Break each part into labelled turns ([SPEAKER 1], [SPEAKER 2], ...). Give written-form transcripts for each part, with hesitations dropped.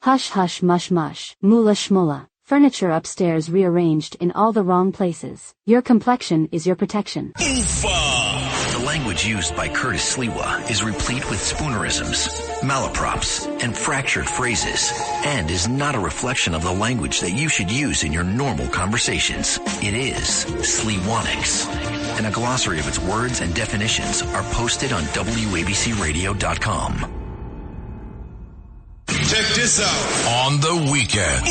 [SPEAKER 1] Hush hush mush mush, mula shmula. Furniture upstairs rearranged in all the wrong places. Your complexion is your protection.
[SPEAKER 2] The language used by Curtis Sliwa is replete with spoonerisms, malaprops, and fractured phrases, and is not a reflection of the language that you should use in your normal conversations. It is Sliwonics, and a glossary of its words and definitions are posted on WABCRadio.com.
[SPEAKER 3] Check this out.
[SPEAKER 4] On the weekend,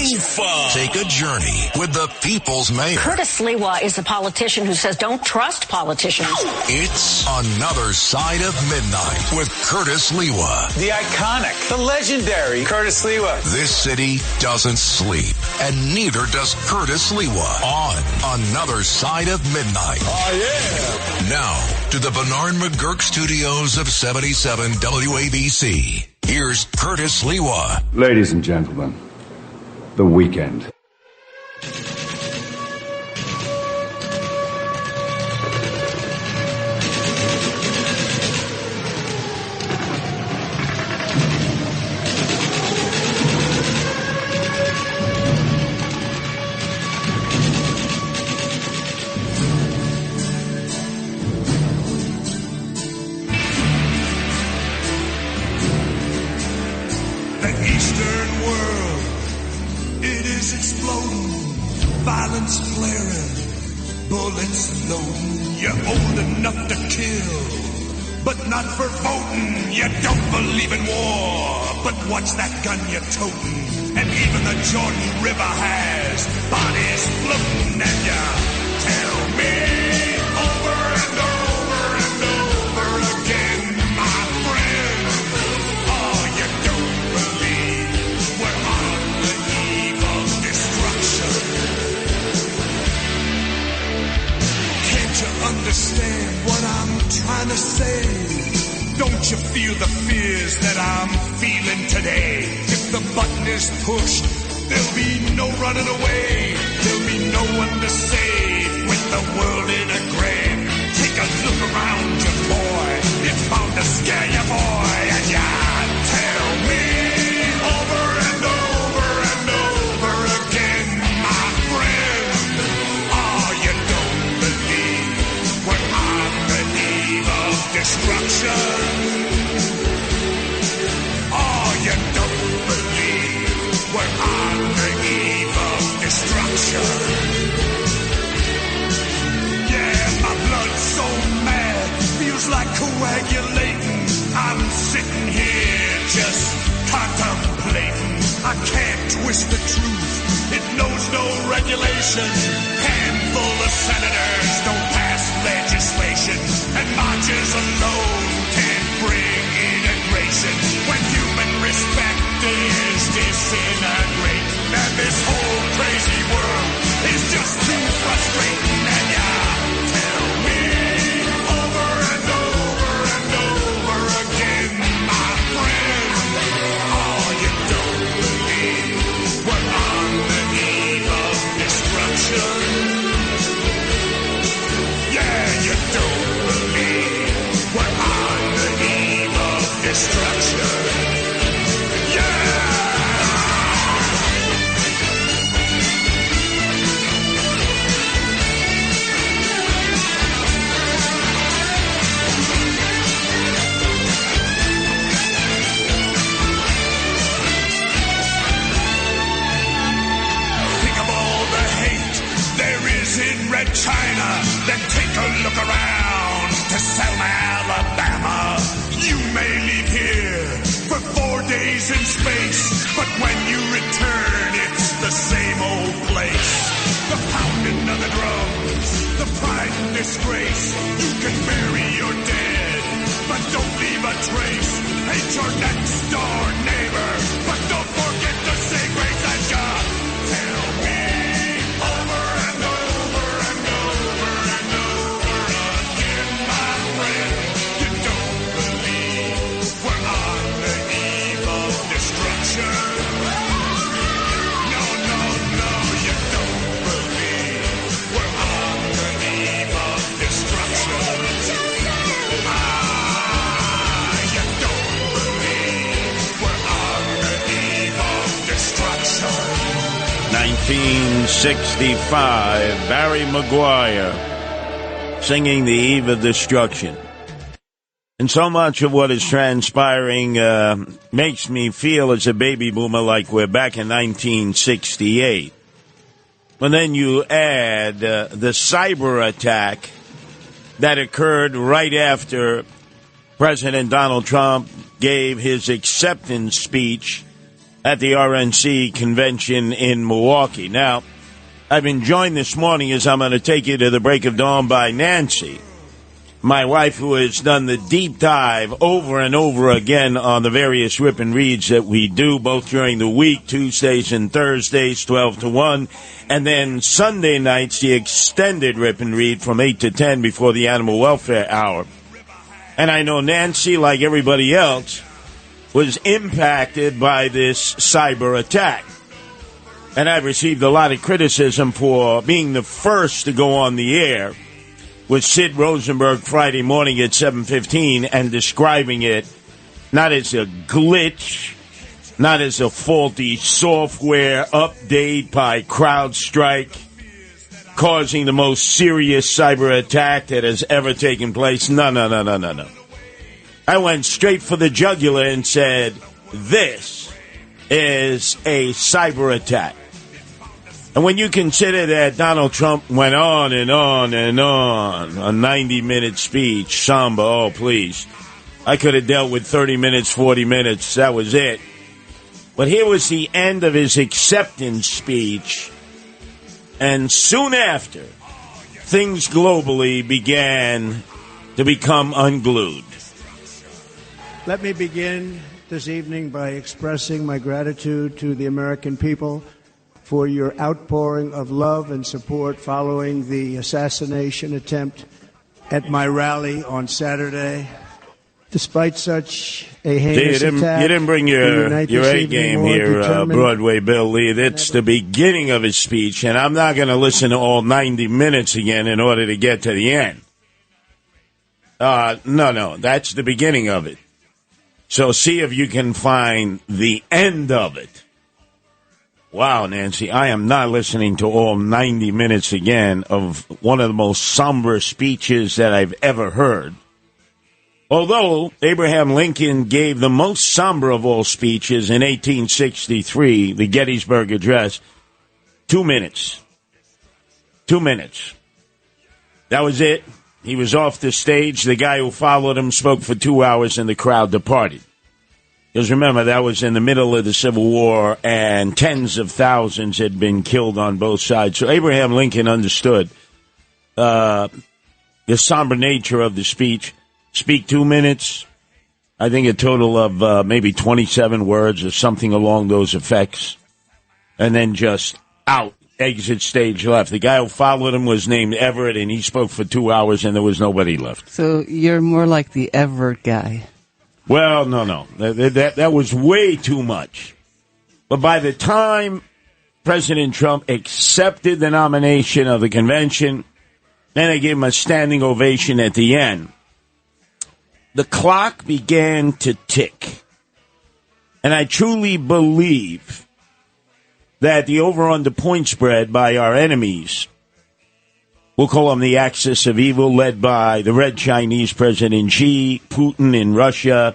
[SPEAKER 4] take a journey with the people's mayor.
[SPEAKER 5] Curtis Sliwa is a politician who says don't trust politicians.
[SPEAKER 4] It's Another Side of Midnight with Curtis Sliwa.
[SPEAKER 3] The iconic, the legendary Curtis Sliwa.
[SPEAKER 4] This city doesn't sleep, and neither does Curtis Sliwa on Another Side of Midnight.
[SPEAKER 3] Oh, yeah.
[SPEAKER 4] Now, to the Bernard McGurk studios of 77 WABC. Here's Curtis Sliwa.
[SPEAKER 6] Ladies and gentlemen, The Weekend.
[SPEAKER 7] Toting, and even the Jordan River has bodies floating, and you tell me over and over and over again, my friend, oh, you don't believe we're on the eve of destruction. Can't you understand what I'm trying to say? Don't you feel the fears that I'm feeling today? If the button is pushed, there'll be no running away. There'll be no one to save with the world in a grave. Take a look around you, boy. It's bound to scare you, boy. And you tell me over and over and over again, my friend, oh, you don't believe we're on the eve of destruction. We're on the eve of destruction. Yeah, my blood's so mad, feels like coagulating. I'm sitting here just contemplating. I can't twist the truth, it knows no regulation. Handful of senators don't pass legislation, and marches alone can't bring integration. When human respect is disintegrate, and this whole crazy world is just too frustrating. And you tell me over and over and over again, my friend, oh, you don't believe we're on the eve of destruction. Yeah, you don't believe we're on the eve of destruction. Red China, then take a look around to Selma, Alabama. You may leave here for 4 days in space, but when you return, it's the same old place. The pounding of the drums, the pride and disgrace. You can bury your dead, but don't leave a trace. Hate your next door neighbor, but don't forget to say grace as you tell me over and over and over and over again, my friend. You don't believe we're on the eve of destruction. No, no, no, you don't believe we're on the eve of destruction. You don't believe we're on
[SPEAKER 8] 1965, Barry Maguire singing The Eve of Destruction. And so much of what is transpiring makes me feel as a baby boomer like we're back in 1968. But then you add the cyber attack that occurred right after President Donald Trump gave his acceptance speech at the RNC convention in Milwaukee. Now, I've been joined this morning as I'm going to take you to the break of dawn by Nancy, my wife, who has done the deep dive over and over again on the various rip and reads that we do, both during the week, Tuesdays and Thursdays, 12 to 1, and then Sunday nights, the extended rip and read from 8 to 10 before the Animal Welfare Hour. And I know Nancy, like everybody else, was impacted by this cyber attack. And I've received a lot of criticism for being the first to go on the air with Sid Rosenberg Friday morning at 7:15 and describing it not as a glitch, not as a faulty software update by CrowdStrike causing the most serious cyber attack that has ever taken place. No. I went straight for the jugular and said, this is a cyber attack. And when you consider that Donald Trump went on and on and on, a 90-minute speech, Samba, oh, please. I could have dealt with 30 minutes, 40 minutes. That was it. But here was the end of his acceptance speech. And soon after, things globally began to become unglued.
[SPEAKER 9] Let me begin this evening by expressing my gratitude to the American people for your outpouring of love and support following the assassination attempt at my rally on Saturday. Despite such a heinous attack,
[SPEAKER 8] you didn't bring your A game here, Broadway Bill Lee. That's the beginning of his speech, and I'm not going to listen to all 90 minutes again in order to get to the end. No, that's the beginning of it. So see if you can find the end of it. Wow, Nancy, I am not listening to all 90 minutes again of one of the most somber speeches that I've ever heard. Although Abraham Lincoln gave the most somber of all speeches in 1863, the Gettysburg Address, 2 minutes. 2 minutes. That was it. He was off the stage. The guy who followed him spoke for 2 hours, and the crowd departed. Because remember, that was in the middle of the Civil War, and tens of thousands had been killed on both sides. So Abraham Lincoln understood the somber nature of the speech. Speak 2 minutes, I think a total of maybe 27 words or something along those effects, and then just out, exit stage left. The guy who followed him was named Everett, and he spoke for 2 hours, and there was nobody left.
[SPEAKER 10] So you're more like the Everett guy.
[SPEAKER 8] Well, no. That was way too much. But by the time President Trump accepted the nomination of the convention, then they gave him a standing ovation at the end. The clock began to tick. And I truly believe that the over-under point spread by our enemies, we'll call them the axis of evil, led by the Red Chinese President Xi, Putin in Russia,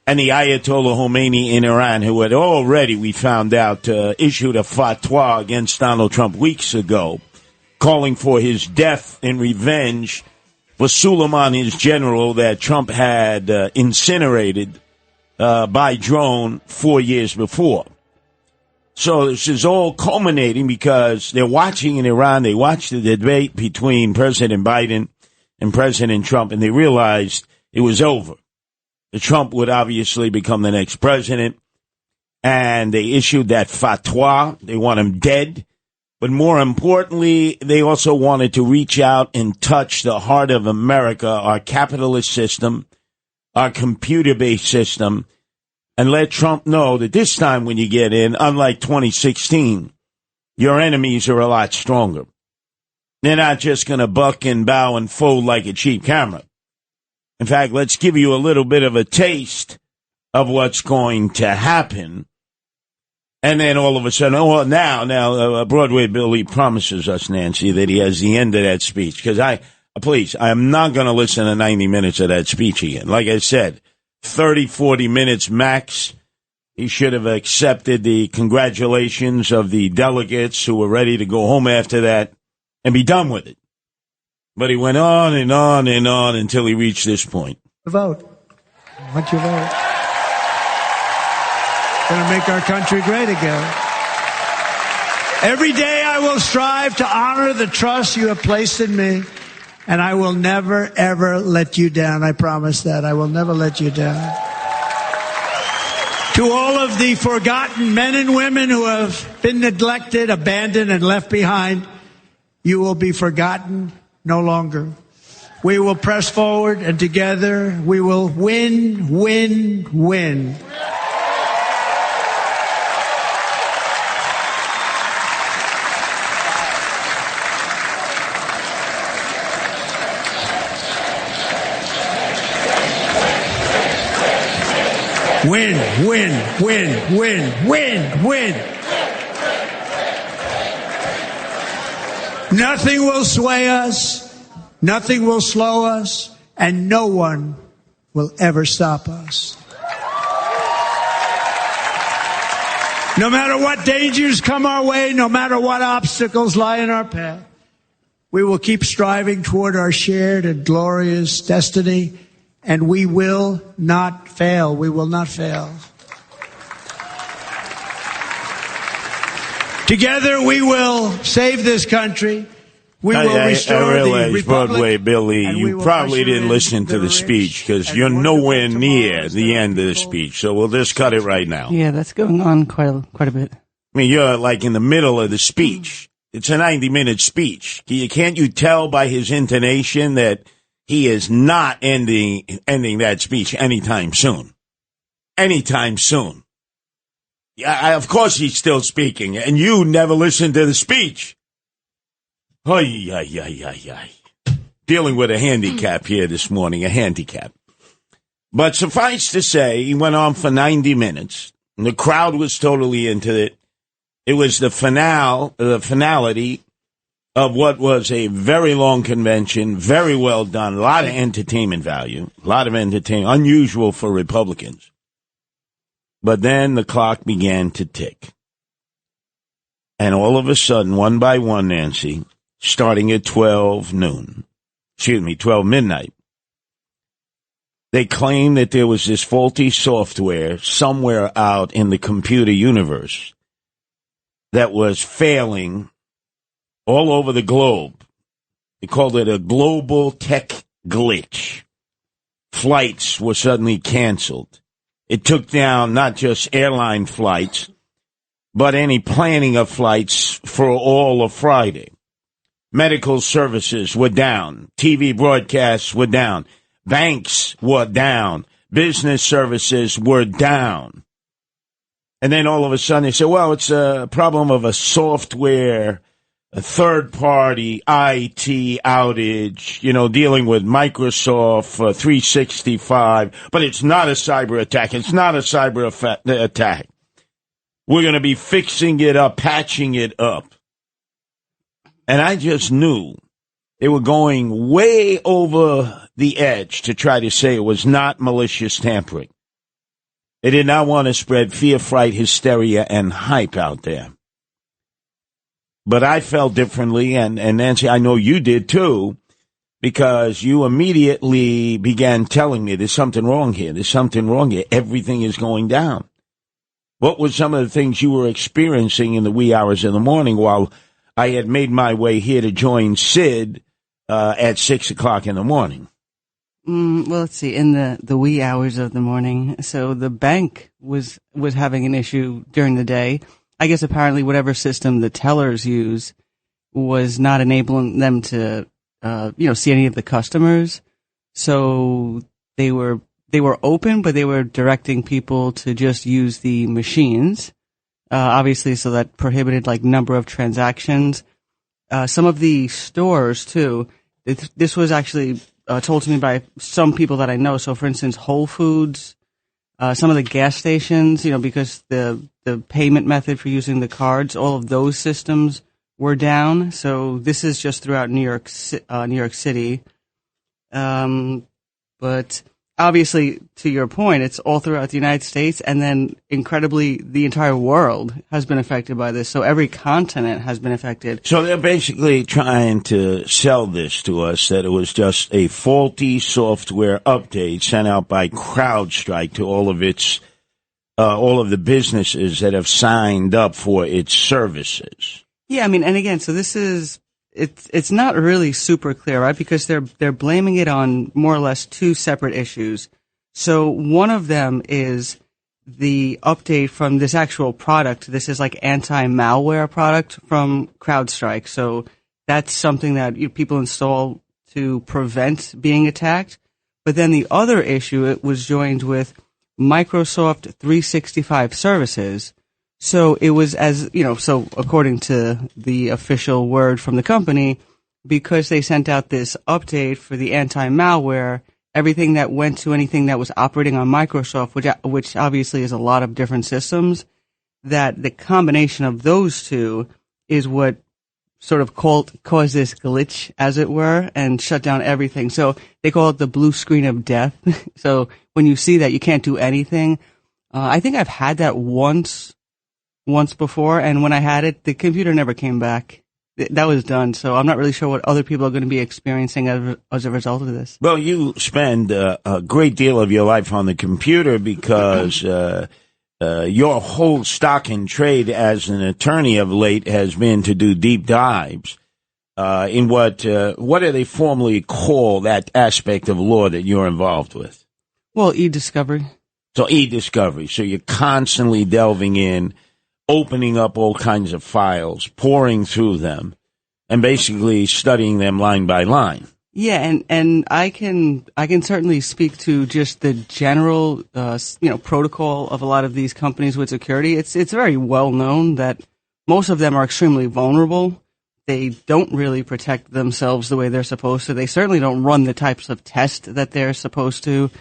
[SPEAKER 8] and the Ayatollah Khomeini in Iran, who had already, we found out, issued a fatwa against Donald Trump weeks ago, calling for his death in revenge for Suleiman, his general that Trump had incinerated by drone 4 years before. So this is all culminating because they're watching in Iran, they watched the debate between President Biden and President Trump, and they realized it was over. The Trump would obviously become the next president, and they issued that fatwa. They want him dead. But more importantly, they also wanted to reach out and touch the heart of America, our capitalist system, our computer-based system, and let Trump know that this time when you get in, unlike 2016, your enemies are a lot stronger. They're not just going to buck and bow and fold like a cheap camera. In fact, let's give you a little bit of a taste of what's going to happen. And then all of a sudden, now, Broadway Billy promises us, Nancy, that he has the end of that speech. Because I am not going to listen to 90 minutes of that speech again. Like I said, 30, 40 minutes max. He should have accepted the congratulations of the delegates who were ready to go home after that and be done with it. But he went on and on and on until he reached this point.
[SPEAKER 9] Vote. What's your vote? Going to make our country great again. Every day I will strive to honor the trust you have placed in me, and I will never, ever let you down. I promise that. I will never let you down. To all of the forgotten men and women who have been neglected, abandoned, and left behind, you will be forgotten no longer. We will press forward, and together we will win, win, win. Win, win, win, win, win, win. Nothing will sway us, nothing will slow us, and no one will ever stop us. No matter what dangers come our way, no matter what obstacles lie in our path, we will keep striving toward our shared and glorious destiny. And we will not fail. We will not fail. Together we will save this country. We will restore the republic.
[SPEAKER 8] Broadway Billy, you probably didn't listen to the speech because you're nowhere near the end of the speech. So we'll just cut it right now.
[SPEAKER 10] Yeah, that's going on quite a bit.
[SPEAKER 8] I mean, you're like in the middle of the speech. It's a 90-minute speech. Can't you tell by his intonation that he is not ending that speech anytime soon? Anytime soon. Yeah, of course he's still speaking, and you never listened to the speech. Dealing with a handicap here this morning, a handicap. But suffice to say, he went on for 90 minutes, and the crowd was totally into it. It was the finality of what was a very long convention, very well done, a lot of entertainment value, unusual for Republicans. But then the clock began to tick. And all of a sudden, one by one, Nancy, starting at 12 midnight, they claimed that there was this faulty software somewhere out in the computer universe that was failing all over the globe. They called it a global tech glitch. Flights were suddenly canceled. It took down not just airline flights, but any planning of flights for all of Friday. Medical services were down. TV broadcasts were down. Banks were down. Business services were down. And then all of a sudden they said, well, it's a problem of a software, a third-party IT outage, dealing with Microsoft 365, but it's not a cyber attack. It's not a cyber attack. We're going to be fixing it up, patching it up. And I just knew they were going way over the edge to try to say it was not malicious tampering. They did not want to spread fear, fright, hysteria, and hype out there. But I felt differently, and Nancy, I know you did too, because you immediately began telling me there's something wrong here. There's something wrong here. Everything is going down. What were some of the things you were experiencing in the wee hours of the morning while I had made my way here to join Sid at 6 o'clock in the morning?
[SPEAKER 10] Well, let's see, in the wee hours of the morning. So the bank was having an issue during the day. I guess apparently whatever system the tellers use was not enabling them to, see any of the customers. So they were open, but they were directing people to just use the machines. Obviously, so that prohibited number of transactions. Some of the stores too. This was actually told to me by some people that I know. So, for instance, Whole Foods, some of the gas stations, because the payment method for using the cards, all of those systems were down. So this is just throughout New York City. But obviously, to your point, it's all throughout the United States, and then incredibly, the entire world has been affected by this. So every continent has been affected.
[SPEAKER 8] So they're basically trying to sell this to us, that it was just a faulty software update sent out by CrowdStrike to all of the businesses that have signed up for its services.
[SPEAKER 10] Yeah, and again, so this is. It's not really super clear, right? Because they're blaming it on more or less two separate issues. So one of them is the update from this actual product. This is like anti-malware product from CrowdStrike. So that's something that people install to prevent being attacked. But then the other issue, it was joined with Microsoft 365 services. So it was so according to the official word from the company, because they sent out this update for the anti-malware, everything that went to anything that was operating on Microsoft, which obviously is a lot of different systems, that the combination of those two is what sort of caused this glitch, as it were, and shut down everything. So they call it the blue screen of death. So when you see that, you can't do anything. I think I've had that once before, and when I had it, the computer never came back. That was done, so I'm not really sure what other people are going to be experiencing as a result of this.
[SPEAKER 8] Well, you spend a great deal of your life on the computer because your whole stock and trade as an attorney of late has been to do deep dives in what do they formally call that aspect of law that you're involved with?
[SPEAKER 10] Well, e-discovery.
[SPEAKER 8] So e-discovery. So you're constantly delving in, opening up all kinds of files, pouring through them, and basically studying them line by line.
[SPEAKER 10] Yeah, and I can certainly speak to just the general protocol of a lot of these companies with security. It's very well known that most of them are extremely vulnerable. They don't really protect themselves the way they're supposed to. They certainly don't run the types of tests that they're supposed to,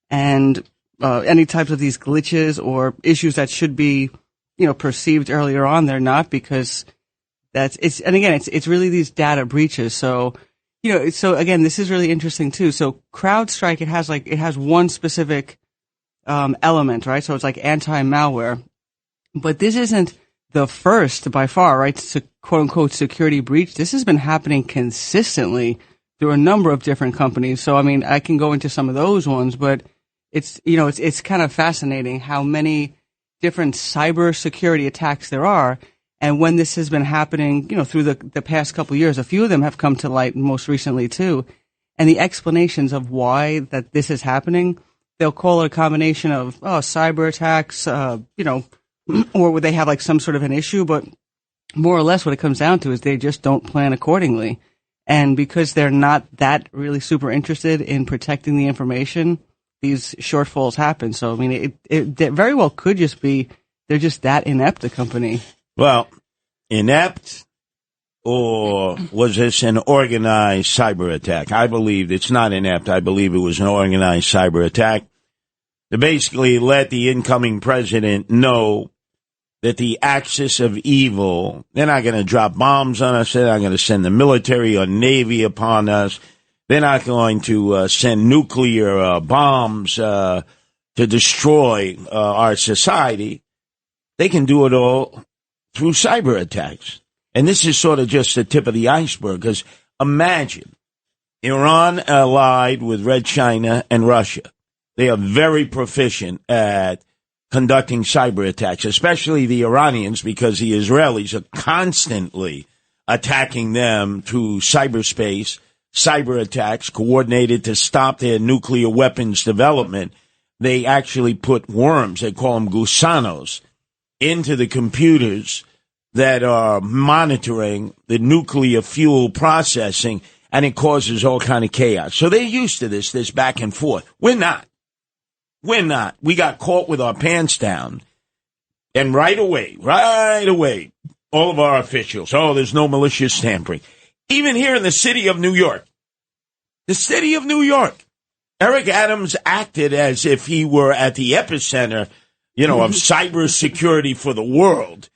[SPEAKER 10] and any types of these glitches or issues that should be perceived earlier on, they're not, because it's really these data breaches. So, so again, this is really interesting too. So CrowdStrike, it has one specific, element, right? So it's like anti-malware, but this isn't the first by far, right? To quote unquote security breach. This has been happening consistently through a number of different companies. So, I can go into some of those ones, but it's kind of fascinating how many different cybersecurity attacks there are. And when this has been happening, through the past couple of years, a few of them have come to light most recently too. And the explanations of why that this is happening, they'll call it a combination of, cyber attacks, or would they have like some sort of an issue, but more or less what it comes down to is they just don't plan accordingly. And because they're not that really super interested in protecting the information, these shortfalls happen. So, it very well could just be they're just that inept, the company.
[SPEAKER 8] Well, inept, or was this an organized cyber attack? I believe it's not inept. I believe it was an organized cyber attack to basically let the incoming president know that the axis of evil, they're not going to drop bombs on us. They're not going to send the military or Navy upon us. They're not going to send nuclear bombs to destroy our society. They can do it all through cyber attacks. And this is sort of just the tip of the iceberg, because imagine Iran allied with Red China and Russia. They are very proficient at conducting cyber attacks, especially the Iranians, because the Israelis are constantly attacking them through cyberspace. Cyber attacks coordinated to stop their nuclear weapons development. They actually put worms, they call them gusanos, into the computers that are monitoring the nuclear fuel processing, and it causes all kind of chaos. So they're used to this back and forth. We're not. We got caught with our pants down, and right away, all of our officials, there's no malicious tampering. Even here in the city of New York, Eric Adams acted as if he were at the epicenter, of cybersecurity for the world.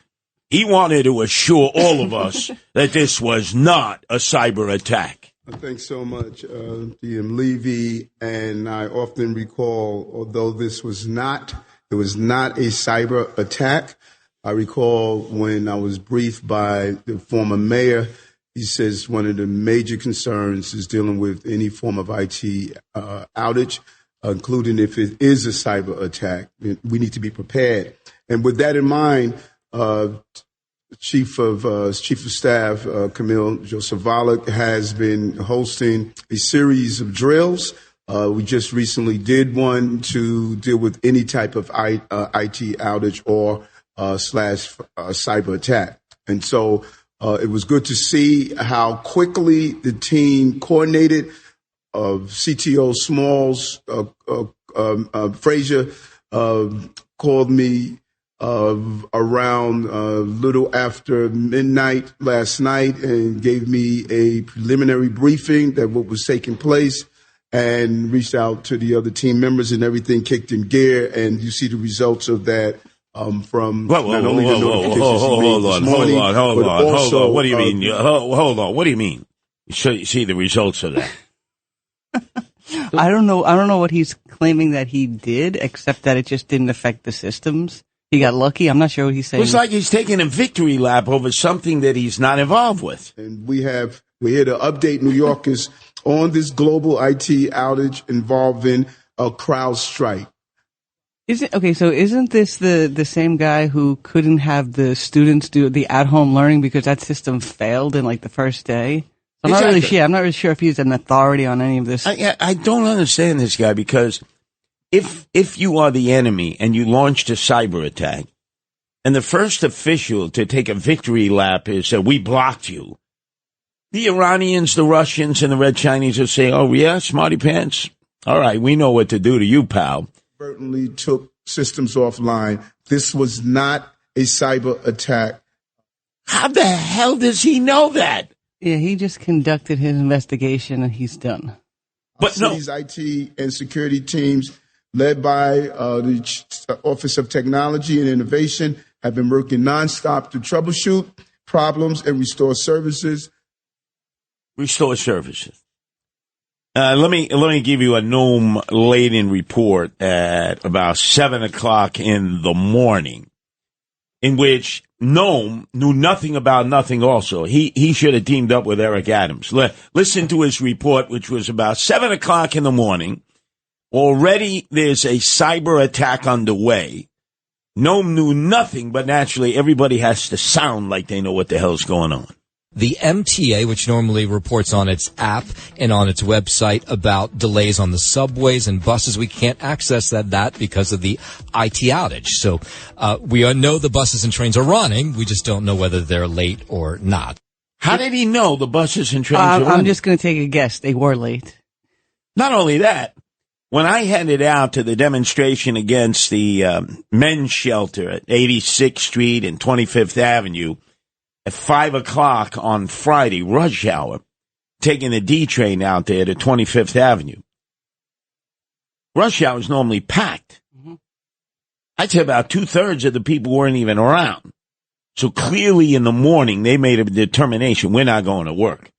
[SPEAKER 8] He wanted to assure all of us that this was not a cyber attack.
[SPEAKER 11] Thanks so much, DM Levy. And I often recall, although it was not a cyber attack, I recall when I was briefed by the former mayor. He says one of the major concerns is dealing with any form of IT outage, including if it is a cyber attack. We need to be prepared. And with that in mind, Chief of Staff Camille Joseph-Valak has been hosting a series of drills. We just recently did one to deal with any type of IT outage or /cyber attack. And so it was good to see how quickly the team coordinated. CTO Smalls, Frazier, called me around little after midnight last night and gave me a preliminary briefing that what was taking place, and reached out to the other team members, and everything kicked in gear. And you see the results of that from not only the notifications he made this morning,
[SPEAKER 8] hold on. What do you mean?
[SPEAKER 11] Hold
[SPEAKER 8] on. What do you mean? You see the results of that?
[SPEAKER 10] I don't know what he's claiming that he did, except that it just didn't affect the systems. He got lucky. I'm not sure what he's saying.
[SPEAKER 8] It's like he's taking a victory lap over something that he's not involved with.
[SPEAKER 11] And we're here to update New Yorkers on this global IT outage involving a CrowdStrike.
[SPEAKER 10] Isn't this the same guy who couldn't have the students do the at-home learning because that system failed in the first day? I'm not really sure if he's an authority on any of this.
[SPEAKER 8] I don't understand this guy, because if you are the enemy and you launched a cyber attack, and the first official to take a victory lap is we blocked you, the Iranians, the Russians, and the Red Chinese will say, "Oh yeah, smarty pants. All right, we know what to do to you, pal."
[SPEAKER 11] Certainly took systems offline. This was not a cyber attack.
[SPEAKER 8] How the hell does he know that?
[SPEAKER 10] Yeah, he just conducted his investigation and he's done.
[SPEAKER 11] But these IT and security teams, led by the Office of Technology and Innovation, have been working nonstop to troubleshoot problems and restore services.
[SPEAKER 8] Let me give you a Noam Laden report at about 7:00 in the morning, in which Noam knew nothing about nothing also. He should have teamed up with Eric Adams. Listen to his report, which was about 7:00 in the morning. Already there's a cyber attack underway. Noam knew nothing, but naturally everybody has to sound like they know what the hell's going on.
[SPEAKER 12] The MTA, which normally reports on its app and on its website about delays on the subways and buses, we can't access that because of the IT outage. So we know the buses and trains are running. We just don't know whether they're late or not.
[SPEAKER 8] How did he know the buses and trains are running?
[SPEAKER 10] I'm just going to take a guess. They were late.
[SPEAKER 8] Not only that, when I headed out to the demonstration against the men's shelter at 86th Street and 25th Avenue, at 5:00 on Friday, rush hour, taking the D train out there to 25th Avenue. Rush hour is normally packed. Mm-hmm. I'd say about 2/3 of the people weren't even around. So clearly in the morning, they made a determination, we're not going to work.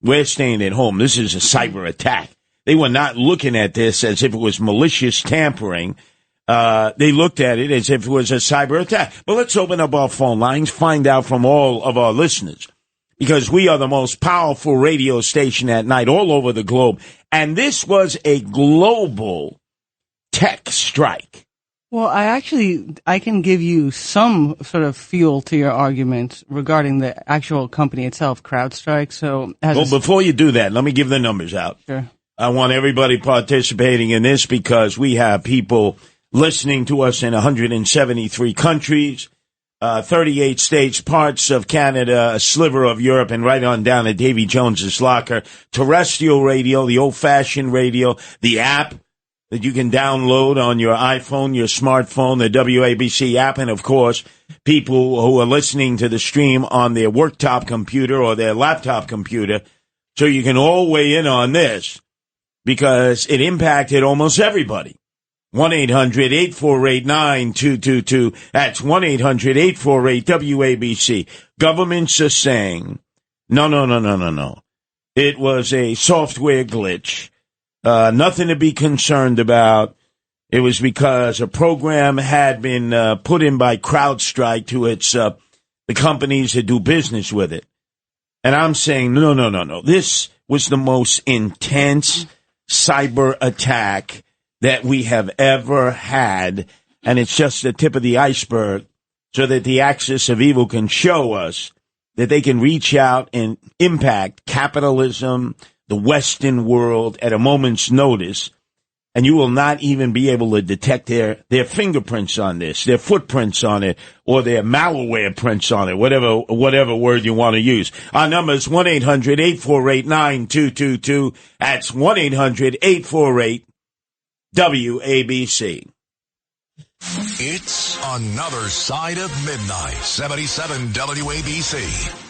[SPEAKER 8] We're staying at home. This is a cyber attack. They were not looking at this as if it was malicious tampering. They looked at it as if it was a cyber attack. But let's open up our phone lines, find out from all of our listeners, because we are the most powerful radio station at night all over the globe. And this was a global tech strike.
[SPEAKER 10] Well, I can give you some sort of fuel to your argument regarding the actual company itself, CrowdStrike.
[SPEAKER 8] Before you do that, let me give the numbers out.
[SPEAKER 10] Sure.
[SPEAKER 8] I want everybody participating in this because we have people listening to us in 173 countries, 38 states, parts of Canada, a sliver of Europe, and right on down at Davy Jones's Locker. Terrestrial radio, the old-fashioned radio, the app that you can download on your iPhone, your smartphone, the WABC app, and, of course, people who are listening to the stream on their worktop computer or their laptop computer. So you can all weigh in on this. because it impacted almost everybody. 1-800-848-9222. That's 1-800-848-WABC. Governments are saying, no. It was a software glitch. Nothing to be concerned about. It was because a program had been put in by CrowdStrike to its the companies that do business with it. And I'm saying, no. This was the most intense cyber attack that we have ever had, and it's just the tip of the iceberg so that the axis of evil can show us that they can reach out and impact capitalism, the Western world at a moment's notice, and you will not even be able to detect their fingerprints on this, their footprints on it, or their malware prints on it, whatever word you want to use. Our number is 1-800-848-9222. That's 1-800-848-WABC.
[SPEAKER 4] It's Another Side of Midnight, 77 WABC.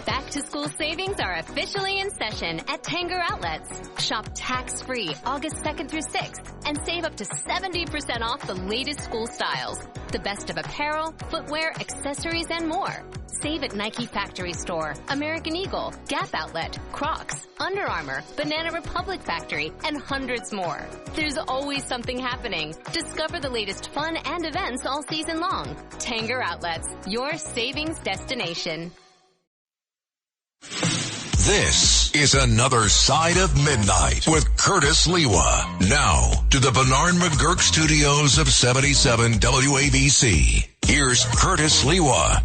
[SPEAKER 13] Back to school savings are officially in session at Tanger Outlets. Shop tax-free August 2nd through 6th and save up to 70% off the latest school styles. The best of apparel, footwear, accessories, and more. Save at Nike Factory Store, American Eagle, Gap Outlet, Crocs, Under Armour, Banana Republic Factory, and hundreds more. There's always something happening. Discover the latest fun and events all season long. Tanger Outlets, your savings destination.
[SPEAKER 4] This is Another Side of Midnight with Curtis Lewa. Now to the Bernard McGurk studios of 77 WABC. Here's Curtis Lewa.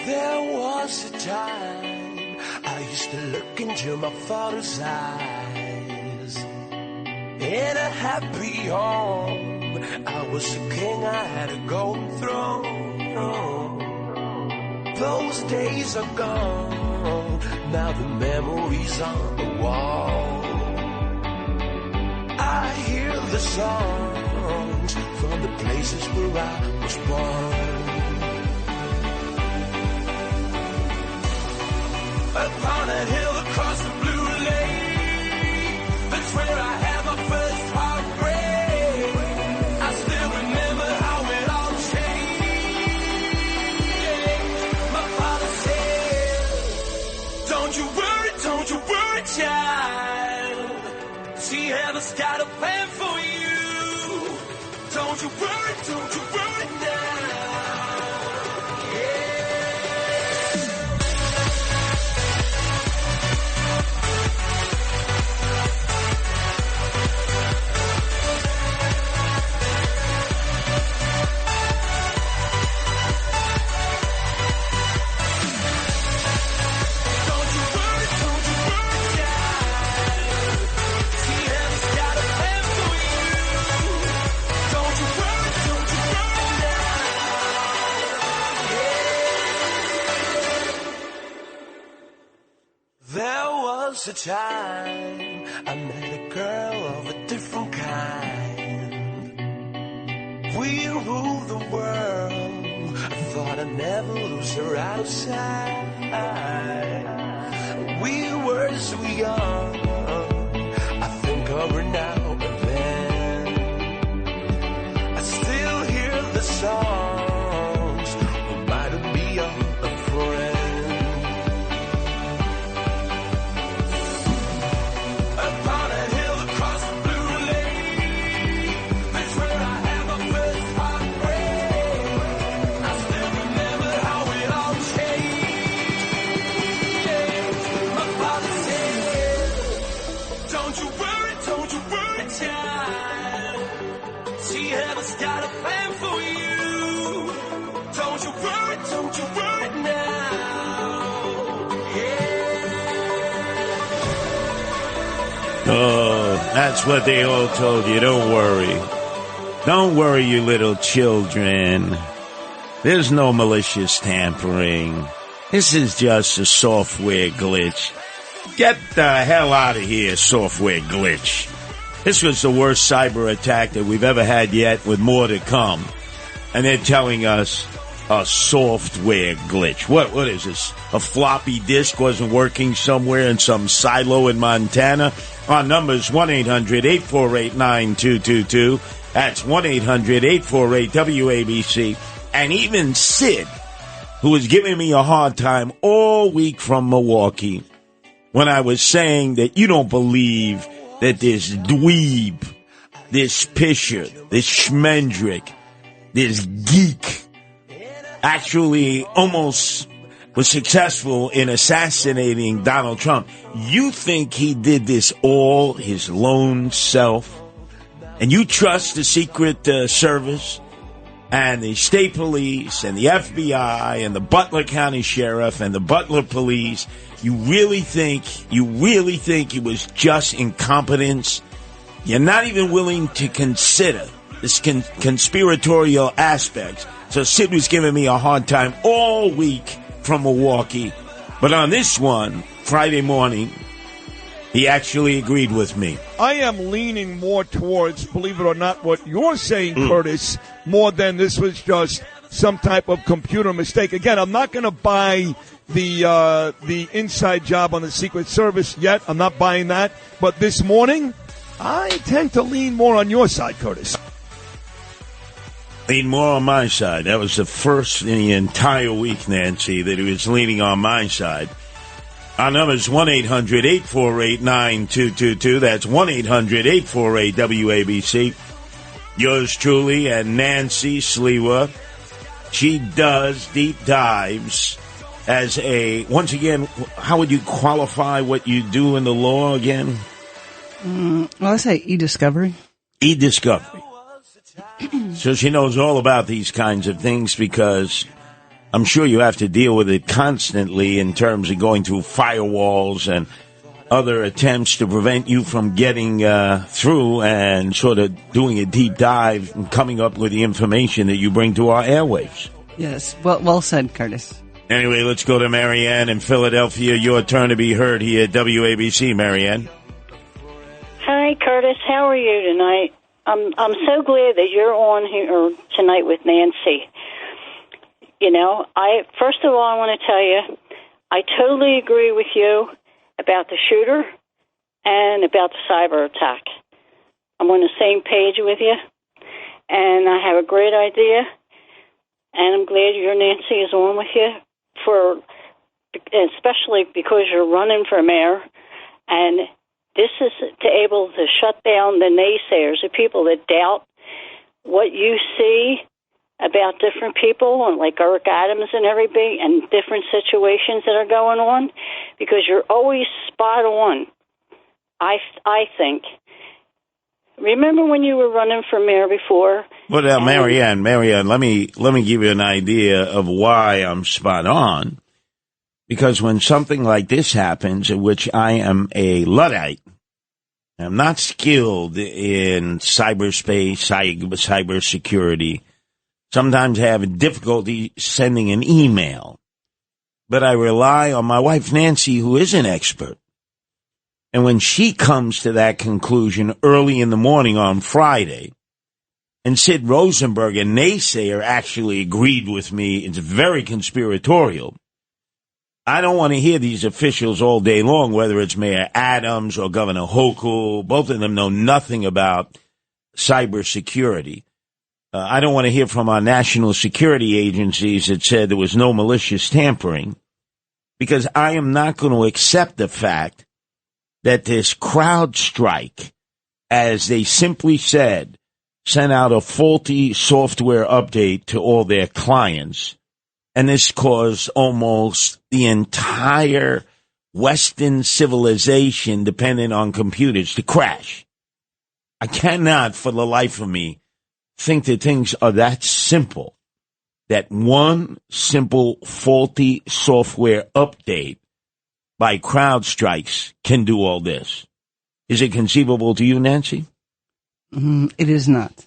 [SPEAKER 14] There was a time I used to look into my father's eyes. In a happy home, I was a king, I had a golden throne. Those days are gone, now the memories on the wall. I hear the songs from the places where I was born. Upon a hill across the blue lake, that's where I had my first heartbreak. I still remember how it all changed. My father said, don't you worry, child. She has got a plan for you. Don't you worry now. A time I met a girl of a different kind. We ruled the world. I thought I'd never lose her outside. We were so young. I think of her now and then. I still hear the songs. Reminded me of a friend.
[SPEAKER 8] Oh, that's what they all told you. Don't worry. Don't worry, you little children. There's no malicious tampering. This is just a software glitch. Get the hell out of here, software glitch. This was the worst cyber attack that we've ever had yet, with more to come. And they're telling us a software glitch. What is this? A floppy disk wasn't working somewhere in some silo in Montana? Our number is 1-800-848-9222. That's 1-800-848-WABC. And even Sid, who was giving me a hard time all week from Milwaukee when I was saying that you don't believe that this dweeb, this pisher, this schmendrick, this geek actually almost was successful in assassinating Donald Trump. You think he did this all his lone self? And you trust the Secret Service and the state police and the FBI and the Butler County Sheriff and the Butler Police? You really think it was just incompetence? You're not even willing to consider this conspiratorial aspect. So Sid was giving me a hard time all week from Milwaukee. But on this one, Friday morning, he actually agreed with me.
[SPEAKER 15] I am leaning more towards, believe it or not, what you're saying, Curtis, more than this was just some type of computer mistake. Again, I'm not going to buy the inside job on the Secret Service yet. I'm not buying that. But this morning, I tend to lean more on your side, Curtis.
[SPEAKER 8] Lean more on my side. That was the first in the entire week, Nancy, that he was leaning on my side. Our number is 1-800-848-9222. That's 1-800-848-WABC. Yours truly and Nancy Sliwa. She does deep dives as once again, how would you qualify what you do in the law again?
[SPEAKER 10] Well, I say e-discovery.
[SPEAKER 8] E-discovery. So she knows all about these kinds of things because I'm sure you have to deal with it constantly in terms of going through firewalls and other attempts to prevent you from getting through and sort of doing a deep dive and coming up with the information that you bring to our airwaves.
[SPEAKER 10] Yes, well said, Curtis.
[SPEAKER 8] Anyway, let's go to Marianne in Philadelphia. Your turn to be heard here at WABC, Marianne.
[SPEAKER 16] Hi, Curtis. How are you tonight? I'm so glad that you're on here tonight with Nancy. You know, first of all, I want to tell you, I totally agree with you about the shooter and about the cyber attack. I'm on the same page with you, and I have a great idea, and I'm glad your Nancy is on with you, especially because you're running for mayor, and this is to able to shut down the naysayers, the people that doubt what you see about different people, like Eric Adams and everybody, and different situations that are going on, because you're always spot on, I think. Remember when you were running for mayor before?
[SPEAKER 8] Well, Marianne, let me give you an idea of why I'm spot on. Because when something like this happens, in which I am a Luddite, I'm not skilled in cyberspace, cybersecurity. Sometimes I have difficulty sending an email. But I rely on my wife, Nancy, who is an expert. And when she comes to that conclusion early in the morning on Friday, and Sid Rosenberg, a naysayer, actually agreed with me, it's very conspiratorial. I don't want to hear these officials all day long, whether it's Mayor Adams or Governor Hochul. Both of them know nothing about cybersecurity. I don't want to hear from our national security agencies that said there was no malicious tampering, because I am not going to accept the fact that this CrowdStrike, as they simply said, sent out a faulty software update to all their clients. And this caused almost the entire Western civilization dependent on computers to crash. I cannot, for the life of me, think that things are that simple, that one simple faulty software update by CrowdStrikes can do all this. Is it conceivable to you, Nancy?
[SPEAKER 10] It is not.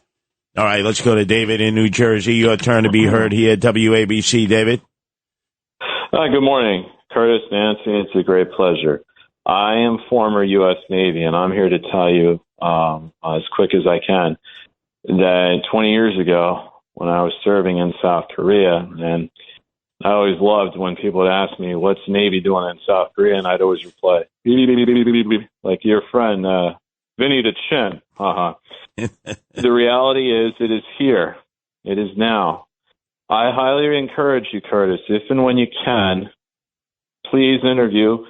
[SPEAKER 8] All right, let's go to David in New Jersey. Your turn to be heard here at WABC, David.
[SPEAKER 17] Good morning, Curtis, Nancy. It's a great pleasure. I am former U.S. Navy, and I'm here to tell you as quick as I can that 20 years ago, when I was serving in South Korea. And I always loved when people would ask me, what's the Navy doing in South Korea? And I'd always reply, like your friend, Vinny the Chin. The reality is it is here. It is now. I highly encourage you, Curtis, if and when you can, please interview.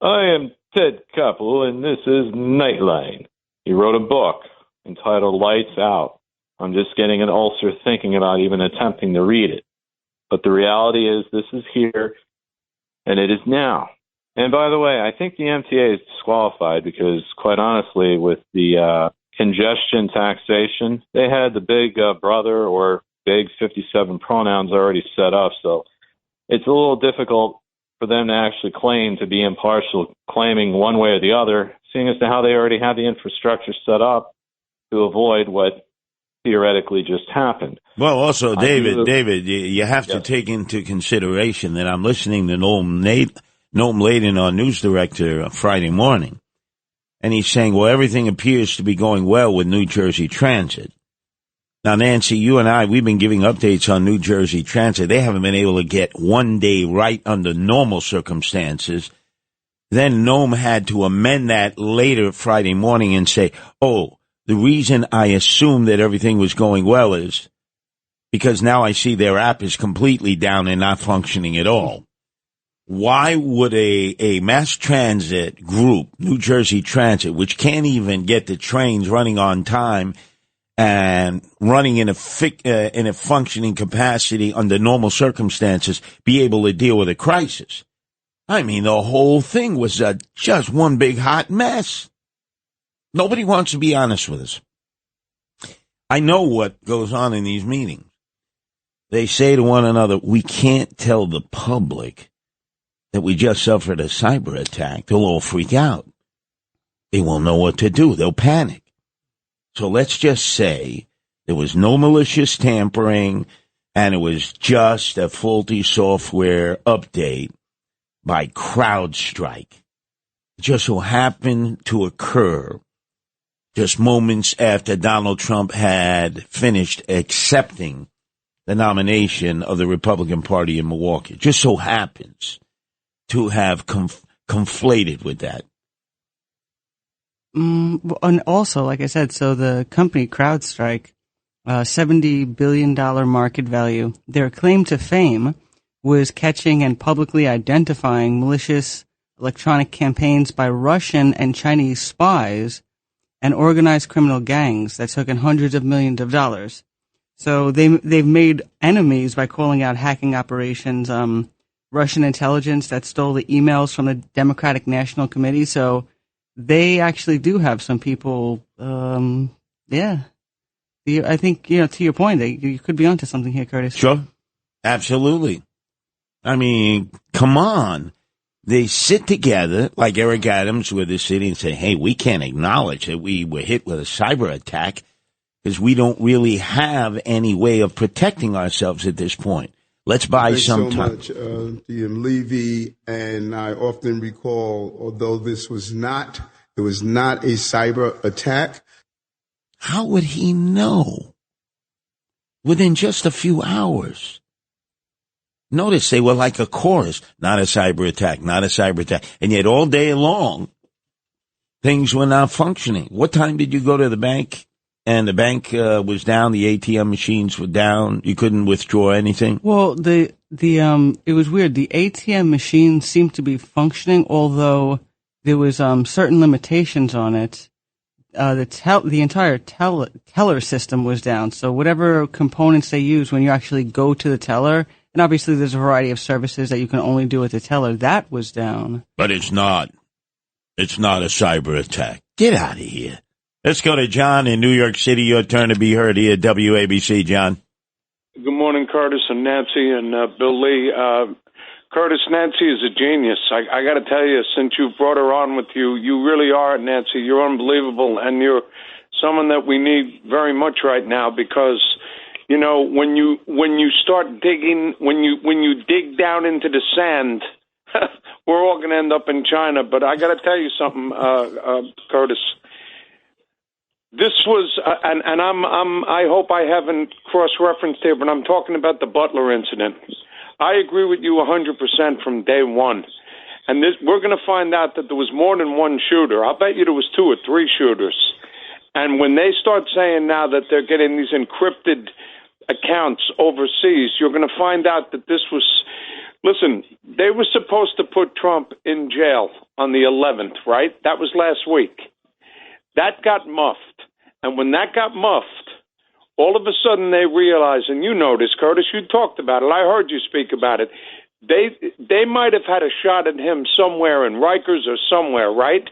[SPEAKER 17] I am Ted Koppel, and this is Nightline. He wrote a book entitled Lights Out. I'm just getting an ulcer thinking about even attempting to read it. But the reality is this is here, and it is now. And by the way, I think the MTA is disqualified because, quite honestly, with the congestion taxation, they had the big brother or big 57 pronouns already set up. So it's a little difficult for them to actually claim to be impartial, claiming one way or the other, seeing as to how they already have the infrastructure set up to avoid what theoretically just happened.
[SPEAKER 8] Well, also, David, you have to take into consideration that I'm listening to Noam Laden, our news director, Friday morning, and he's saying, well, everything appears to be going well with New Jersey Transit. Now, Nancy, you and I, we've been giving updates on New Jersey Transit. They haven't been able to get one day right under normal circumstances. Then Noam had to amend that later Friday morning and say, oh, the reason I assumed that everything was going well is because now I see their app is completely down and not functioning at all. Why would a mass transit group, New Jersey Transit, which can't even get the trains running on time and running in a functioning capacity under normal circumstances, be able to deal with a crisis? I mean, the whole thing was just one big hot mess. Nobody wants to be honest with us. I know what goes on in these meetings. They say to one another, we can't tell the public that we just suffered a cyber attack. They'll all freak out. They won't know what to do. They'll panic. So let's just say there was no malicious tampering and it was just a faulty software update by CrowdStrike. It just so happened to occur just moments after Donald Trump had finished accepting the nomination of the Republican Party in Milwaukee. It just so happens to have conflated with that.
[SPEAKER 10] And also, like I said, so the company CrowdStrike, $70 billion market value, their claim to fame was catching and publicly identifying malicious electronic campaigns by Russian and Chinese spies and organized criminal gangs that took in hundreds of millions of dollars. So they've made enemies by calling out hacking operations, Russian intelligence that stole the emails from the Democratic National Committee. So they actually do have some people, I think, to your point, you could be onto something here, Curtis.
[SPEAKER 8] Sure. Absolutely. I mean, come on. They sit together, like Eric Adams with the city, and say, hey, we can't acknowledge that we were hit with a cyber attack because we don't really have any way of protecting ourselves at this point. Let's buy some time.
[SPEAKER 11] Thanks so much, DM Levy. And I often recall, although it was not a cyber attack.
[SPEAKER 8] How would he know? Within just a few hours. Notice they were like a chorus. Not a cyber attack, not a cyber attack. And yet all day long, things were not functioning. What time did you go to the bank? And the bank was down, the ATM machines were down, you couldn't withdraw anything?
[SPEAKER 10] Well, it was weird. The ATM machines seemed to be functioning, although there was certain limitations on it. The entire teller system was down. So whatever components they use when you actually go to the teller, and obviously there's a variety of services that you can only do at the teller, that was down.
[SPEAKER 8] But it's not a cyber attack. Get out of here. Let's go to John in New York City. Your turn to be heard here at WABC, John.
[SPEAKER 18] Good morning, Curtis and Nancy and Bill Lee. Curtis, Nancy is a genius. I got to tell you, since you brought her on with you, you really are, Nancy. You're unbelievable, and you're someone that we need very much right now because, when you start digging, when you dig down into the sand, we're all going to end up in China. But I got to tell you something, Curtis. This was, and I hope I haven't cross-referenced here, but I'm talking about the Butler incident. I agree with you 100% from day one. And we're going to find out that there was more than one shooter. I'll bet you there was 2 or 3 shooters. And when they start saying now that they're getting these encrypted accounts overseas, you're going to find out that this was, listen, they were supposed to put Trump in jail on the 11th, right? That was last week. That got muffed. And when that got muffed, all of a sudden they realized, and you know this, Curtis, you talked about it. I heard you speak about it. They might have had a shot at him somewhere in Rikers or somewhere, right?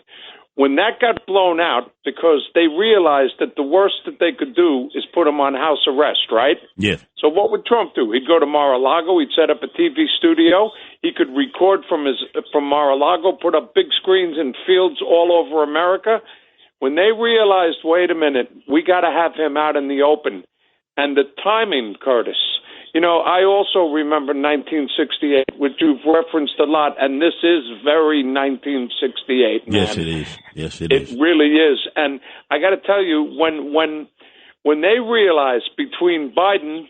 [SPEAKER 18] When that got blown out, because they realized that the worst that they could do is put him on house arrest, right?
[SPEAKER 8] Yeah.
[SPEAKER 18] So what would Trump do? He'd go to Mar-a-Lago. He'd set up a TV studio. He could record from Mar-a-Lago, put up big screens in fields all over America. When they realized, wait a minute, we got to have him out in the open. And the timing, Curtis, you know, I also remember 1968, which you've referenced a lot, and this is very 1968, man.
[SPEAKER 8] Yes, it is. Yes, it is.
[SPEAKER 18] It really is. And I got to tell you, when they realized between Biden,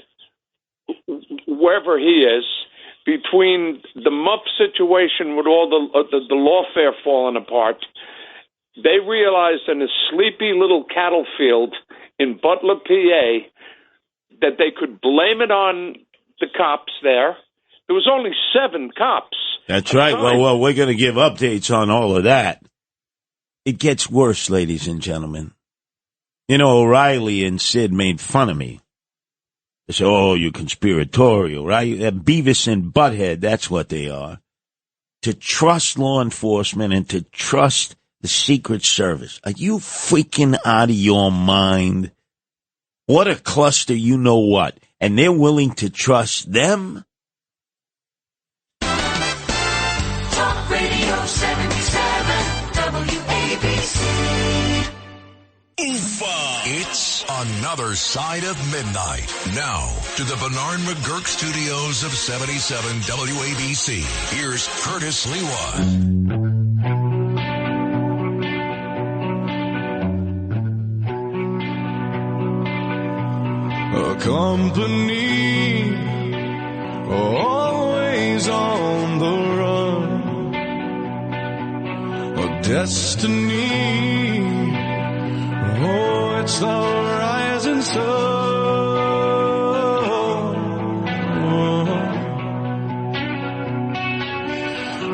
[SPEAKER 18] wherever he is, between the Muff situation with all the lawfare falling apart, they realized in a sleepy little cattle field in Butler, PA, that they could blame it on the cops there. There was only 7 cops.
[SPEAKER 8] That's right. Well, we're going to give updates on all of that. It gets worse, ladies and gentlemen. You know, O'Reilly and Sid made fun of me. They said, oh, you're conspiratorial, right? Beavis and Butthead, that's what they are. To trust law enforcement and to trust the Secret Service. Are you freaking out of your mind? What a cluster, you know what? And they're willing to trust them?
[SPEAKER 14] Talk Radio 77, WABC.
[SPEAKER 4] It's another side of midnight. Now, to the Bernard McGurk studios of 77 WABC. Here's Curtis Lewa.
[SPEAKER 14] A company always on the run, a destiny, oh, it's the rising sun.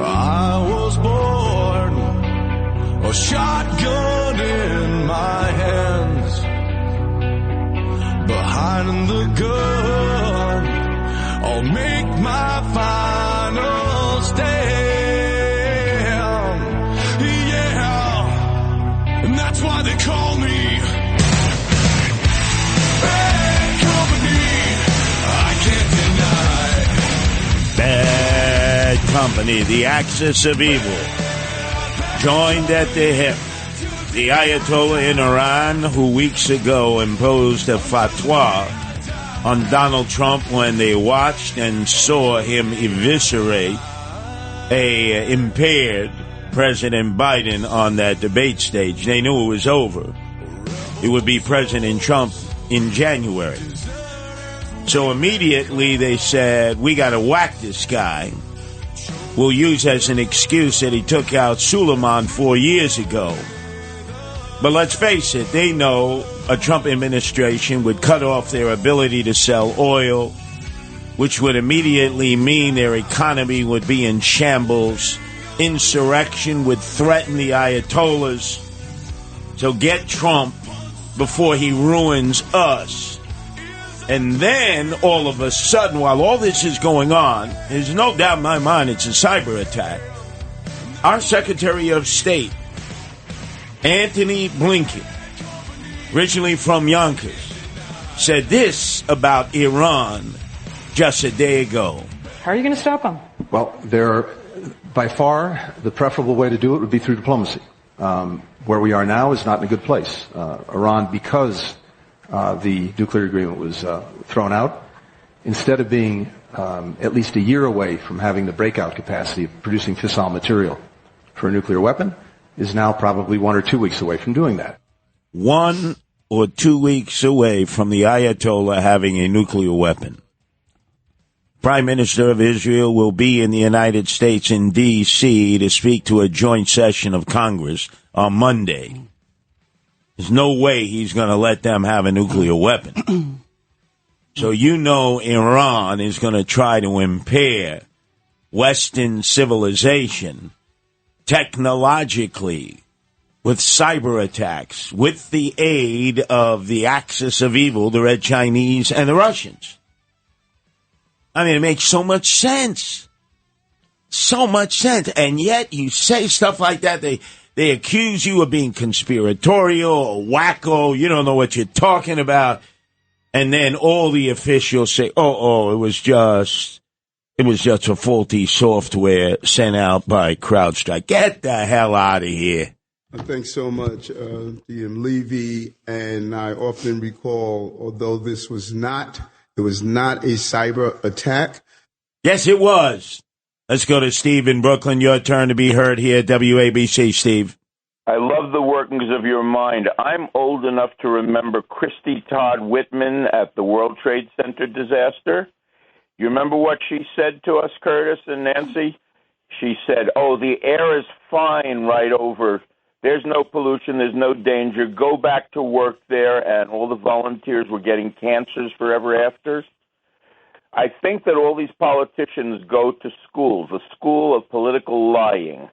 [SPEAKER 14] I was born, a shotgun in my hands, behind the gun, I'll make my final stand. Yeah, and that's why they call me Bad Company. I can't deny.
[SPEAKER 8] Bad Company, the axis of evil, joined at the hip. The Ayatollah in Iran, who weeks ago imposed a fatwa on Donald Trump when they watched and saw him eviscerate a impaired President Biden on that debate stage. They knew it was over. It would be President Trump in January. So immediately they said, we got to whack this guy. We'll use as an excuse that he took out Suleiman 4 years ago. But let's face it, they know a Trump administration would cut off their ability to sell oil, which would immediately mean their economy would be in shambles. Insurrection would threaten the Ayatollahs. So get Trump before he ruins us. And then, all of a sudden, while all this is going on, there's no doubt in my mind it's a cyber attack. Our Secretary of State, Antony Blinken, originally from Yonkers, said this about Iran just a day ago.
[SPEAKER 19] How are you going to stop them?
[SPEAKER 20] Well, by far, the preferable way to do it would be through diplomacy. Where we are now is not in a good place. Iran, because the nuclear agreement was thrown out, instead of being at least a year away from having the breakout capacity of producing fissile material for a nuclear weapon, is now probably 1 or 2 weeks away from doing that.
[SPEAKER 8] 1 or 2 weeks away from the Ayatollah having a nuclear weapon. Prime Minister of Israel will be in the United States in D.C. to speak to a joint session of Congress on Monday. There's no way he's going to let them have a nuclear weapon. So you know Iran is going to try to impair Western civilization technologically with cyber attacks, with the aid of the axis of evil, the Red Chinese and the Russians. I mean, it makes so much sense. So much sense. And yet you say stuff like that. They accuse you of being conspiratorial or wacko. You don't know what you're talking about. And then all the officials say, it was just a faulty software sent out by CrowdStrike. Get the hell out of here.
[SPEAKER 11] Thanks so much, DM Levy. And I often recall, although it was not a cyber attack.
[SPEAKER 8] Yes, it was. Let's go to Steve in Brooklyn. Your turn to be heard here at WABC, Steve.
[SPEAKER 19] I love the workings of your mind. I'm old enough to remember Christy Todd Whitman at the World Trade Center disaster. You remember what she said to us, Curtis and Nancy? She said, the air is fine right over. There's no pollution. There's no danger. Go back to work there. And all the volunteers were getting cancers forever after. I think that all these politicians go to schools, a school of political lying.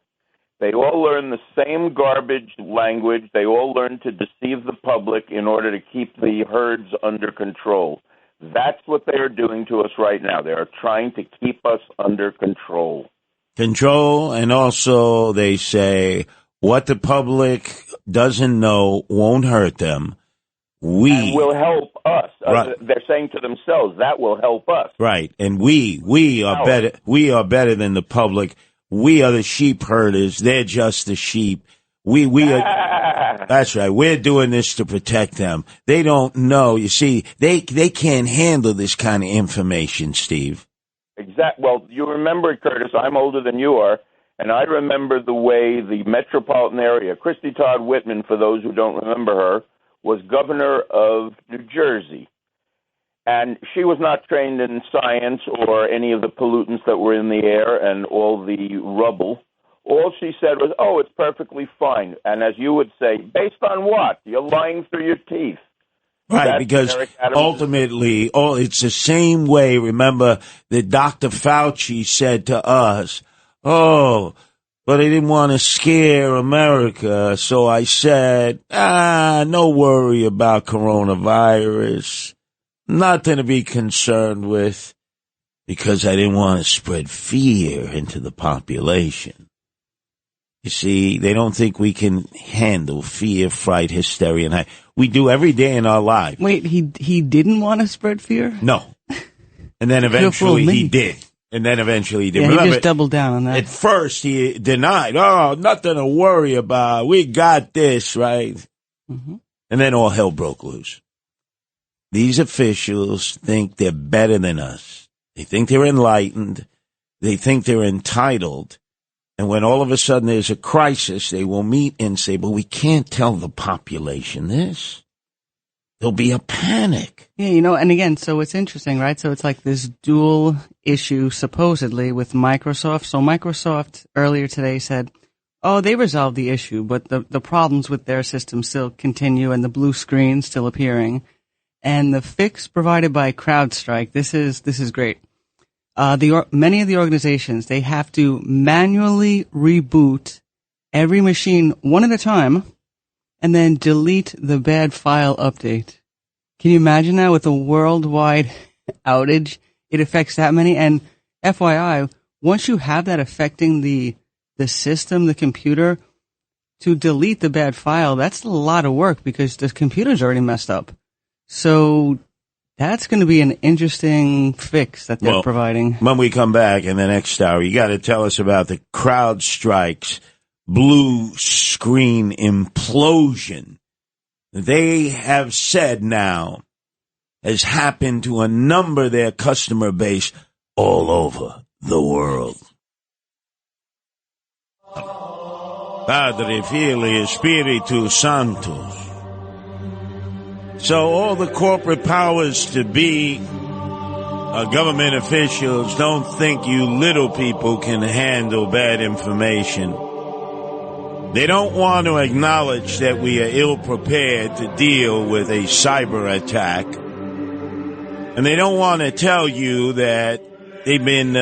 [SPEAKER 19] They all learn the same garbage language. They all learn to deceive the public in order to keep the herds under control. That's what they are doing to us right now. They are trying to keep us under control.
[SPEAKER 8] Control, and also they say what the public doesn't know won't hurt them.
[SPEAKER 19] And will help us. Right. They're saying to themselves, that will help us.
[SPEAKER 8] Right, and we are better. We are better than the public. We are the sheep herders. They're just the sheep. We are. That's right. We're doing this to protect them. They don't know. You see, they can't handle this kind of information, Steve.
[SPEAKER 19] Well, you remember, Curtis, I'm older than you are, and I remember the way the metropolitan area, Christy Todd Whitman, for those who don't remember her, was governor of New Jersey. And she was not trained in science or any of the pollutants that were in the air and all the rubble. All she said was, it's perfectly fine. And as you would say, based on what? You're lying through your teeth.
[SPEAKER 8] Right, because ultimately, it's the same way, remember, that Dr. Fauci said to us, but I didn't want to scare America, so I said, no worry about coronavirus, nothing to be concerned with, because I didn't want to spread fear into the population. You see, they don't think we can handle fear, fright, hysteria, and we do every day in our life.
[SPEAKER 10] Wait, he didn't want to spread fear?
[SPEAKER 8] No. And then eventually he did. And then eventually he did.
[SPEAKER 10] Yeah,
[SPEAKER 8] Remember,
[SPEAKER 10] he just doubled down on that.
[SPEAKER 8] At first he denied, nothing to worry about. We got this, right? Mm-hmm. And then all hell broke loose. These officials think they're better than us. They think they're enlightened. They think they're entitled. And when all of a sudden there's a crisis, they will meet and say, but we can't tell the population this. There'll be a panic.
[SPEAKER 10] Yeah, and again, so it's interesting, right? So it's like this dual issue, supposedly, with Microsoft. So Microsoft earlier today said, they resolved the issue, but the problems with their system still continue and the blue screen still appearing. And the fix provided by CrowdStrike, this is great. Many of the organizations, they have to manually reboot every machine one at a time and then delete the bad file update. Can you imagine that with a worldwide outage? It affects that many. And FYI, once you have that affecting the system, the computer, to delete the bad file, that's a lot of work because the computer's already messed up. So that's going to be an interesting fix that they're providing.
[SPEAKER 8] When we come back in the next hour, you got to tell us about the CrowdStrike's blue screen implosion. They have said now has happened to a number of their customer base all over the world. Padre, Filio e Spiritus Sanctus. So all the corporate powers to be government officials don't think you little people can handle bad information. They don't want to acknowledge that we are ill-prepared to deal with a cyber attack. And they don't want to tell you that they've been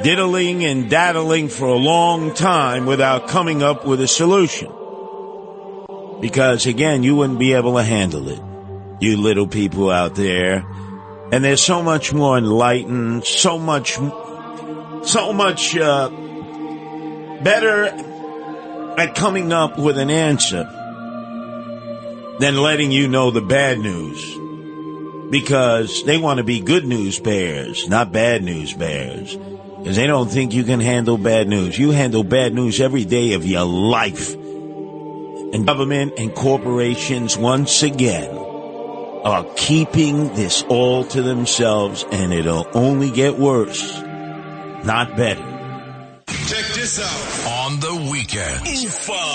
[SPEAKER 8] diddling and daddling for a long time without coming up with a solution. Because, again, you wouldn't be able to handle it, you little people out there. And they're so much more enlightened, so much better at coming up with an answer than letting you know the bad news. Because they want to be good news bears, not bad news bears. Because they don't think you can handle bad news. You handle bad news every day of your life. And government and corporations, once again, are keeping this all to themselves, and it'll only get worse, not better.
[SPEAKER 4] Check this out. On the weekend,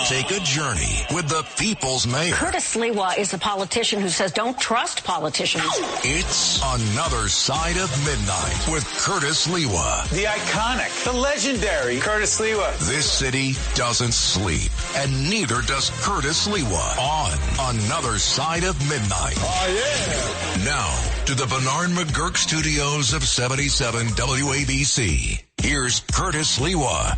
[SPEAKER 4] take a journey with the People's Mayor.
[SPEAKER 5] Curtis Sliwa is a politician who says don't trust politicians.
[SPEAKER 4] It's Another Side of Midnight with Curtis Sliwa.
[SPEAKER 3] The iconic, the legendary Curtis Sliwa.
[SPEAKER 4] This city doesn't sleep, and neither does Curtis Sliwa on Another Side of Midnight.
[SPEAKER 3] Oh, yeah.
[SPEAKER 4] Now, to the Bernard McGurk studios of 77 WABC. Here's Curtis Sliwa.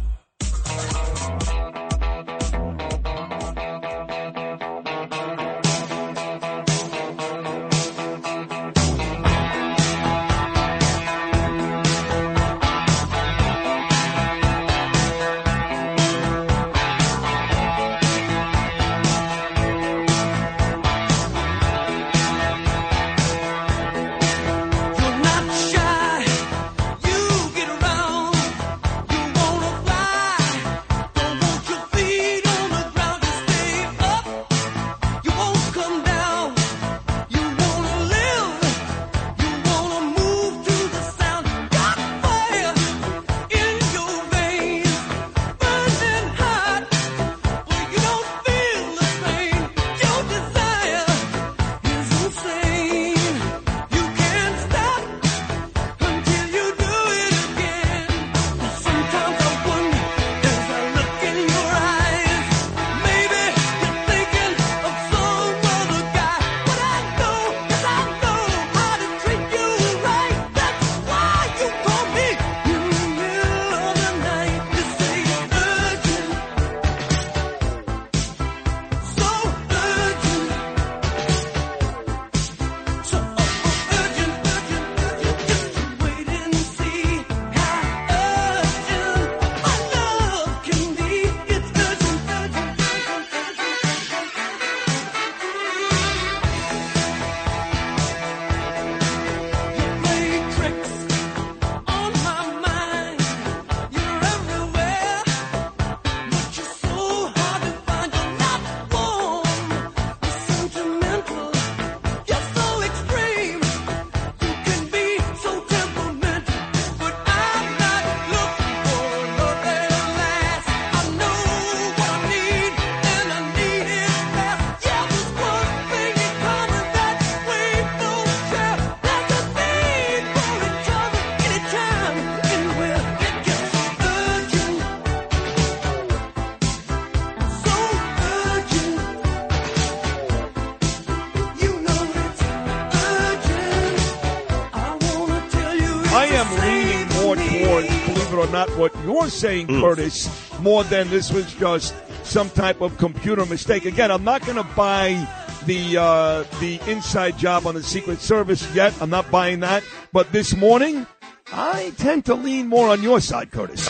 [SPEAKER 15] Not what you're saying, Curtis, more than this was just some type of computer mistake. Again, I'm not going to buy the inside job on the Secret Service yet. I'm not buying that. But this morning, I tend to lean more on your side, Curtis.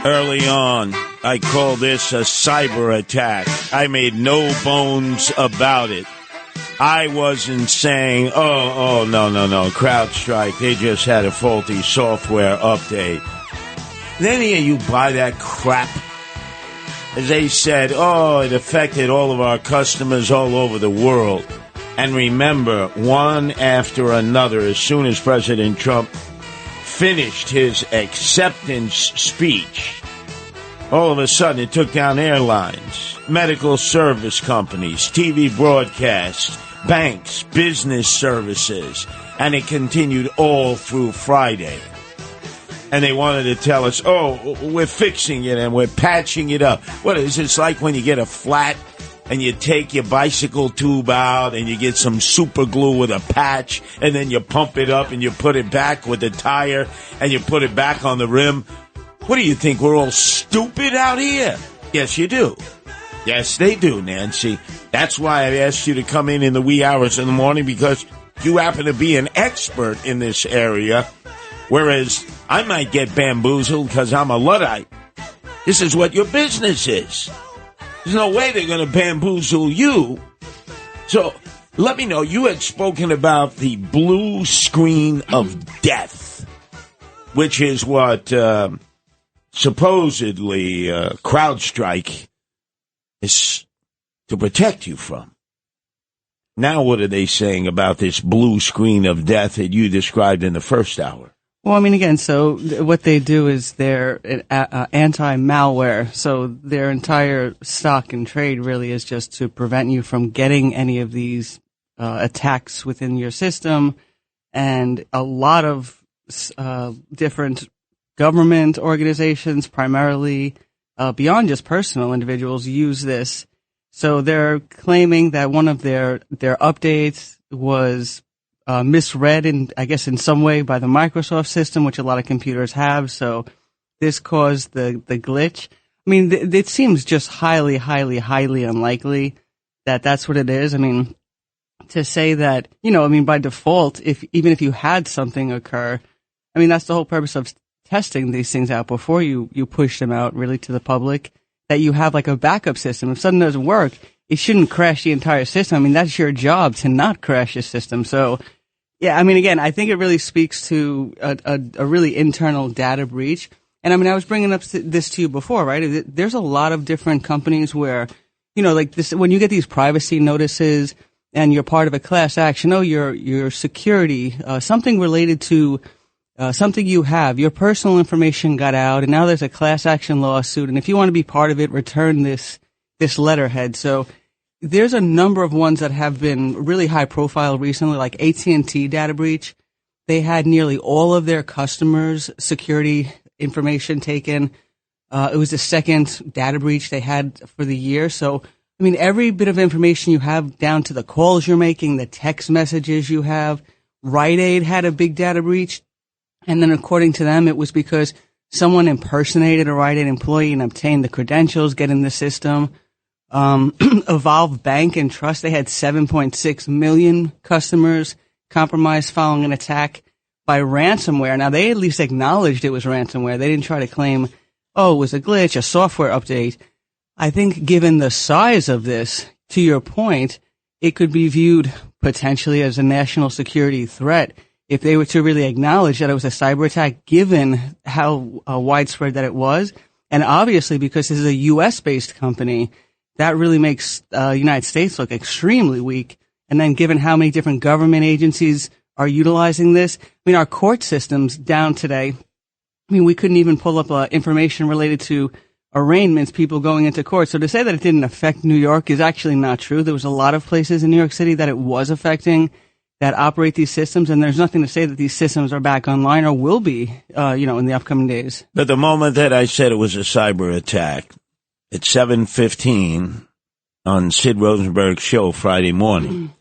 [SPEAKER 8] Early on, I call this a cyber attack. I made no bones about it. I wasn't saying, no, CrowdStrike, they just had a faulty software update. Then here you buy that crap. As they said, it affected all of our customers all over the world. And remember, one after another, as soon as President Trump finished his acceptance speech, All of a sudden, it took down airlines, medical service companies, TV broadcasts, banks, business services, and it continued all through Friday. And they wanted to tell us, oh, we're fixing it and we're patching it up. What is it like when you get a flat and you take your bicycle tube out and you get some super glue with a patch and then you pump it up and you put it back with the tire and you put it back on the rim? What do you think, we're all stupid out here? Yes, you do. Yes, they do, Nancy. That's why I asked you to come in the wee hours in the morning, because you happen to be an expert in this area, whereas I might get bamboozled because I'm a Luddite. This is what your business is. There's no way they're going to bamboozle you. So let me know. You had spoken about the blue screen of death, which is what supposedly CrowdStrike is to protect you from. Now what are they saying about this blue screen of death that you described in the first hour?
[SPEAKER 10] Well, I mean, again, so what they do is they're anti-malware. So their entire stock and trade really is just to prevent you from getting any of these attacks within your system. And a lot of different government organizations, primarily beyond just personal individuals, use this. So they're claiming that one of their updates was misread in some way by the Microsoft system, which a lot of computers have. So this caused the glitch. I mean, it seems just highly, highly, highly unlikely that that's what it is. I mean, to say that, by default, even if you had something occur, I mean, that's the whole purpose of testing these things out before you push them out really to the public, that you have like a backup system. If something doesn't work, it shouldn't crash the entire system. I mean, that's your job, to not crash the system. So, yeah, I mean, again, I think it really speaks to a really internal data breach. And I mean, I was bringing up this to you before, right? There's a lot of different companies where, like this, when you get these privacy notices and you're part of a class action, your security, something related to something you have, your personal information got out, and now there's a class action lawsuit. And if you want to be part of it, return this letterhead. So there's a number of ones that have been really high profile recently, like AT&T data breach. They had nearly all of their customers' security information taken. It was the second data breach they had for the year. So, I mean, every bit of information you have, down to the calls you're making, the text messages you have. Rite Aid had a big data breach. And then according to them, it was because someone impersonated a Rite Aid employee and obtained the credentials, get in the system. Evolve Bank and Trust, they had 7.6 million customers compromised following an attack by ransomware. Now, they at least acknowledged it was ransomware. They didn't try to claim, it was a glitch, a software update. I think given the size of this, to your point, it could be viewed potentially as a national security threat if they were to really acknowledge that it was a cyber attack, given how widespread that it was. And obviously, because this is a U.S.-based company, that really makes the United States look extremely weak. And then given how many different government agencies are utilizing this, I mean, our court system's down today. I mean, we couldn't even pull up information related to arraignments, people going into court. So to say that it didn't affect New York is actually not true. There was a lot of places in New York City that it was affecting, that operate these systems, and there's nothing to say that these systems are back online or will be, in the upcoming days.
[SPEAKER 8] But the moment that I said it was a cyber attack, at 7:15 on Sid Rosenberg's show Friday morning,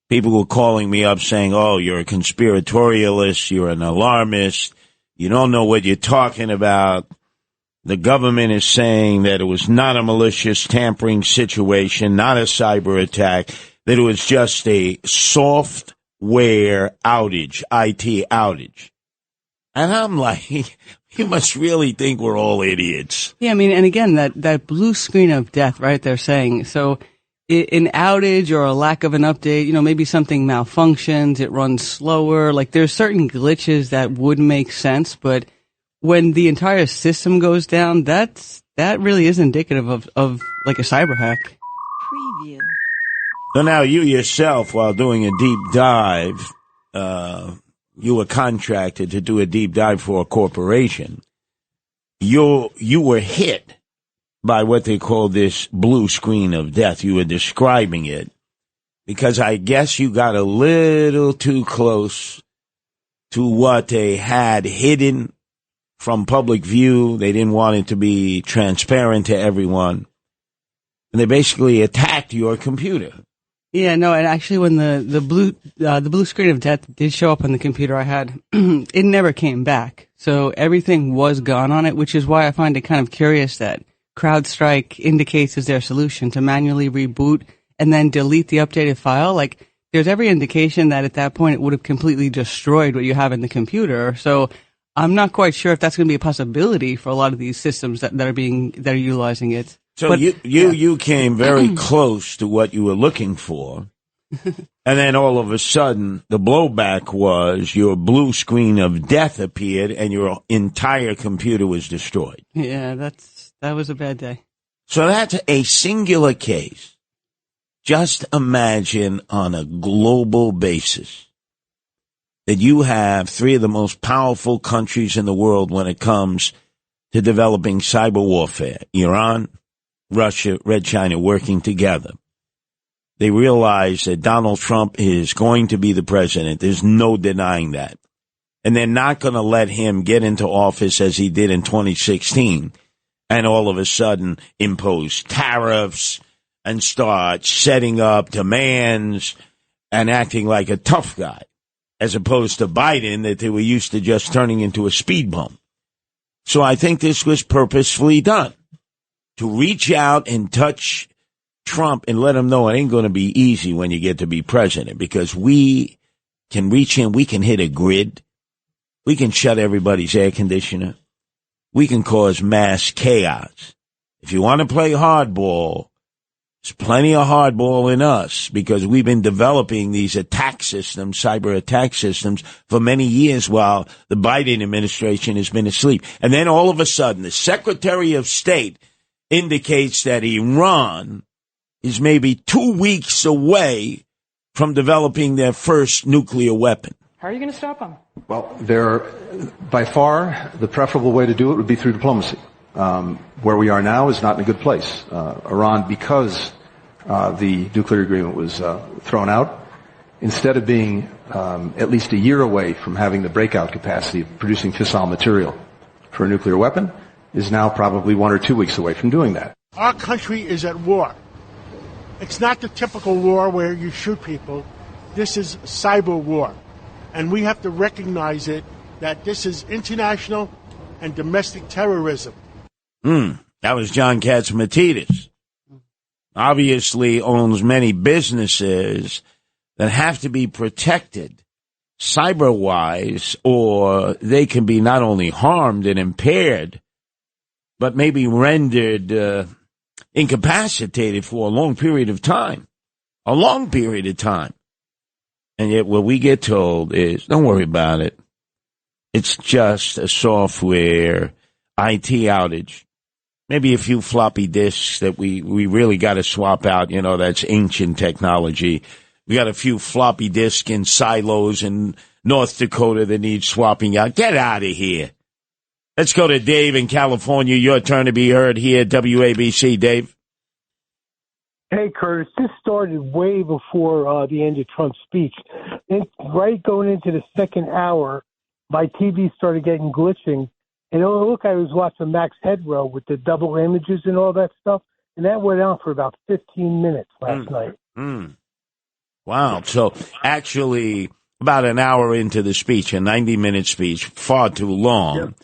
[SPEAKER 8] people were calling me up saying, you're a conspiratorialist, you're an alarmist, you don't know what you're talking about. The government is saying that it was not a malicious tampering situation, not a cyber attack, that it was just a software outage, IT outage. And I'm like, you must really think we're all idiots.
[SPEAKER 10] Yeah, I mean, and again, that blue screen of death, right, they're saying. So an outage or a lack of an update, maybe something malfunctions, it runs slower. Like, there's certain glitches that would make sense, but when the entire system goes down, that really is indicative of like a cyber hack.
[SPEAKER 21] Preview.
[SPEAKER 8] So now you yourself, while doing a deep dive, you were contracted to do a deep dive for a corporation. you were hit by what they call this blue screen of death. You were describing it because I guess you got a little too close to what they had hidden from public view. They didn't want it to be transparent to everyone. And they basically attacked your computer.
[SPEAKER 10] Yeah, no, and actually when the blue screen of death did show up on the computer I had, it never came back. So everything was gone on it, which is why I find it kind of curious that CrowdStrike indicates as their solution to manually reboot and then delete the updated file. Like, there's every indication that at that point it would have completely destroyed what you have in the computer. So I'm not quite sure if that's going to be a possibility for a lot of these systems that are utilizing it.
[SPEAKER 8] So
[SPEAKER 10] but,
[SPEAKER 8] you came very close to what you were looking for, and then all of a sudden the blowback was your blue screen of death appeared and your entire computer was destroyed.
[SPEAKER 10] Yeah, that was a bad day.
[SPEAKER 8] So that's a singular case. Just imagine on a global basis that you have three of the most powerful countries in the world when it comes to developing cyber warfare: Iran, Russia, Red China, working together. They realize that Donald Trump is going to be the president. There's no denying that. And they're not going to let him get into office as he did in 2016 and all of a sudden impose tariffs and start setting up demands and acting like a tough guy, as opposed to Biden that they were used to just turning into a speed bump. So I think this was purposefully done, to reach out and touch Trump and let him know it ain't going to be easy when you get to be president, because we can reach him. We can hit a grid. We can shut everybody's air conditioner. We can cause mass chaos. If you want to play hardball, there's plenty of hardball in us, because we've been developing these attack systems, cyber attack systems, for many years while the Biden administration has been asleep. And then all of a sudden, the Secretary of State indicates that Iran is maybe 2 weeks away from developing their first nuclear weapon.
[SPEAKER 21] How are you going to stop them?
[SPEAKER 20] Well, by far, the preferable way to do it would be through diplomacy. Where we are now is not in a good place. Iran, because the nuclear agreement was thrown out, instead of being at least a year away from having the breakout capacity of producing fissile material for a nuclear weapon, is now probably 1 or 2 weeks away from doing that.
[SPEAKER 9] Our country is at war. It's not the typical war where you shoot people. This is cyber war. And we have to recognize it, that this is international and domestic terrorism.
[SPEAKER 8] That was John Catsimatidis. Obviously owns many businesses that have to be protected cyber-wise, or they can be not only harmed and impaired, but maybe rendered incapacitated for a long period of time. And yet what we get told is, don't worry about it. It's just a software IT outage. Maybe a few floppy disks that we really got to swap out. You know, that's ancient technology. We got a few floppy disks in silos in North Dakota that need swapping out. Get out of here. Let's go to Dave in California. Your turn to be heard here at WABC. Dave.
[SPEAKER 22] Hey, Curtis. This started way before the end of Trump's speech. Right going into the second hour, my TV started getting glitching. And I was watching Max Headrow with the double images and all that stuff. And that went on for about 15 minutes last night.
[SPEAKER 8] Wow. So actually about an hour into the speech, a 90-minute speech, far too long. Yep.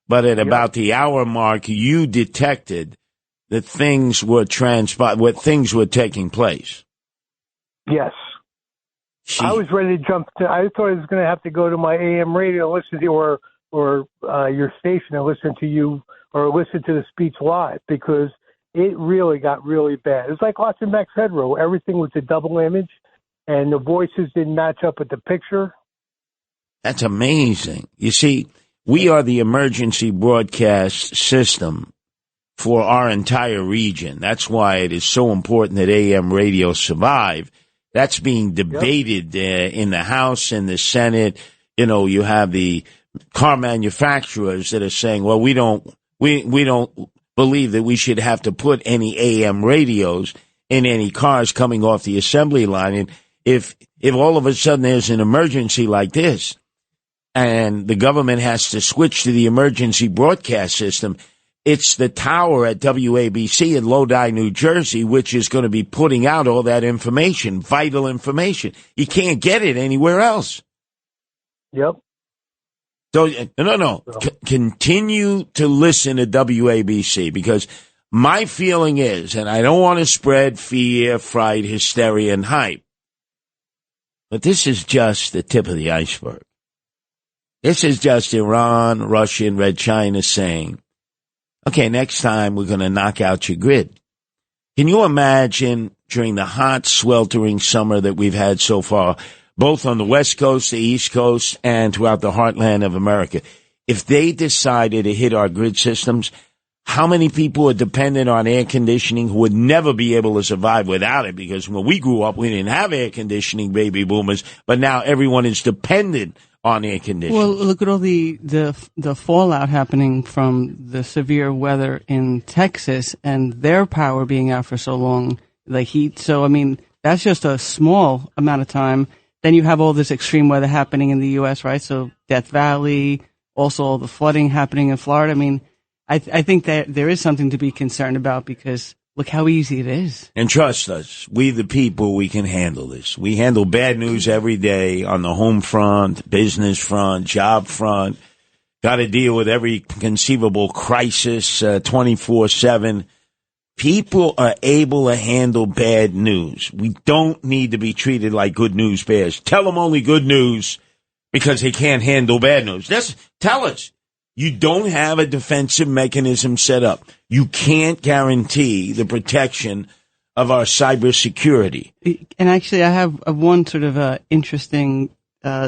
[SPEAKER 8] But at about the hour mark, you detected that things were things were taking place.
[SPEAKER 22] Yes. I was ready to jump. I thought I was going to have to go to my AM radio and listen to you or your station and listen to you or listen to the speech live, because it really got really bad. It's like watching Max Headrow. Everything was a double image, and the voices didn't match up with the picture.
[SPEAKER 8] That's amazing. You see, we are the emergency broadcast system for our entire region. That's why it is so important that AM radio survive. That's being debated in the House and the Senate. You know, you have the car manufacturers that are saying, well, we don't We don't believe that we should have to put any AM radios in any cars coming off the assembly line. And if all of a sudden there's an emergency like this and the government has to switch to the emergency broadcast system, it's the tower at WABC in Lodi, New Jersey, which is going to be putting out all that information, vital information. You can't get it anywhere else.
[SPEAKER 22] Yep.
[SPEAKER 8] So, no. Continue to listen to WABC, because my feeling is, and I don't want to spread fear, fright, hysteria, and hype, but this is just the tip of the iceberg. This is just Iran, Russia, and Red China saying, okay, next time we're going to knock out your grid. Can you imagine during the hot, sweltering summer that we've had so far, both on the West Coast, the East Coast, and throughout the heartland of America, if they decided to hit our grid systems, how many people are dependent on air conditioning who would never be able to survive without it? Because when we grew up, we didn't have air conditioning, baby boomers, but now everyone is dependent on air conditioning.
[SPEAKER 10] Well, look at all the fallout happening from the severe weather in Texas and their power being out for so long, the heat. So, I mean, that's just a small amount of time. Then you have all this extreme weather happening in the U.S., right? So Death Valley, also all the flooding happening in Florida. I mean, I think that there is something to be concerned about, because look how easy it is.
[SPEAKER 8] And trust us, we the people, we can handle this. We handle bad news every day on the home front, business front, job front. Got to deal with every conceivable crisis 24/7. People are able to handle bad news. We don't need to be treated like good news bears. Tell them only good news because they can't handle bad news. Tell us. You don't have a defensive mechanism set up. You can't guarantee the protection of our cybersecurity.
[SPEAKER 10] And actually, I have one sort of interesting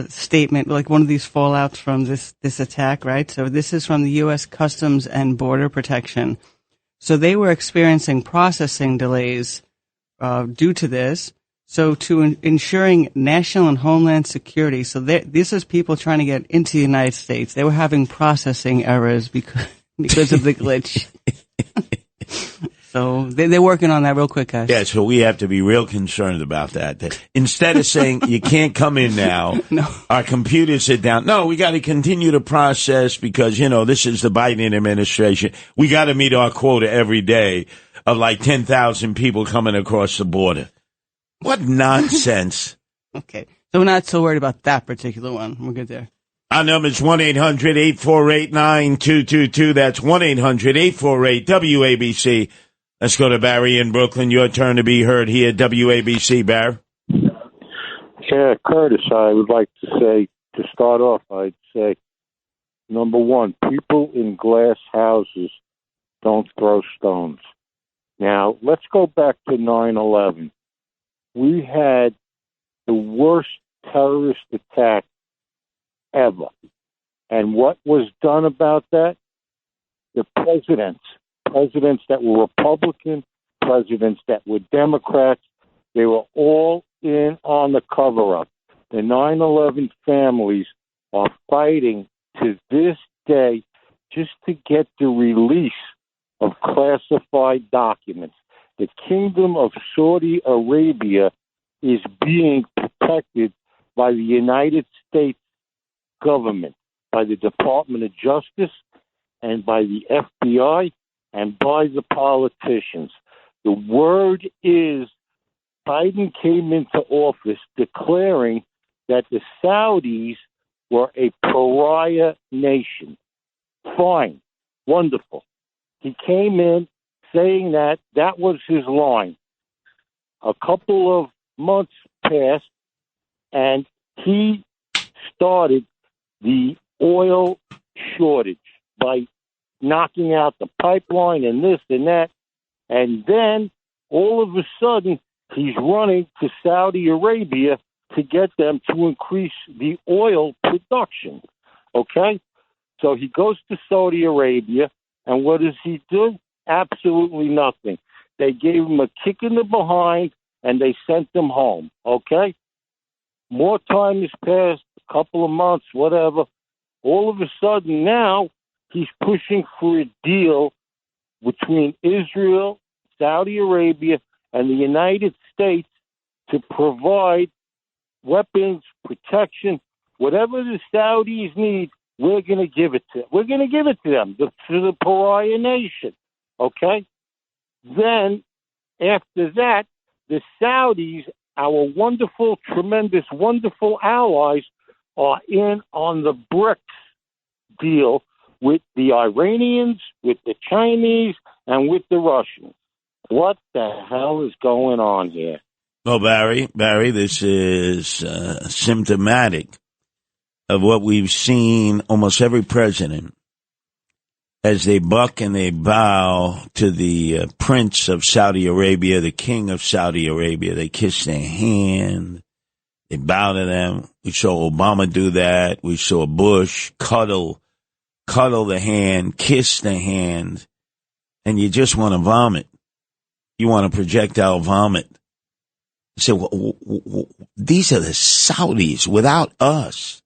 [SPEAKER 10] statement, like one of these fallouts from this attack, right? So this is from the U.S. Customs and Border Protection. So they were experiencing processing delays due to this. So to ensuring national and homeland security, so this is people trying to get into the United States. They were having processing errors because of the glitch. So they're working on that real quick, guys.
[SPEAKER 8] Yeah, so we have to be real concerned about that. Instead of saying you can't come in now, our computers sit down. No, we got to continue to process because, this is the Biden administration. We got to meet our quota every day of like 10,000 people coming across the border. What nonsense.
[SPEAKER 10] Okay, so we're not so worried about that particular one. We're good there.
[SPEAKER 8] Our number is 1-800-848-9222. That's 1-800-848-WABC. Let's go to Barry in Brooklyn. Your turn to be heard here at WABC, Barry.
[SPEAKER 1] Yeah, Curtis, I would like to say, to start off, I'd say, number one, people in glass houses don't throw stones. Now, let's go back to 9/11. We had the worst terrorist attack ever. And what was done about that? The presidents that were Republican, presidents that were Democrats, they were all in on the cover-up. The 9/11 families are fighting to this day just to get the release of classified documents. The Kingdom of Saudi Arabia is being protected by the United States government, by the Department of Justice, and by the FBI, and by the politicians. The word is Biden came into office declaring that the Saudis were a pariah nation. Fine. Wonderful. He came in saying that was his line. A couple of months passed, and he started the oil shortage by knocking out the pipeline and this and that. And then all of a sudden, he's running to Saudi Arabia to get them to increase the oil production. Okay? So he goes to Saudi Arabia, and what does he do? Absolutely nothing. They gave him a kick in the behind, and they sent him home. Okay? More time has passed, a couple of months, whatever. All of a sudden now, he's pushing for a deal between Israel, Saudi Arabia, and the United States to provide weapons, protection, whatever the Saudis need. We're going to give it to them. We're going to give it to them, to the pariah nation. Okay? Then, after that, the Saudis, our wonderful, tremendous, wonderful allies, are in on the BRICS deal with the Iranians, with the Chinese, and with the Russians. What the hell is going on here?
[SPEAKER 8] Well, Barry, this is symptomatic of what we've seen almost every president as they buck and they bow to the prince of Saudi Arabia, the king of Saudi Arabia. They kiss their hand. They bow to them. We saw Obama do that. We saw Bush cuddle the hand, kiss the hand, and you just want to vomit. You want a projectile vomit. You say, these are the Saudis. Without us,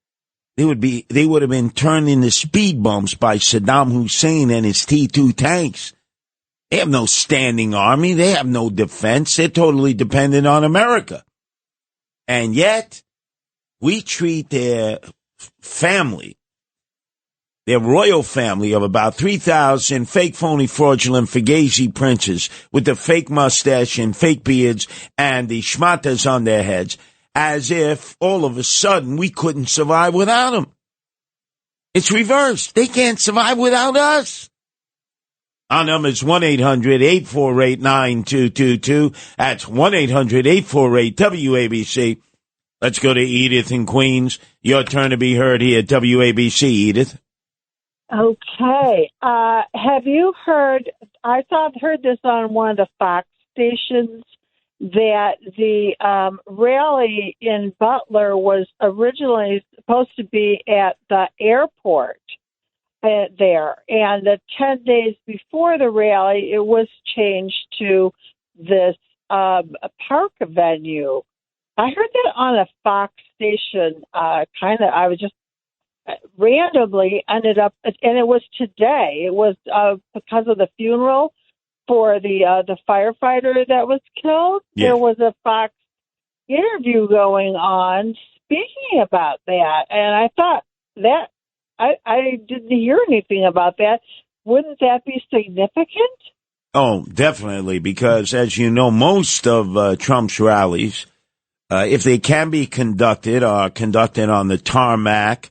[SPEAKER 8] they would have been turned into speed bumps by Saddam Hussein and his T-2 tanks. They have no standing army. They have no defense. They're totally dependent on America. And yet, we treat their family, their royal family of about 3,000 fake, phony, fraudulent Fugazi princes with the fake mustache and fake beards and the schmatas on their heads, as if all of a sudden we couldn't survive without them. It's reversed. They can't survive without us. Our number is 1-800-848-9222. That's 1-800-848-WABC. Let's go to Edith in Queens. Your turn to be heard here at WABC, Edith.
[SPEAKER 2] Okay. Have you heard, I heard this on one of the Fox stations, that the rally in Butler was originally supposed to be at the airport there. And 10 days before the rally, it was changed to this park venue. I heard that on a Fox station, I was just randomly ended up, and it was today. It was because of the funeral for the firefighter that was killed. Yeah. There was a Fox interview going on speaking about that, and I thought that I didn't hear anything about that. Wouldn't that be significant?
[SPEAKER 8] Oh, definitely, because as you know, most of Trump's rallies, if they can be conducted, are conducted on the tarmac.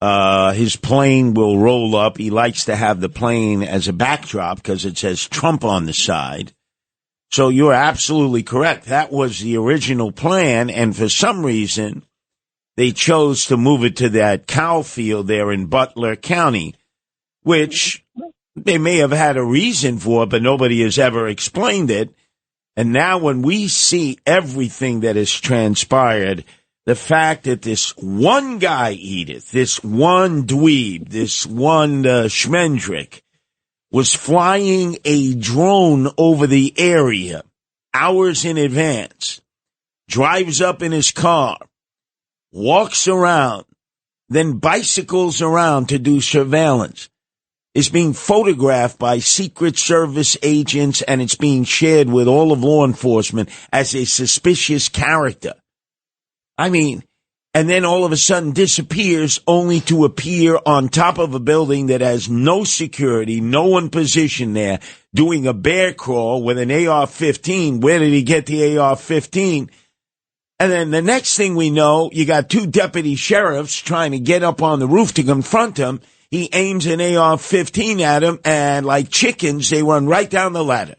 [SPEAKER 8] His plane will roll up. He likes to have the plane as a backdrop because it says Trump on the side. So you're absolutely correct. That was the original plan, and for some reason, they chose to move it to that cow field there in Butler County, which they may have had a reason for, but nobody has ever explained it. And now when we see everything that has transpired, the fact that this one guy, Edith, this one dweeb, this one Schmendrick, was flying a drone over the area hours in advance, drives up in his car, walks around, then bicycles around to do surveillance, is being photographed by Secret Service agents, and it's being shared with all of law enforcement as a suspicious character. I mean, and then all of a sudden disappears only to appear on top of a building that has no security, no one positioned there, doing a bear crawl with an AR-15. Where did he get the AR-15? And then the next thing we know, you got two deputy sheriffs trying to get up on the roof to confront him. He aims an AR-15 at him, and like chickens, they run right down the ladder.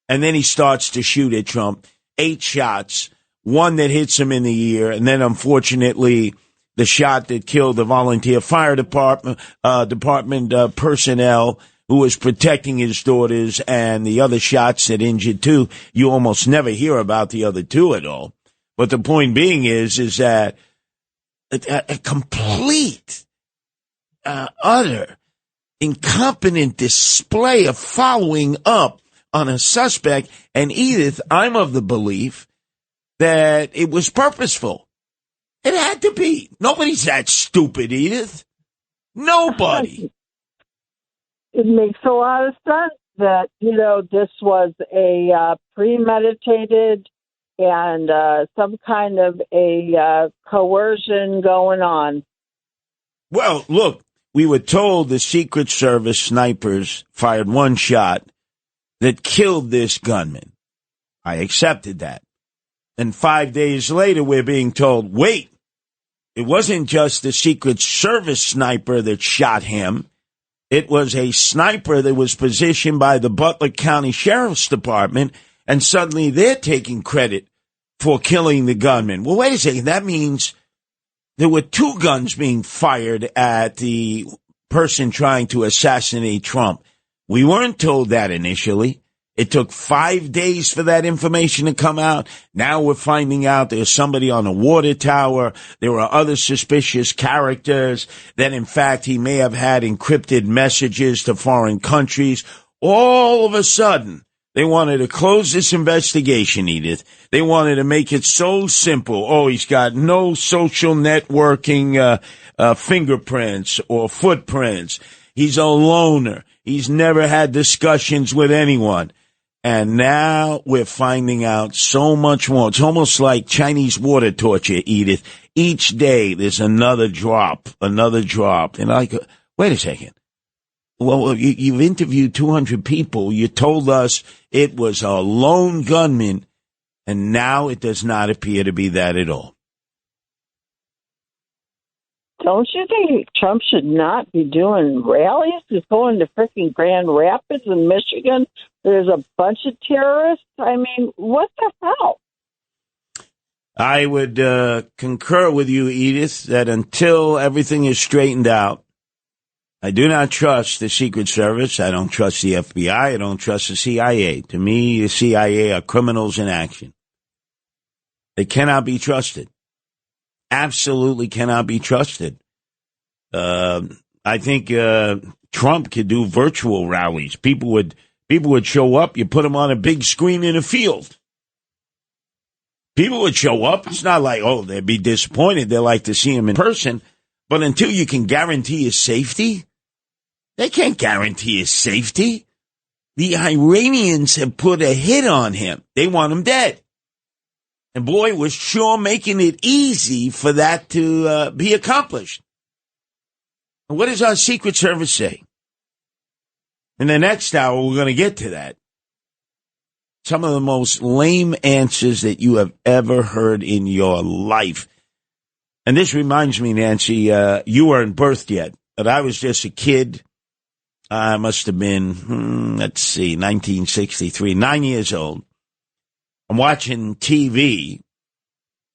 [SPEAKER 8] And then he starts to shoot at Trump. 8 shots. One that hits him in the ear, and then unfortunately the shot that killed the volunteer fire department personnel who was protecting his daughters, and the other shots that injured 2. You almost never hear about the other 2 at all. But the point being is that a complete, utter, incompetent display of following up on a suspect. And Edith, I'm of the belief that it was purposeful. It had to be. Nobody's that stupid, Edith. Nobody.
[SPEAKER 2] it makes a lot of sense that, this was a premeditated and some kind of a coercion going on.
[SPEAKER 8] Well, look, we were told the Secret Service snipers fired one shot that killed this gunman. I accepted that. And 5 days later, we're being told, wait, it wasn't just the Secret Service sniper that shot him. It was a sniper that was positioned by the Butler County Sheriff's Department, and suddenly they're taking credit for killing the gunman. Well, wait a second. That means there were two guns being fired at the person trying to assassinate Trump. We weren't told that initially. It took 5 days for that information to come out. Now we're finding out there's somebody on a water tower. There are other suspicious characters that, in fact, he may have had encrypted messages to foreign countries. All of a sudden, they wanted to close this investigation, Edith. They wanted to make it so simple. Oh, he's got no social networking fingerprints or footprints. He's a loner. He's never had discussions with anyone. And now we're finding out so much more. It's almost like Chinese water torture, Edith. Each day there's another drop. And I go, wait a second. Well, you've interviewed 200 people. You told us it was a lone gunman, and now it does not appear to be that at all.
[SPEAKER 2] Don't you think Trump should not be doing rallies? He's going to freaking Grand Rapids in Michigan. There's a bunch of terrorists. I mean, what the hell?
[SPEAKER 8] I would concur with you, Edith, that until everything is straightened out, I do not trust the Secret Service. I don't trust the FBI. I don't trust the CIA. To me, the CIA are criminals in action. They cannot be trusted. Absolutely cannot be trusted. I think Trump could do virtual rallies. People would show up. You put them on a big screen in a field. People would show up. It's not like, oh, they'd be disappointed. They like to see him in person. But until you can guarantee his safety, they can't guarantee his safety. The Iranians have put a hit on him. They want him dead. And boy, we're sure making it easy for that to be accomplished. And what does our Secret Service say? In the next hour, we're going to get to that. Some of the most lame answers that you have ever heard in your life. And this reminds me, Nancy, you weren't birthed yet, but I was just a kid. I must have been, 1963, 9 years old. I'm watching TV,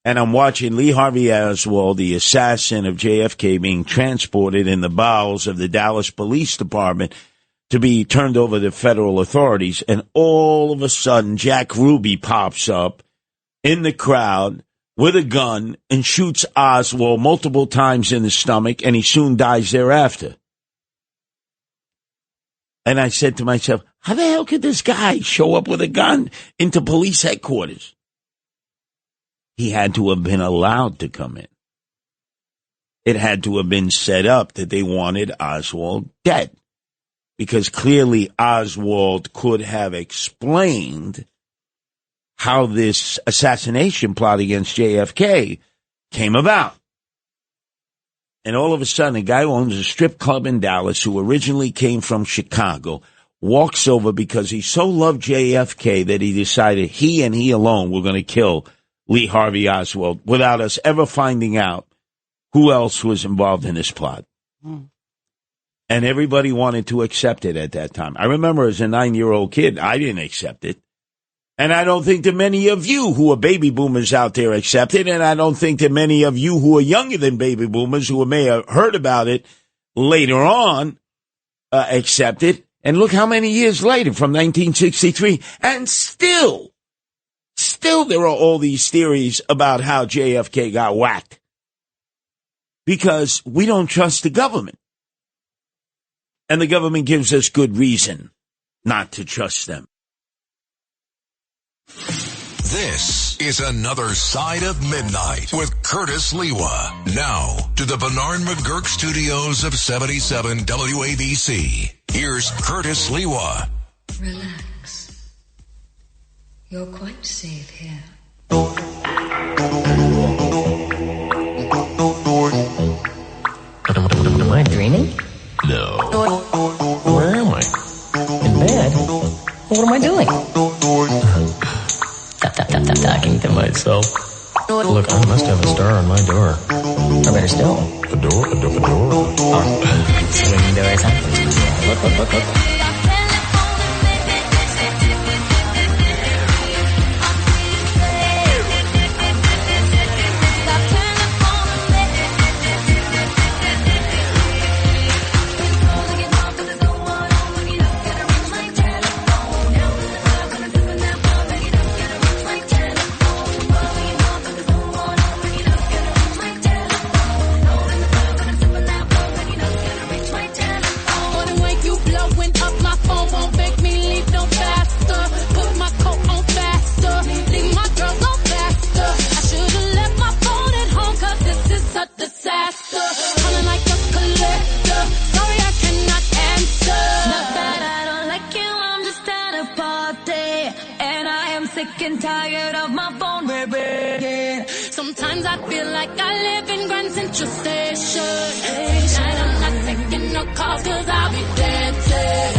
[SPEAKER 8] and I'm watching Lee Harvey Oswald, the assassin of JFK, being transported in the bowels of the Dallas Police Department to be turned over to federal authorities. And all of a sudden, Jack Ruby pops up in the crowd with a gun and shoots Oswald multiple times in the stomach, and he soon dies thereafter. And I said to myself, how the hell could this guy show up with a gun into police headquarters? He had to have been allowed to come in. It had to have been set up that they wanted Oswald dead, because clearly Oswald could have explained how this assassination plot against JFK came about. And all of a sudden, a guy who owns a strip club in Dallas, who originally came from Chicago, walks over because he so loved JFK that he decided he and he alone were going to kill Lee Harvey Oswald without us ever finding out who else was involved in this plot. And everybody wanted to accept it at that time. I remember as a 9-year-old kid, I didn't accept it. And I don't think that many of you who are baby boomers out there accept it. And I don't think that many of you who are younger than baby boomers who may have heard about it later on accept it. And look how many years later, from 1963, and still there are all these theories about how JFK got whacked. Because we don't trust the government. And the government gives us good reason not to trust them.
[SPEAKER 4] This is Another Side of Midnight with Curtis Lewa. Now to the Bernard McGurk studios of 77 WABC. Here's Curtis Lewa.
[SPEAKER 6] Relax. You're quite safe here.
[SPEAKER 21] Am I dreaming?
[SPEAKER 4] No.
[SPEAKER 21] Where am I? In bed? What am I doing? Talking to myself. Look, I must have a star on my door. Or better still, a door? Oh, swing doors, huh? Look.
[SPEAKER 6] And tired of my phone ringing. Sometimes I feel like I live in Grand Central Station. Tonight I'm not taking no calls cause I'll be dancing.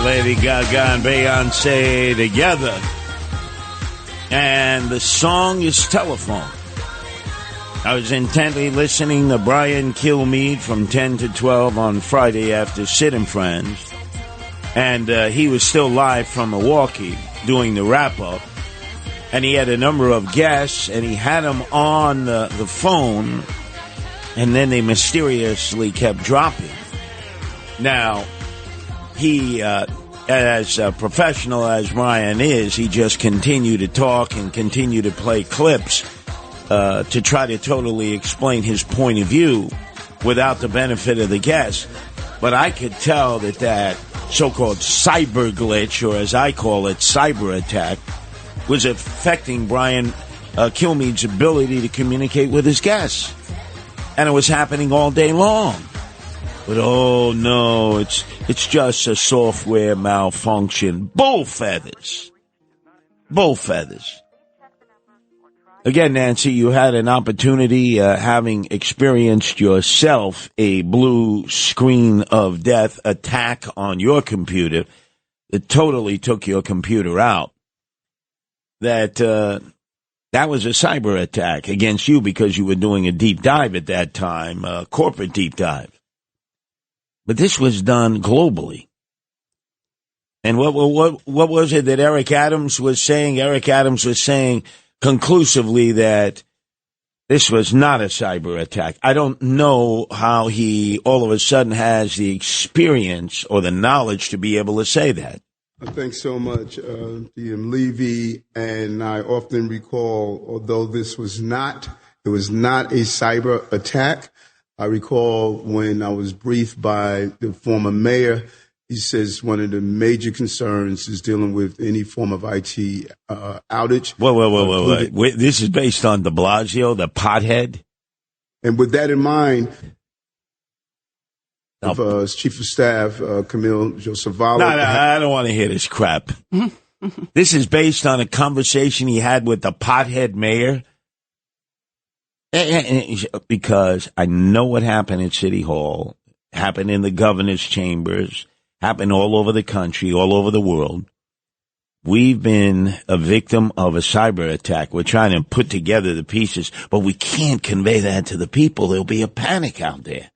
[SPEAKER 8] Lady Gaga and Beyonce together. And the song is Telephone. I was intently listening to Brian Kilmeade from 10 to 12 on Friday after Sid and Friends. And he was still live from Milwaukee doing the wrap-up. And he had a number of guests, and he had them on the phone, and then they mysteriously kept dropping. Now, he, as professional as Ryan is, he just continued to talk and continue to play clips to try to totally explain his point of view without the benefit of the guest. But I could tell that so-called cyber glitch, or as I call it, cyber attack, was affecting Brian Kilmeade's ability to communicate with his guests. And it was happening all day long. But oh no, it's just a software malfunction. Bull feathers. Bull feathers. Again, Nancy, you had an opportunity, having experienced yourself a blue screen of death attack on your computer that totally took your computer out. That was a cyber attack against you because you were doing a deep dive at that time, a corporate deep dive. But this was done globally. And what was it that Eric Adams was saying? Eric Adams was saying conclusively that this was not a cyber attack. I don't know how he all of a sudden has the experience or the knowledge to be able to say that.
[SPEAKER 11] Thanks so much, D.M. Levy. And I often recall, although it was not a cyber attack, I recall when I was briefed by the former mayor, he says one of the major concerns is dealing with any form of IT outage.
[SPEAKER 8] Wait. This is based on de Blasio, the pothead?
[SPEAKER 11] And with that in mind, as Chief of Staff, Camille Josephallo.
[SPEAKER 8] No, I don't want to hear this crap. This is based on a conversation he had with the pothead mayor. Because I know what happened at City Hall, happened in the governor's chambers, happened all over the country, all over the world. We've been a victim of a cyber attack. We're trying to put together the pieces, but we can't convey that to the people. There'll be a panic out there.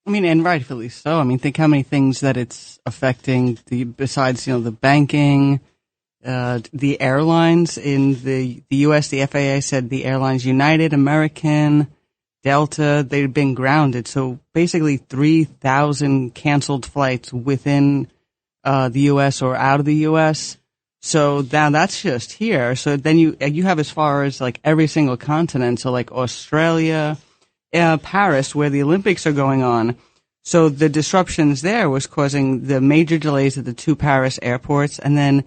[SPEAKER 10] I mean, and rightfully so. I mean, think how many things that it's affecting besides, the banking, the airlines in the U.S., the FAA said the airlines United, American, Delta, they'd been grounded. So basically 3,000 canceled flights within the U.S. or out of the U.S. So now that's just here. So then you have as far as like every single continent. So like Australia, Paris, where the Olympics are going on. So the disruptions there was causing the major delays at the 2 Paris airports, and then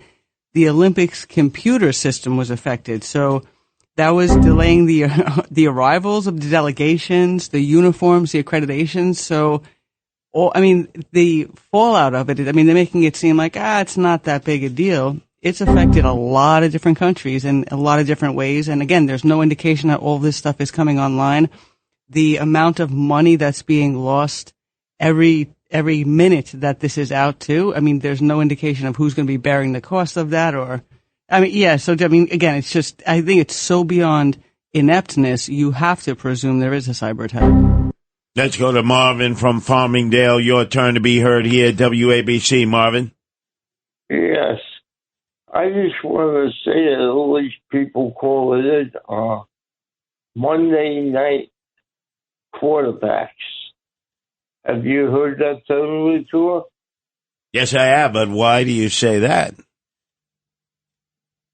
[SPEAKER 10] the Olympics computer system was affected. So that was delaying the arrivals of the delegations, the uniforms, the accreditations. So, the fallout of it, they're making it seem like, it's not that big a deal. It's affected a lot of different countries in a lot of different ways. And again, there's no indication that all this stuff is coming online. The amount of money that's being lost every minute that this is out too, there's no indication of who's going to be bearing the cost of that again, it's just, I think it's so beyond ineptness, you have to presume there is a cyber attack.
[SPEAKER 8] Let's go to Marvin from Farmingdale. Your turn to be heard here at WABC, Marvin.
[SPEAKER 7] Yes. I just want to say that all these people call it Monday night quarterbacks. Have you heard that term before?
[SPEAKER 8] Yes, I have, but why do you say that?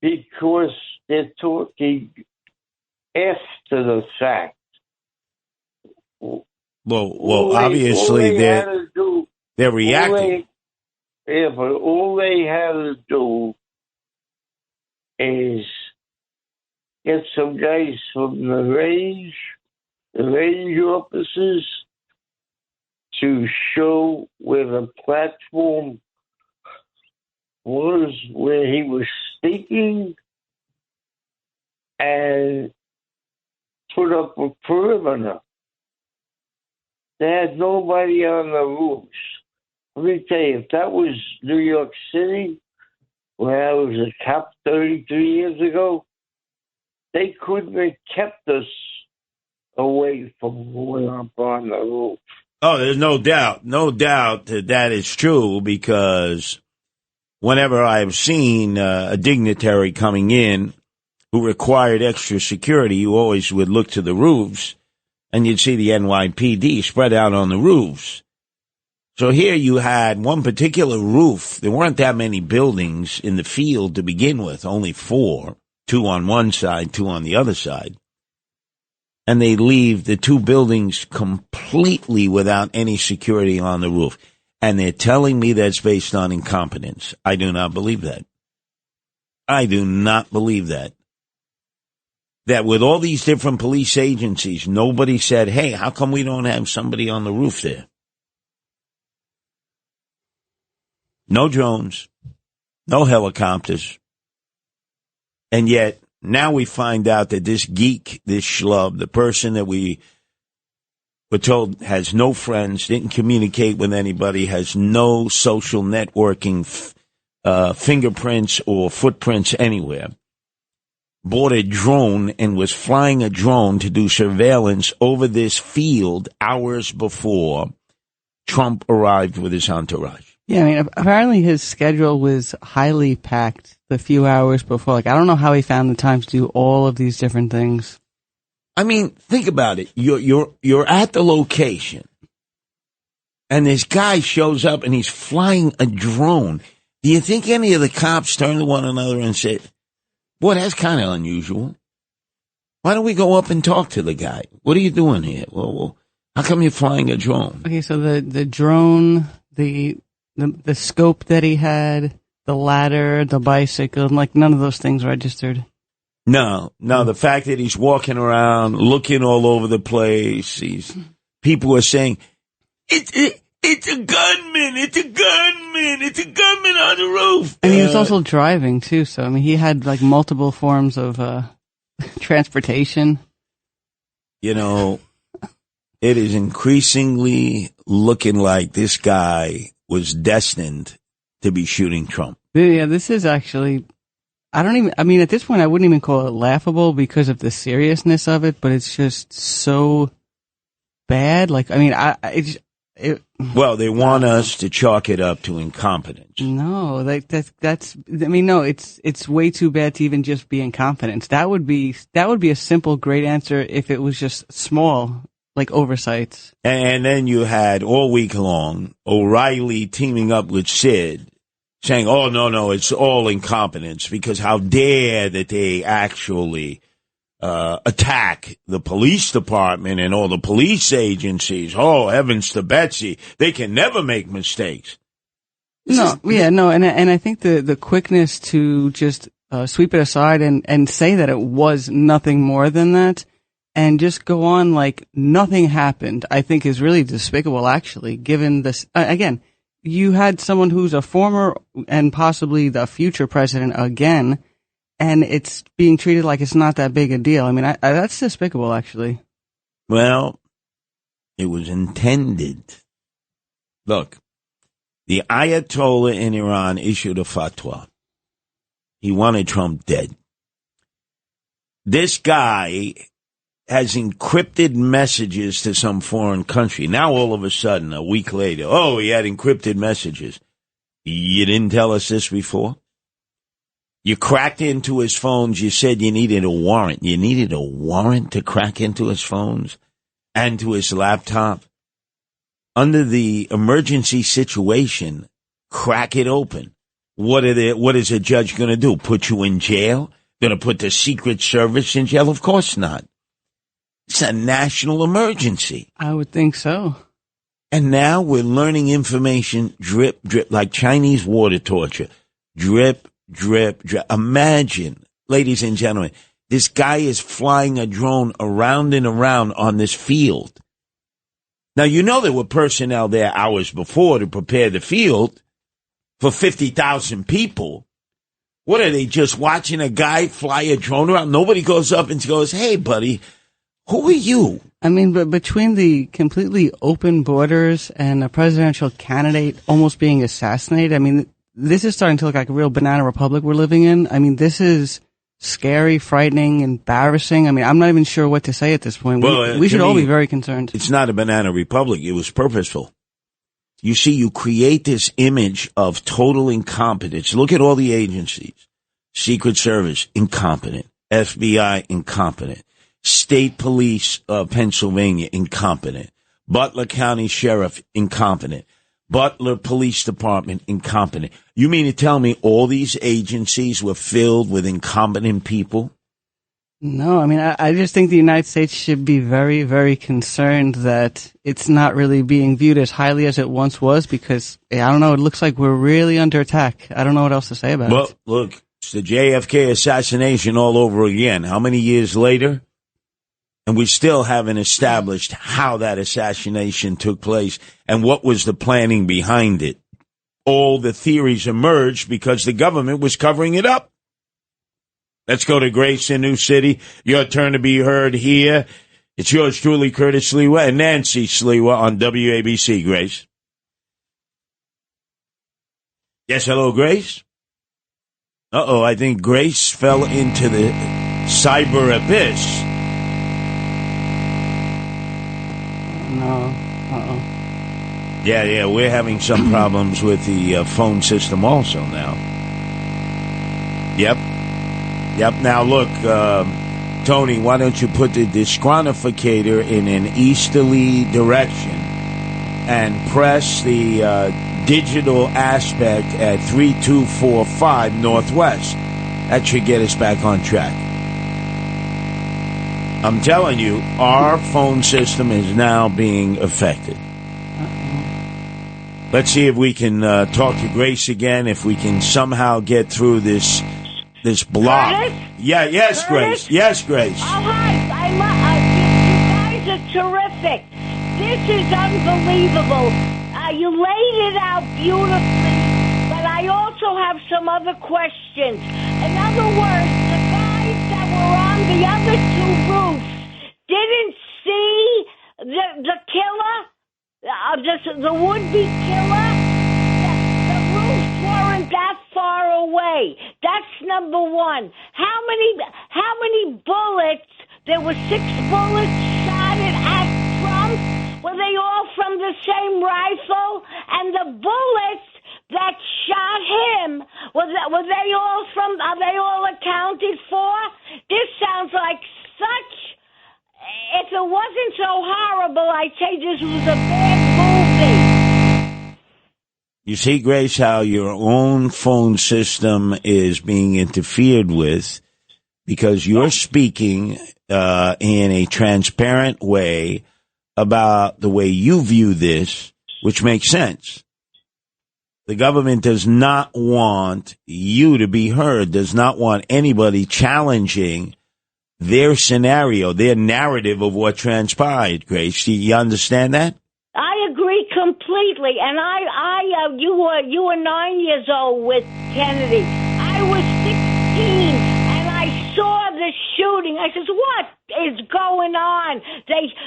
[SPEAKER 7] Because they're talking after the fact.
[SPEAKER 8] Well, obviously they're reacting.
[SPEAKER 7] But all they had to do is get some guys from the range officers, to show where the platform was, where he was speaking, and put up a perimeter. They had nobody on the roofs. Let me tell you, if that was New York City, where I was a cop 33 years ago, they couldn't have kept us away from going up on the roof.
[SPEAKER 8] Oh, there's no doubt that is true, because whenever I've seen a dignitary coming in who required extra security, you always would look to the roofs, and you'd see the NYPD spread out on the roofs. So here you had one particular roof. There weren't that many buildings in the field to begin with, only 4, 2 on one side, 2 on the other side. And they leave the 2 buildings completely without any security on the roof. And they're telling me that's based on incompetence. I do not believe that. I do not believe that. That with all these different police agencies, nobody said, hey, how come we don't have somebody on the roof there? No drones, no helicopters. And yet, now we find out that this geek, this schlub, the person that we were told has no friends, didn't communicate with anybody, has no social networking fingerprints or footprints anywhere, bought a drone and was flying a drone to do surveillance over this field hours before Trump arrived with his entourage.
[SPEAKER 10] Yeah, apparently his schedule was highly packed the few hours before. I don't know how he found the time to do all of these different things.
[SPEAKER 8] Think about it. You're at the location, and this guy shows up, and he's flying a drone. Do you think any of the cops turned to one another and said, boy, that's kind of unusual. Why don't we go up and talk to the guy? What are you doing here? Well, how come you're flying a drone?
[SPEAKER 10] Okay, so the drone, the scope that he had, the ladder, the bicycle, none of those things registered.
[SPEAKER 8] No, the fact that he's walking around, looking all over the place, people are saying, it's a gunman on the roof.
[SPEAKER 10] And he was also driving too, so he had multiple forms of transportation.
[SPEAKER 8] It is increasingly looking like this guy was destined to be shooting Trump.
[SPEAKER 10] Yeah, this is actually, at this point I wouldn't even call it laughable because of the seriousness of it, but it's just so bad.
[SPEAKER 8] Well, they want us to chalk it up to incompetence.
[SPEAKER 10] No, it's way too bad to even just be incompetence. That would be a simple, great answer if it was just small, oversights.
[SPEAKER 8] And then you had all week long O'Reilly teaming up with Sid saying, oh, no, it's all incompetence, because how dare that they actually attack the police department and all the police agencies. Oh, heavens to Betsy. They can never make mistakes.
[SPEAKER 10] And I think the quickness to just sweep it aside and say that it was nothing more than that and just go on like nothing happened, I think is really despicable, actually, given this. Again, you had someone who's a former and possibly the future president again, and it's being treated like it's not that big a deal. I mean, that's despicable, actually.
[SPEAKER 8] Well, it was intended. Look, the Ayatollah in Iran issued a fatwa. He wanted Trump dead. This guy has encrypted messages to some foreign country. Now, all of a sudden, a week later, he had encrypted messages. You didn't tell us this before? You cracked into his phones. You said you needed a warrant. You needed a warrant to crack into his phones and to his laptop. Under the emergency situation, crack it open. What is a judge going to do? Put you in jail? Going to put the Secret Service in jail? Of course not. It's a national emergency.
[SPEAKER 10] I would think so.
[SPEAKER 8] And now we're learning information drip, drip, like Chinese water torture. Drip, drip, drip. Imagine, ladies and gentlemen, this guy is flying a drone around and around on this field. Now, you know there were personnel there hours before to prepare the field for 50,000 people. What are they, just watching a guy fly a drone around? Nobody goes up and goes, hey, buddy, who are you?
[SPEAKER 10] I mean, but between the completely open borders and a presidential candidate almost being assassinated, I mean, this is starting to look like a real banana republic we're living in. I mean, this is scary, frightening, embarrassing. I mean, I'm not even sure what to say at this point. We should all be very concerned.
[SPEAKER 8] It's not a banana republic. It was purposeful. You see, you create this image of total incompetence. Look at all the agencies. Secret Service, incompetent. FBI, incompetent. State Police, Pennsylvania, incompetent. Butler County Sheriff, incompetent. Butler Police Department, incompetent. You mean to tell me all these agencies were filled with incompetent people?
[SPEAKER 10] No, I mean, I just think the United States should be very, very concerned that it's not really being viewed as highly as it once was, because, I don't know, it looks like we're really under attack. I don't know what else to say about it.
[SPEAKER 8] Well, look, it's the JFK assassination all over again. How many years later? And we still haven't established how that assassination took place and what was the planning behind it. All the theories emerged because the government was covering it up. Let's go to Grace in New City. Your turn to be heard here. It's yours truly, Curtis Sliwa and Nancy Sliwa on WABC. Grace. Yes, hello, Grace. I think Grace fell into the cyber abyss.
[SPEAKER 10] No.
[SPEAKER 8] Yeah, we're having some problems with the phone system also now. Yep. Now, look, Tony, why don't you put the disqualificator in an easterly direction and press the digital aspect at 3245 Northwest. That should get us back on track. I'm telling you, our phone system is now being affected. Let's see if we can talk to Grace again, if we can somehow get through this block.
[SPEAKER 12] Curtis?
[SPEAKER 8] Yes,
[SPEAKER 12] Curtis?
[SPEAKER 8] Grace. Yes, Grace.
[SPEAKER 12] Oh, hi. You guys are terrific. This is unbelievable. You laid it out beautifully, but I also have some other questions. In other words, the guys that were on the other two roofs didn't see the killer, the would-be killer. The roofs weren't that far away. That's number one. How many bullets? There were 6 bullets shot at Trump. Were they all from the same rifle? And the bullets that shot him, are they all accounted for? This sounds like such, if it wasn't so horrible, I'd say this was a bad movie.
[SPEAKER 8] You see, Grace, how your own phone system is being interfered with because you're speaking in a transparent way about the way you view this, which makes sense. The government does not want you to be heard, does not want anybody challenging their scenario, their narrative of what transpired, Grace. Do you understand that?
[SPEAKER 12] I agree completely. And you were 9 years old with Kennedy. I was 16, and I saw the shooting. I said, what is going on?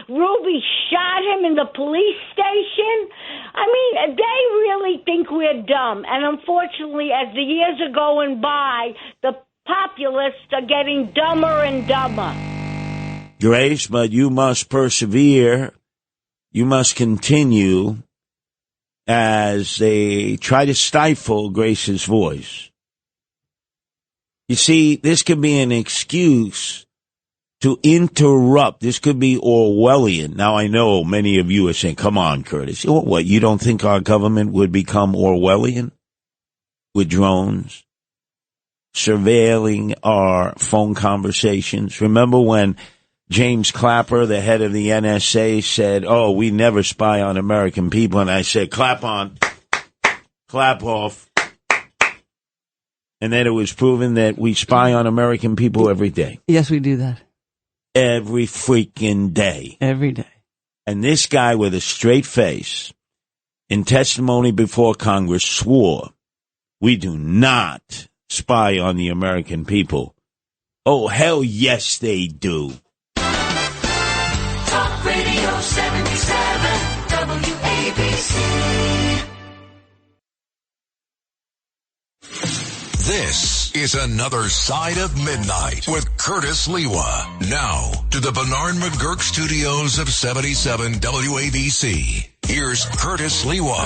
[SPEAKER 12] Ruby shot him in the police station. I mean, they really think we're dumb. And unfortunately, as the years are going by, the populists are getting dumber and dumber.
[SPEAKER 8] Grace, but you must persevere. You must continue as they try to stifle Grace's voice. You see, this could be an excuse to interrupt. This could be Orwellian. Now, I know many of you are saying, come on, Curtis. What, you don't think our government would become Orwellian with drones surveilling our phone conversations? Remember when James Clapper, the head of the NSA, said, oh, we never spy on American people. And I said, clap on, clap off. And then it was proven that we spy on American people every day.
[SPEAKER 10] Yes, we do that.
[SPEAKER 8] Every freaking day.
[SPEAKER 10] Every day.
[SPEAKER 8] And this guy with a straight face, in testimony before Congress, swore, we do not spy on the American people. Oh, hell yes, they do.
[SPEAKER 14] Talk Radio 77, WABC.
[SPEAKER 4] This is Another Side of Midnight with Curtis Lewa. Now to the Bernard McGurk studios of 77 WABC. Here's Curtis Lewa.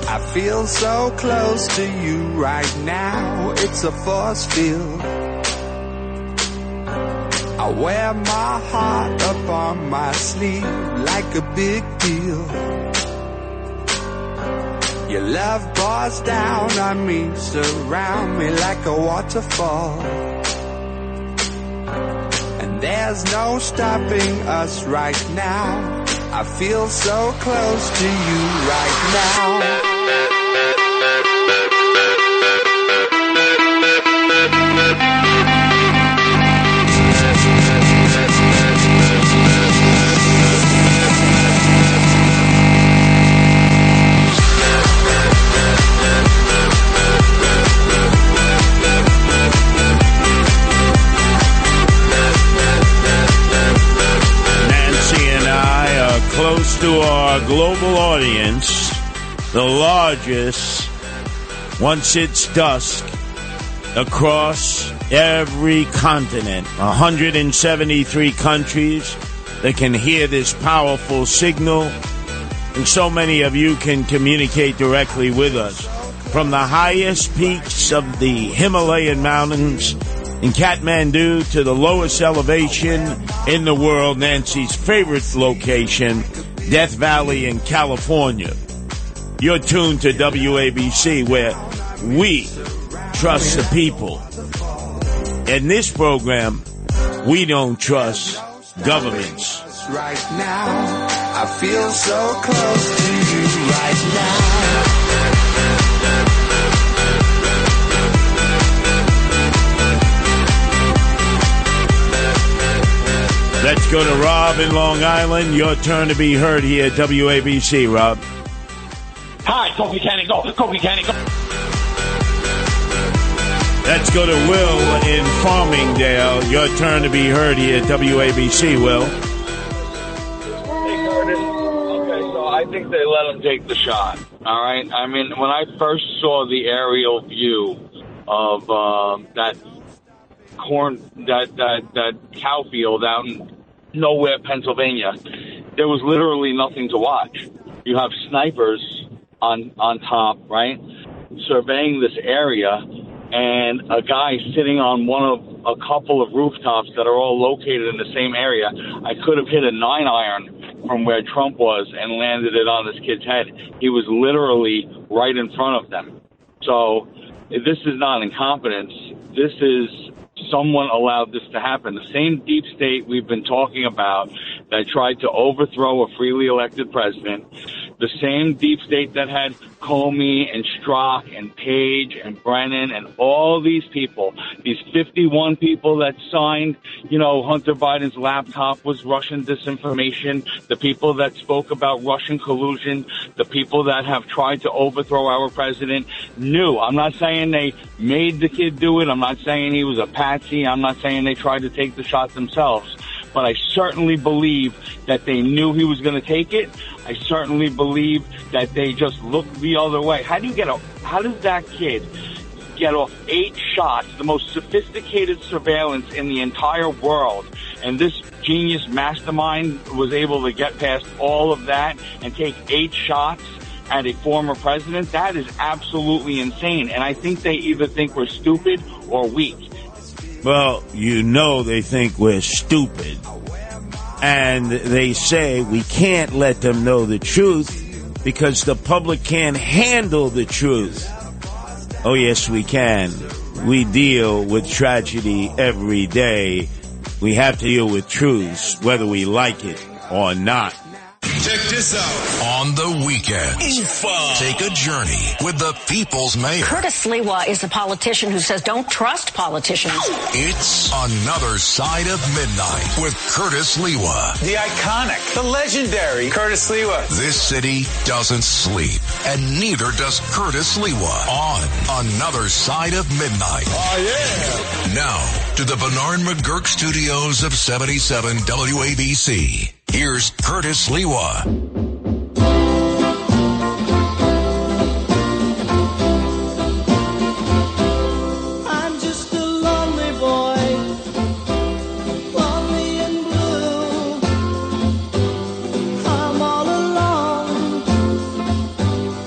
[SPEAKER 13] I feel so close to you right now. It's a force field. I wear my heart up on my sleeve like a big deal. Your love pours down on me, surround me like a waterfall. And there's no stopping us right now. I feel so close to you right now.
[SPEAKER 8] Close to our global audience, the largest, once it's dusk, across every continent, 173 countries that can hear this powerful signal, and so many of you can communicate directly with us. From the highest peaks of the Himalayan mountains in Kathmandu to the lowest elevation in the world, Nancy's favorite location, Death Valley in California. You're tuned to WABC, where we trust the people. In this program, we don't trust governments.
[SPEAKER 13] Right now, I feel so close to you right now.
[SPEAKER 8] Let's go to Rob in Long Island. Your turn to be heard here at WABC, Rob.
[SPEAKER 16] Hi, go Buchanan, go Buchanan, go.
[SPEAKER 8] Let's go to Will in Farmingdale. Your turn to be heard here at WABC, Will.
[SPEAKER 23] Hey, Curtis. Okay, so I think they let him take the shot. All right? I mean, when I first saw the aerial view of that cow field out in nowhere, Pennsylvania, there was literally nothing to watch. You have snipers on top, right, surveying this area, and a guy sitting on one of a couple of rooftops that are all located in the same area. I could have hit a 9-iron from where Trump was and landed it on this kid's head. He was literally right in front of them. So this is not incompetence. This is someone allowed this to happen. The same deep state we've been talking about that tried to overthrow a freely elected president, the same deep state that had Comey and Strzok and Page and Brennan and all these people, these 51 people that signed, Hunter Biden's laptop was Russian disinformation, the people that spoke about Russian collusion, the people that have tried to overthrow our president knew. I'm not saying they made the kid do it. I'm not saying he was a patsy. I'm not saying they tried to take the shot themselves. But I certainly believe that they knew he was going to take it. I certainly believe that they just looked the other way. How does that kid get off 8 shots, the most sophisticated surveillance in the entire world, and this genius mastermind was able to get past all of that and take 8 shots at a former president? That is absolutely insane. And I think they either think we're stupid or weak.
[SPEAKER 8] Well, they think we're stupid. And they say we can't let them know the truth because the public can't handle the truth. Oh, yes, we can. We deal with tragedy every day. We have to deal with truths, whether we like it or not.
[SPEAKER 4] Check this out. On the weekend, take a journey with the people's mayor.
[SPEAKER 5] Curtis Sliwa is a politician who says don't trust politicians.
[SPEAKER 4] It's Another Side of Midnight with Curtis Sliwa.
[SPEAKER 3] The iconic, the legendary Curtis Sliwa.
[SPEAKER 4] This city doesn't sleep, and neither does Curtis Sliwa on Another Side of Midnight.
[SPEAKER 3] Oh, yeah.
[SPEAKER 4] Now, to the Bernard McGurk studios of 77 WABC. Here's Curtis Sliwa.
[SPEAKER 6] I'm just a lonely boy, lonely and blue. I'm all alone,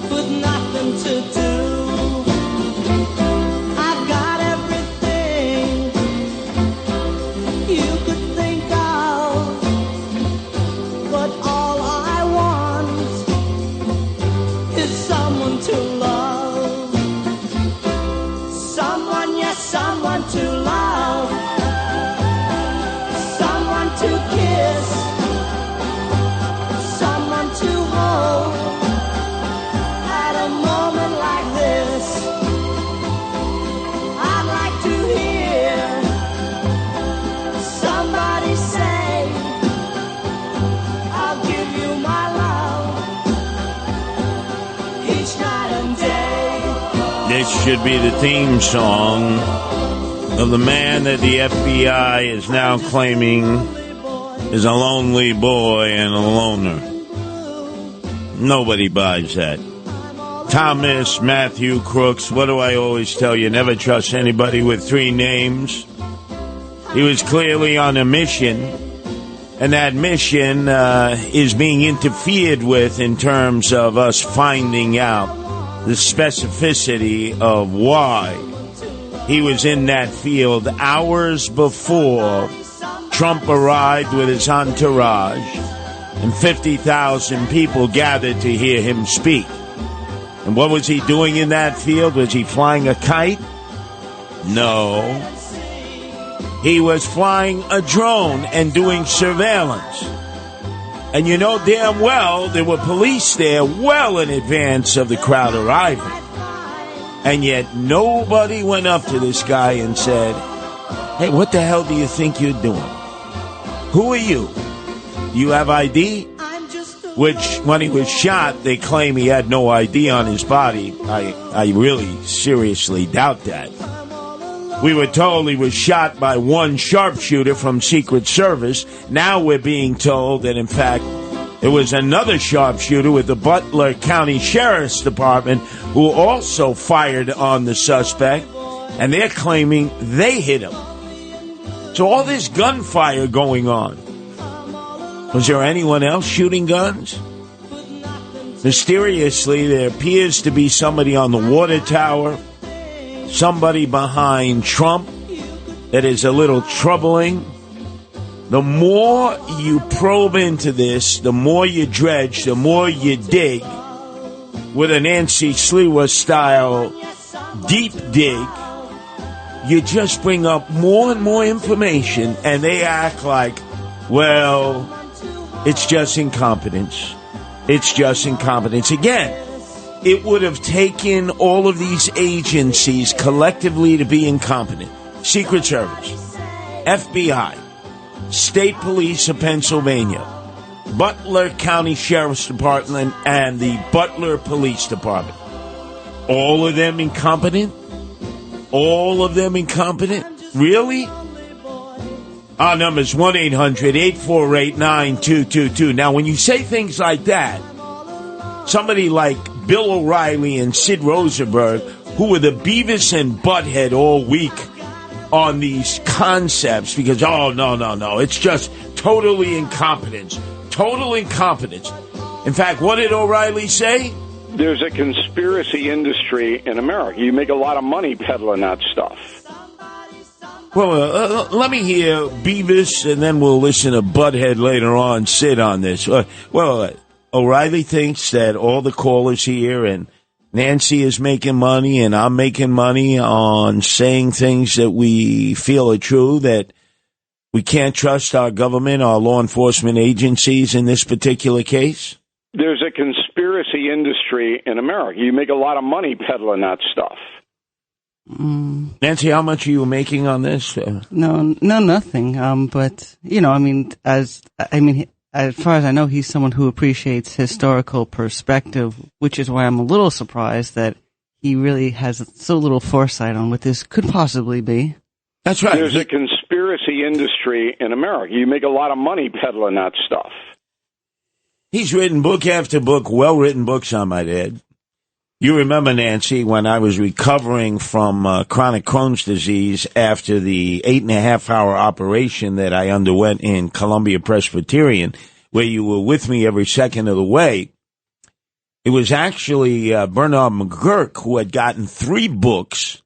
[SPEAKER 6] with nothing to do. I've got everything you could think of, but all I want is someone to love. Someone, yes, someone to love. Someone to kiss. Someone to hold. At a moment like this, I'd like to hear somebody say, I'll give you my love each night and day.
[SPEAKER 8] This should be the theme song of the man that the FBI is now claiming is a lonely boy and a loner. Nobody buys that. Thomas Matthew Crooks, what do I always tell you? Never trust anybody with 3 names. He was clearly on a mission, and that mission is being interfered with in terms of us finding out the specificity of why he was in that field hours before Trump arrived with his entourage and 50,000 people gathered to hear him speak. And what was he doing in that field? Was he flying a kite? No. He was flying a drone and doing surveillance. And you know damn well there were police there well in advance of the crowd arriving. And yet nobody went up to this guy and said, hey, what the hell do you think you're doing? Who are you? You have ID? Which, when he was shot, they claim he had no ID on his body. I really seriously doubt that. We were told he was shot by one sharpshooter from Secret Service. Now we're being told that, in fact, it was another sharpshooter with the Butler County Sheriff's Department who also fired on the suspect, and they're claiming they hit him. So all this gunfire going on. Was there anyone else shooting guns? Mysteriously, there appears to be somebody on the water tower, somebody behind Trump that is a little troubling. The more you probe into this, the more you dredge, the more you dig with a Nancy Sliwa style deep dig, you just bring up more and more information, and they act like, well, it's just incompetence. It's just incompetence. Again, it would have taken all of these agencies collectively to be incompetent. Secret Service, FBI, State Police of Pennsylvania, Butler County Sheriff's Department, and the Butler Police Department. All of them incompetent? All of them incompetent? Really? Our number is 1-800-848-9222. Now, when you say things like that, somebody like Bill O'Reilly and Sid Rosenberg, who were the Beavis and Butthead all week on these concepts, because, no, it's just totally incompetence. Total incompetence. In fact, what did O'Reilly say?
[SPEAKER 1] There's a conspiracy industry in America. You make a lot of money peddling that stuff.
[SPEAKER 8] Well, let me hear Beavis, and then we'll listen to Butthead later on, Sid, on this. O'Reilly thinks that all the callers here and Nancy is making money and I'm making money on saying things that we feel are true, that we can't trust our government, our law enforcement agencies in this particular case?
[SPEAKER 1] There's a conspiracy industry in America. You make a lot of money peddling that stuff.
[SPEAKER 8] Nancy, how much are you making on this?
[SPEAKER 10] No, nothing. But, as far as I know, he's someone who appreciates historical perspective, which is why I'm a little surprised that he really has so little foresight on what this could possibly be.
[SPEAKER 8] That's right.
[SPEAKER 1] There's a conspiracy industry in America. You make a lot of money peddling that stuff.
[SPEAKER 8] He's written book after book, well-written books, I might add. You remember, Nancy, when I was recovering from chronic Crohn's disease after the 8.5-hour operation that I underwent in Columbia Presbyterian, where you were with me every second of the way. It was actually Bernard McGurk who had gotten 3 books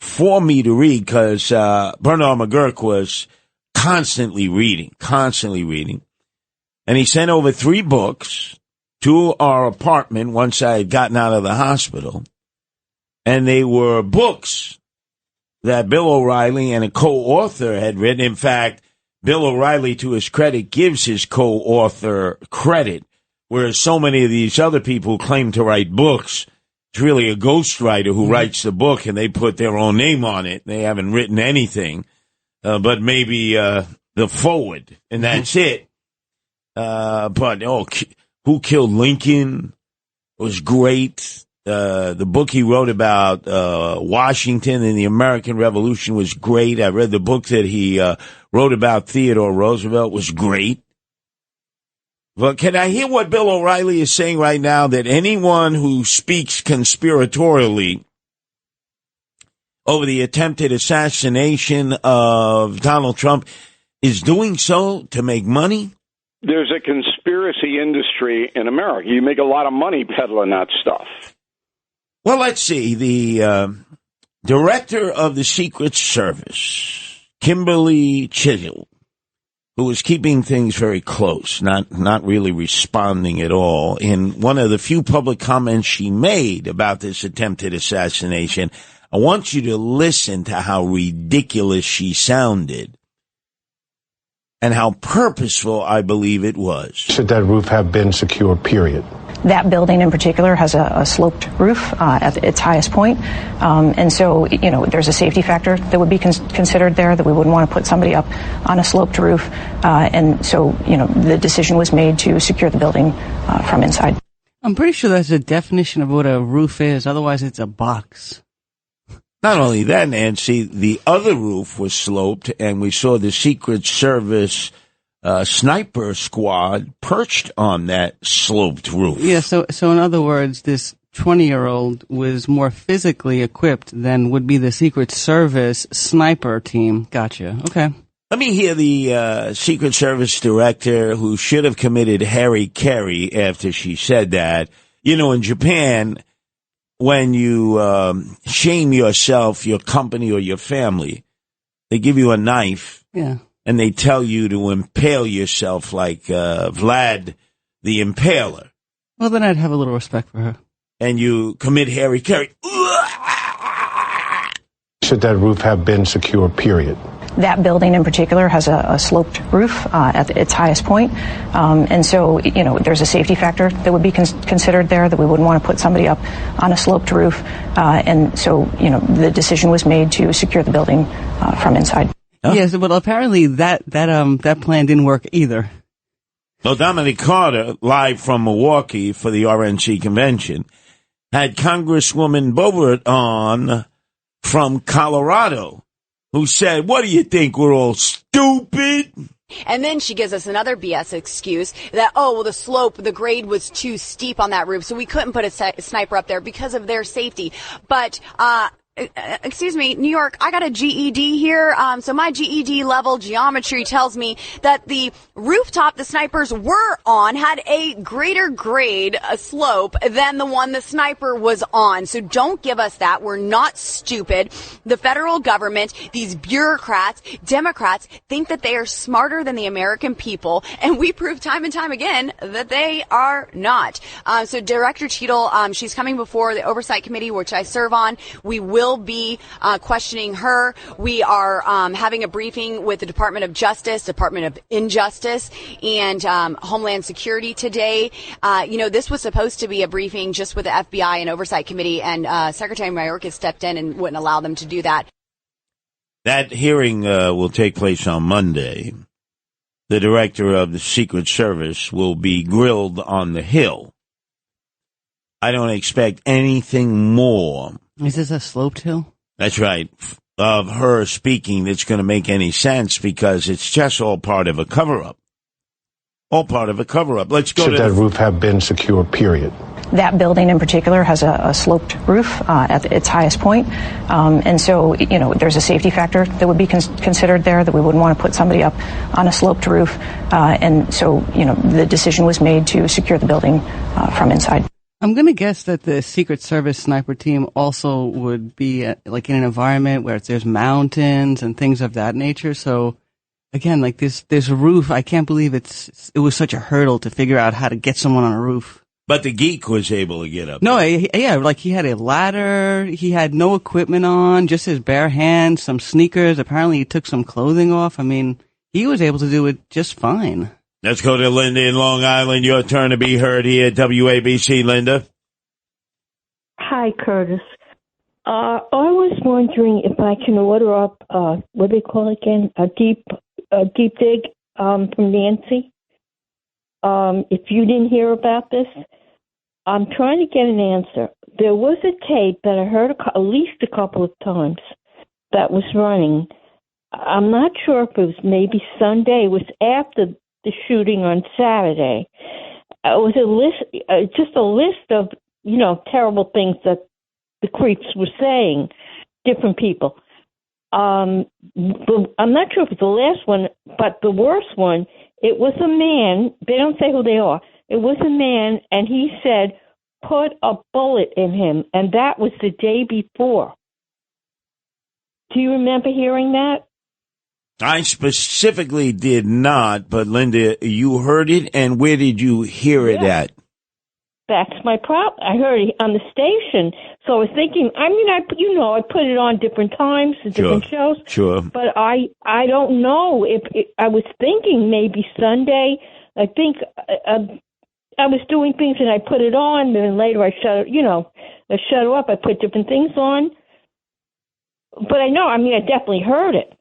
[SPEAKER 8] for me to read, because Bernard McGurk was constantly reading. And he sent over 3 books to our apartment once I had gotten out of the hospital. And they were books that Bill O'Reilly and a co-author had written. In fact, Bill O'Reilly, to his credit, gives his co-author credit, whereas so many of these other people who claim to write books, it's really a ghostwriter who writes the book and they put their own name on it. They haven't written anything, but maybe the forward, and that's it. Who Killed Lincoln was great. The book he wrote about Washington and the American Revolution was great. I read the book that he wrote about Theodore Roosevelt, was great. But can I hear what Bill O'Reilly is saying right now, that anyone who speaks conspiratorially over the attempted assassination of Donald Trump is doing so to make money?
[SPEAKER 1] There's a conspiracy industry in America. You make a lot of money peddling that stuff.
[SPEAKER 8] Well, let's see. The director of the Secret Service, Kimberly Chisholm, who was keeping things very close, not really responding at all, in one of the few public comments she made about this attempted assassination, I want you to listen to how ridiculous she sounded and how purposeful I believe it was.
[SPEAKER 17] Should that roof have been secure, period?
[SPEAKER 18] That building in particular has a sloped roof at its highest point. And so, there's a safety factor that would be considered there, that we wouldn't want to put somebody up on a sloped roof. And so, the decision was made to secure the building from inside.
[SPEAKER 10] I'm pretty sure that's a definition of what a roof is. Otherwise, it's a box.
[SPEAKER 8] Not only that, Nancy, the other roof was sloped, and we saw the Secret Service sniper squad perched on that sloped roof.
[SPEAKER 10] Yeah, so in other words, this 20-year-old was more physically equipped than would be the Secret Service sniper team. Gotcha. Okay.
[SPEAKER 8] Let me hear the Secret Service director, who should have committed Harry after she said that. In Japan, when you shame yourself, your company, or your family, they give you a knife.
[SPEAKER 10] Yeah.
[SPEAKER 8] and they tell you to impale yourself like Vlad the Impaler.
[SPEAKER 10] Well, then I'd have a little respect for her.
[SPEAKER 8] And you commit Harry Carey.
[SPEAKER 17] Should that roof have been secure, period?
[SPEAKER 18] That building in particular has a sloped roof at its highest point. And so, there's a safety factor that would be considered there, that we wouldn't want to put somebody up on a sloped roof. And so, the decision was made to secure the building from inside.
[SPEAKER 10] Oh. Yes, but apparently that plan didn't work either.
[SPEAKER 8] Well, Dominic Carter, live from Milwaukee for the RNC convention, had Congresswoman Boebert on from Colorado, who said, what do you think, we're all stupid?
[SPEAKER 15] And then she gives us another BS excuse that, the grade was too steep on that roof, so we couldn't put a sniper up there because of their safety. But, excuse me, New York, I got a GED here. So my GED level geometry tells me that the rooftop the snipers were on had a greater grade, a slope, than the one the sniper was on. So don't give us that. We're not stupid. The federal government, these bureaucrats, Democrats, think that they are smarter than the American people. And we prove time and time again that they are not. So Director Cheadle, she's coming before the Oversight Committee, which I serve on. We will be questioning her. We are having a briefing with the Department of Justice, Department of Injustice, and Homeland Security today. This was supposed to be a briefing just with the FBI and Oversight Committee, and Secretary Mayorkas stepped in and wouldn't allow them to do that.
[SPEAKER 8] That hearing will take place on Monday. The director of the Secret Service will be grilled on the Hill. I don't expect anything more.
[SPEAKER 10] Is this a sloped hill?
[SPEAKER 8] That's right. Of her speaking that's going to make any sense, because it's just all part of a cover-up. All part of a cover-up. Let's go
[SPEAKER 17] Should that roof have been secure, period?
[SPEAKER 18] That building in particular has a sloped roof at its highest point. And so, there's a safety factor that would be considered there, that we wouldn't want to put somebody up on a sloped roof. And so, the decision was made to secure the building from inside.
[SPEAKER 10] I'm going to guess that the Secret Service sniper team also would be in an environment where there's mountains and things of that nature. So again, this roof, I can't believe it was such a hurdle to figure out how to get someone on a roof.
[SPEAKER 8] But the geek was able to get up.
[SPEAKER 10] No, he had a ladder. He had no equipment on, just his bare hands, some sneakers. Apparently he took some clothing off. I mean, he was able to do it just fine.
[SPEAKER 8] Let's go to Linda in Long Island. Your turn to be heard here at WABC, Linda.
[SPEAKER 19] Hi, Curtis. I was wondering if I can order up, what do they call it again? A deep dig from Nancy. If you didn't hear about this, I'm trying to get an answer. There was a tape that I heard at least a couple of times that was running. I'm not sure if it was maybe Sunday. It was after the shooting on Saturday. It was a list, just a list of, terrible things that the creeps were saying, different people. I'm not sure if it's the last one, but the worst one, it was a man. They don't say who they are. It was a man, and he said, put a bullet in him, and that was the day before. Do you remember hearing that?
[SPEAKER 8] I specifically did not, but Linda, you heard it, and where did you hear it at?
[SPEAKER 19] That's my problem. I heard it on the station, so I was thinking. I put it on different times, different shows.
[SPEAKER 8] Sure.
[SPEAKER 19] But I don't know if I was thinking maybe Sunday. I think I was doing things and I put it on, and then later I shut it up. I put different things on. But I definitely heard it.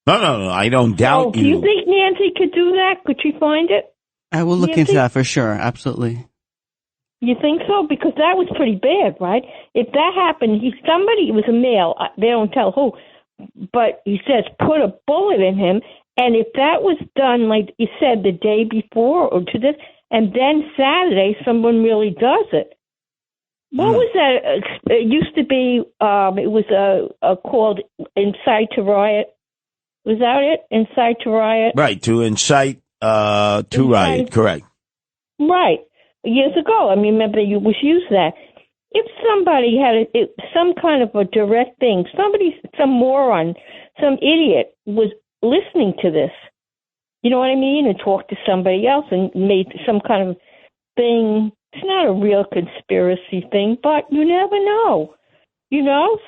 [SPEAKER 8] No, I don't doubt
[SPEAKER 19] you. Do you think Nancy could do that? Could she find it?
[SPEAKER 10] I will look into that for sure, absolutely.
[SPEAKER 19] You think so? Because that was pretty bad, right? If that happened, it was a male, they don't tell who, but he says put a bullet in him, and if that was done, like you said, the day before or to this, and then Saturday someone really does it. What was that? It used to be, it was called Incite to Riot. Was that it? Incite to Riot?
[SPEAKER 8] Right, to incite to riot, correct.
[SPEAKER 19] Right. Years ago, I remember you was used that. If somebody had some kind of a direct thing, some moron, some idiot was listening to this. You know what I mean? And talk to somebody else and made some kind of thing. It's not a real conspiracy thing, but you never know. You know,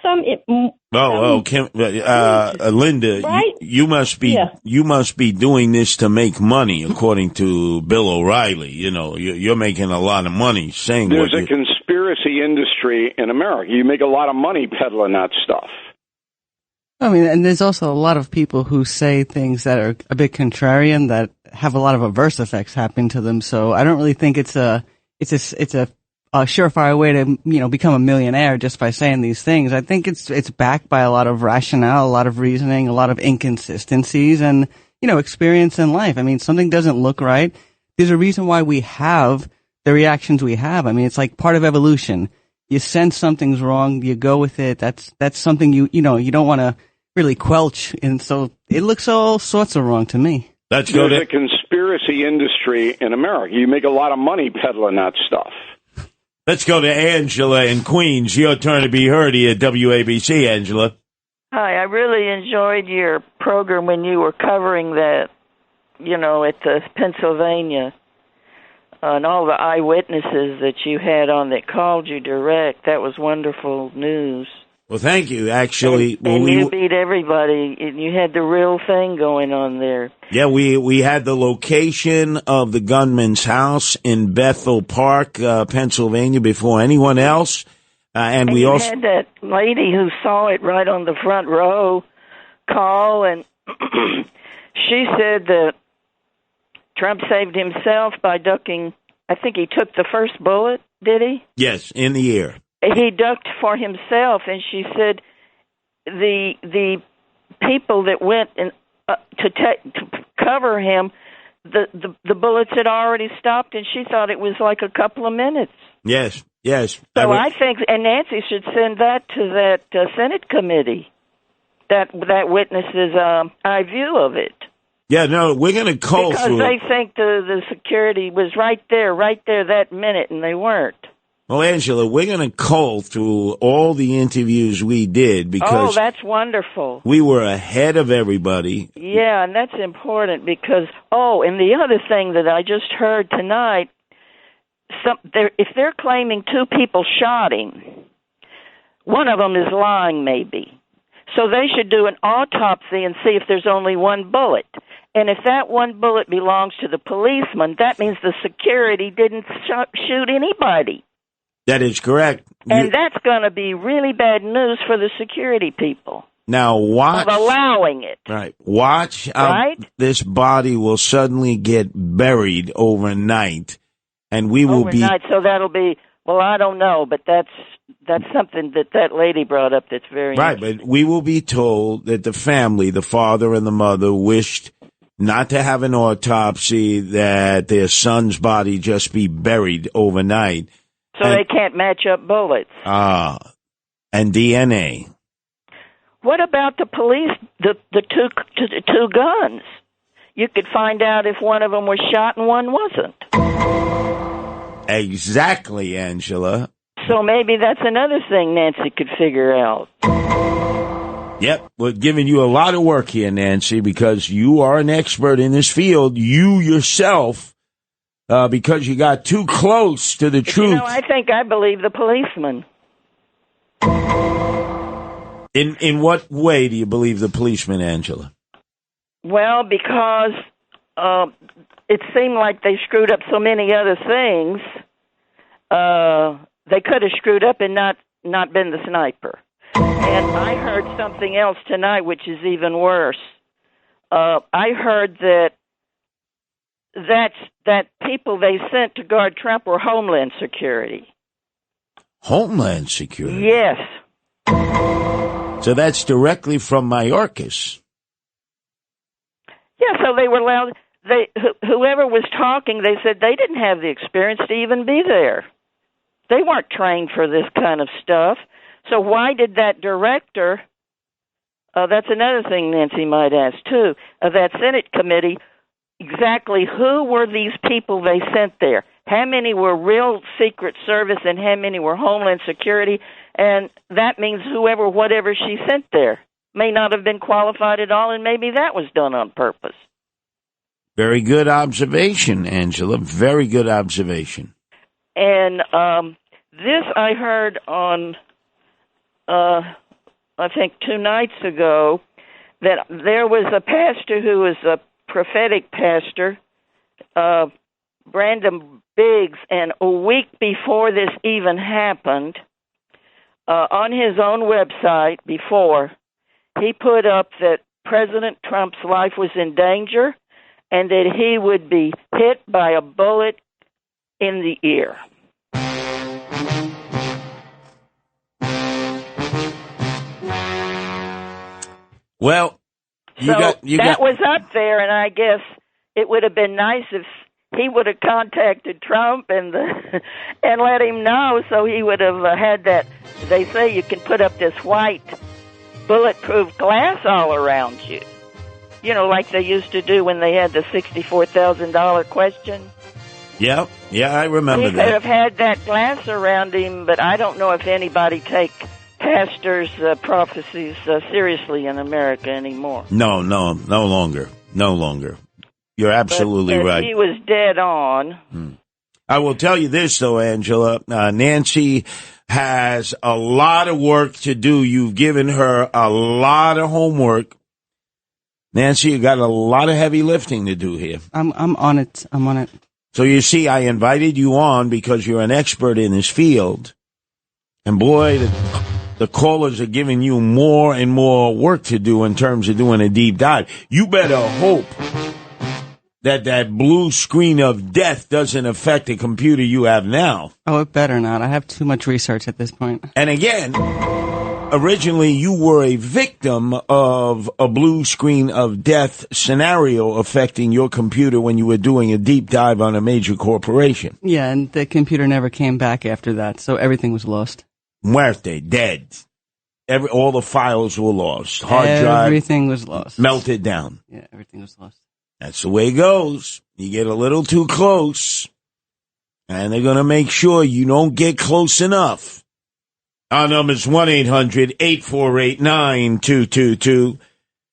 [SPEAKER 8] Kim, Linda,
[SPEAKER 19] right?
[SPEAKER 8] you must be doing this to make money, according to Bill O'Reilly. You know, you're making a lot of money saying
[SPEAKER 9] there's a conspiracy industry in America. You make a lot of money peddling that stuff.
[SPEAKER 10] I mean, and there's also a lot of people who say things that are a bit contrarian that have a lot of adverse effects happen to them. So I don't really think it's a surefire way to, become a millionaire just by saying these things. I think it's backed by a lot of rationale, a lot of reasoning, a lot of inconsistencies and, experience in life. I mean, something doesn't look right. There's a reason why we have the reactions we have. I mean, it's like part of evolution. You sense something's wrong, you go with it. That's something you don't want to really quelch. And so it looks all sorts of wrong to me.
[SPEAKER 9] There's a conspiracy industry in America. You make a lot of money peddling that stuff.
[SPEAKER 8] Let's go to Angela in Queens. Your turn to be heard here at WABC, Angela.
[SPEAKER 20] Hi, I really enjoyed your program when you were covering that, at the Pennsylvania, and all the eyewitnesses that you had on that called you direct. That was wonderful news.
[SPEAKER 8] Well, thank you. Actually,
[SPEAKER 20] and you beat everybody. And you had the real thing going on there.
[SPEAKER 8] Yeah, we had the location of the gunman's house in Bethel Park, Pennsylvania, before anyone else. And we also
[SPEAKER 20] had that lady who saw it right on the front row call, and she said that Trump saved himself by ducking. I think he took the first bullet, did he?
[SPEAKER 8] Yes, in the air.
[SPEAKER 20] He ducked for himself, and she said the people that went and to cover him, the bullets had already stopped, and she thought it was like a couple of minutes.
[SPEAKER 8] Yes.
[SPEAKER 20] So I think, and Nancy should send that to that Senate committee, that witness's eye view of it.
[SPEAKER 8] Yeah, no, we're going to call through.
[SPEAKER 20] Because they think the security was right there that minute, and they weren't.
[SPEAKER 8] Well, Angela, we're going to cull through all the interviews we did because
[SPEAKER 20] that's wonderful.
[SPEAKER 8] We were ahead of everybody.
[SPEAKER 20] Yeah, and that's important because, and the other thing that I just heard tonight, if they're claiming two people shot him, one of them is lying maybe. So they should do an autopsy and see if there's only one bullet. And if that one bullet belongs to the policeman, that means the security didn't shoot anybody.
[SPEAKER 8] That is correct.
[SPEAKER 20] And that's going to be really bad news for the security people.
[SPEAKER 8] Now watch.
[SPEAKER 20] Of allowing it.
[SPEAKER 8] Right. Watch how this body will suddenly get buried overnight. And we will be.
[SPEAKER 20] Overnight, so that'll be, I don't know, but that's something that lady brought up that's very
[SPEAKER 8] right, but we will be told that the family, the father and the mother, wished not to have an autopsy, that their son's body just be buried overnight.
[SPEAKER 20] So they can't match up bullets.
[SPEAKER 8] And DNA.
[SPEAKER 20] What about the police, the two guns? You could find out if one of them was shot and one wasn't.
[SPEAKER 8] Exactly, Angela.
[SPEAKER 20] So maybe that's another thing Nancy could figure out.
[SPEAKER 8] Yep, we're giving you a lot of work here, Nancy, because you are an expert in this field. You yourself, because you got too close to the truth.
[SPEAKER 20] I think I believe the policeman.
[SPEAKER 8] In what way do you believe the policeman, Angela?
[SPEAKER 20] Well, because it seemed like they screwed up so many other things. They could have screwed up and not been the sniper. And I heard something else tonight, which is even worse. I heard that people they sent to guard Trump were Homeland Security.
[SPEAKER 8] Homeland Security?
[SPEAKER 20] Yes.
[SPEAKER 8] So that's directly from Mayorkas.
[SPEAKER 20] Yeah, so they were allowed. Whoever was talking, they said they didn't have the experience to even be there. They weren't trained for this kind of stuff. So why did that director, that's another thing Nancy might ask too, of that Senate committee, exactly who were these people they sent there? How many were real Secret Service and how many were Homeland Security? And that means whatever she sent there may not have been qualified at all, and maybe that was done on purpose.
[SPEAKER 8] Very good observation, Angela. Very good observation.
[SPEAKER 20] And this I heard on, I think 2 nights ago, that there was a pastor who was a prophetic pastor, Brandon Biggs, and a week before this even happened, on his own website before, he put up that President Trump's life was in danger and that he would be hit by a bullet in the ear.
[SPEAKER 8] Well,
[SPEAKER 20] that was up there, and I guess it would have been nice if he would have contacted Trump and let him know, so he would have had that. They say you can put up this white bulletproof glass all around you. You know, like they used to do when they had the $64,000 question.
[SPEAKER 8] Yeah, I remember
[SPEAKER 20] that. He could have had that glass around him, but I don't know if anybody take pastors' prophecies seriously in America anymore.
[SPEAKER 8] No longer. You're absolutely right.
[SPEAKER 20] He was dead on.
[SPEAKER 8] I will tell you this, though, Angela. Nancy has a lot of work to do. You've given her a lot of homework. Nancy, you got a lot of heavy lifting to do here.
[SPEAKER 10] I'm on it.
[SPEAKER 8] So you see, I invited you on because you're an expert in this field. And boy, the callers are giving you more and more work to do in terms of doing a deep dive. You better hope that blue screen of death doesn't affect the computer you have now.
[SPEAKER 10] Oh, it better not. I have too much research at this point.
[SPEAKER 8] And again, originally you were a victim of a blue screen of death scenario affecting your computer when you were doing a deep dive on a major corporation.
[SPEAKER 10] Yeah, and the computer never came back after that, so everything was lost.
[SPEAKER 8] Muerte, dead. All the files were lost. Hard drive.
[SPEAKER 10] Everything was lost.
[SPEAKER 8] Melted down.
[SPEAKER 10] Yeah, everything was lost.
[SPEAKER 8] That's the way it goes. You get a little too close, and they're going to make sure you don't get close enough. Our number's 1-800-848-9222.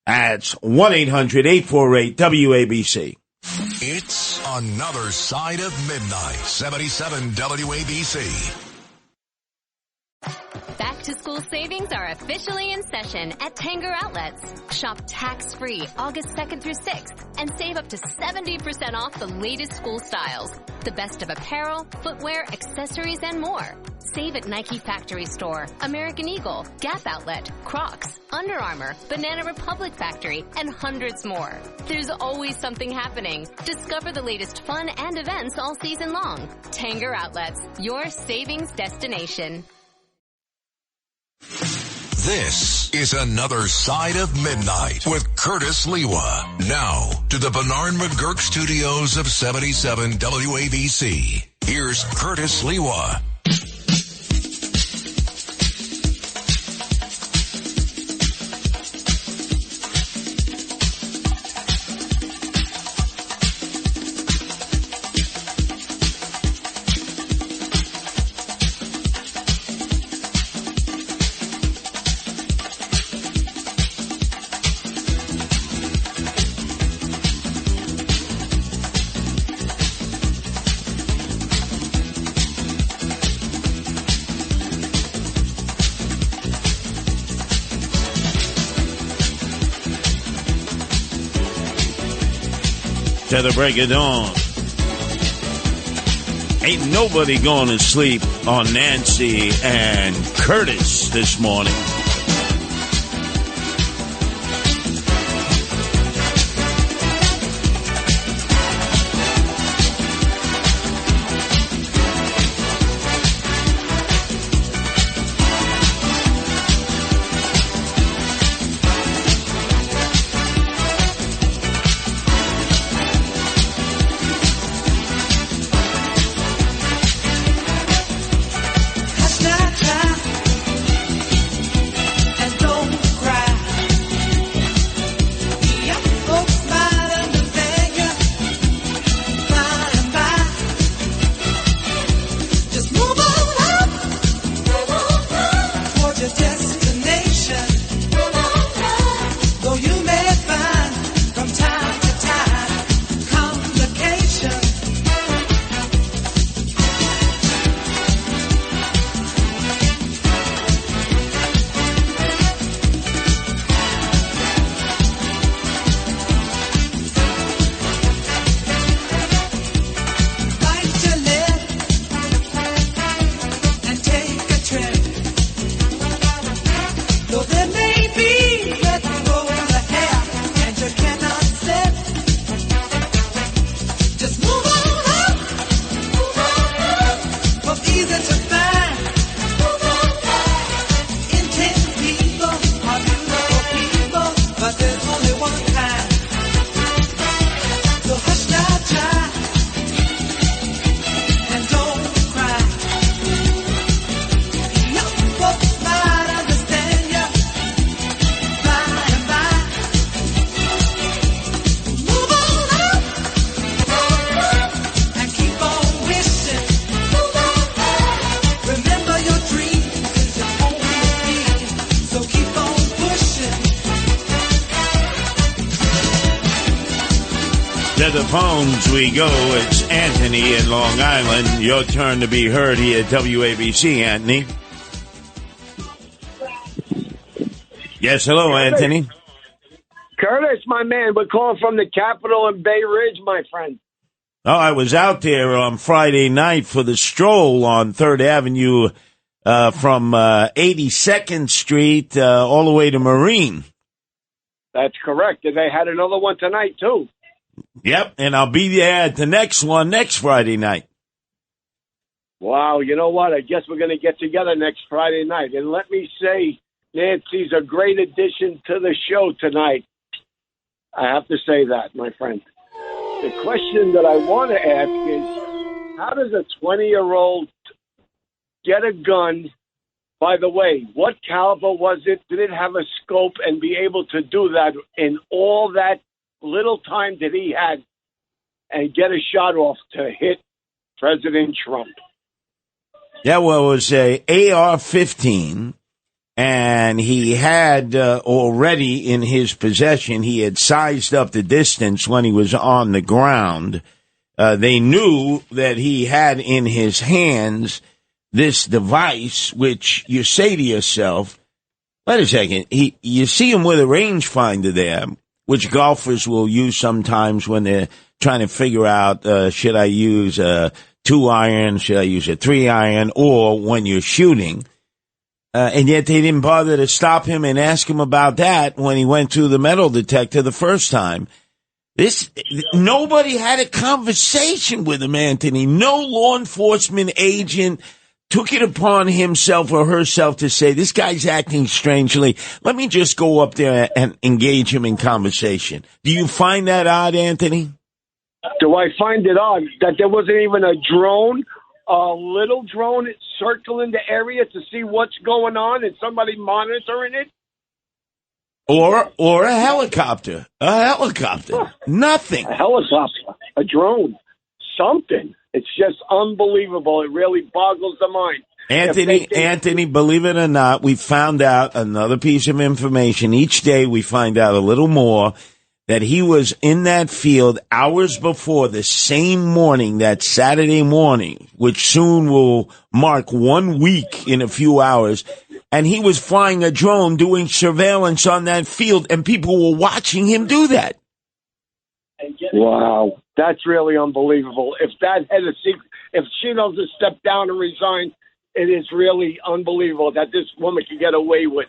[SPEAKER 8] That's 1-800-848-WABC.
[SPEAKER 4] It's Another Side of Midnight, 77 WABC.
[SPEAKER 2] Back to school savings are officially in session at Tanger Outlets. Shop tax-free August 2nd through 6th and save up to 70% off the latest school styles. The best of apparel, footwear, accessories, and more. Save at Nike Factory Store, American Eagle, Gap Outlet, Crocs, Under Armour, Banana Republic Factory, and hundreds more. There's always something happening. Discover the latest fun and events all season long. Tanger Outlets, your savings destination.
[SPEAKER 4] This is Another Side of Midnight with Curtis Lewa. Now to the Bernard McGurk studios of 77 WABC. Here's Curtis Lewa.
[SPEAKER 8] To the break of dawn. Ain't nobody going to sleep on Nancy and Curtis this morning. To the phones we go. It's Anthony in Long Island. Your turn to be heard here at WABC, Anthony. Yes, hello, Anthony.
[SPEAKER 11] Curtis, my man, we're calling from the Capitol in Bay Ridge, my friend.
[SPEAKER 8] Oh, I was out there on Friday night for the stroll on 3rd Avenue from 82nd Street all the way to Marine.
[SPEAKER 11] That's correct. And they had another one tonight, too.
[SPEAKER 8] Yep, and I'll be there at the next one next Friday night.
[SPEAKER 11] Wow, you know what? I guess we're going to get together next Friday night. And let me say, Nancy's a great addition to the show tonight. I have to say that, my friend. The question that I want to ask is, how does a 20-year-old get a gun? By the way, what caliber was it? Did it have a scope and be able to do that in all that little time that he had and get a shot off to hit President Trump?
[SPEAKER 8] Yeah, well, it was a AR-15, and he had already in his possession, he had sized up the distance when he was on the ground. They knew that he had in his hands this device, which you say to yourself, wait a second, you see him with a rangefinder there, which golfers will use sometimes when they're trying to figure out, should I use a 2-iron, should I use a 3-iron, or when you're shooting. And yet they didn't bother to stop him and ask him about that when he went through the metal detector the first time. Nobody had a conversation with him, Anthony. No law enforcement agent took it upon himself or herself to say, this guy's acting strangely. Let me just go up there and engage him in conversation. Do you find that odd, Anthony?
[SPEAKER 11] Do I find it odd that there wasn't even a drone, a little drone circling the area to see what's going on and somebody monitoring it?
[SPEAKER 8] Or a helicopter. Nothing.
[SPEAKER 11] A helicopter, a drone, something. It's just unbelievable. It really boggles the mind.
[SPEAKER 8] Anthony, believe it or not, we found out another piece of information. Each day we find out a little more, that he was in that field hours before the same morning, that Saturday morning, which soon will mark 1 week in a few hours. And he was flying a drone doing surveillance on that field, and people were watching him do that.
[SPEAKER 11] Wow, that's really unbelievable. If that had a secret, if she doesn't step down and resign, it is really unbelievable that this woman can get away with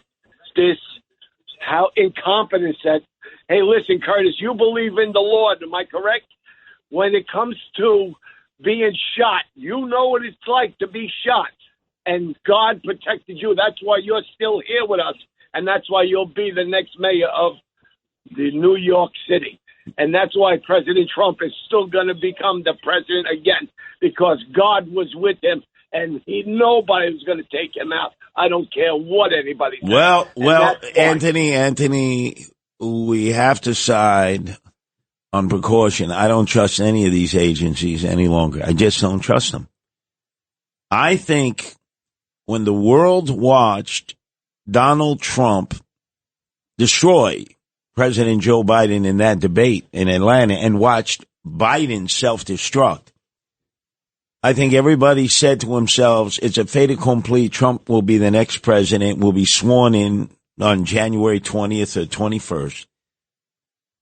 [SPEAKER 11] this. How incompetent that. Hey, listen, Curtis, you believe in the Lord, am I correct? When it comes to being shot, you know what it's like to be shot, and God protected you. That's why you're still here with us, and that's why you'll be the next mayor of the New York City. And that's why President Trump is still going to become the president again, because God was with him, and nobody was going to take him out. I don't care what anybody says.
[SPEAKER 8] Well, Anthony, we have to side on precaution. I don't trust any of these agencies any longer. I just don't trust them. I think when the world watched Donald Trump destroy President Joe Biden in that debate in Atlanta and watched Biden self-destruct, I think everybody said to themselves, it's a fait accompli. Trump will be the next president, will be sworn in on January 20th or 21st.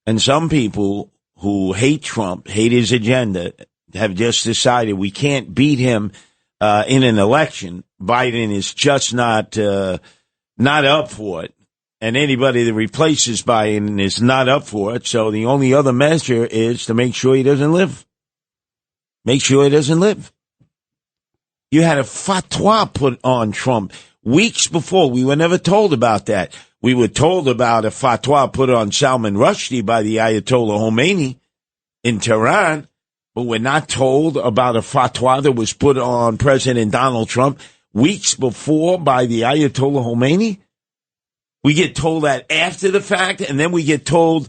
[SPEAKER 8] And some people who hate Trump, hate his agenda, have just decided we can't beat him in an election. Biden is just not up for it. And anybody that replaces Biden is not up for it. So the only other measure is to make sure he doesn't live. Make sure he doesn't live. You had a fatwa put on Trump weeks before. We were never told about that. We were told about a fatwa put on Salman Rushdie by the Ayatollah Khomeini in Tehran, but we're not told about a fatwa that was put on President Donald Trump weeks before by the Ayatollah Khomeini. We get told that after the fact, and then we get told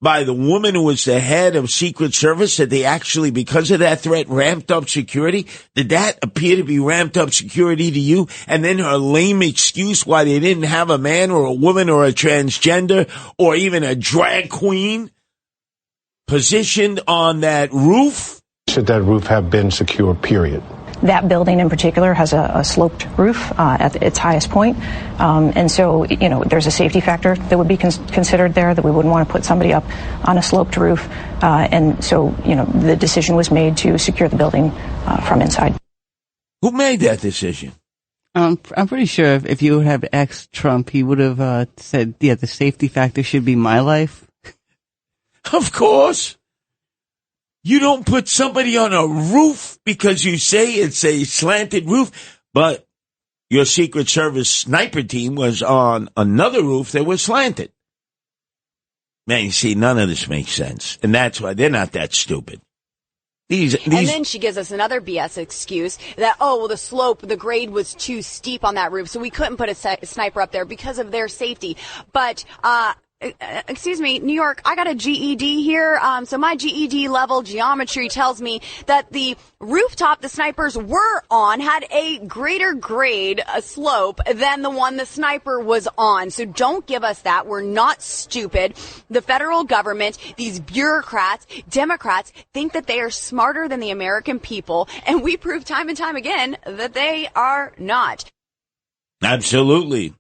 [SPEAKER 8] by the woman who was the head of Secret Service that they actually, because of that threat, ramped up security. Did that appear to be ramped up security to you? And then her lame excuse why they didn't have a man or a woman or a transgender or even a drag queen positioned on that roof?
[SPEAKER 17] Should that roof have been secure, period?
[SPEAKER 18] That building in particular has a sloped roof at its highest point. And so, there's a safety factor that would be considered there, that we wouldn't want to put somebody up on a sloped roof. And so, the decision was made to secure the building from inside.
[SPEAKER 8] Who made that decision?
[SPEAKER 10] I'm pretty sure if you would have asked Trump, he would have said, yeah, the safety factor should be my life.
[SPEAKER 8] Of course. You don't put somebody on a roof because you say it's a slanted roof, but your Secret Service sniper team was on another roof that was slanted. Man, you see, none of this makes sense. And that's why they're not that stupid.
[SPEAKER 15] And then she gives us another BS excuse that, the grade was too steep on that roof, so we couldn't put a sniper up there because of their safety. But, excuse me, New York, I got a GED here. So my GED level geometry tells me that the rooftop the snipers were on had a greater grade, a slope, than the one the sniper was on. So don't give us that. We're not stupid. The federal government, these bureaucrats, Democrats, think that they are smarter than the American people. And we prove time and time again that they are not.
[SPEAKER 8] Absolutely.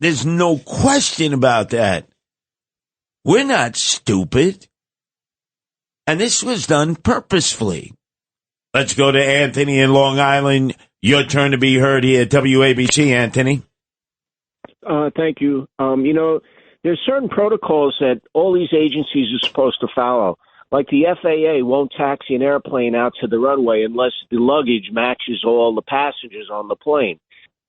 [SPEAKER 8] There's no question about that. We're not stupid. And this was done purposefully. Let's go to Anthony in Long Island. Your turn to be heard here at WABC, Anthony.
[SPEAKER 7] Thank you. There's certain protocols that all these agencies are supposed to follow. Like the FAA won't taxi an airplane out to the runway unless the luggage matches all the passengers on the plane.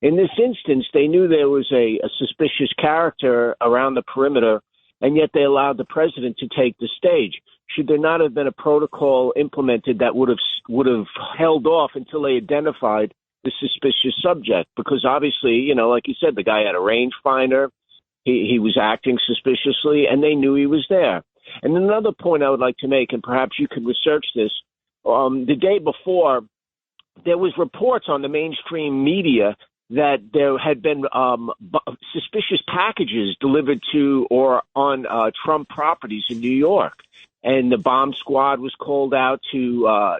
[SPEAKER 7] In this instance, they knew there was a suspicious character around the perimeter, and yet they allowed the president to take the stage. Should there not have been a protocol implemented that would have held off until they identified the suspicious subject? Because obviously, like you said, the guy had a rangefinder. He was acting suspiciously, and they knew he was there. And another point I would like to make, and perhaps you could research this, the day before, there was reports on the mainstream media that there had been suspicious packages delivered to or on Trump properties in New York, and the bomb squad was called out to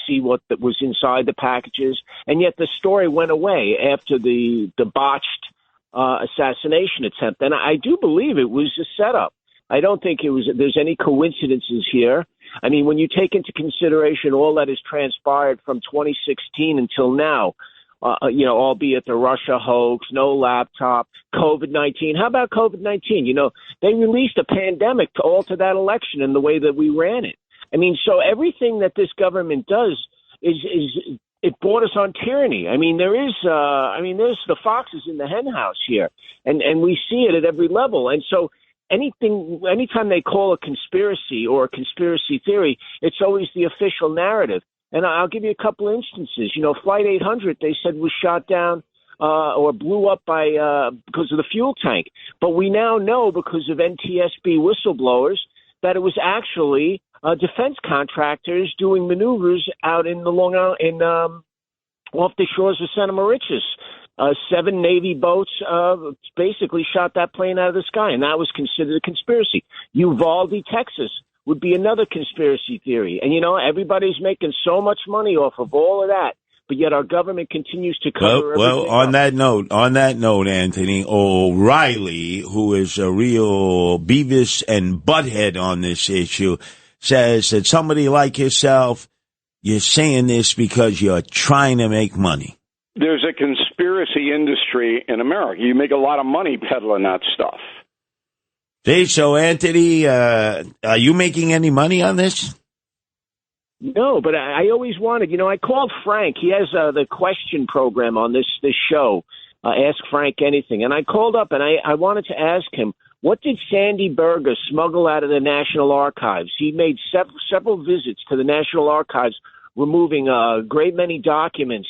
[SPEAKER 7] see what was inside the packages, and yet the story went away after the botched assassination attempt, and I do believe it was a setup. I don't think there's any coincidences here. I mean, when you take into consideration all that has transpired from 2016 until now. Albeit the Russia hoax, no laptop, COVID-19. How about COVID-19? They released a pandemic to alter that election and the way that we ran it. I mean, so everything that this government does is it brought us on tyranny. I mean, there's the foxes in the hen house here, and we see it at every level. And so anytime they call a conspiracy or a conspiracy theory, it's always the official narrative. And I'll give you a couple of instances. Flight 800, they said, was shot down or blew up because of the fuel tank. But we now know, because of NTSB whistleblowers, that it was actually defense contractors doing maneuvers out in the Long Island, off the shores of Santa Mauritius. 7 Navy boats basically shot that plane out of the sky, and that was considered a conspiracy. Uvalde, Texas, would be another conspiracy theory. And, everybody's making so much money off of all of that, but yet our government continues to cover everything. Well,
[SPEAKER 8] on that note, Anthony, O'Reilly, who is a real Beavis and Butthead on this issue, says that somebody like yourself, you're saying this because you're trying to make money.
[SPEAKER 9] There's a conspiracy industry in America. You make a lot of money peddling that stuff.
[SPEAKER 8] Hey, so Anthony, are you making any money on this?
[SPEAKER 7] No, but I always wanted, I called Frank. He has the question program on this show, Ask Frank Anything. And I called up and I wanted to ask him, what did Sandy Berger smuggle out of the National Archives? He made several visits to the National Archives, removing a great many documents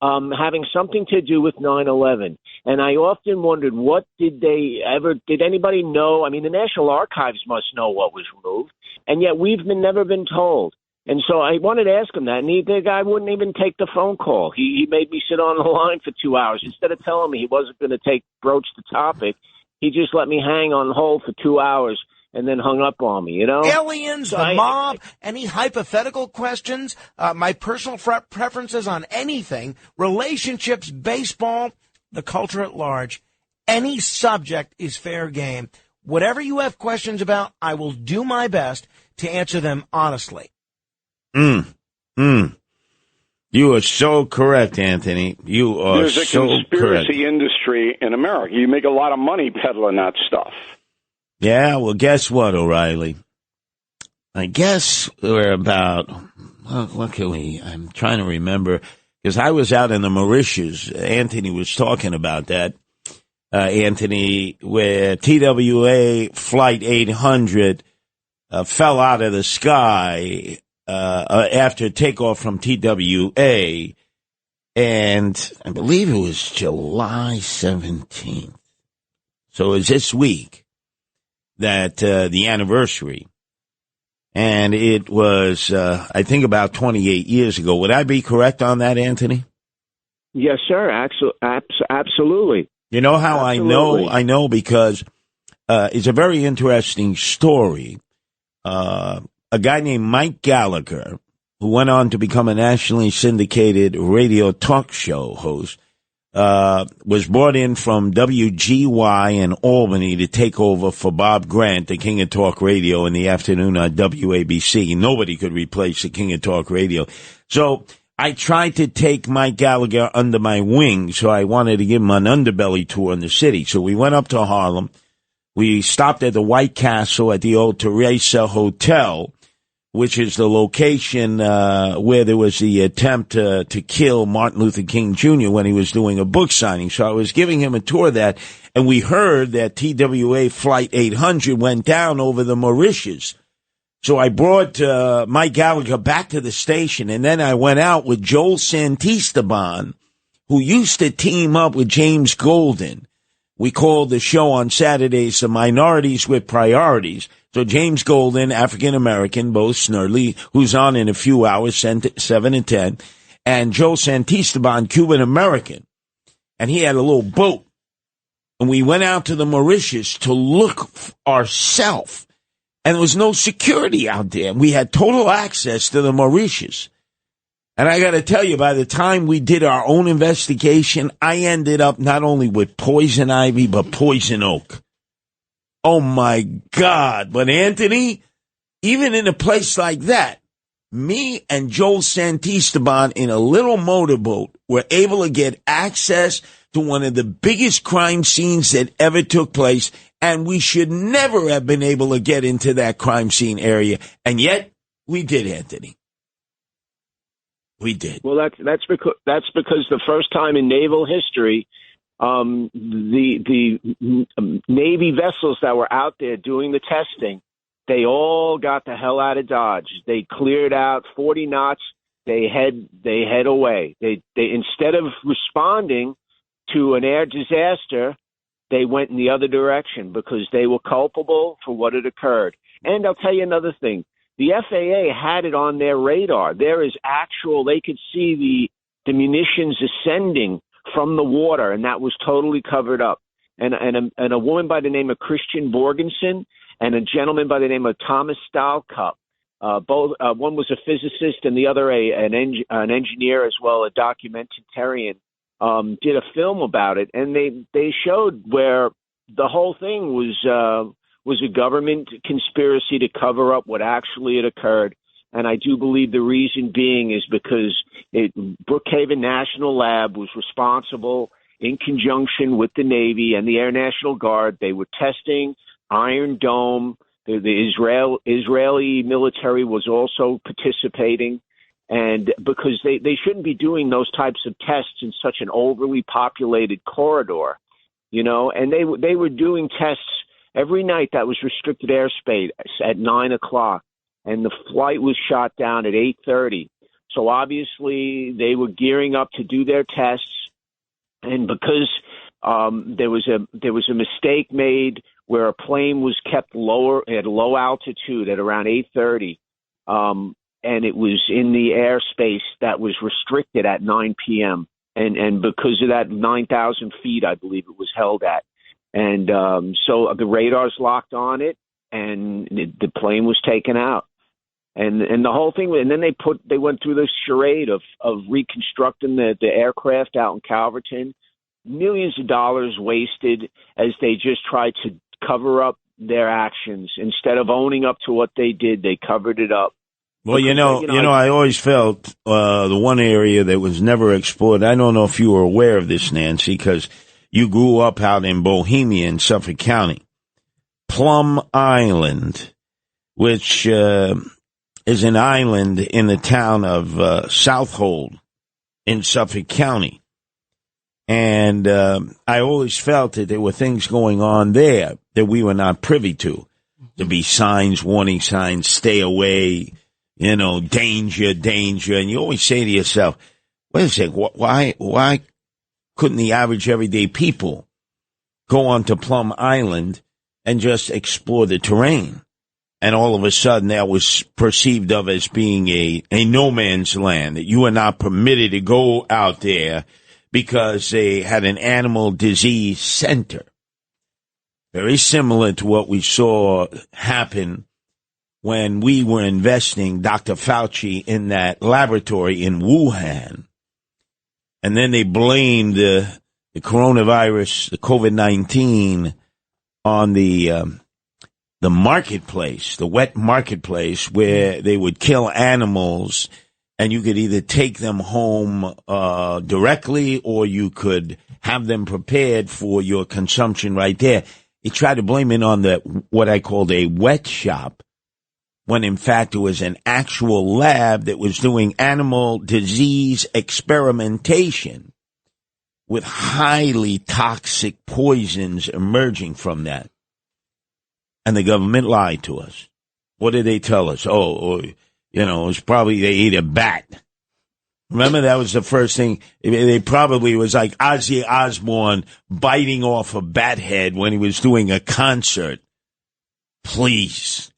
[SPEAKER 7] having something to do with 9/11. And I often wondered, did anybody know? I mean, the National Archives must know what was removed, and yet we've never been told. And so I wanted to ask him that, and the guy wouldn't even take the phone call. He made me sit on the line for 2 hours. Instead of telling me he wasn't going to broach the topic, he just let me hang on hold for 2 hours. and then hung up on me, you know?
[SPEAKER 12] Aliens, the mob, any hypothetical questions, my personal preferences on anything, relationships, baseball, the culture at large, any subject is fair game. Whatever you have questions about, I will do my best to answer them honestly.
[SPEAKER 8] You are so correct, Anthony. You are
[SPEAKER 9] There's a
[SPEAKER 8] so
[SPEAKER 9] conspiracy
[SPEAKER 8] correct.
[SPEAKER 9] industry in America. You make a lot of money peddling that stuff.
[SPEAKER 8] Yeah, well, guess what, O'Reilly? I guess we're about, well, what can we, I'm trying to remember, because I was out in the Mauritius. Anthony was talking about that. Anthony, where TWA Flight 800 fell out of the sky after takeoff from TWA, and I believe it was July 17th. So it was this week that the anniversary, and it was, I think, about 28 years ago. Would I be correct on that, Anthony?
[SPEAKER 7] Yes, sir. Absolutely.
[SPEAKER 8] You know how
[SPEAKER 7] Absolutely.
[SPEAKER 8] I know because it's a very interesting story. A guy named Mike Gallagher, who went on to become a nationally syndicated radio talk show host, was brought in from WGY in Albany to take over for Bob Grant, the King of Talk Radio, in the afternoon on WABC. Nobody could replace the King of Talk Radio. So I tried to take Mike Gallagher under my wing, so I wanted to give him an underbelly tour in the city. So we went up to Harlem. We stopped at the White Castle at the old Teresa Hotel, which is the location where there was the attempt to kill Martin Luther King Jr. when he was doing a book signing. So I was giving him a tour of that, and we heard that TWA Flight 800 went down over the Mauritius. So I brought Mike Gallagher back to the station, and then I went out with Joel Santisteban, who used to team up with James Golden. We called the show on Saturdays the Minorities with Priorities. So James Golden, African-American, both Snurdly, who's on in a few hours, 7 and 10, and Joel Santisteban, Cuban-American. And he had a little boat. And we went out to the Mauritius to look ourselves. And there was no security out there. We had total access to the Mauritius. And I got to tell you, by the time we did our own investigation, I ended up not only with poison ivy, but poison oak. Oh, my God. But, Anthony, even in a place like that, me and Joel Santisteban in a little motorboat were able to get access to one of the biggest crime scenes that ever took place, and we should never have been able to get into that crime scene area. And yet, we did, Anthony. We did.
[SPEAKER 7] Well, that's because the first time in naval history, the Navy vessels that were out there doing the testing, they all got the hell out of Dodge. They cleared out 40 knots. They head away. They instead of responding to an air disaster, they went in the other direction because they were culpable for what had occurred. And I'll tell you another thing. The FAA had it on their radar. There is they could see the munitions ascending from the water, and that was totally covered up. And a woman by the name of Christian Borgensen and a gentleman by the name of Thomas Stahlkup, both one was a physicist and the other an engineer as well, a documentarian, did a film about it, and they showed where the whole thing was a government conspiracy to cover up what actually had occurred. And I do believe the reason being is because Brookhaven National Lab was responsible in conjunction with the Navy and the Air National Guard. They were testing Iron Dome. The Israeli military was also participating. And because they shouldn't be doing those types of tests in such an overly populated corridor, and they were doing tests every night. That was restricted airspace at 9 o'clock, and the flight was shot down at 8:30. So obviously they were gearing up to do their tests, and because there was a mistake made where a plane was kept lower at low altitude at around 8:30, and it was in the airspace that was restricted at 9 p.m. And because of that 9,000 feet, I believe it was held at. And so the radar's locked on it, and the plane was taken out. And the whole thing, and then they went through this charade of reconstructing the aircraft out in Calverton. Millions of dollars wasted as they just tried to cover up their actions. Instead of owning up to what they did, they covered it up.
[SPEAKER 8] Well, I always felt the one area that was never explored. I don't know if you were aware of this, Nancy, because you grew up out in Bohemia in Suffolk County. Plum Island, which is an island in the town of Southold in Suffolk County. And I always felt that there were things going on there that we were not privy to. There'd be signs, warning signs, stay away, danger, danger. And you always say to yourself, wait a second, why couldn't the average everyday people go onto Plum Island and just explore the terrain? And all of a sudden that was perceived of as being a no man's land, that you were not permitted to go out there because they had an animal disease center. Very similar to what we saw happen when we were investing Dr. Fauci in that laboratory in Wuhan. And then they blamed the coronavirus, the COVID-19, on the marketplace, the wet marketplace, where they would kill animals, and you could either take them home directly or you could have them prepared for your consumption right there. He tried to blame it on what I called a wet shop, when in fact it was an actual lab that was doing animal disease experimentation with highly toxic poisons emerging from that. And the government lied to us. What did they tell us? It was probably they ate a bat. Remember, that was the first thing. They probably was like Ozzy Osbourne biting off a bat head when he was doing a concert. Please.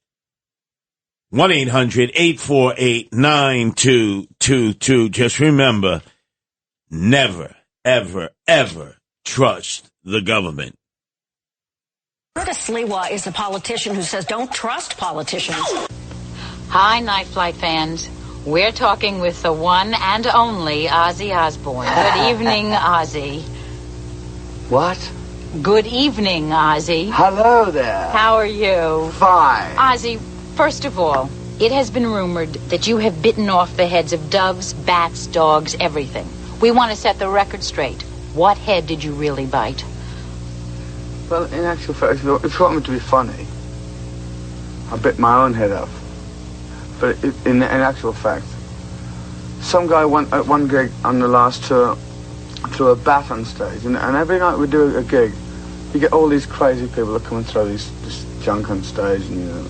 [SPEAKER 8] 1-800-848-9222. Just remember, never, ever, ever trust the government.
[SPEAKER 5] Curtis Sliwa is a politician who says don't trust politicians.
[SPEAKER 14] Hi, Night Flight fans. We're talking with the one and only Ozzy Osbourne. Good evening, Ozzy.
[SPEAKER 21] What?
[SPEAKER 14] Good evening, Ozzy.
[SPEAKER 21] Hello there.
[SPEAKER 14] How are you?
[SPEAKER 21] Fine.
[SPEAKER 14] Ozzy, first of all, it has been rumored that you have bitten off the heads of doves, bats, dogs, everything. We want to set the record straight. What head did you really bite?
[SPEAKER 21] Well, in actual fact, if you want me to be funny, I bit my own head off. But in actual fact, some guy went at one gig on the last tour threw a bat on stage, and every night we do a gig, you get all these crazy people that come and throw this junk on stage, and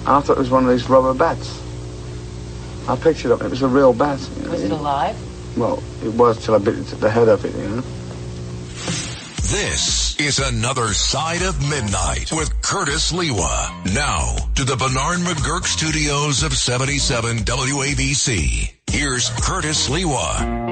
[SPEAKER 21] I thought it was one of these rubber bats. I pictured it was a real bat.
[SPEAKER 14] Was it alive?
[SPEAKER 21] Well, it was till I bit the head off it,
[SPEAKER 4] This is another Side of Midnight with Curtis Lewa. Now to the Bernard McGurk studios of 77 WABC. Here's Curtis Lewa.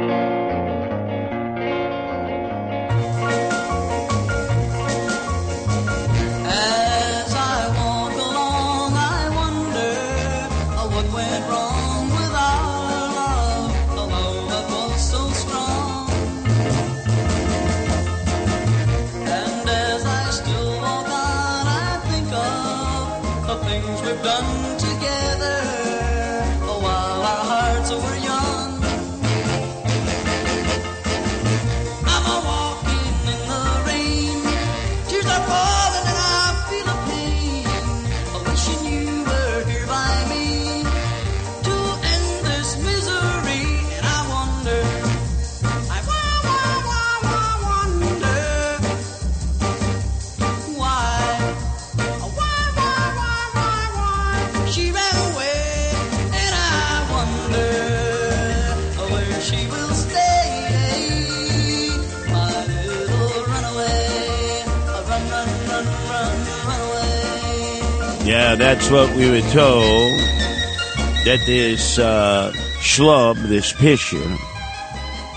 [SPEAKER 8] Yeah, that's what we were told, that this schlub, this pisher,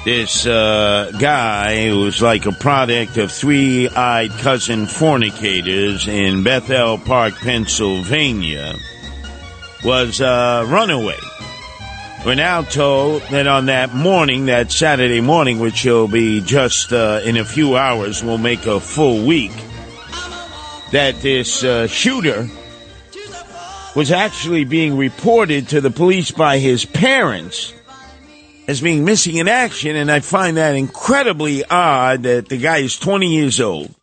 [SPEAKER 8] This guy who was like a product of three-eyed cousin fornicators in Bethel Park, Pennsylvania, was a runaway. We're now told that on that morning, that Saturday morning, which will be just in a few hours, will make a full week, that this shooter was actually being reported to the police by his parents as being missing in action, and I find that incredibly odd that the guy is 20 years old,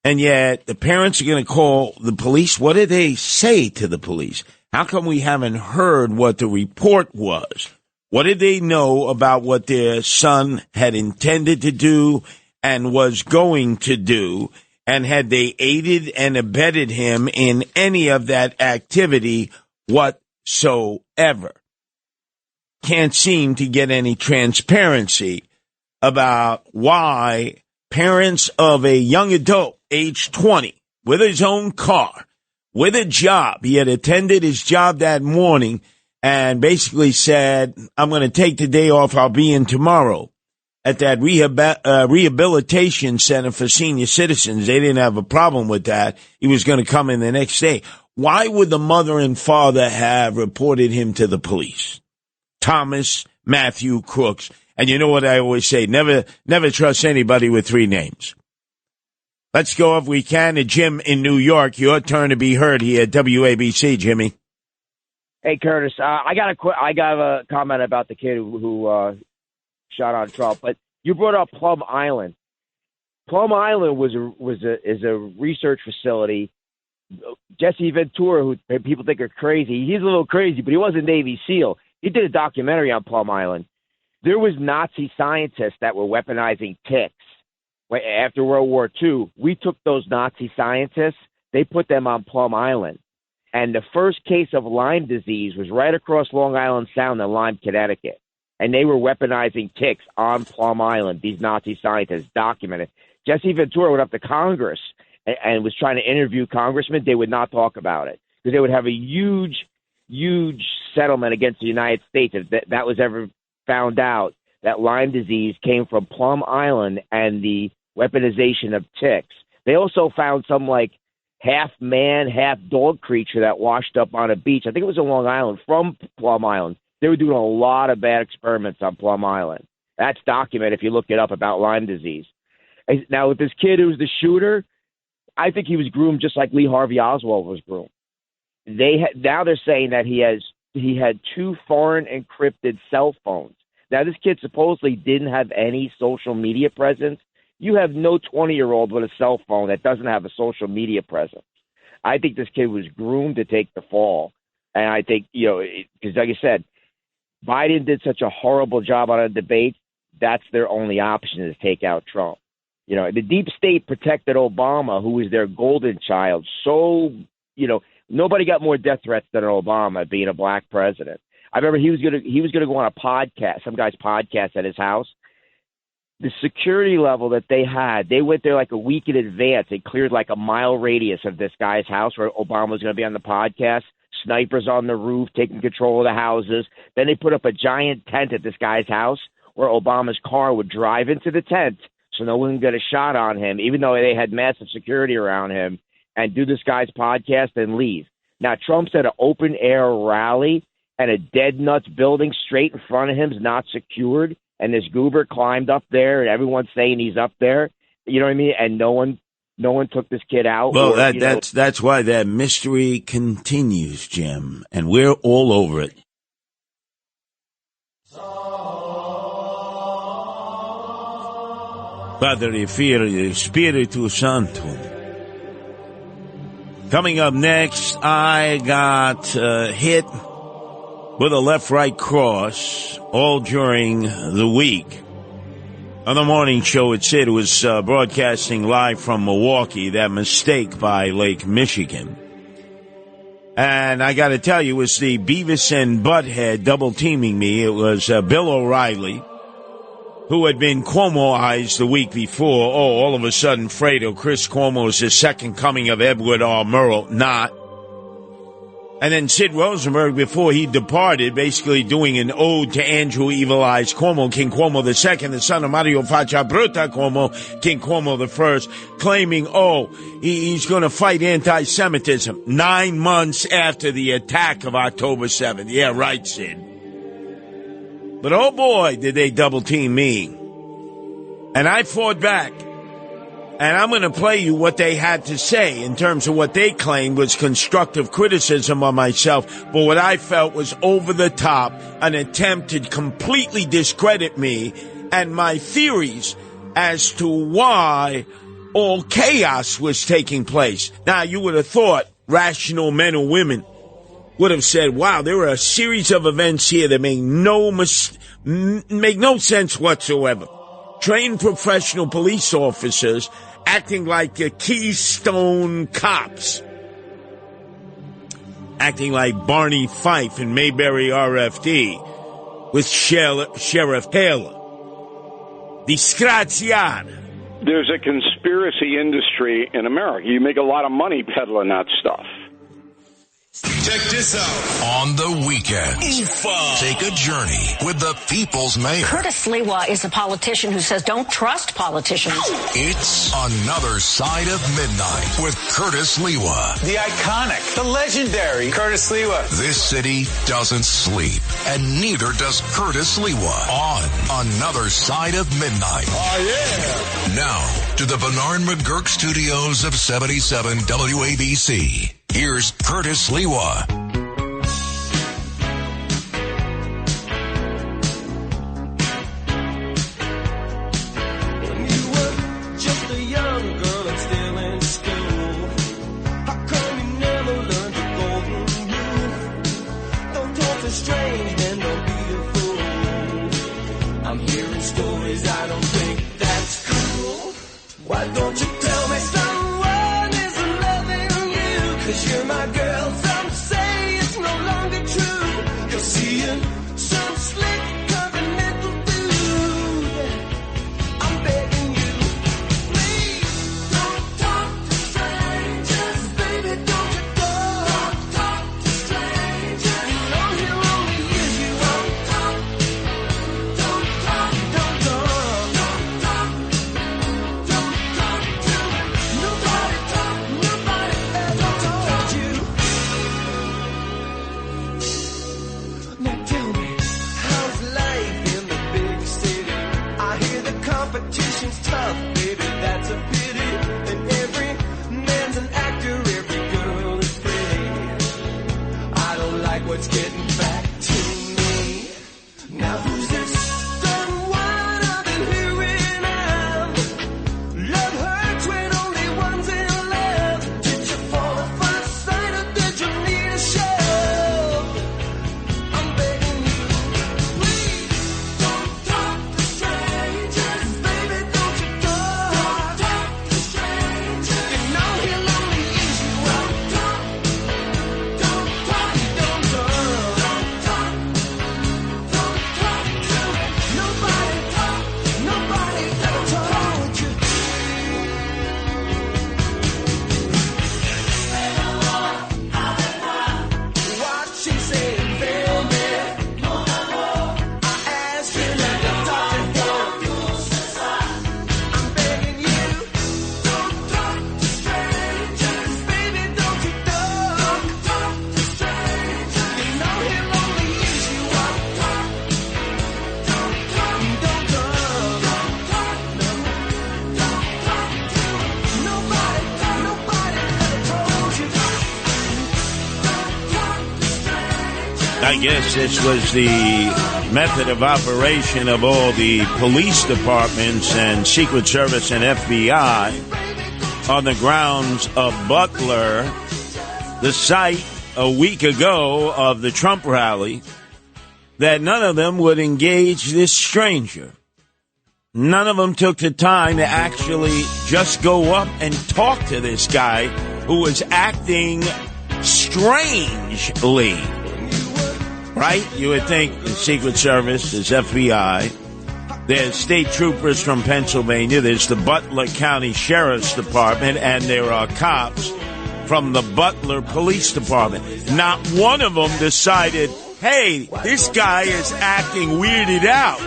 [SPEAKER 8] and yet the parents are going to call the police. What did they say to the police? How come we haven't heard what the report was? What did they know about what their son had intended to do and was going to do, and had they aided and abetted him in any of that activity whatsoever? Can't seem to get any transparency about why parents of a young adult, age 20, with his own car, with a job, he had attended his job that morning and basically said, I'm going to take the day off, I'll be in tomorrow at that rehabilitation center for senior citizens. They didn't have a problem with that. He was going to come in the next day. Why would the mother and father have reported him to the police? Thomas Matthew Crooks. And you know what I always say, never trust anybody with three names. Let's go, if we can, to Jim in New York. Your turn to be heard here at WABC, Jimmy.
[SPEAKER 13] Hey, Curtis. I got a comment about the kid who shot on Trump, but you brought up Plum Island. Plum Island is a research facility. Jesse Ventura, who people think are crazy, he's a little crazy, but he was a Navy SEAL. He did a documentary on Plum Island. There was Nazi scientists that were weaponizing ticks. After World War II, we took those Nazi scientists, they put them on Plum Island. And the first case of Lyme disease was right across Long Island Sound in Lyme, Connecticut. And they were weaponizing ticks on Plum Island, these Nazi scientists documented. Jesse Ventura went up to Congress and was trying to interview congressmen. They would not talk about it because they would have a huge settlement against the United States if that was ever found out that Lyme disease came from Plum Island and the weaponization of ticks. They also found some like half man, half dog creature that washed up on a beach. I think it was in Long Island from Plum Island. They were doing a lot of bad experiments on Plum Island. That's documented if you look it up about Lyme disease. Now with this kid who's the shooter, I think he was groomed just like Lee Harvey Oswald was groomed. Now they're saying that he had 2 foreign encrypted cell phones. Now, this kid supposedly didn't have any social media presence. You have no 20-year-old with a cell phone that doesn't have a social media presence. I think this kid was groomed to take the fall. And I think, because like I said, Biden did such a horrible job on a debate, that's their only option is take out Trump. The deep state protected Obama, who was their golden child. So, nobody got more death threats than Obama being a black president. I remember he was gonna go on a podcast, some guy's podcast at his house. The security level that they had, they went there like a week in advance. They cleared like a mile radius of this guy's house where Obama was going to be on the podcast. Snipers on the roof, taking control of the houses. Then they put up a giant tent at this guy's house where Obama's car would drive into the tent so no one can get a shot on him, even though they had massive security around him, and do this guy's podcast and leave. Now, Trump's at an open-air rally, and a dead nuts building straight in front of him is not secured, and this goober climbed up there, and everyone's saying he's up there. You know what I mean? And no one took this kid out.
[SPEAKER 8] Well, that's why that mystery continues, Jim, and we're all over it. Padre, Figlio, Spiritu Santo. Coming up next, I got hit with a left-right cross all during the week. On the morning show, it said it was broadcasting live from Milwaukee, that mistake by Lake Michigan. And I got to tell you, it was the Beavis and Butthead double-teaming me. It was Bill O'Reilly, who had been Cuomoized the week before. Oh, all of a sudden, Fredo, Chris Cuomo is the second coming of Edward R. Murrow. Not. And then Sid Rosenberg, before he departed, basically doing an ode to Andrew Evil Eyes Cuomo, King Cuomo II, the son of Mario Faccia Bruta Cuomo, King Cuomo I, claiming, he's going to fight anti-Semitism 9 months after the attack of October 7th. Yeah, right, Sid. But oh boy, did they double team me. And I fought back. And I'm going to play you what they had to say in terms of what they claimed was constructive criticism of myself, but what I felt was over the top, an attempt to completely discredit me and my theories as to why all chaos was taking place. Now, you would have thought rational men or women would have said, wow, there are a series of events here that make no sense whatsoever. Trained professional police officers acting like Keystone cops. Acting like Barney Fife in Mayberry RFD with Sheriff Taylor. Disgraziata.
[SPEAKER 9] There's a conspiracy industry in America. You make a lot of money peddling that stuff.
[SPEAKER 4] Check this out. On the weekend, take a journey with the People's Mayor.
[SPEAKER 5] Curtis Sliwa is a politician who says don't trust politicians.
[SPEAKER 4] It's Another Side of Midnight with Curtis Sliwa.
[SPEAKER 3] The iconic, the legendary Curtis Sliwa.
[SPEAKER 4] This city doesn't sleep, and neither does Curtis Sliwa on Another Side of Midnight.
[SPEAKER 3] Oh, yeah.
[SPEAKER 4] Now, to the Bernard McGurk studios of 77 WABC. Here's Curtis Sliwa.
[SPEAKER 6] When you were just a young girl and still in school, how come you never learned the golden rule? Don't talk to strange men, don't be a fool. I'm hearing stories, I don't think that's cool. Why don't you tell me someone is loving you? 'Cause you're my girl, some say it's no longer true. You're seeing some slick continental dude. I'm begging you, please don't talk to strangers. Baby, don't you go. Don't talk to strangers. You know he'll only use you. Don't talk to nobody ever told you. Now tell me, how's life in the big city? I hear the competition's tough, baby, that's a pity. And every man's an actor, every girl is pretty. I don't like what's getting back to me. Now who's this done one I've been hearing of? Love hurts when only one's in love. Did you fall at first sight or did you need a shove? I'm begging you, please don't talk to strangers. Baby, don't you go. Don't talk to strangers. You know he'll only use you. Don't talk to nobody ever told you. What she said, baby. I asked you not to talk to him. I'm begging you, don't talk to strangers. Baby, don't you talk to strangers. You know he'll only use you. Don't talk nobody ever told you.
[SPEAKER 8] I guess this was the method of operation of all the police departments and Secret Service and FBI on the grounds of Butler, the site a week ago of the Trump rally, that none of them would engage this stranger. None of them took the time to actually just go up and talk to this guy who was acting strangely. Right? You would think the Secret Service, there's FBI, there's state troopers from Pennsylvania, there's the Butler County Sheriff's Department, and there are cops from the Butler Police Department. Not one of them decided, hey, this guy is acting weirded out.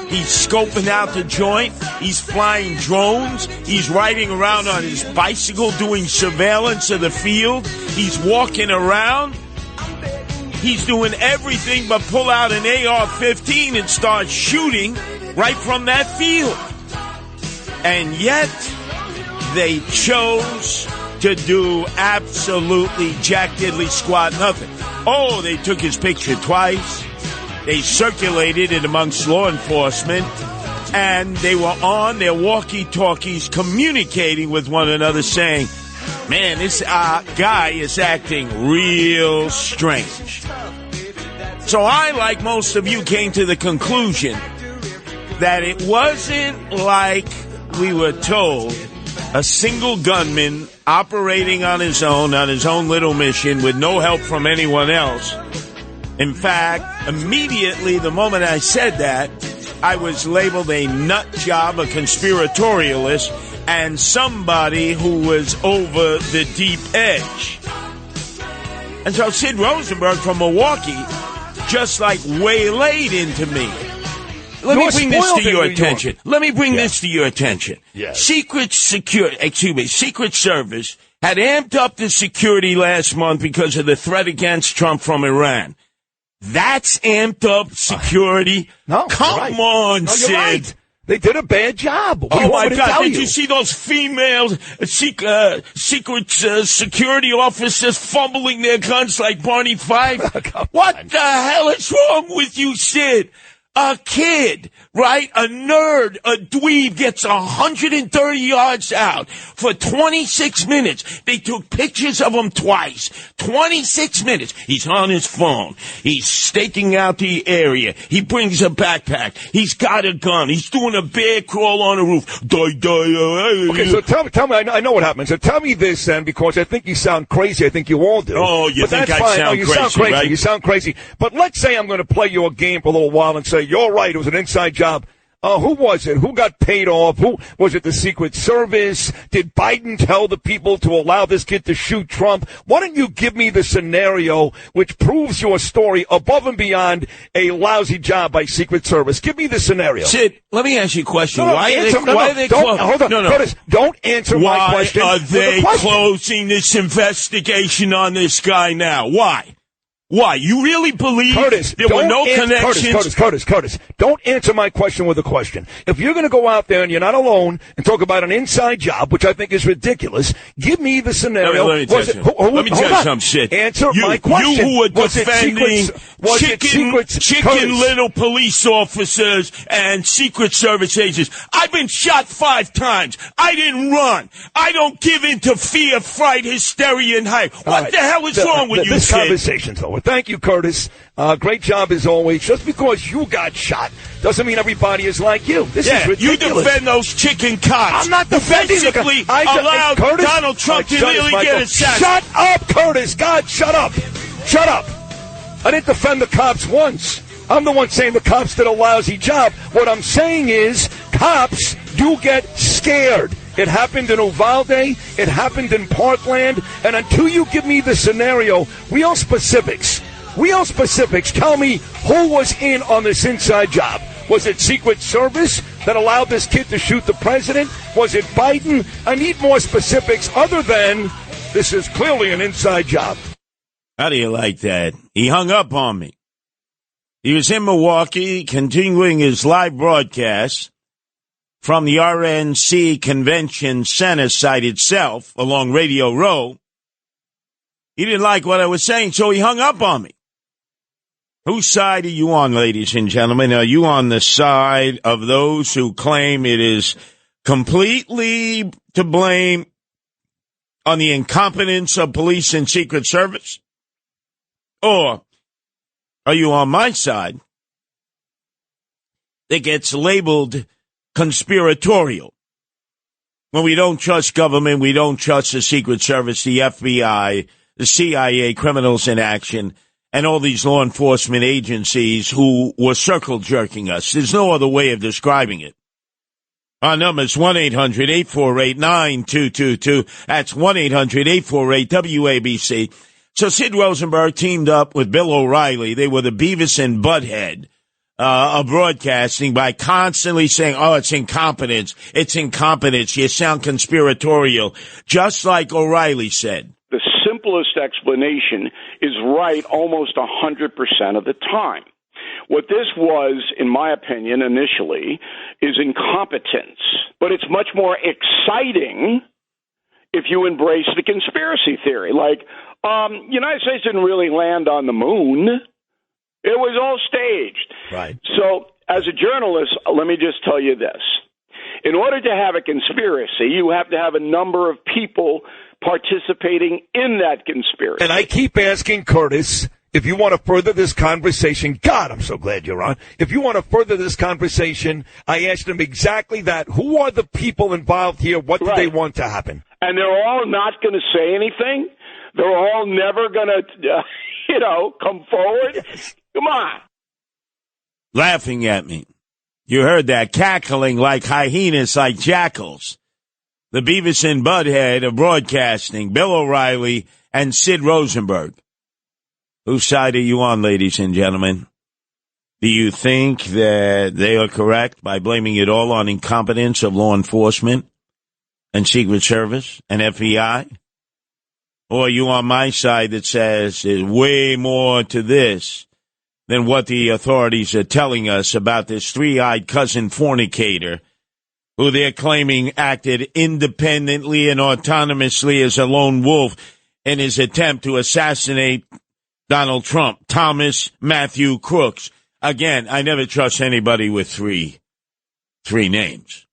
[SPEAKER 8] He's scoping out the joint. He's flying drones. He's riding around on his bicycle doing surveillance of the field. He's walking around. He's doing everything but pull out an AR-15 and start shooting right from that field. And yet, they chose to do absolutely jack diddly squat nothing. Oh, they took his picture twice. They circulated it amongst law enforcement, and they were on their walkie-talkies communicating with one another saying, man, this guy is acting real strange. So I, like most of you, came to the conclusion that it wasn't like we were told a single gunman operating on his own little mission with no help from anyone else. In fact, immediately the moment I said that, I was labeled a nut job, a conspiratorialist, and somebody who was over the deep edge. And so Sid Rosenberg from Milwaukee just like waylaid into me. Let me bring this to your attention. Let me bring this to your attention. Secret Service had amped up the security last month because of the threat against Trump from Iran. That's amped up security?
[SPEAKER 16] No,
[SPEAKER 8] come on, Sid.
[SPEAKER 16] Right. They did a bad job.
[SPEAKER 8] Oh, my God. Did you see those female secret security officers fumbling their guns like Barney Fife? What the hell is wrong with you, Sid? A kid, right? A nerd, a dweeb gets 130 yards out for 26 minutes. They took pictures of him twice. 26 minutes. He's on his phone. He's staking out the area. He brings a backpack. He's got a gun. He's doing a bear crawl on the roof. Okay,
[SPEAKER 16] so tell me, I know what happened. So tell me this then, because I think you sound crazy. I think you all do.
[SPEAKER 8] Oh, you
[SPEAKER 16] but
[SPEAKER 8] think
[SPEAKER 16] that's
[SPEAKER 8] I
[SPEAKER 16] fine.
[SPEAKER 8] sound
[SPEAKER 16] you
[SPEAKER 8] crazy,
[SPEAKER 16] sound crazy,
[SPEAKER 8] right?
[SPEAKER 16] You sound crazy. But let's say I'm going to play your game for a little while and say, you're right, it was an inside job. Who was it? Who got paid off? Who was it? The Secret Service? Did Biden tell the people to allow this kid to shoot Trump? Why don't you give me the scenario which proves your story above and beyond a lousy job by Secret Service? Give me the scenario.
[SPEAKER 8] Sid, let me ask you a question.
[SPEAKER 16] Why are they Curtis, don't answer my question.
[SPEAKER 8] Why are they closing this investigation on this guy now? Why? Why? You really believe there were no connections?
[SPEAKER 16] Curtis, don't answer my question with a question. If you're going to go out there and you're not alone and talk about an inside job, which I think is ridiculous, give me the scenario.
[SPEAKER 8] Let me tell you something, Sid.
[SPEAKER 16] Answer my question.
[SPEAKER 8] You who are defending chicken little police officers and Secret Service agents. I've been shot 5 times. I didn't run. I don't give in to fear, fright, hysteria, and hype. What the hell is wrong with you,
[SPEAKER 16] This
[SPEAKER 8] Sid?
[SPEAKER 16] conversation's over. Thank you, Curtis. Great job as always. Just because you got shot doesn't mean everybody is like you. This is ridiculous.
[SPEAKER 8] You defend those chicken cops.
[SPEAKER 16] I'm not defending them.
[SPEAKER 8] Basically allowed Donald Trump to really get assassinated.
[SPEAKER 16] Shut up, Curtis. God, shut up. Shut up. I didn't defend the cops once. I'm the one saying the cops did a lousy job. What I'm saying is cops do get scared. It happened in Uvalde. It happened in Parkland. And until you give me the scenario, real specifics, tell me who was in on this inside job. Was it Secret Service that allowed this kid to shoot the president? Was it Biden? I need more specifics other than this is clearly an inside job.
[SPEAKER 8] How do you like that? He hung up on me. He was in Milwaukee continuing his live broadcast from the RNC Convention Center site itself along Radio Row. He didn't like what I was saying, so he hung up on me. Whose side are you on, ladies and gentlemen? Are you on the side of those who claim it is completely to blame on the incompetence of police and Secret Service? Or are you on my side that gets labeled conspiratorial? When we don't trust government, we don't trust the Secret Service, the FBI, the CIA, criminals in action, and all these law enforcement agencies who were circle jerking us. There's no other way of describing it. Our number is 1-800-848-9222. That's 1-800-848-WABC. So Sid Rosenberg teamed up with Bill O'Reilly. They were the Beavis and Butthead of broadcasting by constantly saying, oh, it's incompetence. It's incompetence. You sound conspiratorial, just like O'Reilly said.
[SPEAKER 9] The simplest explanation is right almost 100% of the time. What this was, in my opinion, initially, is incompetence. But it's much more exciting if you embrace the conspiracy theory. Like, United States didn't really land on the moon. It was all staged.
[SPEAKER 8] Right.
[SPEAKER 9] So, as a journalist, let me just tell you this. In order to have a conspiracy, you have to have a number of people participating in that conspiracy.
[SPEAKER 16] And I keep asking Curtis, if you want to further this conversation, God, I'm so glad you're on. If you want to further this conversation, I asked him exactly that. Who are the people involved here? What do they want to happen?
[SPEAKER 9] And they're all not going to say anything? They're all never going to, come forward? Yes. Come on.
[SPEAKER 8] Laughing at me. You heard that, cackling like hyenas, like jackals. The Beavis and Butthead of broadcasting, Bill O'Reilly and Sid Rosenberg. Whose side are you on, ladies and gentlemen? Do you think that they are correct by blaming it all on incompetence of law enforcement and Secret Service and FBI? Or are you on my side that says there's way more to this than what the authorities are telling us about this three-eyed cousin fornicator who they're claiming acted independently and autonomously as a lone wolf in his attempt to assassinate Donald Trump, Thomas Matthew Crooks. Again, I never trust anybody with three names.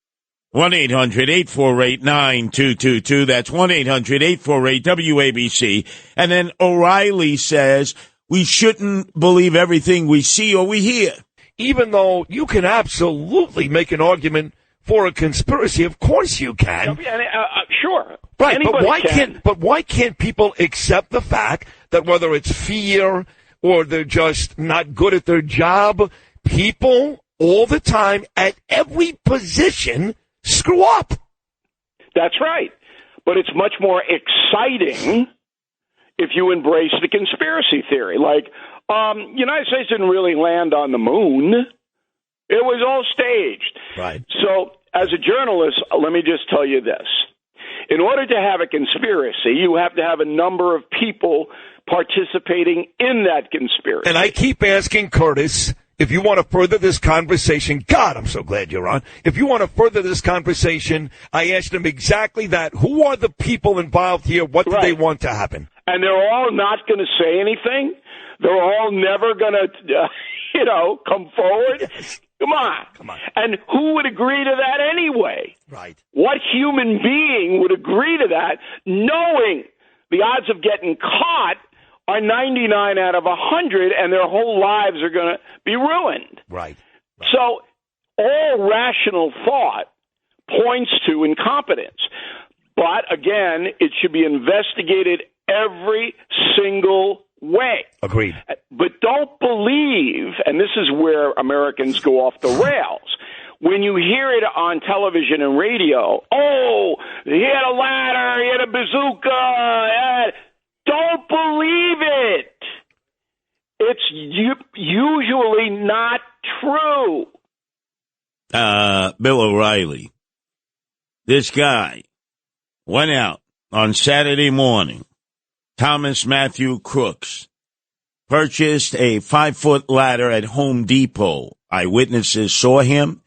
[SPEAKER 8] 1-800-848-9222. That's 1-800-848-WABC. And then O'Reilly says we shouldn't believe everything we see or we hear.
[SPEAKER 16] Even though you can absolutely make an argument for a conspiracy, of course you can.
[SPEAKER 9] Sure.
[SPEAKER 16] Right,
[SPEAKER 9] Anybody
[SPEAKER 16] but why can't people accept the fact that whether it's fear or they're just not good at their job, people all the time at every position screw up?
[SPEAKER 9] That's right. But it's much more exciting if you embrace the conspiracy theory. Like, United States didn't really land on the moon. It was all staged.
[SPEAKER 16] Right.
[SPEAKER 9] So, as a journalist, let me just tell you this. In order to have a conspiracy, you have to have a number of people participating in that conspiracy.
[SPEAKER 16] And I keep asking Curtis, if you want to further this conversation, God, I'm so glad you're on. If you want to further this conversation, I asked him exactly that. Who are the people involved here? What do they want to happen?
[SPEAKER 9] And they're all not going to say anything? They're all never going to, come forward?
[SPEAKER 16] Yes.
[SPEAKER 9] Come on. And who would agree to that anyway?
[SPEAKER 16] Right.
[SPEAKER 9] What human being would agree to that knowing the odds of getting caught are 99 out of 100 and their whole lives are going to be ruined?
[SPEAKER 16] Right.
[SPEAKER 9] So all rational thought points to incompetence. But again, it should be investigated every single way.
[SPEAKER 16] Agreed.
[SPEAKER 9] But don't believe, and this is where Americans go off the rails, when you hear it on television and radio, oh, he had a ladder, he had a bazooka. Don't believe it. It's usually not true.
[SPEAKER 8] Bill O'Reilly, this guy went out on Saturday morning. Thomas Matthew Crooks purchased a 5-foot ladder at Home Depot. Eyewitnesses saw him,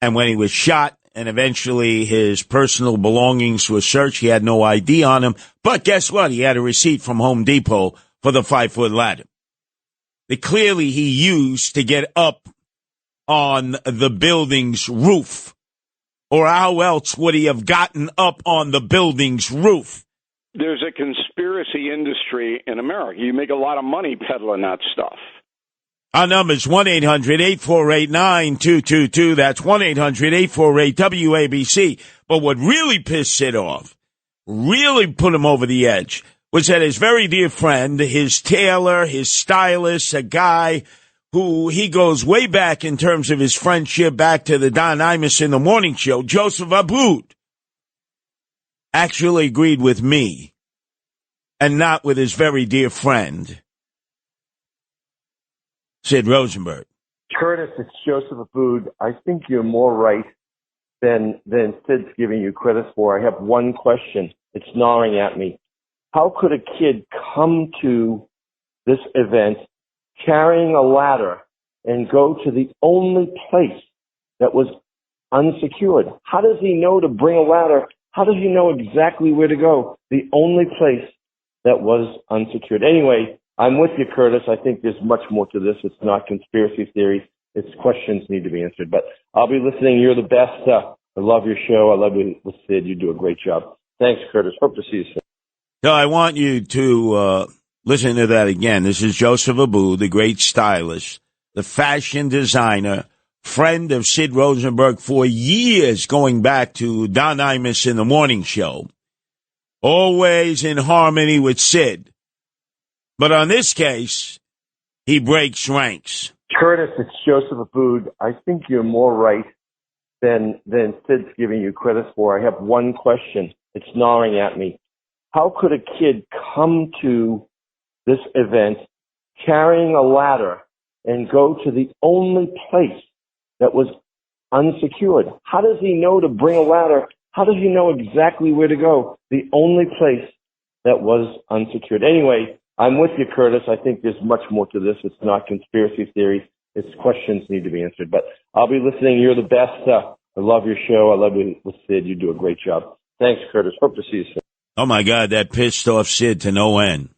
[SPEAKER 8] and when he was shot and eventually his personal belongings were searched, he had no ID on him. But guess what? He had a receipt from Home Depot for the 5-foot ladder that clearly he used to get up on the building's roof. Or how else would he have gotten up on the building's roof?
[SPEAKER 9] There's a conspiracy industry in America. You make a lot of money peddling that stuff.
[SPEAKER 8] Our number is 1-800-848-9222. That's 1-800-848-WABC. But what really pissed Sid off, really put him over the edge, was that his very dear friend, his tailor, his stylist, a guy who he goes way back in terms of his friendship back to the Don Imus in the Morning Show, Joseph Abboud, actually agreed with me and not with his very dear friend, Sid Rosenberg.
[SPEAKER 1] Curtis, it's Joseph Abboud. I think you're more right than Sid's giving you credit for. I have one question. It's gnawing at me. How could a kid come to this event carrying a ladder and go to the only place that was unsecured? How does he know to bring a ladder? How does he know exactly where to go? The only place that was unsecured. Anyway, I'm with you, Curtis. I think there's much more to this. It's not conspiracy theories. It's questions need to be answered. But I'll be listening. You're the best. I love your show. I love you with Sid. You do a great job. Thanks, Curtis. Hope to see you soon.
[SPEAKER 8] So I want you to listen to that again. This is Joseph Abboud, the great stylist, the fashion designer, friend of Sid Rosenberg for years, going back to Don Imus in the Morning Show. Always in harmony with Sid. But on this case, he breaks ranks.
[SPEAKER 1] Curtis, it's Joseph Abboud. I think you're more right than Sid's giving you credit for. I have one question. It's gnawing at me. How could a kid come to this event carrying a ladder and go to the only place that was unsecured? How does he know to bring a ladder? How does he know exactly where to go? The only place that was unsecured. Anyway, I'm with you, Curtis. I think there's much more to this. It's not conspiracy theories. It's questions need to be answered. But I'll be listening. You're the best. I love your show. I love you with Sid. You do a great job. Thanks, Curtis. Hope to see you soon.
[SPEAKER 8] Oh, my God, that pissed off Sid to no end.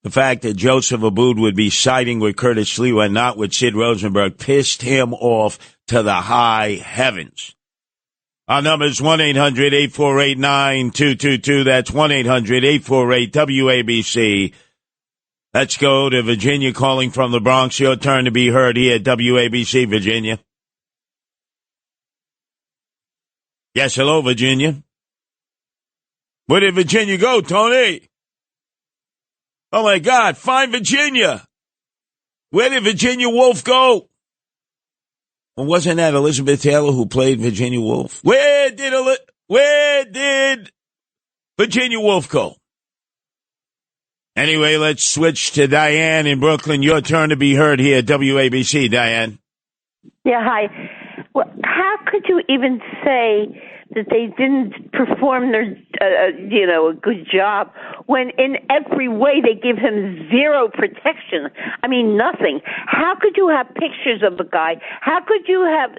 [SPEAKER 8] The fact that Joseph Abboud would be siding with Curtis Sliwa and not with Sid Rosenberg pissed him off to the high heavens. Our number is 1-800-848-9222. That's 1-800-848-WABC. Let's go to Virginia calling from the Bronx. Your turn to be heard here at WABC, Virginia. Yes, hello, Virginia. Where did Virginia go, Tony? Oh, my God, find Virginia. Where did Virginia Woolf go? Well, wasn't that Elizabeth Taylor who played Virginia Woolf? Where did Virginia Woolf go? Anyway, let's switch to Diane in Brooklyn. Your turn to be heard here at WABC, Diane.
[SPEAKER 22] Yeah, hi. Well, how could you even say that they didn't perform their, a good job when in every way they give him zero protection? I mean, nothing. How could you have pictures of the guy? How could you have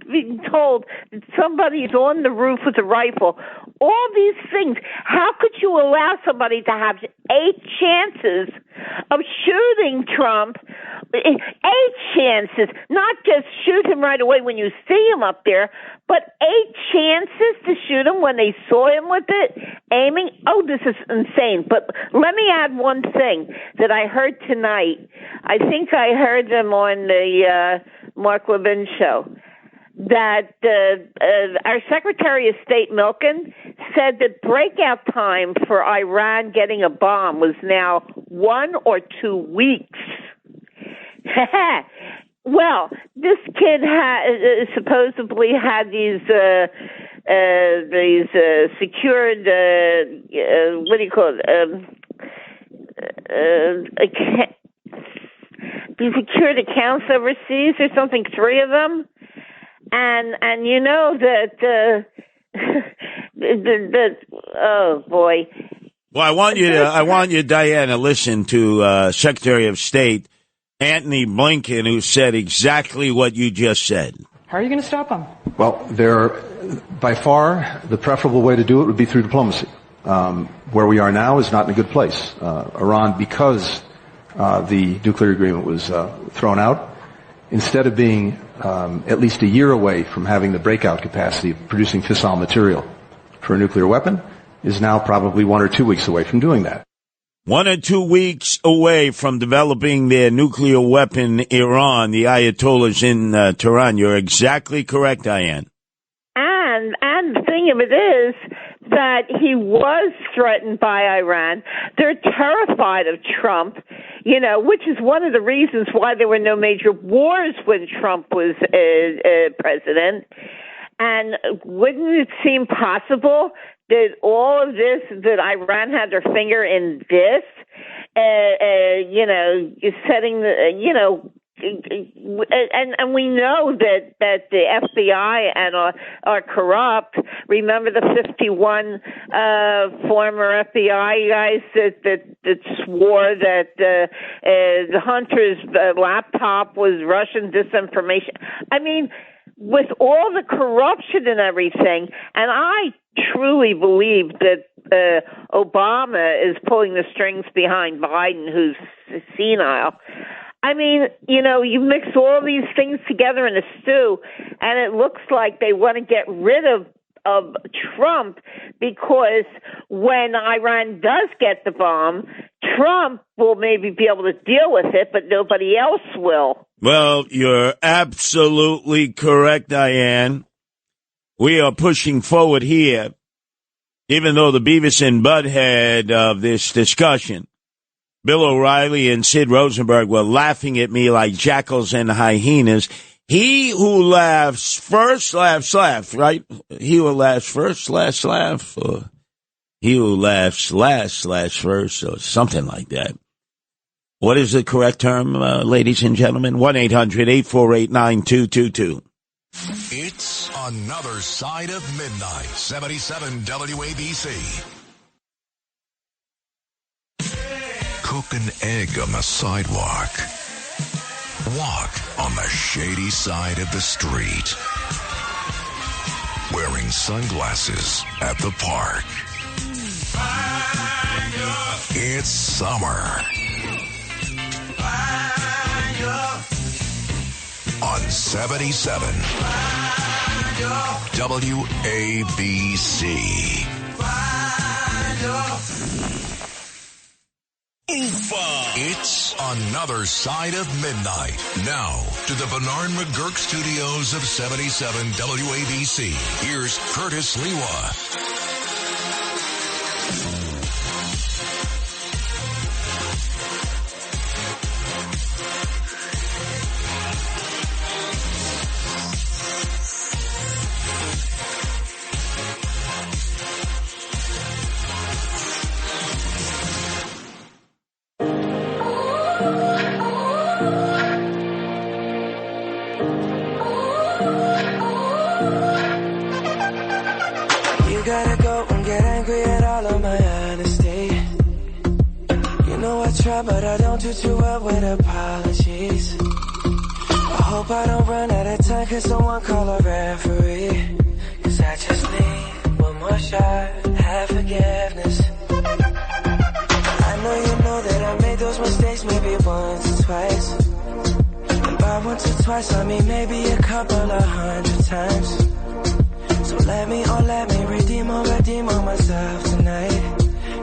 [SPEAKER 22] been told that somebody's on the roof with a rifle? All these things. How could you allow somebody to have 8 chances of shooting Trump? 8 chances, not just shoot him right away when you see him up there, but 8 chances to shoot him when they saw him with it, aiming. Oh, this is insane. But let me add one thing that I heard tonight. I think I heard them on the Mark Levin show, that our Secretary of State, Milken, said that breakout time for Iran getting a bomb was now 1 or 2 weeks. Well, this kid supposedly had these secured, what do you call it? These secured accounts overseas or something, 3 of them. And you know that, oh boy.
[SPEAKER 8] Well, I want you, Diana, listen to Secretary of State Antony Blinken, who said exactly what you just said.
[SPEAKER 23] How are you going to stop them?
[SPEAKER 17] Well, by far, the preferable way to do it would be through diplomacy. Where we are now is not in a good place. Iran, because the nuclear agreement was thrown out, instead of being at least a year away from having the breakout capacity of producing fissile material for a nuclear weapon, is now probably 1 or 2 weeks away from doing that.
[SPEAKER 8] 1 or 2 weeks away from developing their nuclear weapon, Iran, the Ayatollahs in Tehran. You're exactly correct, Diane.
[SPEAKER 22] And the thing of it is that he was threatened by Iran. They're terrified of Trump. which is one of the reasons why there were no major wars when Trump was president. And wouldn't it seem possible that all of this, that Iran had their finger in this, setting the, and we know that the FBI and are corrupt. Remember the 51 former FBI guys that swore that the Hunter's laptop was Russian disinformation. I mean, with all the corruption and everything, and I truly believe that Obama is pulling the strings behind Biden, who's senile. I mean, you mix all these things together in a stew, and it looks like they want to get rid of Trump, because when Iran does get the bomb, Trump will maybe be able to deal with it, but nobody else will.
[SPEAKER 8] Well, you're absolutely correct, Diane. We are pushing forward here, even though the Beavis and Butthead of this discussion, Bill O'Reilly and Sid Rosenberg, were laughing at me like jackals and hyenas. He who laughs first laughs last, right? He who laughs first last laugh, or he who laughs last laughs first, or something like that. What is the correct term, ladies and gentlemen? 1-800-848-9222.
[SPEAKER 4] It's another side of midnight. 77 WABC. Cook an egg on the sidewalk. Walk on the shady side of the street. Wearing sunglasses at the park. It's summer. On 77 WABC. It's another side of midnight. Now to the Bernard McGurk studios of 77 WABC. Here's Curtis Lewa.
[SPEAKER 19] But I don't do too well with apologies. I hope I don't run out of time, cause someone call a referee. Cause I just need one more shot, have forgiveness. I know you know that I made those mistakes maybe once or twice. And by once or twice I mean maybe a couple of 100 times. So let me redeem or myself tonight.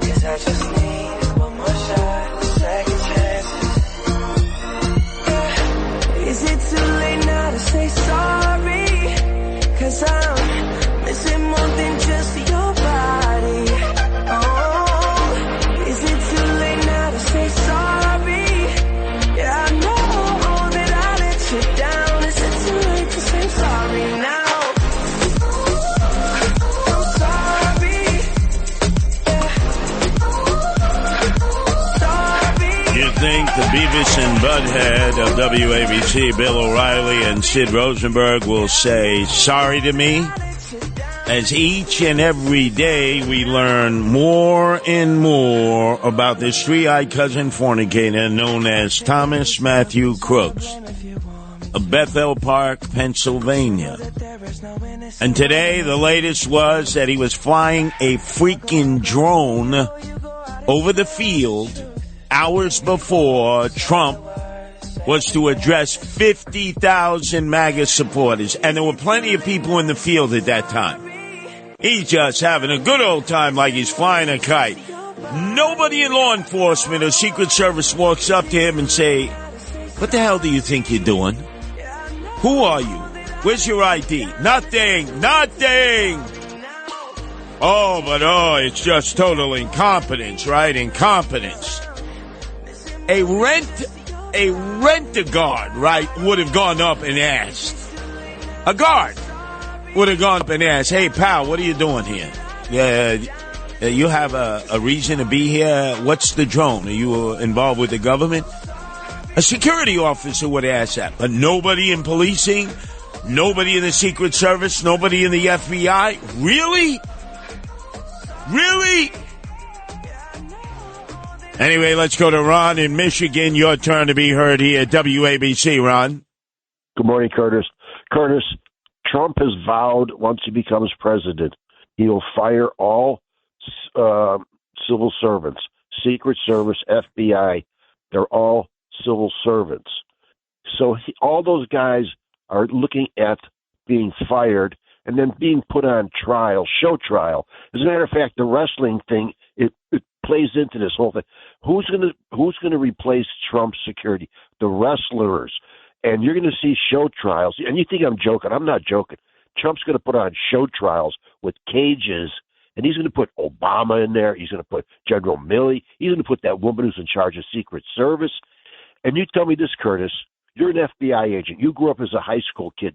[SPEAKER 19] Cause I just need one more shot. Second chances. Yeah. Is it too late now to say sorry? Cause I'm missing more than just your body. Oh, is it too late now to say sorry? Yeah, I know that I let you down. Is it too late to say sorry now?
[SPEAKER 8] Think the Beavis and Butthead of WABC, Bill O'Reilly and Sid Rosenberg, will say sorry to me, as each and every day we learn more and more about this three-eyed cousin fornicator known as Thomas Matthew Crooks of Bethel Park, Pennsylvania. And today the latest was that he was flying a freaking drone over the field hours before Trump was to address 50,000 MAGA supporters. And there were plenty of people in the field at that time. He's just having a good old time like he's flying a kite. Nobody in law enforcement or Secret Service walks up to him and say, "What the hell do you think you're doing? Who are you? Where's your ID?" Nothing. Oh, but it's just total incompetence, right? Incompetence. A rent-a-guard, right, would have gone up and asked. A guard would have gone up and asked, hey, pal, what are you doing here? You have a reason to be here? What's the drone? Are you involved with the government? A security officer would ask that. But nobody in policing, nobody in the Secret Service, nobody in the FBI? Really? Really? Anyway, let's go to Ron in Michigan. Your turn to be heard here at WABC, Ron.
[SPEAKER 2] Good morning, Curtis. Curtis, Trump has vowed once he becomes president, he will fire all civil servants, Secret Service, FBI. They're all civil servants. So all those guys are looking at being fired and then being put on trial, show trial. As a matter of fact, the wrestling thing, it plays into this whole thing. Who's gonna replace Trump's security? The wrestlers. And you're going to see show trials. And you think I'm joking. I'm not joking. Trump's going to put on show trials with cages, and he's going to put Obama in there. He's going to put General Milley. He's going to put that woman who's in charge of Secret Service. And you tell me this, Curtis. You're an FBI agent. You grew up as a high school kid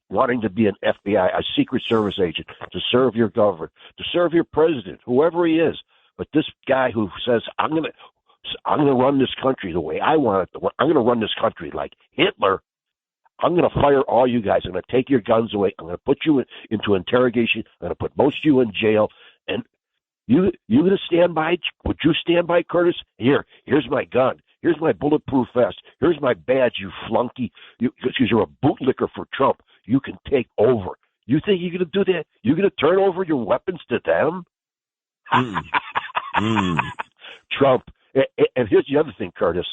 [SPEAKER 2] wanting to be an FBI, a Secret Service agent, to serve your government, to serve your president, whoever he is. But this guy who says, I'm going to run this country the way I want it to run. I'm going to run this country like Hitler. I'm going to fire all you guys. I'm going to take your guns away. I'm going to put you into interrogation. I'm going to put most of you in jail. And you going to stand by? Would you stand by, Curtis? Here's my gun. Here's my bulletproof vest. Here's my badge, you flunky. Because you're a bootlicker for Trump. You can take over. You think you're going to do that? You're going to turn over your weapons to them? Trump. And here's the other thing, Curtis.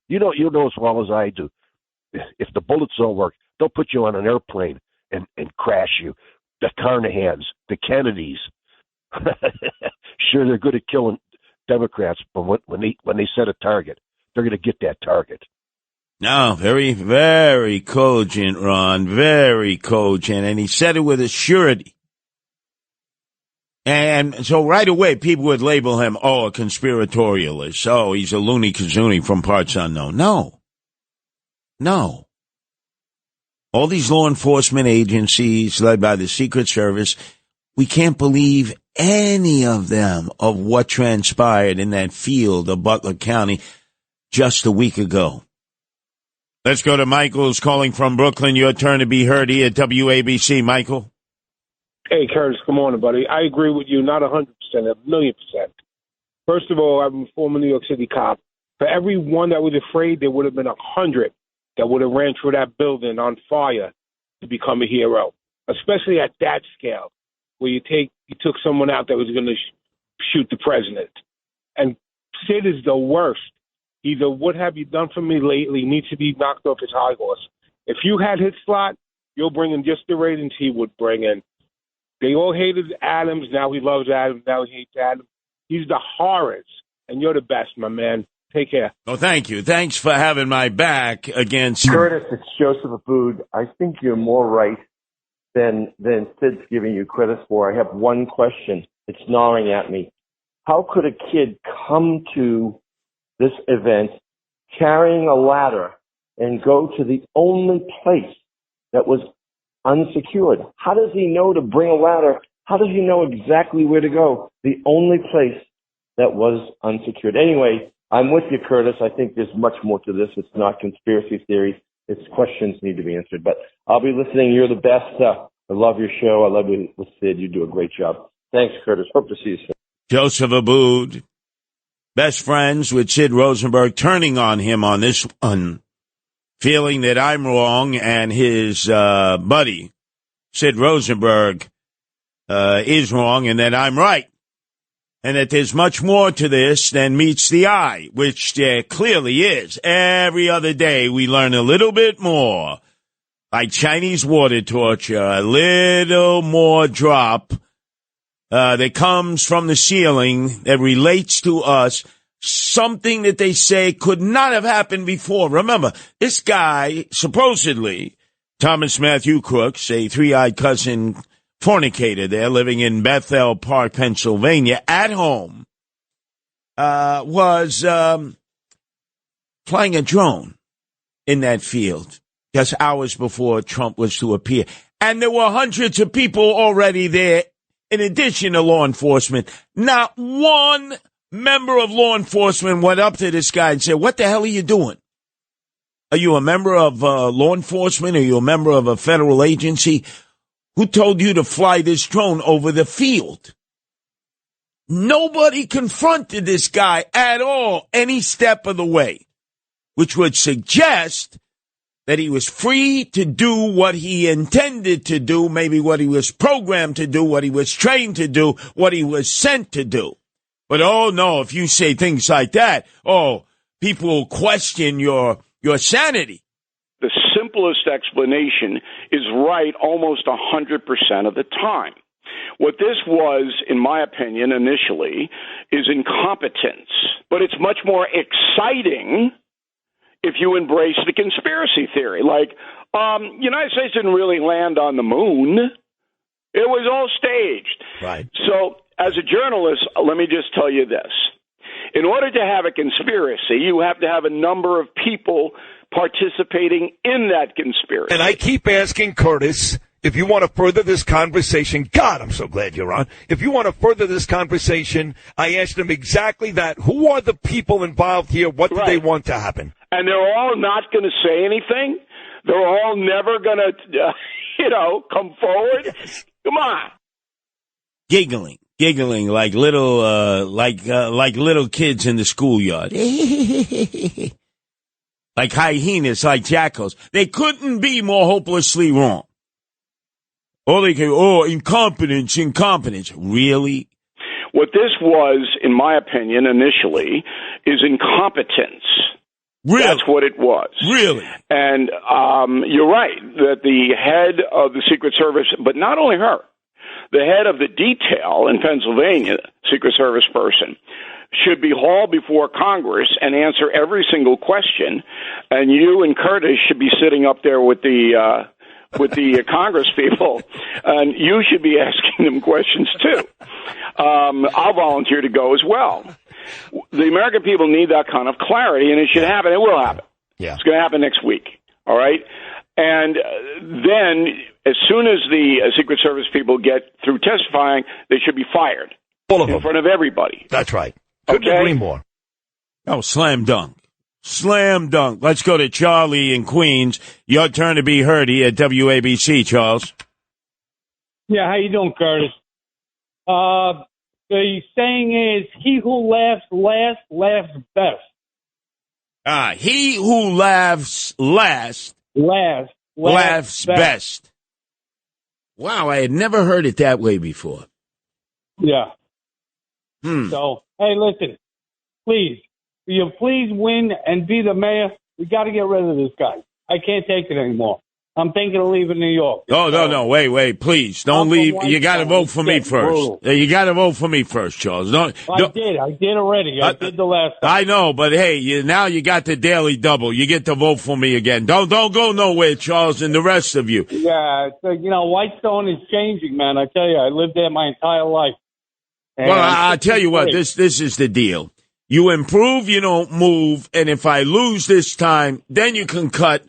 [SPEAKER 2] You know as well as I do. If the bullets don't work, they'll put you on an airplane and crash you. The Carnahans, the Kennedys. Sure, they're good at killing Democrats, but when they set a target, they're going to get that target.
[SPEAKER 8] No, very, very cogent, Ron. Very cogent. And he said it with a surety. And so right away, people would label him, a conspiratorialist. Oh, he's a loony kazoonie from parts unknown. No. All these law enforcement agencies led by the Secret Service, we can't believe any of them of what transpired in that field of Butler County just a week ago. Let's go to Michael, who's calling from Brooklyn. Your turn to be heard here at WABC. Michael.
[SPEAKER 20] Hey, Curtis, good morning, buddy. I agree with you, not 100%, 1,000,000%. First of all, I'm a former New York City cop. For every one that was afraid, there would have been 100 that would have ran through that building on fire to become a hero, especially at that scale, where you took someone out that was going to shoot the president. And Sid is the worst. Either what have you done for me lately needs to be knocked off his high horse. If you had his slot, you'll bring in just the ratings he would bring in. They all hated Adams. Now he loves Adams. Now he hates Adams. He's the horrors. And you're the best, my man. Take care.
[SPEAKER 8] Oh, thank you. Thanks for having my back against...
[SPEAKER 1] Curtis, it's Joseph Abood. I think you're more right than Sid's giving you credit for. I have one question. It's gnawing at me. How could a kid come to this event carrying a ladder and go to the only place that was unsecured? How does he know to bring a ladder? How does he know exactly where to go? The only place that was unsecured. Anyway, I'm with you, Curtis. I think there's much more to this. It's not conspiracy theories. It's questions need to be answered. But I'll be listening. You're the best. I love your show. I love you with Sid. You do a great job. Thanks, Curtis. Hope to see you soon.
[SPEAKER 8] Joseph Abood, best friends with Sid Rosenberg, turning on him on this one, feeling that I'm wrong and his buddy, Sid Rosenberg, is wrong and that I'm right. And that there's much more to this than meets the eye, which there clearly is. Every other day we learn a little bit more. Like Chinese water torture, a little more drop that comes from the ceiling that relates to us, something that they say could not have happened before. Remember, this guy, supposedly, Thomas Matthew Crooks, a three-eyed cousin fornicator there living in Bethel Park, Pennsylvania, at home, was flying a drone in that field just hours before Trump was to appear. And there were hundreds of people already there, in addition to law enforcement. Not one member of law enforcement went up to this guy and said, what the hell are you doing? Are you a member of law enforcement? Are you a member of a federal agency? Who told you to fly this drone over the field? Nobody confronted this guy at all, any step of the way, which would suggest that he was free to do what he intended to do, maybe what he was programmed to do, what he was trained to do, what he was sent to do. But, oh, no, if you say things like that, people will question your sanity.
[SPEAKER 9] The simplest explanation is right almost 100% of the time. What this was, in my opinion, initially, is incompetence. But it's much more exciting if you embrace the conspiracy theory. Like, United States didn't really land on the moon. It was all staged.
[SPEAKER 8] Right.
[SPEAKER 9] So, as a journalist, let me just tell you this. In order to have a conspiracy, you have to have a number of people participating in that conspiracy.
[SPEAKER 16] And I keep asking Curtis, if you want to further this conversation, God, I'm so glad you're on. If you want to further this conversation, I asked him exactly that. Who are the people involved here? What do they want to happen?
[SPEAKER 9] And they're all not going to say anything. They're all never going to, come forward. Yes. Come on.
[SPEAKER 8] Giggling like little, like little kids in the schoolyard. Like hyenas, like jackals. They couldn't be more hopelessly wrong. Or they can, incompetence. Really?
[SPEAKER 9] What this was, in my opinion, initially, is incompetence.
[SPEAKER 8] Really?
[SPEAKER 9] That's what it was.
[SPEAKER 8] Really?
[SPEAKER 9] And you're right, that the head of the Secret Service, but not only her, the head of the detail in Pennsylvania, Secret Service person, should be hauled before Congress and answer every single question, and you and Curtis should be sitting up there with the Congress people, and you should be asking them questions too. I'll volunteer to go as well. The American people need that kind of clarity, and it should happen. It will happen.
[SPEAKER 16] Yeah.
[SPEAKER 9] It's going to happen next week. All right? And then as soon as the Secret Service people get through testifying, they should be fired.
[SPEAKER 16] All of them.
[SPEAKER 9] In front of everybody.
[SPEAKER 16] That's right. Couldn't agree more.
[SPEAKER 8] Oh, slam dunk. Slam dunk. Let's go to Charlie in Queens. Your turn to be heard here at WABC, Charles.
[SPEAKER 11] Yeah, how you doing, Curtis? The saying is, he who laughs last laughs best.
[SPEAKER 8] He who laughs last laughs best. Wow, I had never heard it that way before.
[SPEAKER 11] Yeah. So, hey, listen, please, will you please win and be the mayor? We got to get rid of this guy. I can't take it anymore. I'm thinking of leaving New York.
[SPEAKER 8] Oh, no, wait, please. Don't leave. You got to vote for me first. You got to vote for me first, Charles. I
[SPEAKER 11] did already. I did the last time.
[SPEAKER 8] I know, but hey, now you got the daily double. You get to vote for me again. Don't go nowhere, Charles, and the rest of you.
[SPEAKER 11] Yeah, Whitestone is changing, man. I tell you, I lived there my entire life.
[SPEAKER 8] Well, I'll tell you what, this is the deal. You improve, you don't move, and if I lose this time, then you can cut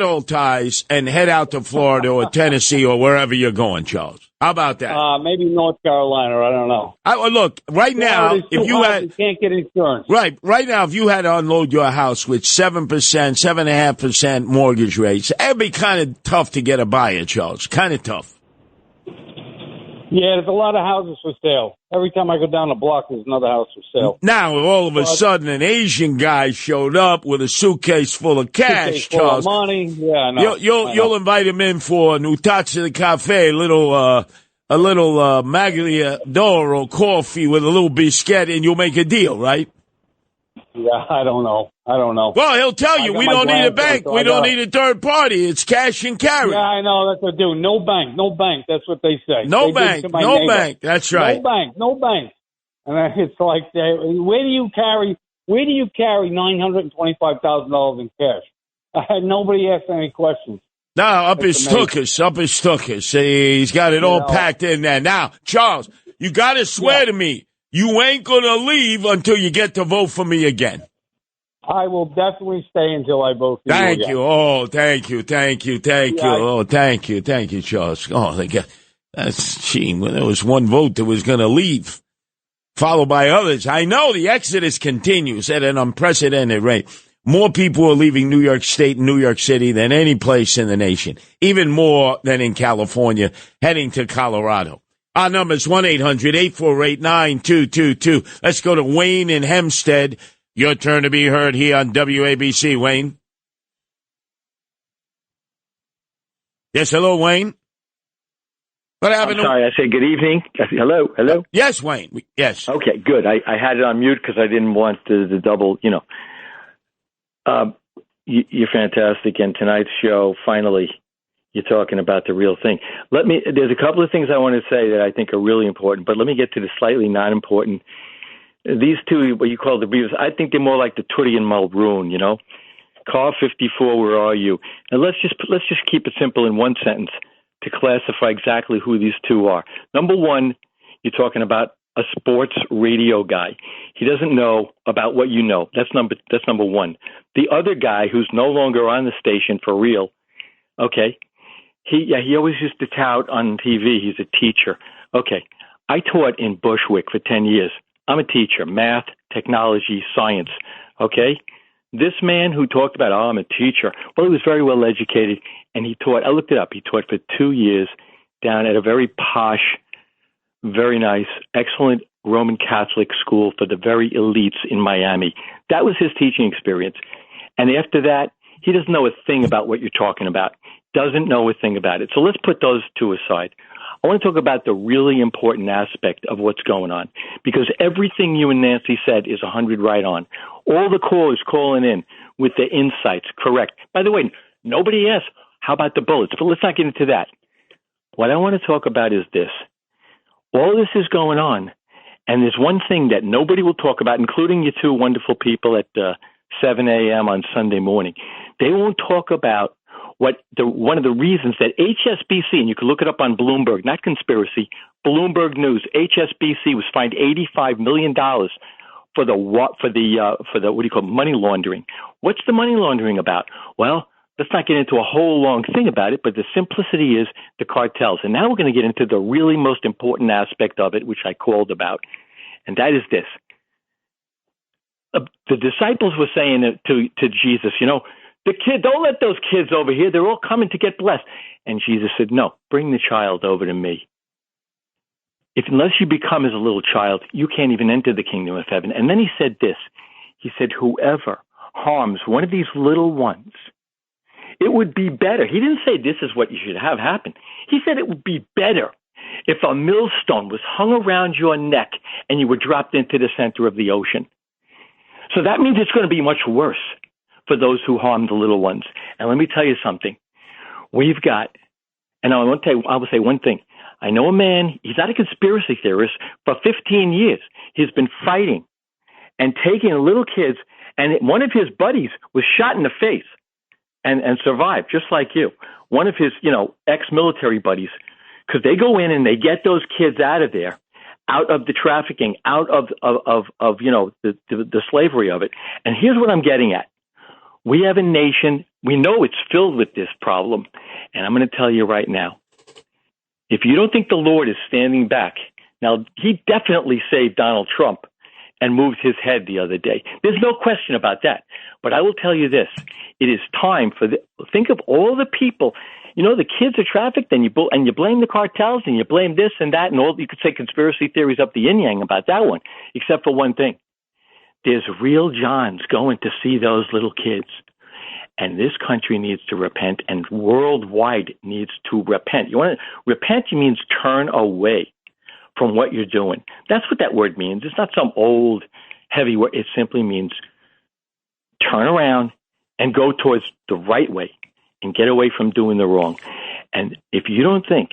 [SPEAKER 8] all ties and head out to Florida or Tennessee or wherever you're going, Charles. How about that?
[SPEAKER 11] Maybe North Carolina, I don't know.
[SPEAKER 8] Look, right now, if you
[SPEAKER 11] can't get insurance.
[SPEAKER 8] Right now, if you had to unload your house with 7%, 7.5% mortgage rates, it'd be kind of tough to get a buyer, Charles. Kind of tough.
[SPEAKER 11] Yeah, there's a lot of houses for sale. Every time I go down the block, there's another house for sale.
[SPEAKER 8] Now, all of a sudden, an Asian guy showed up with a suitcase full of cash, Charles.
[SPEAKER 11] Full of money. Yeah, I know.
[SPEAKER 8] You'll invite him in for an Utazza de Cafe, a little Maglia d'Oro coffee with a little biscuit, and you'll make a deal, right?
[SPEAKER 11] Yeah, I don't know.
[SPEAKER 8] Well, he'll tell you, we don't need a bank. We don't need a third party. It's cash and carry.
[SPEAKER 11] Yeah, I know. That's what they do. No bank. That's what they say.
[SPEAKER 8] No bank. That's right.
[SPEAKER 11] No bank. And it's like, where do you carry $925,000 in cash? Nobody asked any questions.
[SPEAKER 8] No, up his tuchus. He's got it all packed in there. Now, Charles, you got to swear to me, you ain't going to leave until you get to vote for me again.
[SPEAKER 11] I will definitely stay until I vote for you.
[SPEAKER 8] Thank
[SPEAKER 11] again.
[SPEAKER 8] you. Oh, thank you. Thank you. Thank you. Oh, thank you. Thank you, Charles. Oh, there was one vote that was going to leave, followed by others. I know the exodus continues at an unprecedented rate. More people are leaving New York State and New York City than any place in the nation, even more than in California, heading to Colorado. Our number is 1-800-848-9222. Let's go to Wayne in Hempstead. Your turn to be heard here on WABC, Wayne. Yes, hello, Wayne. What happened?
[SPEAKER 10] I'm sorry, I said good evening. Hello?
[SPEAKER 8] Yes, Wayne. Yes.
[SPEAKER 10] Okay, good. I had it on mute because I didn't want the double, You're fantastic, and tonight's show, finally, you're talking about the real thing. There's a couple of things I want to say that I think are really important, but let me get to the slightly not important. These two, what you call the Beavers, I think they're more like the Tootie and Mulroon, Car 54, where are you? And let's just keep it simple in one sentence to classify exactly who these two are. Number one, you're talking about a sports radio guy. He doesn't know about what you know. That's number one. The other guy who's no longer on the station for real, okay, he always used to tout on TV. He's a teacher. Okay, I taught in Bushwick for 10 years. I'm a teacher, math, technology, science, okay? This man who talked about, I'm a teacher, well, he was very well educated, and he taught, I looked it up, he taught for 2 years down at a very posh, very nice, excellent Roman Catholic school for the very elites in Miami. That was his teaching experience. And after that, he doesn't know a thing about what you're talking about. Doesn't know a thing about it. So let's put those two aside. I want to talk about the really important aspect of what's going on, because everything you and Nancy said is 100 right on. All the callers calling in with the insights, correct. By the way, nobody asked, how about the bullets? But let's not get into that. What I want to talk about is this. All this is going on, and there's one thing that nobody will talk about, including you two wonderful people at 7 a.m. on Sunday morning. They won't talk about one of the reasons that HSBC, and you can look it up on Bloomberg, not conspiracy, Bloomberg News, HSBC was fined $85 million for the what do you call it, money laundering. What's the money laundering about? Well, let's not get into a whole long thing about it, but the simplicity is the cartels. And now we're going to get into the really most important aspect of it, which I called about, and that is this. The disciples were saying to Jesus, the kid, don't let those kids over here. They're all coming to get blessed. And Jesus said, no, bring the child over to me. Unless you become as a little child, you can't even enter the kingdom of heaven. And then he said this. He said, whoever harms one of these little ones, it would be better. He didn't say this is what you should have happen. He said it would be better if a millstone was hung around your neck and you were dropped into the center of the ocean. So that means it's going to be much worse for those who harm the little ones. And let me tell you something. We've got, and I will say one thing. I know a man, he's not a conspiracy theorist, for 15 years. He's been fighting and taking little kids, and one of his buddies was shot in the face and survived, just like you. One of his, ex-military buddies, because they go in and they get those kids out of there, out of the trafficking, out of the slavery of it. And here's what I'm getting at. We have a nation, we know it's filled with this problem, and I'm going to tell you right now, if you don't think the Lord is standing back, now he definitely saved Donald Trump and moved his head the other day. There's no question about that. But I will tell you this, it is time think of all the people, the kids are trafficked and you blame the cartels and you blame this and that and all, you could say conspiracy theories up the yin-yang about that one, except for one thing. There's real Johns going to see those little kids. And this country needs to repent, and worldwide needs to repent. You want to repent? It means turn away from what you're doing. That's what that word means. It's not some old, heavy word. It simply means turn around and go towards the right way and get away from doing the wrong. And if you don't think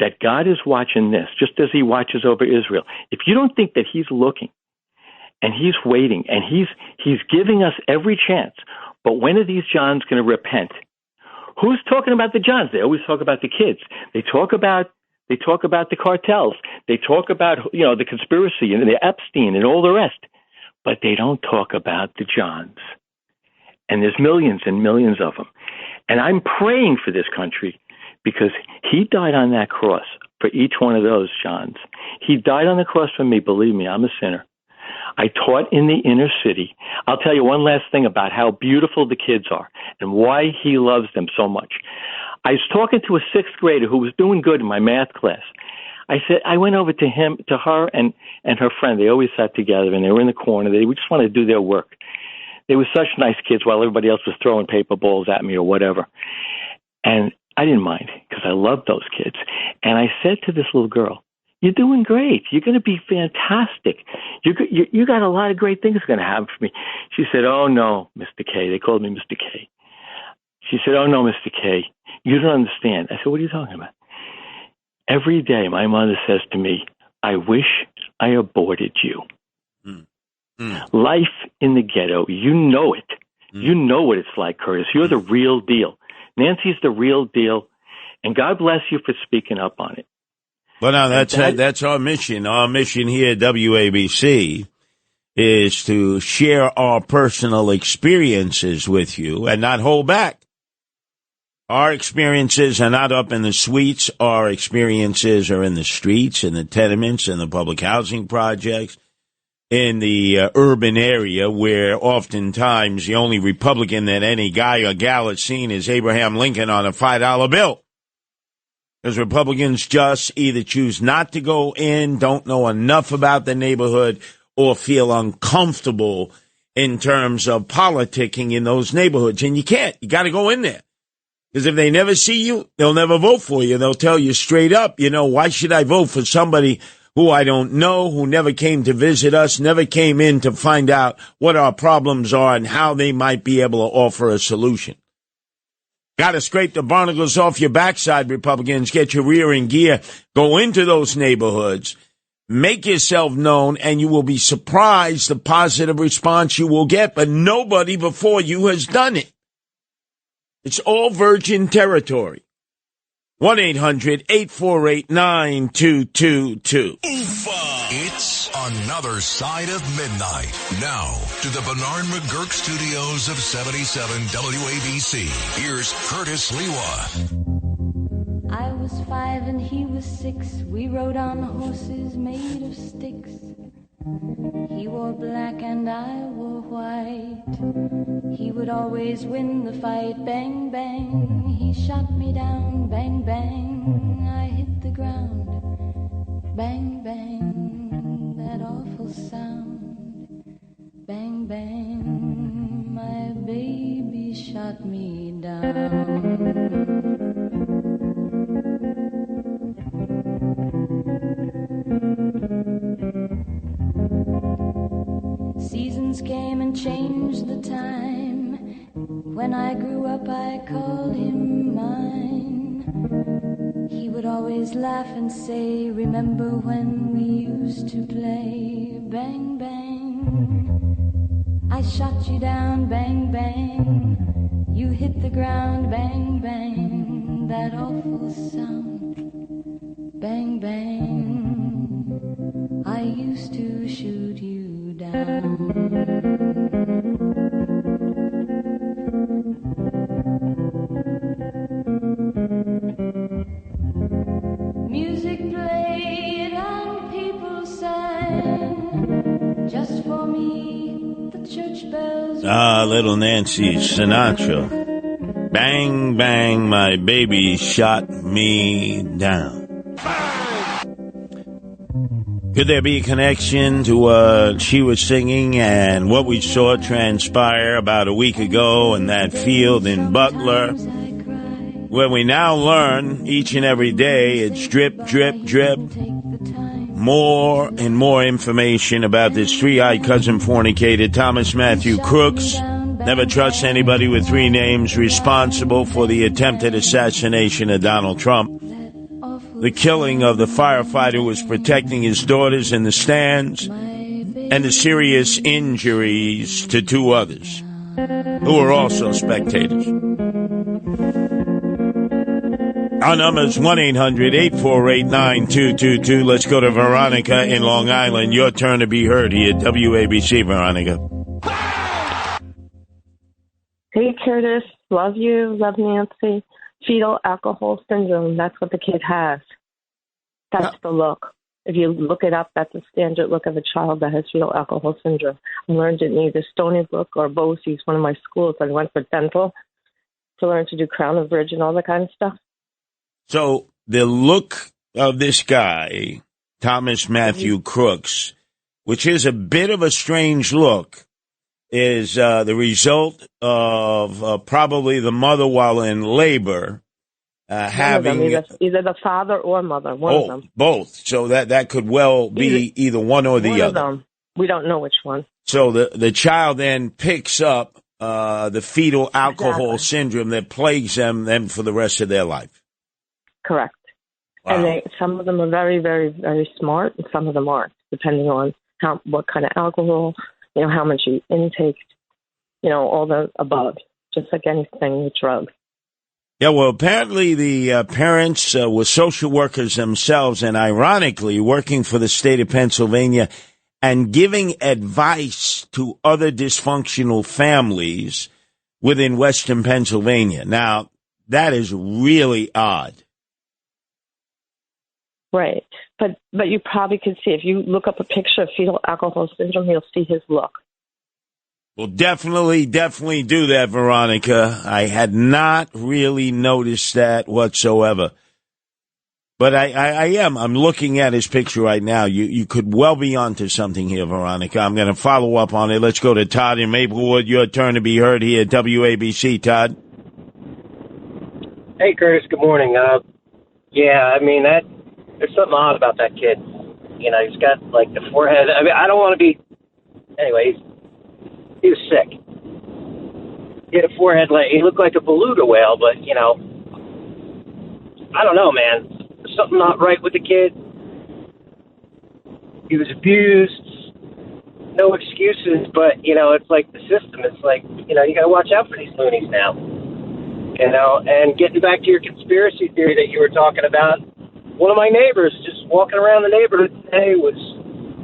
[SPEAKER 10] that God is watching this, just as he watches over Israel, if you don't think that he's looking, and he's waiting, and he's giving us every chance. But when are these Johns going to repent? Who's talking about the Johns? They always talk about the kids. They talk about the cartels. They talk about the conspiracy and the Epstein and all the rest. but they don't talk about the Johns. And there's millions and millions of them. And I'm praying for this country because he died on that cross for each one of those Johns. He died on the cross for me. Believe me, I'm a sinner. I taught in the inner city. I'll tell you one last thing about how beautiful the kids are and why he loves them so much. I was talking to a sixth grader who was doing good in my math class. I went over to her and her friend. They always sat together and they were in the corner. They just wanted to do their work. They were such nice kids while everybody else was throwing paper balls at me or whatever. And I didn't mind because I loved those kids. And I said to this little girl, "You're doing great. You're going to be fantastic. You got a lot of great things going to happen for me." She said, "Oh, no, Mr. K." They called me Mr. K. She said, "Oh, no, Mr. K, you don't understand." I said, "What are you talking about?" Every day my mother says to me, "I wish I aborted you." Life in the ghetto, you know it. You know what it's like, Curtis. You're the real deal. Nancy's the real deal. And God bless you for speaking up on it.
[SPEAKER 8] Well, now that's our mission. Our mission here at WABC is to share our personal experiences with you and not hold back. Our experiences are not up in the suites. Our experiences are in the streets, in the tenements, in the public housing projects, in the urban area where oftentimes the only Republican that any guy or gal has seen is Abraham Lincoln on a $5 bill. Because Republicans just either choose not to go in, don't know enough about the neighborhood, or feel uncomfortable in terms of politicking in those neighborhoods. And you can't. You got to go in there. Because if they never see you, they'll never vote for you. They'll tell you straight up, why should I vote for somebody who I don't know, who never came to visit us, never came in to find out what our problems are and how they might be able to offer a solution. Got to scrape the barnacles off your backside, Republicans. Get your rear in gear. Go into those neighborhoods. Make yourself known, and you will be surprised the positive response you will get. But nobody before you has done it. It's all virgin territory. 1-800-848-9222.
[SPEAKER 4] It's another side of midnight. Now to the Bernard McGurk studios of 77 WABC. Here's Curtis Lewa.
[SPEAKER 6] I was 5 and he was 6. We rode on horses made of sticks. He wore black and I wore white. He would always win the fight. Bang, bang, he shot me down. Bang, bang, I hit the ground. Bang, bang, that awful sound. Bang, bang, my baby shot me down. Seasons came and changed the time. When I grew up, I called him mine. He would always laugh and say, "Remember when we used to play?" Bang, bang, I shot you down. Bang, bang, you hit the ground. Bang, bang, that awful sound. Bang, bang, I used to shoot you down. Music played and people sang. Just for me, the church bells.
[SPEAKER 8] Little Nancy Sinatra. Bang, bang, my baby shot me down. Could there be a connection to what she was singing and what we saw transpire about a week ago in that field in Butler, where we now learn each and every day it's drip, drip, drip, more and more information about this three-eyed cousin fornicator, Thomas Matthew Crooks. Never trust anybody with three names, responsible for the attempted assassination of Donald Trump. The killing of the firefighter who was protecting his daughters in the stands, and the serious injuries to two others who were also spectators. Our number is 1-800-848-9222. Let's go to Veronica in Long Island. Your turn to be heard here at WABC, Veronica.
[SPEAKER 15] Hey, Curtis. Love you. Love Nancy. Fetal alcohol syndrome. That's what the kid has. That's the look. If you look it up, that's a standard look of a child that has fetal alcohol syndrome. I learned it in either Stony Brook or BOCES, one of my schools. I went for dental to learn to do crown and bridge and all that kind of stuff.
[SPEAKER 8] So the look of this guy, Thomas Matthew Crooks, which is a bit of a strange look, is the result of probably the mother while in labor having
[SPEAKER 15] either the father or mother, one of them.
[SPEAKER 8] Both. So that could well be either one or the other.
[SPEAKER 15] Of them. We don't know which one.
[SPEAKER 8] So the child then picks up the fetal alcohol syndrome that plagues them for the rest of their life.
[SPEAKER 15] Correct.
[SPEAKER 8] Wow.
[SPEAKER 15] And some of them are very, very, very smart, and some of them aren't, depending on what kind of alcohol, how much you intake, all the above, just like anything with drugs.
[SPEAKER 8] Yeah, well, apparently the parents were social workers themselves and, ironically, working for the state of Pennsylvania and giving advice to other dysfunctional families within Western Pennsylvania. Now, that is really odd.
[SPEAKER 15] Right. But you probably could see, if you look up a picture of fetal alcohol syndrome, you'll see his look.
[SPEAKER 8] Well, definitely do that, Veronica. I had not really noticed that whatsoever. But I'm looking at his picture right now. You could well be onto something here, Veronica. I'm going to follow up on it. Let's go to Todd in Maplewood. Your turn to be heard here at WABC, Todd.
[SPEAKER 18] Hey, Curtis. Good morning. There's something odd about that kid. He's got, the forehead. I don't want to be... Anyway, he was sick. He had a forehead, he looked like a beluga whale, but, I don't know, man. There's something not right with the kid. He was abused. No excuses, but, it's like the system. It's like, you got to watch out for these loonies now. And getting back to your conspiracy theory that you were talking about, one of my neighbors just walking around the neighborhood today was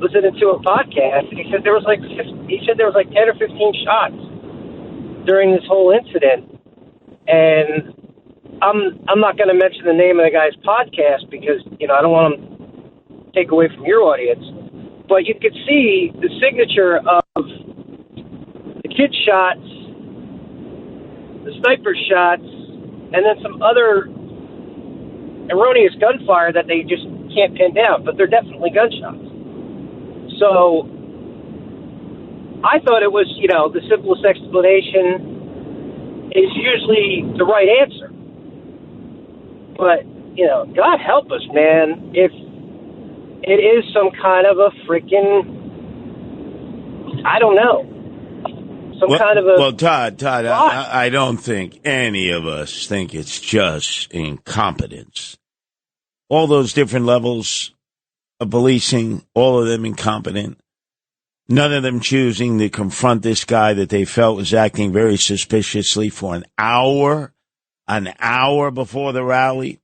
[SPEAKER 18] listening to a podcast, and he said there was like 10 or 15 shots during this whole incident. And I'm not going to mention the name of the guy's podcast because I don't want him to take away from your audience. But you could see the signature of the kid shots, the sniper shots, and then some other erroneous gunfire that they just can't pin down, but they're definitely gunshots. So I thought it was, the simplest explanation is usually the right answer. But, God help us, man, if it is some kind of a freaking, I don't know.
[SPEAKER 8] Well, Todd, I don't think any of us think it's just incompetence. All those different levels of policing, all of them incompetent. None of them choosing to confront this guy that they felt was acting very suspiciously for an hour before the rally.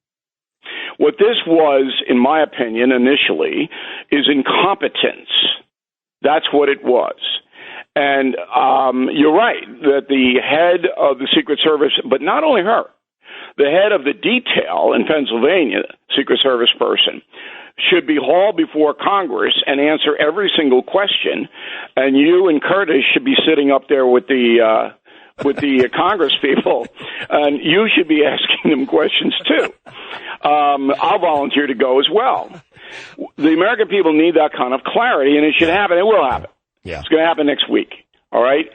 [SPEAKER 9] What this was, in my opinion, initially, is incompetence. That's what it was. And you're right that the head of the Secret Service, but not only her, the head of the detail in Pennsylvania, Secret Service person, should be hauled before Congress and answer every single question. And you and Curtis should be sitting up there with the Congress people, and you should be asking them questions too. I'll volunteer to go as well. The American people need that kind of clarity, and it should happen. It will happen.
[SPEAKER 2] Yeah.
[SPEAKER 9] It's going to happen next week, all right?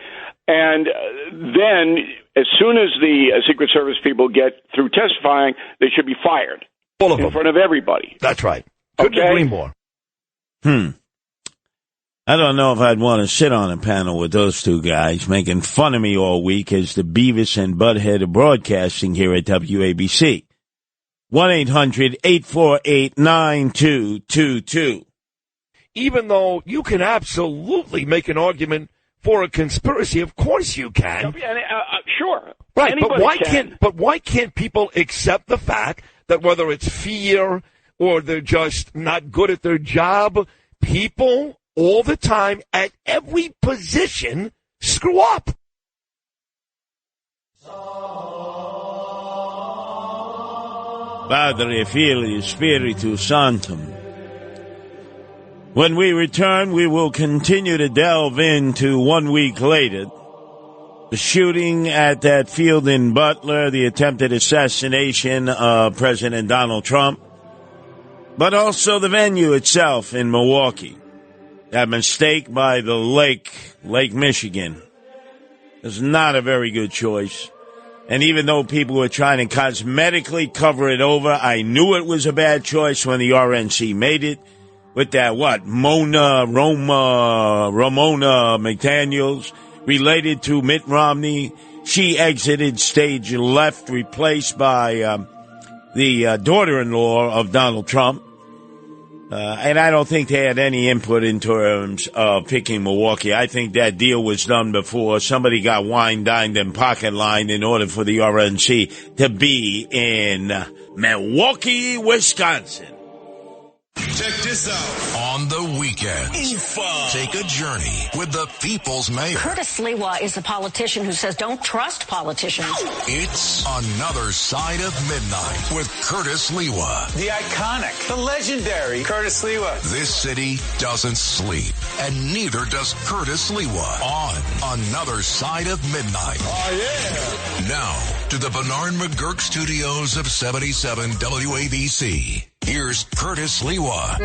[SPEAKER 9] And then as soon as the Secret Service people get through testifying, they should be fired.
[SPEAKER 16] All of them.
[SPEAKER 9] In front of everybody.
[SPEAKER 16] That's right. Couldn't agree more.
[SPEAKER 8] I don't know if I'd want to sit on a panel with those two guys making fun of me all week as the Beavis and Butthead of broadcasting here at WABC. 1-800-848-9222.
[SPEAKER 16] Even though you can absolutely make an argument for a conspiracy, of course you can.
[SPEAKER 9] Sure.
[SPEAKER 16] Right,
[SPEAKER 9] Anybody
[SPEAKER 16] but why can't people accept the fact that whether it's fear or they're just not good at their job, people all the time at every position screw up.
[SPEAKER 8] Padre, Filii, Spiritus Sanctum. When we return, we will continue to delve into 1 week later the shooting at that field in Butler, the attempted assassination of President Donald Trump, but also the venue itself in Milwaukee. That mistake by the Lake Michigan, is not a very good choice. And even though people were trying to cosmetically cover it over, I knew it was a bad choice when the RNC made it with that, Ramona McDaniels, related to Mitt Romney. She exited stage left, replaced by the daughter-in-law of Donald Trump. And I don't think they had any input in terms of picking Milwaukee. I think that deal was done before somebody got wine, dined, and pocket lined in order for the RNC to be in Milwaukee, Wisconsin.
[SPEAKER 4] Check this out. On the weekend, take a journey with the people's mayor.
[SPEAKER 5] Curtis Lewa is a politician who says don't trust politicians.
[SPEAKER 4] It's Another Side of Midnight with Curtis Lewa.
[SPEAKER 3] The iconic, the legendary Curtis Lewa.
[SPEAKER 4] This city doesn't sleep, and neither does Curtis Lewa on Another Side of Midnight.
[SPEAKER 3] Oh, yeah.
[SPEAKER 4] Now, to the Bernard McGurk studios of 77 WABC. Here's Curtis Lewa.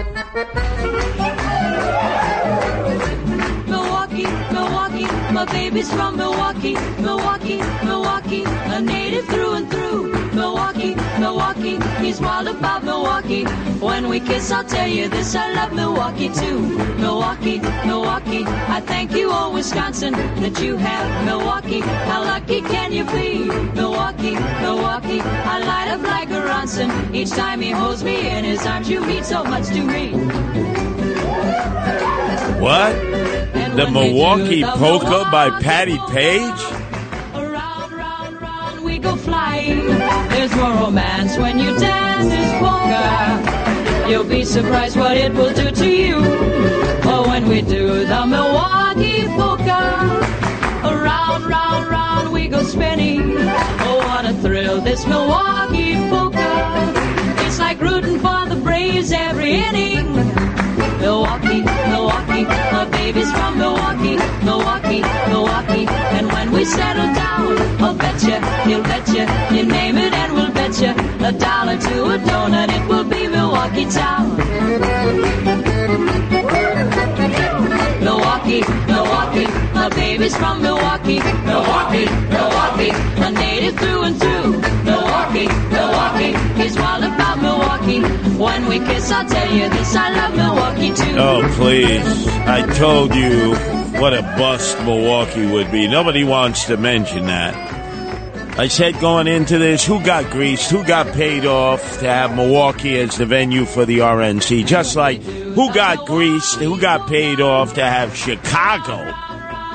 [SPEAKER 6] Milwaukee, Milwaukee, my baby's from Milwaukee, Milwaukee, Milwaukee, a native through and through. Milwaukee, Milwaukee, he's wild about Milwaukee. When we kiss, I'll tell you this, I love Milwaukee too. Milwaukee, Milwaukee, I thank you, oh Wisconsin, that you have Milwaukee. How lucky can you be? Milwaukee, Milwaukee, I light up like a Ronson. Each time he holds me in his arms, you mean so much to me.
[SPEAKER 8] What? The Milwaukee Polka by Patty Page?
[SPEAKER 6] We go flying. There's more romance when you dance this polka. You'll be surprised what it will do to you. Oh, when we do the Milwaukee polka. Around, round, round we go spinning. Oh, what a thrill this Milwaukee polka. It's like rooting for the Braves every inning. Milwaukee, Milwaukee, my baby's from Milwaukee, Milwaukee, Milwaukee. And when we settle down, I'll betcha, he'll betcha, you name it and we'll betcha. $1 to a donut, it will be Milwaukee town. Milwaukee, Milwaukee, my baby's from Milwaukee, Milwaukee, Milwaukee, a native through and through. Milwaukee, Milwaukee, he's wild about Milwaukee. When we kiss, I'll tell you this, I love Milwaukee too.
[SPEAKER 8] Oh, please. I told you what a bust Milwaukee would be. Nobody wants to mention that. I said going into this, who got greased, who got paid off to have Milwaukee as the venue for the RNC? Just like who got greased, who got paid off to have Chicago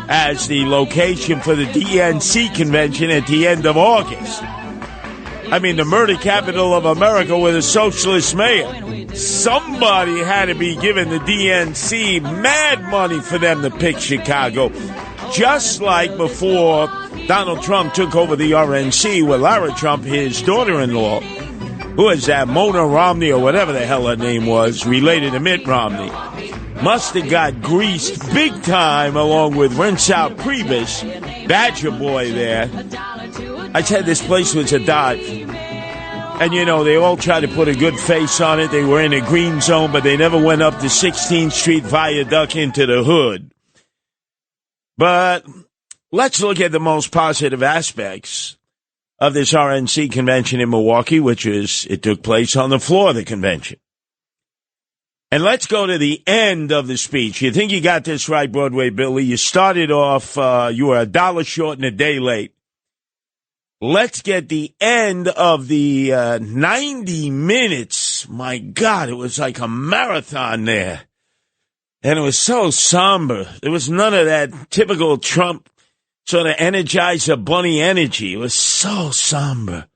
[SPEAKER 8] as the location for the DNC convention at the end of August. I mean, the murder capital of America with a socialist mayor. Somebody had to be giving the DNC mad money for them to pick Chicago. Just like before Donald Trump took over the RNC with Lara Trump, his daughter-in-law, who is that, Mona Romney or whatever the hell her name was, related to Mitt Romney, must have got greased big time along with Renshaw Priebus, Badger Boy there. I said this place was a dive. And, you know, they all tried to put a good face on it. They were in a green zone, but they never went up the 16th Street Viaduct into the hood. But let's look at the most positive aspects of this RNC convention in Milwaukee, which is it took place on the floor of the convention. And let's go to the end of the speech. You think you got this right, Broadway Billy. You started off, you were $1 short and a day late. Let's get the end of the 90 minutes. My God, it was like a marathon there. And it was so somber. There was none of that typical Trump sort of Energizer Bunny energy. It was so somber.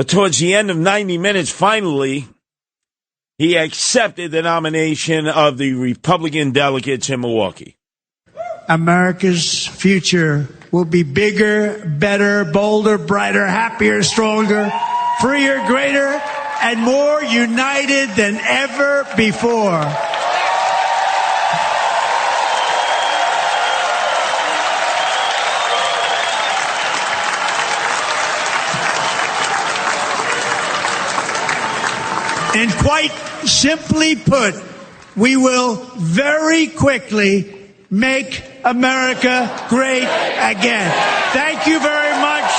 [SPEAKER 8] But towards the end of 90 minutes, finally, he accepted the nomination of the Republican delegates in Milwaukee.
[SPEAKER 7] America's future will be bigger, better, bolder, brighter, happier, stronger, freer, greater, and more united than ever before. And quite simply put, we will very quickly make America great again. Thank you very much.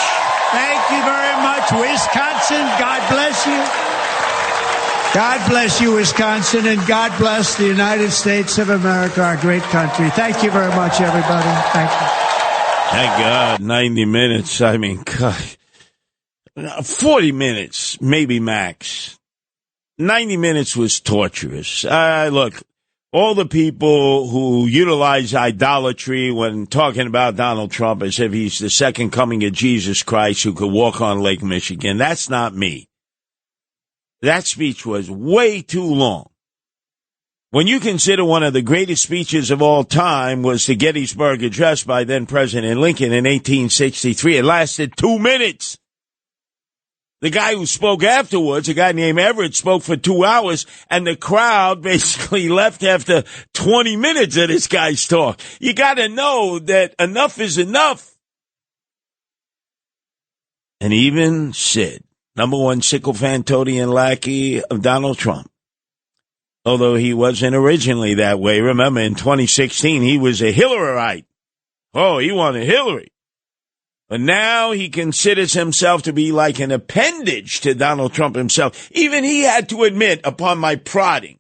[SPEAKER 7] Thank you very much, Wisconsin. God bless you. God bless you, Wisconsin, and God bless the United States of America, our great country. Thank you very much, everybody. Thank you.
[SPEAKER 8] Thank God, 90 minutes. I mean, God, 40 minutes, maybe max. 90 minutes was torturous. Look, all the people who utilize idolatry when talking about Donald Trump as if he's the second coming of Jesus Christ who could walk on Lake Michigan, that's not me. That speech was way too long. When you consider one of the greatest speeches of all time was the Gettysburg Address by then President Lincoln in 1863, it lasted 2 minutes. The guy who spoke afterwards, a guy named Everett, spoke for 2 hours, and the crowd basically left after 20 minutes of this guy's talk. You got to know that enough is enough. And even Sid, number one sycophantody and lackey of Donald Trump, although he wasn't originally that way. Remember, in 2016, he was a Hillaryite. Oh, he wanted Hillary. But now he considers himself to be like an appendage to Donald Trump himself. Even he had to admit, upon my prodding,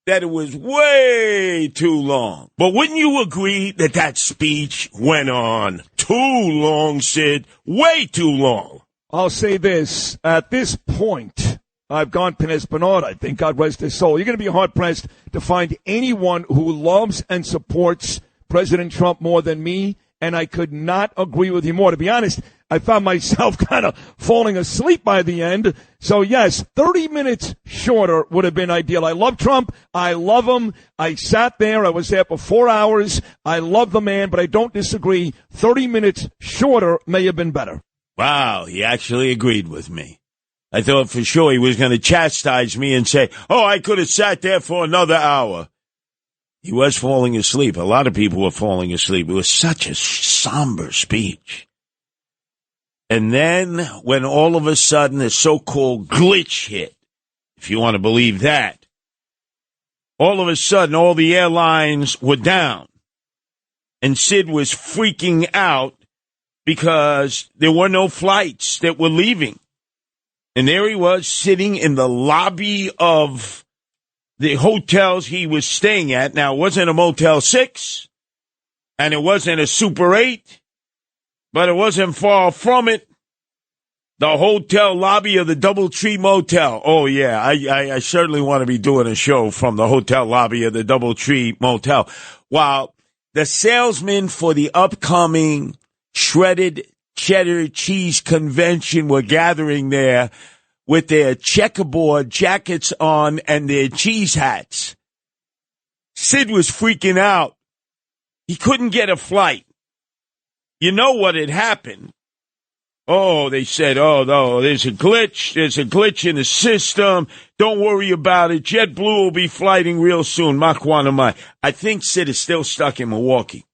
[SPEAKER 8] that it was way too long. But wouldn't you agree that that speech went on too long, Sid? Way too long.
[SPEAKER 16] I'll say this. At this point, I've gone Pines Bernard, I think, God rest his soul. You're going to be hard-pressed to find anyone who loves and supports President Trump more than me. And I could not agree with you more. To be honest, I found myself kind of falling asleep by the end. So, yes, 30 minutes shorter would have been ideal. I love Trump. I love him. I sat there. I was there for 4 hours. I love the man, but I don't disagree. 30 minutes shorter may have been better.
[SPEAKER 8] Wow, he actually agreed with me. I thought for sure he was going to chastise me and say, oh, I could have sat there for another hour. He was falling asleep. A lot of people were falling asleep. It was such a somber speech. And then when all of a sudden the so-called glitch hit, if you want to believe that, all of a sudden all the airlines were down. And Sid was freaking out because there were no flights that were leaving. And there he was sitting in the lobby of the hotels he was staying at. Now, it wasn't a Motel 6, and it wasn't a Super 8, but it wasn't far from it. The hotel lobby of the Doubletree Motel. Oh, yeah, I certainly want to be doing a show from the hotel lobby of the Doubletree Motel. While the salesmen for the upcoming shredded cheddar cheese convention were gathering there, with their checkerboard jackets on and their cheese hats. Sid was freaking out. He couldn't get a flight. You know what had happened. Oh, they said, oh, no, there's a glitch. There's a glitch in the system. Don't worry about it. JetBlue will be flying real soon. Makwanamai. I think Sid is still stuck in Milwaukee.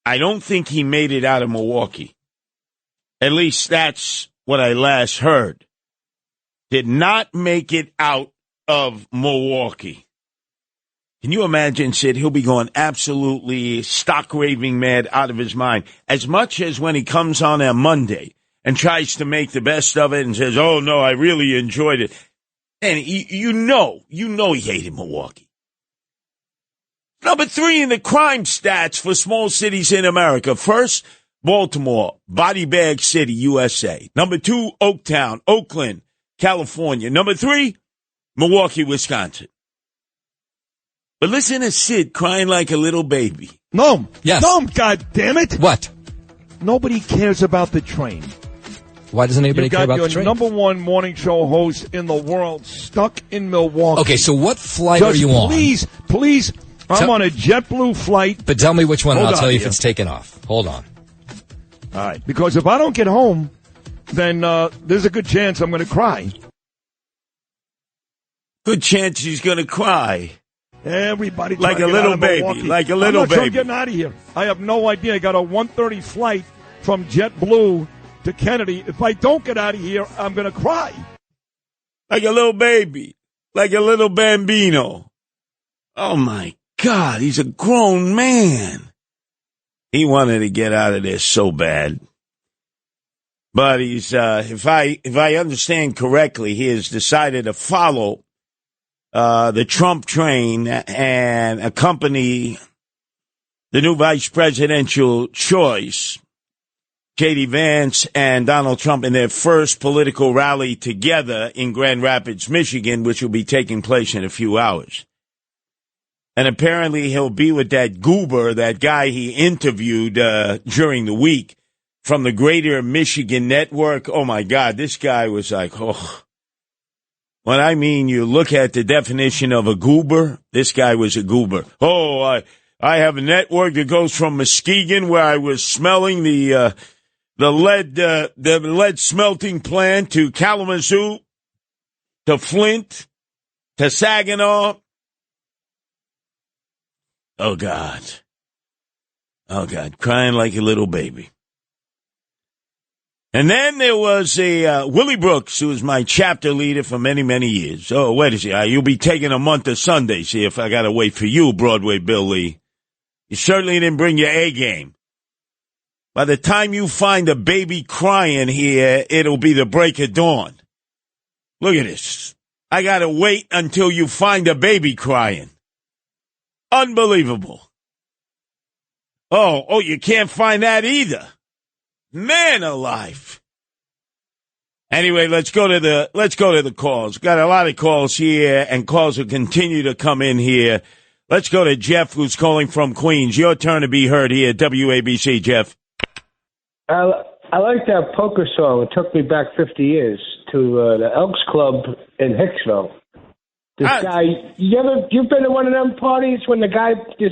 [SPEAKER 8] I don't think he made it out of Milwaukee. At least that's what I last heard. Did not make it out of Milwaukee. Can you imagine, Sid? He'll be going absolutely stock raving mad out of his mind. As much as when he comes on Monday and tries to make the best of it and says, oh, no, I really enjoyed it. And you know he hated Milwaukee. Number 3 in the crime stats for small cities in America. First, Baltimore, Body Bag City, USA. Number 2, Oaktown, Oakland, California. Number 3, Milwaukee, Wisconsin. But listen to Sid crying like a little baby.
[SPEAKER 16] No. Yes. No, God damn it.
[SPEAKER 12] What?
[SPEAKER 16] Nobody cares about the train.
[SPEAKER 12] Why doesn't anybody
[SPEAKER 16] you
[SPEAKER 12] care about
[SPEAKER 16] got
[SPEAKER 12] the trade?
[SPEAKER 16] your number one morning show host in the world stuck in Milwaukee.
[SPEAKER 12] Okay, so what flight are you on?
[SPEAKER 16] Please, I'm on a JetBlue flight.
[SPEAKER 12] But tell me which one, and I'll tell you if
[SPEAKER 16] here.
[SPEAKER 12] it's taken off. Hold on.
[SPEAKER 16] All right, because if I don't get home, then there's a good chance I'm going to cry.
[SPEAKER 8] Good chance he's going to cry.
[SPEAKER 16] Everybody
[SPEAKER 8] like
[SPEAKER 16] trying
[SPEAKER 8] a
[SPEAKER 16] to get
[SPEAKER 8] little
[SPEAKER 16] out of
[SPEAKER 8] baby,
[SPEAKER 16] Milwaukee.
[SPEAKER 8] like a little
[SPEAKER 16] I'm not sure I'm
[SPEAKER 8] baby.
[SPEAKER 16] getting out of here. I have no idea. I got a 1:30 flight from JetBlue to Kennedy. If I don't get out of here, I'm going to cry.
[SPEAKER 8] Like a little baby, like a little bambino. Oh, my God, he's a grown man. He wanted to get out of there so bad. But he's, if I understand correctly, he has decided to follow the Trump train and accompany the new vice presidential choice, J.D. Vance and Donald Trump, in their first political rally together in Grand Rapids, Michigan, which will be taking place in a few hours. And apparently he'll be with that goober, that guy he interviewed during the week from the Greater Michigan Network. Oh, my God, this guy was like, oh. When I mean you look at the definition of a goober, this guy was a goober. Oh, I have a network that goes from Muskegon, where I was smelling the lead smelting plant, to Kalamazoo, to Flint, to Saginaw. Oh, God. Oh, God. Crying like a little baby. And then there was a Willie Brooks, who was my chapter leader for many, many years. Oh, wait a second. You'll be taking a month of Sundays here if I got to wait for you, Broadway Bill Lee. You certainly didn't bring your A game. By the time you find a baby crying here, it'll be the break of dawn. Look at this. I got to wait until you find a baby crying. Unbelievable. Oh, you can't find that either. Man alive. Anyway, let's go to the calls. Got a lot of calls here, and calls will continue to come in here. Let's go to Jeff, who's calling from Queens. Your turn to be heard here at WABC, Jeff.
[SPEAKER 14] I like that poker song. It took me back 50 years to the Elks Club in Hicksville. This guy, you've been to one of them parties when the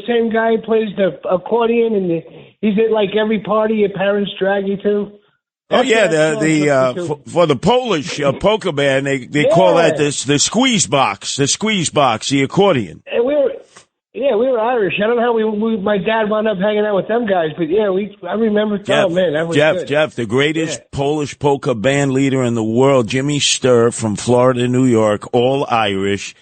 [SPEAKER 14] same guy plays the accordion, and he's at like every party your parents drag you to?
[SPEAKER 8] Oh, yeah, for the Polish poker band, they call that the squeeze box, the accordion.
[SPEAKER 14] And we were Irish. I don't know how my dad wound up hanging out with them guys, but yeah, I remember.
[SPEAKER 8] Jeff,
[SPEAKER 14] oh man, that was good.
[SPEAKER 8] Jeff, the greatest Polish polka band leader in the world, Jimmy Sturr from Florida, New York, all Irish,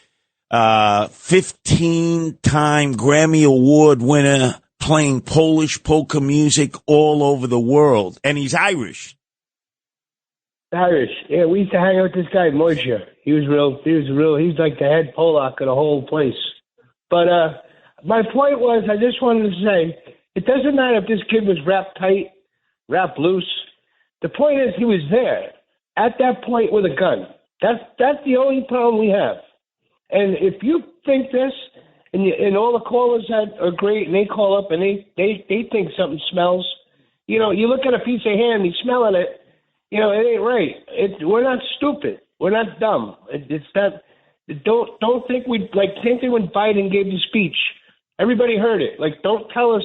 [SPEAKER 8] 15-time Grammy Award winner, playing Polish polka music all over the world, and he's Irish.
[SPEAKER 14] Irish, yeah. We used to hang out with this guy Moishe. He's like the head Polak of the whole place. But my point was, I just wanted to say, it doesn't matter if this kid was wrapped tight, wrapped loose. The point is, he was there at that point with a gun. That's the only problem we have. And if you think this, and all the callers are great, and they call up and they think something smells, you look at a piece of ham, you smell it, it ain't right. We're not stupid. We're not dumb. It's not. Don't think we like. Same thing when Biden gave the speech. Everybody heard it. Like, don't tell us.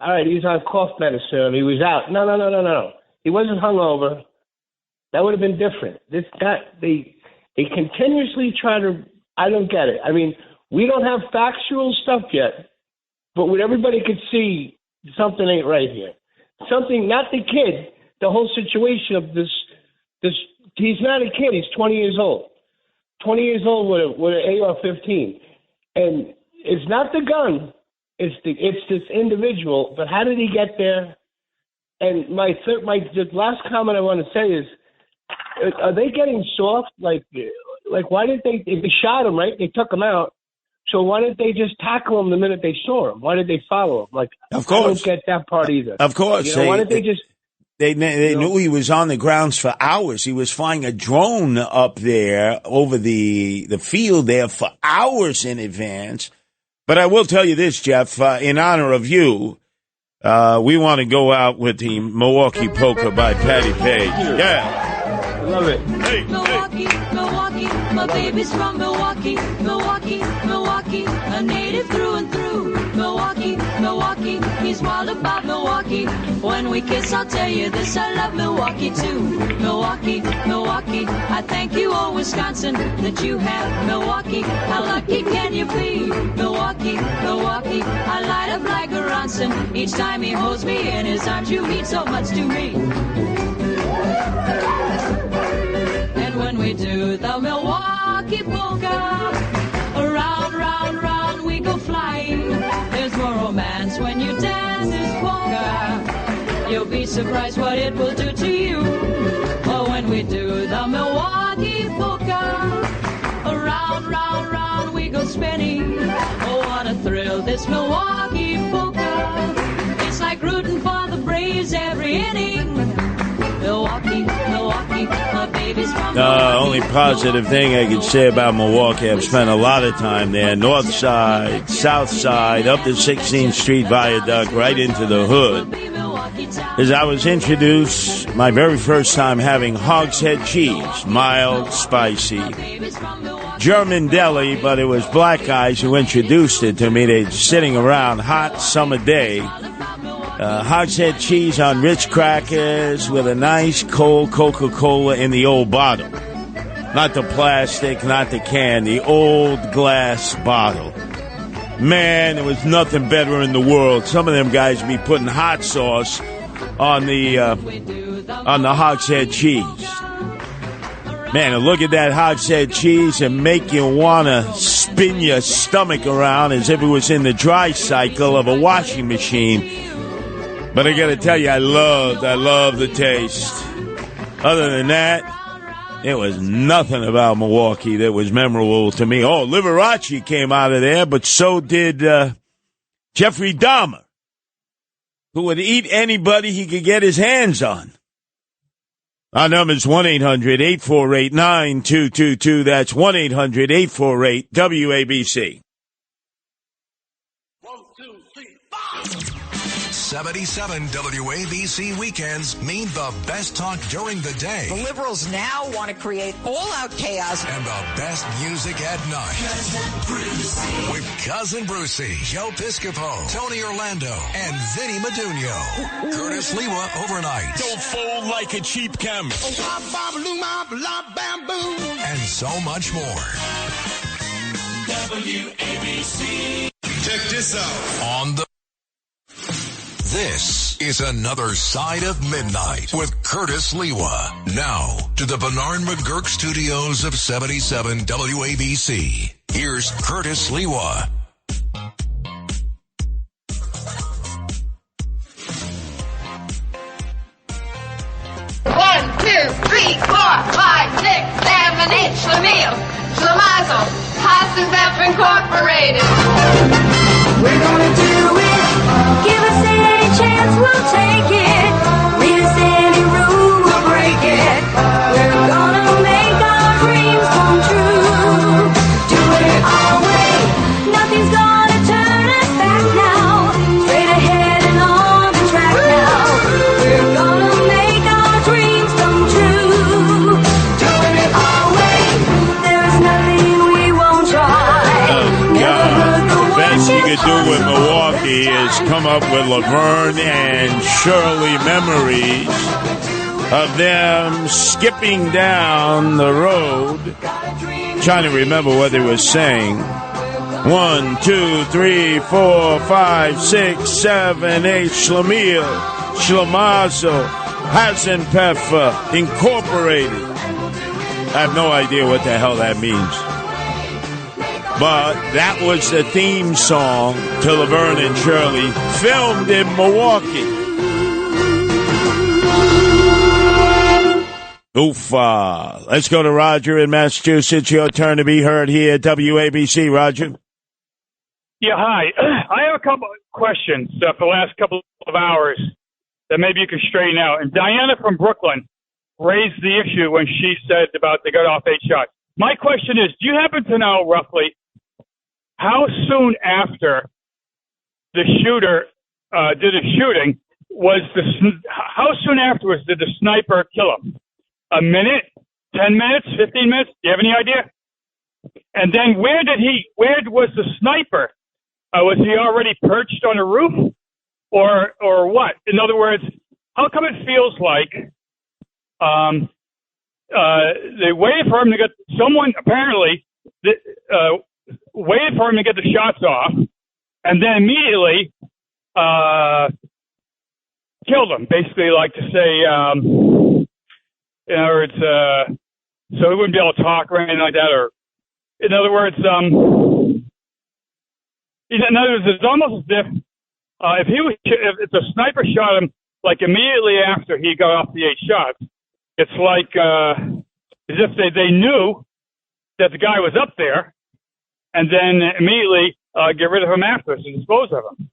[SPEAKER 14] All right, he was on cough medicine. He was out. No. He wasn't hungover. That would have been different. They continuously try to. I don't get it. I mean, we don't have factual stuff yet, but when everybody could see, something ain't right here. Something, not the kid, the whole situation of this. He's not a kid. He's 20 years old. 20 years old with an AR-15, and it's not the gun. It's this individual. But how did he get there? And the last comment I want to say is, are they getting soft? Like why did they shot him, right? They took him out. So why didn't they just tackle him the minute they saw him? Why did they follow him? Like,
[SPEAKER 8] of course.
[SPEAKER 14] I don't get that part either.
[SPEAKER 8] Of course.
[SPEAKER 14] Why didn't they just...
[SPEAKER 8] They knew he was on the grounds for hours. He was flying a drone up there over the field there for hours in advance. But I will tell you this, Jeff, in honor of you, We want to go out with the Milwaukee Polka by Patty Page. Yeah.
[SPEAKER 20] Love it.
[SPEAKER 8] Hey,
[SPEAKER 6] Milwaukee, Milwaukee, my baby's from Milwaukee, Milwaukee, Milwaukee, a native through and through. Milwaukee, Milwaukee, he's wild about Milwaukee. When we kiss, I'll tell you this, I love Milwaukee too. Milwaukee, Milwaukee, I thank you, oh Wisconsin, that you have Milwaukee. How lucky can you be? Milwaukee, Milwaukee, I light up like a Ronson. Each time he holds me in his arms, you mean so much to me. And when we do the Milwaukee polka, around, round, round we go flying. There's more romance when you dance this polka. You'll be surprised what it will do to you. Oh, when we do the Milwaukee polka, around, round, round we go spinning. Oh, what a thrill this Milwaukee polka. It's like rooting for the Braves every inning. Milwaukee, Milwaukee, my baby's from Milwaukee.
[SPEAKER 8] Only positive thing I can say about Milwaukee, I've spent a lot of time there. North side, south side, up the 16th Street Viaduct, right into the hood. As I was introduced, my very first time having Hogshead cheese, mild, spicy. German deli, but it was black guys who introduced it to me. They're sitting around, hot summer day. Hogshead cheese on Ritz crackers with a nice cold Coca-Cola in the old bottle. Not the plastic, not the can, the old glass bottle. Man, there was nothing better in the world. Some of them guys be putting hot sauce on the Hogshead cheese. Man, and look at that Hogshead cheese and make you want to spin your stomach around as if it was in the dry cycle of a washing machine. But I got to tell you, I love the taste. Other than that, there was nothing about Milwaukee that was memorable to me. Oh, Liberace came out of there, but so did Jeffrey Dahmer, who would eat anybody he could get his hands on. Our number is 1-800-848-9222. That's 1-800-848-WABC.
[SPEAKER 4] 77 WABC weekends mean the best talk during the day.
[SPEAKER 5] The liberals now want to create all-out chaos.
[SPEAKER 4] And the best music at night. With Cousin Brucey, Joe Piscopo, Tony Orlando, and Vinny Madunio. Curtis Lewa overnight.
[SPEAKER 3] Don't fold like a cheap chemist.
[SPEAKER 4] And so much more.
[SPEAKER 3] WABC. Check this out.
[SPEAKER 4] On the This is another side of midnight with Curtis Lewa. Now to the Bernard McGurk studios of 77 WABC. Here's Curtis Lewa.
[SPEAKER 13] One, two, three, 4, 5, 6, 7, 8, Schlemiel, Schlemazel, Haas Pep Incorporated. We're gonna do it. Give us any chance, we'll take it. Leave us any room, we'll break it. We're gonna make our dreams come true. Do it our way. Nothing's gonna turn us back now. Straight ahead and on the track now. We're gonna make our dreams come true. Do it our way. There's nothing we won't try.
[SPEAKER 8] The best you could do with Milwaukee is come up with Laverne and Shirley memories of them skipping down the road, trying to remember what they were saying. 1, 2, 3, 4, 5, 6, 7, 8, Schlemiel, Schlemazel, Hasenpfeffer Incorporated. I have no idea what the hell that means. But that was the theme song to Laverne and Shirley, filmed in Milwaukee. Oofa. Let's go to Roger in Massachusetts. Your turn to be heard here at WABC. Roger.
[SPEAKER 21] Yeah, hi. I have a couple of questions for the last couple of hours that maybe you can straighten out. And Diana from Brooklyn raised the issue when she said about they got off 8 shots. My question is, do you happen to know roughly how soon after the shooter did a shooting, how soon afterwards did the sniper kill him? A minute? 10 minutes? 15 minutes? Do you have any idea? And then where was the sniper? Was he already perched on a roof? Or what? In other words, how come it feels like they waited for him to get someone apparently waited for him to get the shots off, and then immediately killed him. Basically, like to say, in other words, so he wouldn't be able to talk or anything like that. Or in other words, it's almost as if the sniper shot him like immediately after he got off the 8 shots. It's like as if they knew that the guy was up there, and then immediately get rid of him afterwards and dispose of him.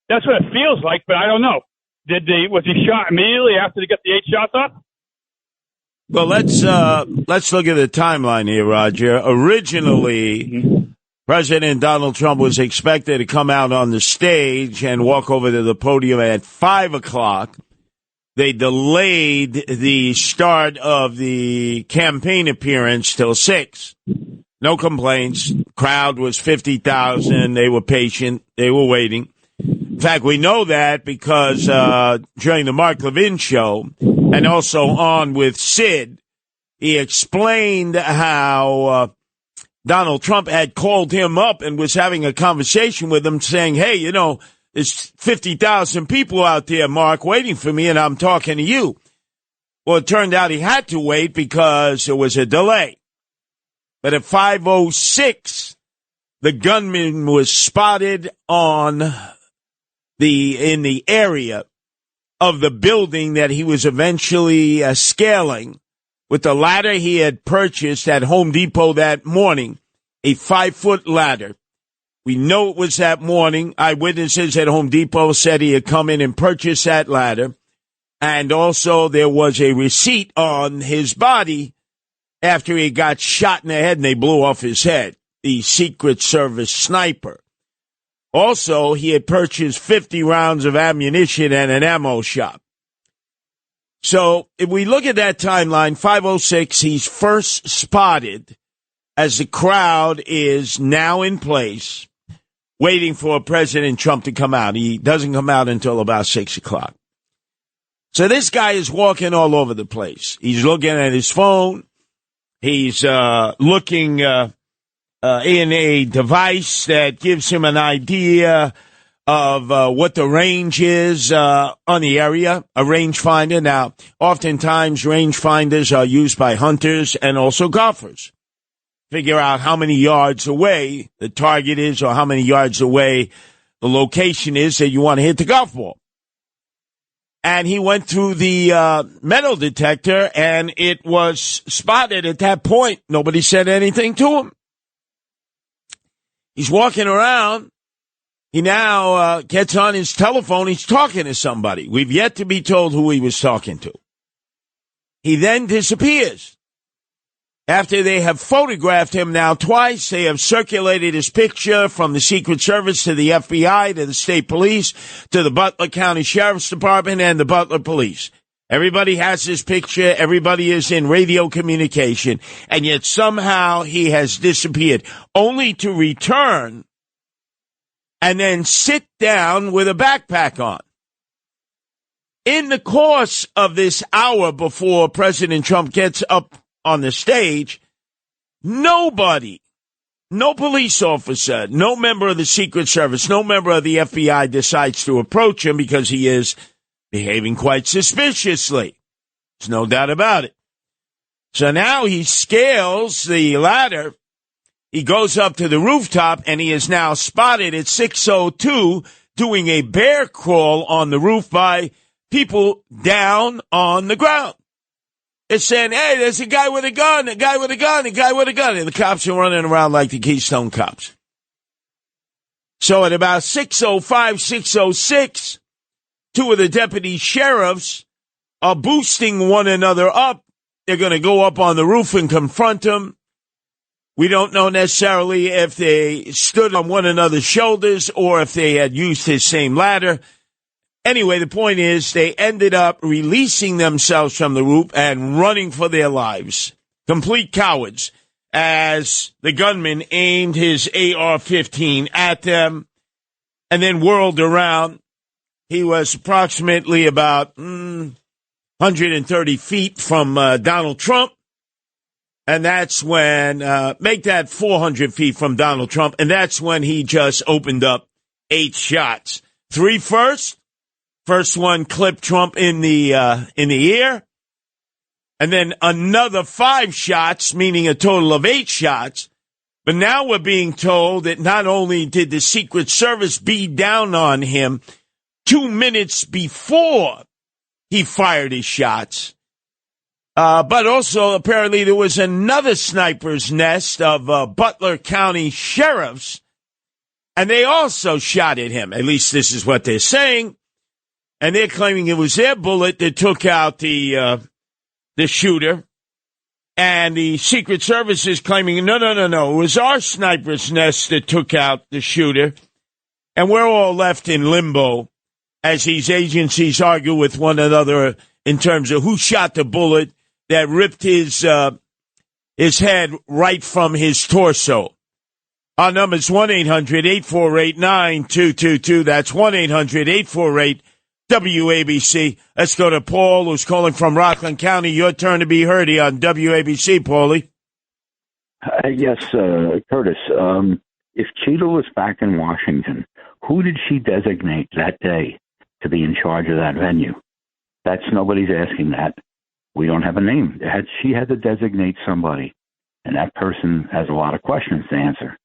[SPEAKER 21] That's what it feels like, but I don't know. Was he shot immediately after they got the 8 shots off?
[SPEAKER 8] Well, let's look at the timeline here, Roger. Originally, President Donald Trump was expected to come out on the stage and walk over to the podium at 5 o'clock. They delayed the start of the campaign appearance till 6. No complaints. Crowd was 50,000. They were patient. They were waiting. In fact, we know that because during the Mark Levin show and also on with Sid, he explained how Donald Trump had called him up and was having a conversation with him saying, hey, you know, there's 50,000 people out there, Mark, waiting for me, and I'm talking to you. Well, it turned out he had to wait because there was a delay. But at 5:06, the gunman was spotted in the area of the building that he was eventually scaling with the ladder he had purchased at Home Depot that morning, a 5-foot ladder. We know it was that morning. Eyewitnesses at Home Depot said he had come in and purchased that ladder. And also there was a receipt on his body after he got shot in the head and they blew off his head, the Secret Service sniper. Also, he had purchased 50 rounds of ammunition at an ammo shop. So if we look at that timeline, 5:06, he's first spotted as the crowd is now in place, waiting for President Trump to come out. He doesn't come out until about 6 o'clock. So this guy is walking all over the place. He's looking at his phone. He's looking in a device that gives him an idea of what the range is on the area, a rangefinder. Now, oftentimes rangefinders are used by hunters and also golfers. Figure out how many yards away the target is or how many yards away the location is that you want to hit the golf ball. And he went through the metal detector, and it was spotted at that point. Nobody said anything to him. He's walking around. He now gets on his telephone. He's talking to somebody. We've yet to be told who he was talking to. He then disappears. After they have photographed him now twice, they have circulated his picture from the Secret Service to the FBI, to the state police, to the Butler County Sheriff's Department and the Butler Police. Everybody has his picture. Everybody is in radio communication. And yet somehow he has disappeared, only to return and then sit down with a backpack on. In the course of this hour before President Trump gets up on the stage, nobody, no police officer, no member of the Secret Service, no member of the FBI decides to approach him because he is behaving quite suspiciously. There's no doubt about it. So now he scales the ladder. He goes up to the rooftop, and he is now spotted at 6:02 doing a bear crawl on the roof by people down on the ground. It's saying, hey, there's a guy with a gun, a guy with a gun, a guy with a gun. And the cops are running around like the Keystone Cops. So at about 6:05, 6:06, two of the deputy sheriffs are boosting one another up. They're going to go up on the roof and confront him. We don't know necessarily if they stood on one another's shoulders or if they had used his same ladder. Anyway, the point is they ended up releasing themselves from the roof and running for their lives. Complete cowards, as the gunman aimed his AR-15 at them and then whirled around. He was approximately about 130 feet from Donald Trump. And that's when, make that 400 feet from Donald Trump, and that's when he just opened up 8 shots. 3 first. First one clipped Trump in the ear. And then another 5 shots, meaning a total of 8 shots. But now we're being told that not only did the Secret Service beat down on him 2 minutes before he fired his shots, but also apparently there was another sniper's nest of Butler County sheriffs, and they also shot at him. At least this is what they're saying. And they're claiming it was their bullet that took out the shooter. And the Secret Service is claiming, no. It was our sniper's nest that took out the shooter. And we're all left in limbo as these agencies argue with one another in terms of who shot the bullet that ripped his head right from his torso. Our number is 1-800-848-9222. That's 1-800-848-WABC. Let's go to Paul, who's calling from Rockland County. Your turn to be heard here on WABC, Paulie.
[SPEAKER 17] Yes, Curtis. If Cheadle was back in Washington, who did she designate that day to be in charge of that venue? Nobody's asking that. We don't have a name. She had to designate somebody, and that person has a lot of questions to answer.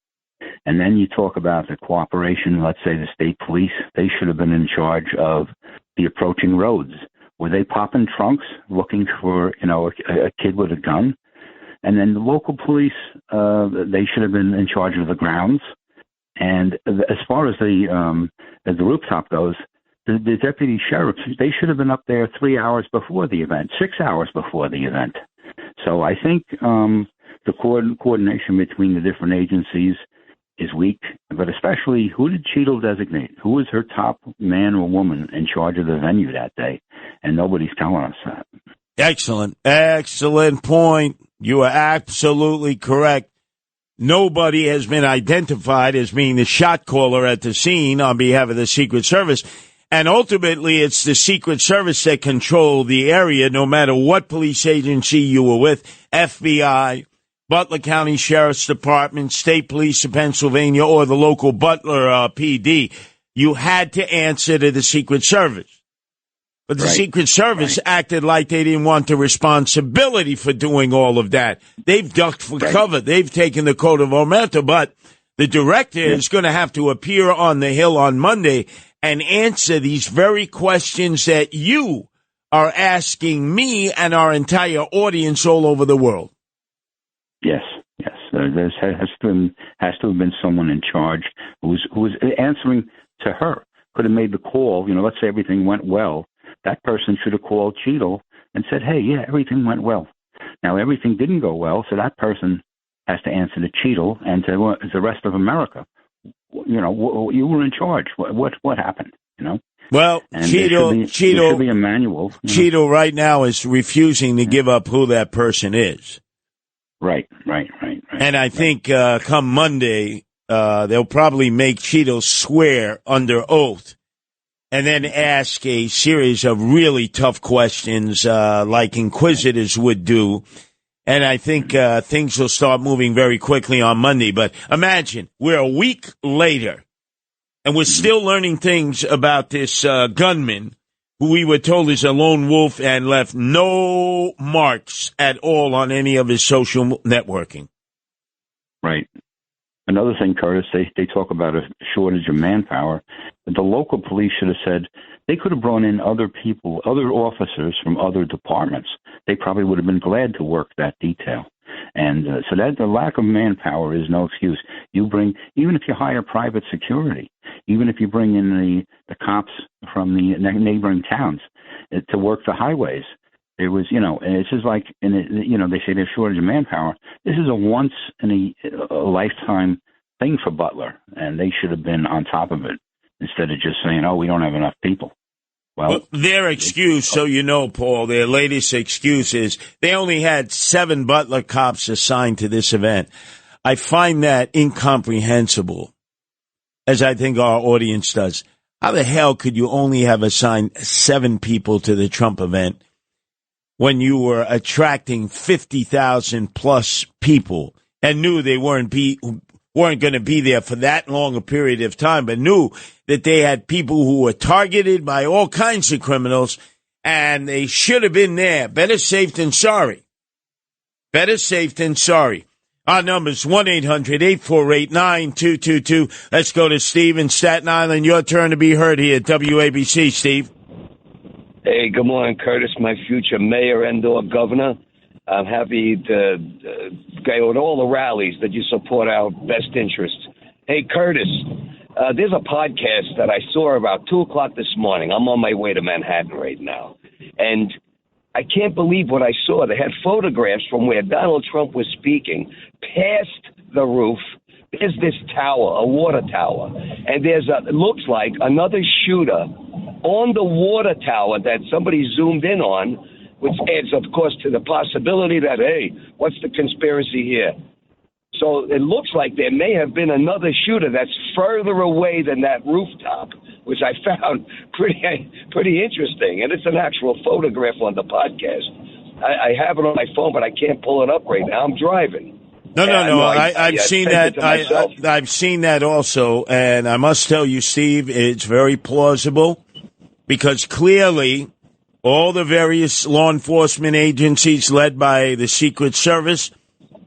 [SPEAKER 17] And then you talk about the cooperation, let's say the state police, they should have been in charge of the approaching roads. Were they popping trunks looking for, a kid with a gun? And then the local police, they should have been in charge of the grounds. And as far as the rooftop goes, the deputy sheriffs, they should have been up there 3 hours before the event, 6 hours before the event. So I think the coordination between the different agencies is weak, but especially who did Cheadle designate? Who was her top man or woman in charge of the venue that day? And nobody's telling us that. Excellent
[SPEAKER 8] point. You are absolutely correct. Nobody has been identified as being the shot caller at the scene on behalf of the Secret Service. And ultimately, it's the Secret Service that control the area, no matter what police agency you were with, FBI, Butler County Sheriff's Department, State Police of Pennsylvania, or the local Butler PD. You had to answer to the Secret Service. But the Secret Service acted like they didn't want the responsibility for doing all of that. They've ducked for cover. They've taken the code of omerta, but the director is going to have to appear on the Hill on Monday and answer these very questions that you are asking me and our entire audience all over the world.
[SPEAKER 17] Yes. There has to have been someone in charge who was answering to her. Could have made the call. Let's say everything went well. That person should have called Cheadle and said, "Hey, yeah, everything went well." Now everything didn't go well, so that person has to answer to Cheadle and to the rest of America. You were in charge. What happened?
[SPEAKER 8] Well,
[SPEAKER 17] and
[SPEAKER 8] Cheadle
[SPEAKER 17] there should be a manual.
[SPEAKER 8] Cheadle right now is refusing to give up who that person is.
[SPEAKER 17] Right.
[SPEAKER 8] And I think come Monday, they'll probably make Cheadle swear under oath and then ask a series of really tough questions like inquisitors would do. And I think things will start moving very quickly on Monday. But imagine, we're a week later, and we're still learning things about this gunman who we were told is a lone wolf and left no marks at all on any of his social networking.
[SPEAKER 17] Right. Another thing, Curtis, they talk about a shortage of manpower. The local police should have said they could have brought in other people, other officers from other departments. They probably would have been glad to work that detail. And so that the lack of manpower is no excuse. Even if you hire private security, even if you bring in the cops from the neighboring towns to work the highways, there was, and it's just like, they say there's shortage of manpower. This is a once in a lifetime thing for Butler, and they should have been on top of it instead of just saying, "Oh, we don't have enough people."
[SPEAKER 8] Well, their excuse, so you know, Paul, their latest excuse is they only had 7 Butler cops assigned to this event. I find that incomprehensible, as I think our audience does. How the hell could you only have assigned 7 people to the Trump event when you were attracting 50,000 plus people and knew they weren't going to be there for that long a period of time, but knew that they had people who were targeted by all kinds of criminals, and they should have been there. Better safe than sorry. Better safe than sorry. Our number's 1-800-848-9222. Let's go to Steve in Staten Island. Your turn to be heard here at WABC, Steve.
[SPEAKER 19] Hey, good morning, Curtis, my future mayor and/or governor. I'm happy to go with all the rallies that you support our best interests. Hey, Curtis, there's a podcast that I saw about 2 o'clock this morning. I'm on my way to Manhattan right now. And I can't believe what I saw. They had photographs from where Donald Trump was speaking past the roof. There's this tower, a water tower. And it looks like another shooter on the water tower that somebody zoomed in on, which adds, of course, to the possibility that, hey, what's the conspiracy here? So it looks like there may have been another shooter that's further away than that rooftop, which I found pretty interesting. And it's an actual photograph on the podcast. I have it on my phone, but I can't pull it up right now. I'm driving.
[SPEAKER 8] No. I've seen that. I've seen that also. And I must tell you, Steve, it's very plausible because clearly all the various law enforcement agencies led by the Secret Service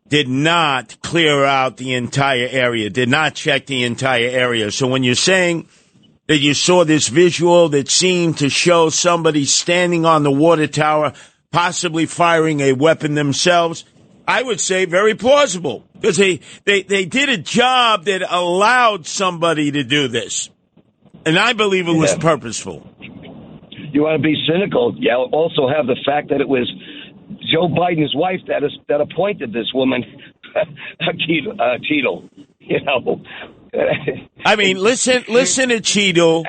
[SPEAKER 8] did not clear out the entire area, did not check the entire area. So when you're saying that you saw this visual that seemed to show somebody standing on the water tower, possibly firing a weapon themselves, I would say very plausible because they did a job that allowed somebody to do this. And I believe it was purposeful.
[SPEAKER 19] You want to be cynical? Yeah. Also have the fact that it was Joe Biden's wife that appointed this woman, Cheadle. You know.
[SPEAKER 8] I mean, listen to Cheadle.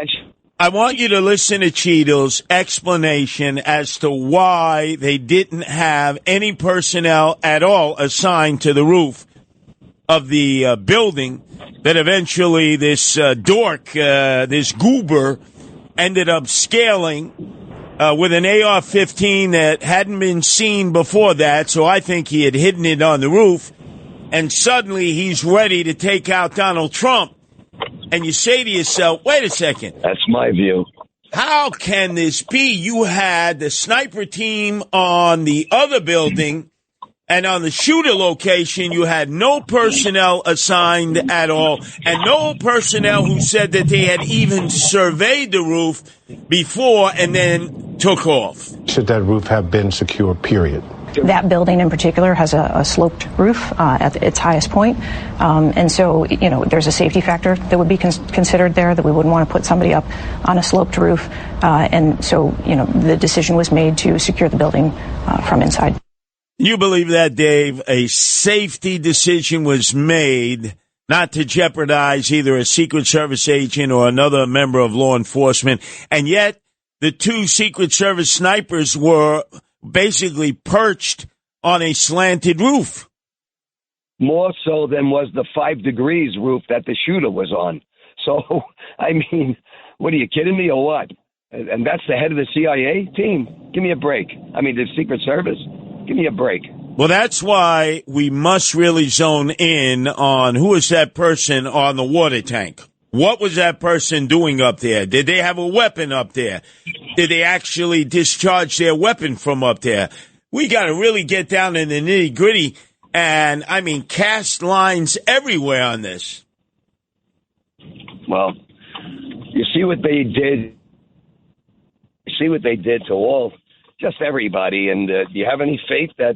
[SPEAKER 8] I want you to listen to Cheadle's explanation as to why they didn't have any personnel at all assigned to the roof of the building that eventually this dork, this goober, ended up scaling with an AR-15 that hadn't been seen before that, so I think he had hidden it on the roof, and suddenly he's ready to take out Donald Trump. And you say to yourself, wait a second.
[SPEAKER 19] That's my view.
[SPEAKER 8] How can this be? You had the sniper team on the other building, and on the shooter location, you had no personnel assigned at all, and no personnel who said that they had even surveyed the roof before and then took off.
[SPEAKER 22] Should that roof have been secure, period?
[SPEAKER 23] That building in particular has a sloped roof at its highest point. And so, there's a safety factor that would be considered there, that we wouldn't want to put somebody up on a sloped roof. And so, the decision was made to secure the building from inside.
[SPEAKER 8] You believe that, Dave? A safety decision was made not to jeopardize either a Secret Service agent or another member of law enforcement. And yet the 2 Secret Service snipers were basically perched on a slanted roof.
[SPEAKER 19] More so than was the 5 degrees roof that the shooter was on. So, I mean, what are you kidding me or what? And that's the head of the CIA team? Give me a break. I mean, the Secret Service? Give me a break.
[SPEAKER 8] Well, that's why we must really zone in on who is that person on the water tank. What was that person doing up there? Did they have a weapon up there? Did they actually discharge their weapon from up there? We got to really get down in the nitty gritty and, cast lines everywhere on this.
[SPEAKER 19] Well, you see what they did. You see what they did to just everybody. And do you have any faith that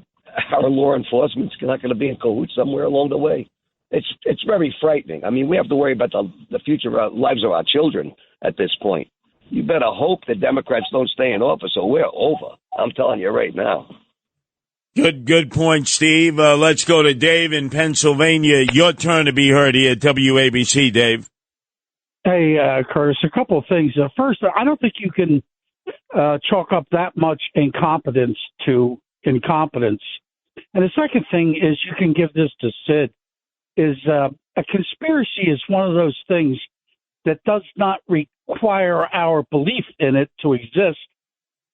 [SPEAKER 19] our law enforcement's not going to be in cahoots somewhere along the way? It's very frightening. I mean, we have to worry about the future lives of our children at this point. You better hope the Democrats don't stay in office or we're over. I'm telling you right now.
[SPEAKER 8] Good point, Steve. Let's go to Dave in Pennsylvania. Your turn to be heard here at WABC, Dave.
[SPEAKER 24] Hey, Curtis, a couple of things. First, I don't think you can
[SPEAKER 1] chalk up that much incompetence to incompetence. And the second thing is, you can give this to Sid, is a conspiracy is one of those things that does not require our belief in it to exist.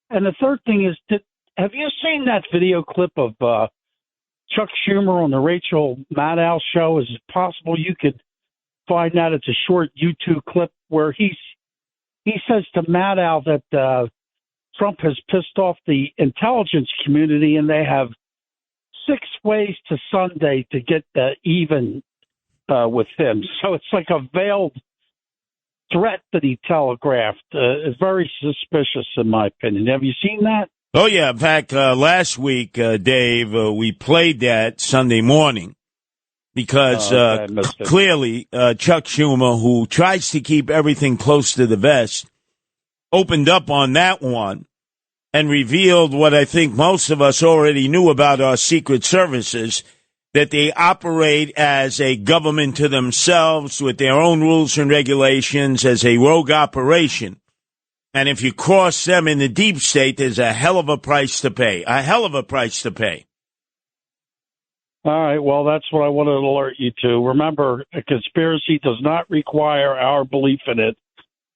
[SPEAKER 1] And the third thing is, have you seen that video clip of Chuck Schumer on the Rachel Maddow show? Is it possible you could find that? It's a short YouTube clip where he says to Maddow that Trump has pissed off the intelligence community, and they have 6 ways to Sunday to get even with him. So it's like a veiled threat that he telegraphed. It's very suspicious, in my opinion. Have you seen that?
[SPEAKER 8] Oh, yeah. In fact, last week, Dave, we played that Sunday morning because clearly Chuck Schumer, who tries to keep everything close to the vest, opened up on that one and revealed what I think most of us already knew about our secret services, that they operate as a government to themselves with their own rules and regulations as a rogue operation. And if you cross them in the deep state, there's a hell of a price to pay. A hell of a price to pay.
[SPEAKER 1] All right, well, that's what I wanted to alert you to. Remember, a conspiracy does not require our belief in it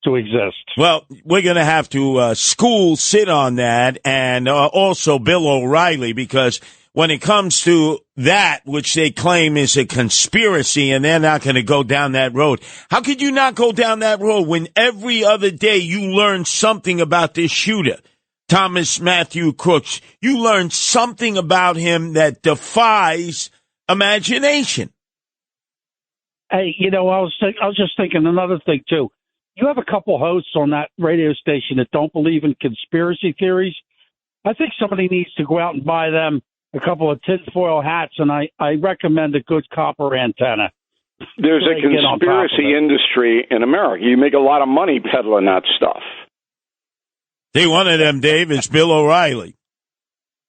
[SPEAKER 1] to exist.
[SPEAKER 8] Well, we're going to have to school Sid on that, and also Bill O'Reilly, because when it comes to that, which they claim is a conspiracy, and they're not going to go down that road. How could you not go down that road when every other day you learn something about this shooter, Thomas Matthew Crooks? You learn something about him that defies imagination.
[SPEAKER 1] Hey, I was just thinking another thing, too. You have a couple hosts on that radio station that don't believe in conspiracy theories. I think somebody needs to go out and buy them a couple of tinfoil hats, and I recommend a good copper antenna.
[SPEAKER 9] There's a conspiracy industry in America. You make a lot of money peddling that stuff.
[SPEAKER 8] One of them, Dave, is Bill O'Reilly,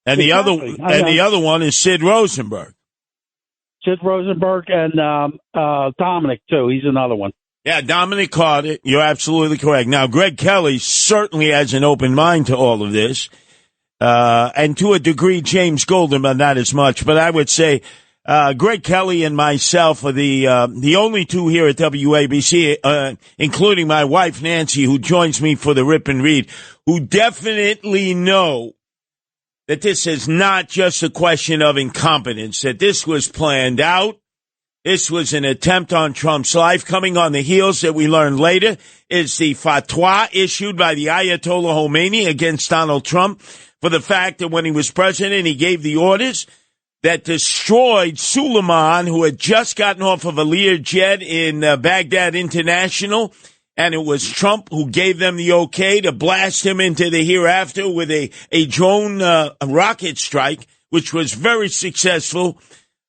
[SPEAKER 8] and
[SPEAKER 1] Exactly.
[SPEAKER 8] the other one is Sid Rosenberg.
[SPEAKER 1] Sid Rosenberg and Dominic too. He's another one.
[SPEAKER 8] Yeah, Dominic Carter. You're absolutely correct. Now, Greg Kelly certainly has an open mind to all of this. And to a degree, James Golden, but not as much. But I would say Greg Kelly and myself are the only two here at WABC, including my wife, Nancy, who joins me for the Rip and Read, who definitely know that this is not just a question of incompetence, that this was planned out. This was an attempt on Trump's life. Coming on the heels that we learned later is the fatwa issued by the Ayatollah Khomeini against Donald Trump for the fact that when he was president, he gave the orders that destroyed Suleiman, who had just gotten off of a Learjet in Baghdad International. And it was Trump who gave them the okay to blast him into the hereafter with a drone rocket strike, which was very successful.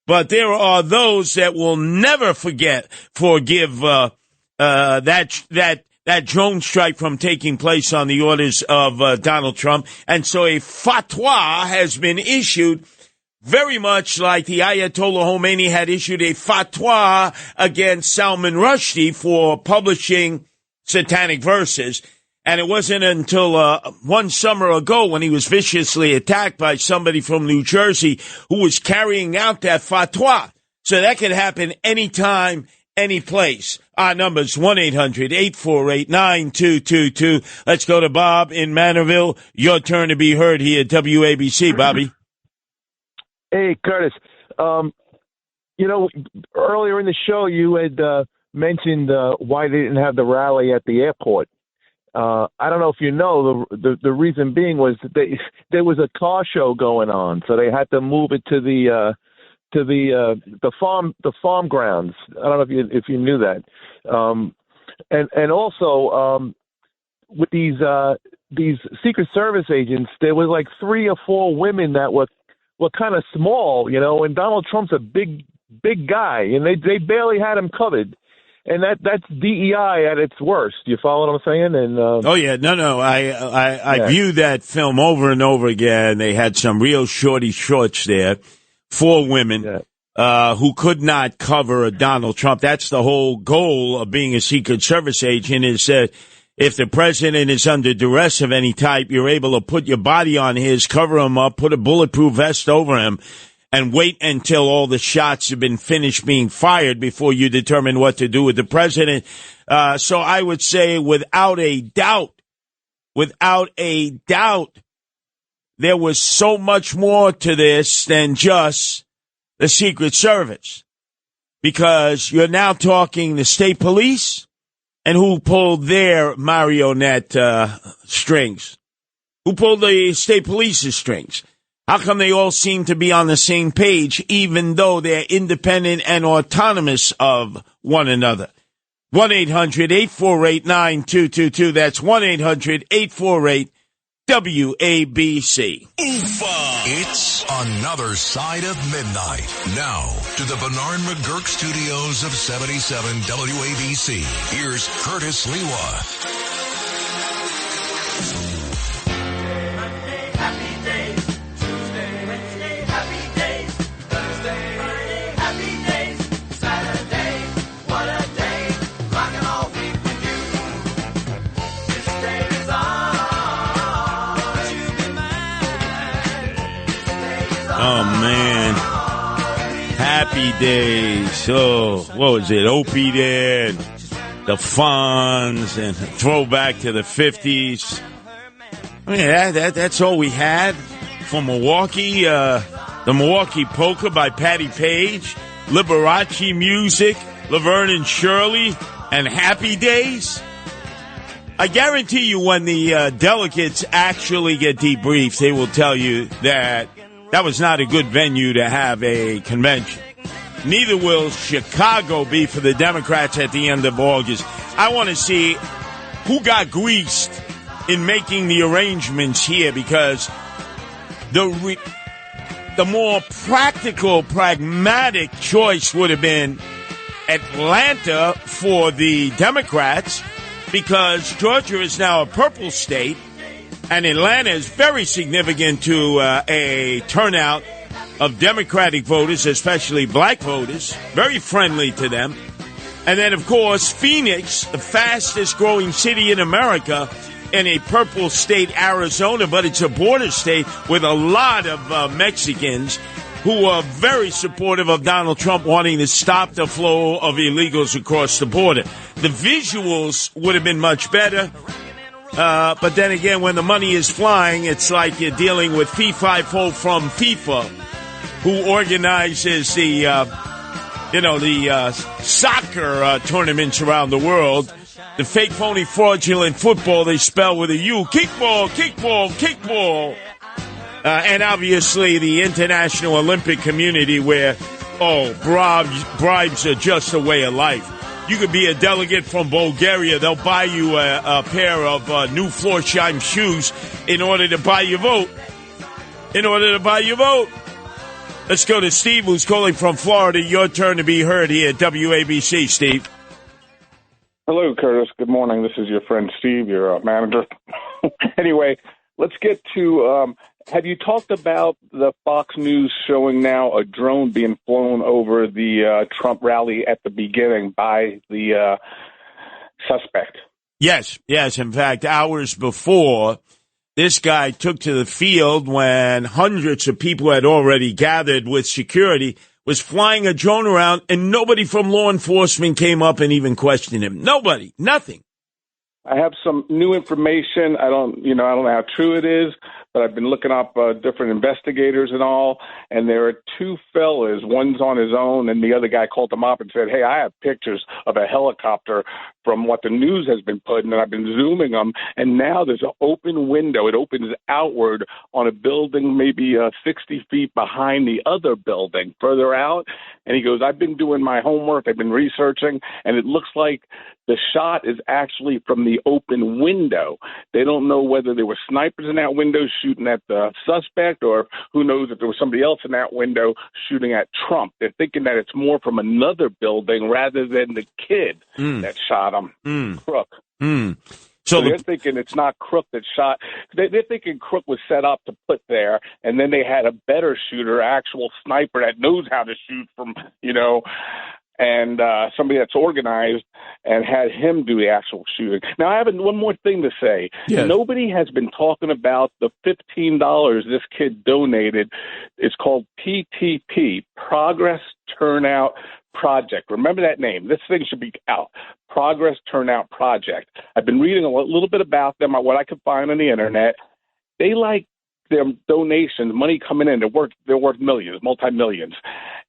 [SPEAKER 8] But there are those that will never forgive that drone strike from taking place on the orders of Donald Trump. And so a fatwa has been issued, very much like the Ayatollah Khomeini had issued a fatwa against Salman Rushdie for publishing satanic verses. And it wasn't until one summer ago when he was viciously attacked by somebody from New Jersey who was carrying out that fatwa. So that could happen anytime, any place. Our number's 1-800-848-9222. Let's go to Bob in Manorville. Your turn to be heard here at WABC, Bobby.
[SPEAKER 10] Hey, Curtis. Earlier in the show, you had mentioned why they didn't have the rally at the airport. I don't know if you know, the reason being was that there was a car show going on, so they had to move it to the farm grounds. I don't know if you knew that. And also with these Secret Service agents, there was like 3 or 4 women that were kind of small, and Donald Trump's a big guy, and they barely had him covered. And that's DEI at its worst. You follow what I'm saying? And
[SPEAKER 8] oh yeah, no. I viewed that film over and over again. They had some real shorty shorts there, 4 women who could not cover Donald Trump. That's the whole goal of being a Secret Service agent, is that if the president is under duress of any type, you're able to put your body on his, cover him up, put a bulletproof vest over him, and wait until all the shots have been finished being fired before you determine what to do with the president. So I would say without a doubt, there was so much more to this than just the Secret Service. Because you're now talking the state police and who pulled their marionette strings. Who pulled the state police's strings? How come they all seem to be on the same page, even though they're independent and autonomous of one another? 1-800-848-9222. That's 1-800-848-WABC.
[SPEAKER 4] It's another side of midnight. Now to the Bernard McGurk studios of 77 WABC. Here's Curtis Lewa.
[SPEAKER 8] Oh, man. Happy days. Oh, what was it? Opie there, and the Fonz, and throwback to the 50s. I mean, that's all we had from Milwaukee. The Milwaukee Polka by Patti Page, Liberace music, Laverne and Shirley, and Happy Days. I guarantee you when the delegates actually get debriefed, they will tell you that was not a good venue to have a convention. Neither will Chicago be for the Democrats at the end of August. I want to see who got greased in making the arrangements here, because the more practical, pragmatic choice would have been Atlanta for the Democrats, because Georgia is now a purple state. And Atlanta is very significant to a turnout of Democratic voters, especially black voters, very friendly to them. And then, of course, Phoenix, the fastest growing city in America, in a purple state, Arizona, but it's a border state with a lot of Mexicans who are very supportive of Donald Trump wanting to stop the flow of illegals across the border. The visuals would have been much better. But then again, when the money is flying, it's like you're dealing with Fee-Fi-Fo from FIFA, who organizes the soccer tournaments around the world. The fake, phony, fraudulent football they spell with a U. Kickball, kickball, kickball. And obviously the international Olympic community where, bribes are just a way of life. You could be a delegate from Bulgaria. They'll buy you a pair of new Florsheim shoes in order to buy your vote. Let's go to Steve, who's calling from Florida. Your turn to be heard here at WABC, Steve.
[SPEAKER 11] Hello, Curtis. Good morning. This is your friend Steve, your manager. Anyway, let's get to... have you talked about the Fox News showing now a drone being flown over the Trump rally at the beginning by the suspect?
[SPEAKER 8] Yes. In fact, hours before, this guy took to the field when hundreds of people had already gathered with security, was flying a drone around, and nobody from law enforcement came up and even questioned him. Nobody. Nothing.
[SPEAKER 11] I have some new information. I don't know how true it is, but I've been looking up different investigators and all, and there are two fellas. One's on his own, and the other guy called them up and said, hey, I have pictures of a helicopter from what the news has been putting, and I've been zooming them, and now there's an open window. It opens outward on a building maybe 60 feet behind the other building further out, and he goes, I've been doing my homework, I've been researching, and it looks like the shot is actually from the open window. They don't know whether there were snipers in that window shooting at the suspect, or who knows if there was somebody else in that window shooting at Trump. They're thinking that it's more from another building rather than the kid that shot him, Crook. So they're thinking it's not Crook that shot. They're thinking Crook was set up to put there, and then they had a better shooter, actual sniper that knows how to shoot from, and somebody that's organized and had him do the actual shooting. Now, I have one more thing to say.
[SPEAKER 8] Yes.
[SPEAKER 11] Nobody has been talking about the $15 this kid donated. It's called PTP, Progress Turnout Project. Remember that name. This thing should be out. Progress Turnout Project. I've been reading a little bit about them, what I could find on the internet. They like their donations, money coming in. They're worth millions, multi-millions.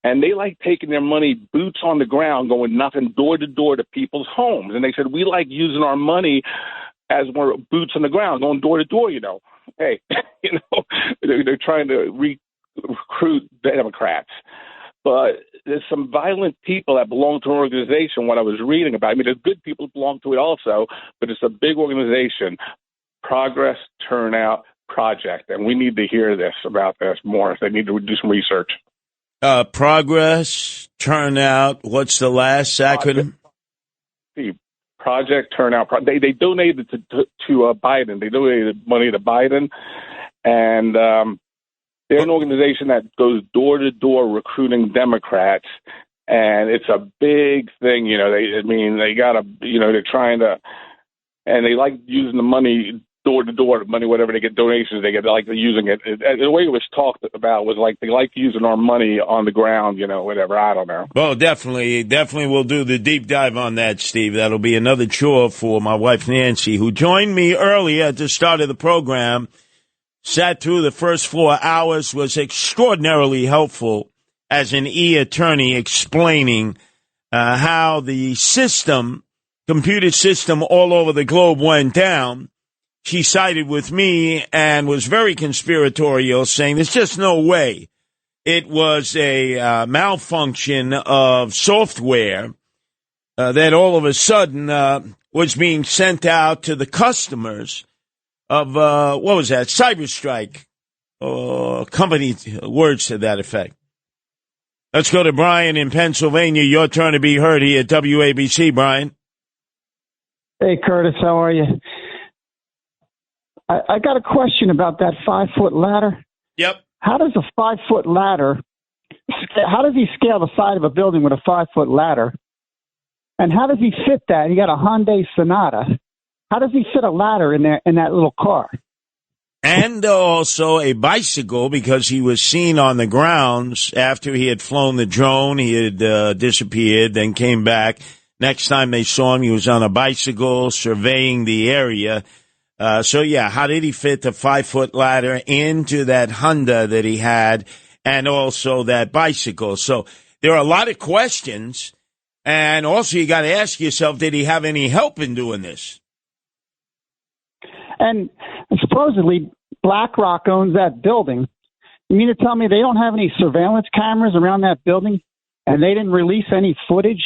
[SPEAKER 11] And they like taking their money, boots on the ground, going knocking door to door to people's homes. And they said, we like using our money as we're boots on the ground, going door to door, Hey, they're trying to recruit Democrats. But there's some violent people that belong to an organization, what I was reading about. I mean, there's good people who belong to it also, but it's a big organization, Progress Turnout Project, and we need to hear about this more. They need to do some research.
[SPEAKER 8] Progress Turnout. What's the last acronym?
[SPEAKER 11] Project Turnout. They donated to Biden. They donated money to Biden, and they're an organization that goes door to door recruiting Democrats, and it's a big thing. They got to. They're trying to, and they like using the money. Door to door, money, whatever they get donations, they like using it. The way it was talked about was like they like using our money on the ground, whatever. I don't know.
[SPEAKER 8] Well, definitely we'll do the deep dive on that, Steve. That'll be another chore for my wife Nancy, who joined me earlier at the start of the program. Sat through the first 4 hours, was extraordinarily helpful as an attorney explaining how the computer system all over the globe went down. She sided with me and was very conspiratorial, saying there's just no way. It was a malfunction of software that all of a sudden was being sent out to the customers of, what was that, CyberStrike, company, words to that effect. Let's go to Brian in Pennsylvania. Your turn to be heard here at WABC, Brian.
[SPEAKER 2] Hey, Curtis, how are you? I got a question about that 5-foot ladder.
[SPEAKER 8] Yep.
[SPEAKER 2] How does a 5-foot ladder, how does he scale the side of a building with a 5-foot ladder? And how does he fit that? He got a Hyundai Sonata. How does he fit a ladder in there in that little car?
[SPEAKER 8] And also a bicycle, because he was seen on the grounds after he had flown the drone. He had disappeared, then came back. Next time they saw him, he was on a bicycle surveying the area. How did he fit the 5-foot ladder into that Honda that he had and also that bicycle? So there are a lot of questions. And also you got to ask yourself, did he have any help in doing this?
[SPEAKER 2] And supposedly BlackRock owns that building. You mean to tell me they don't have any surveillance cameras around that building and they didn't release any footage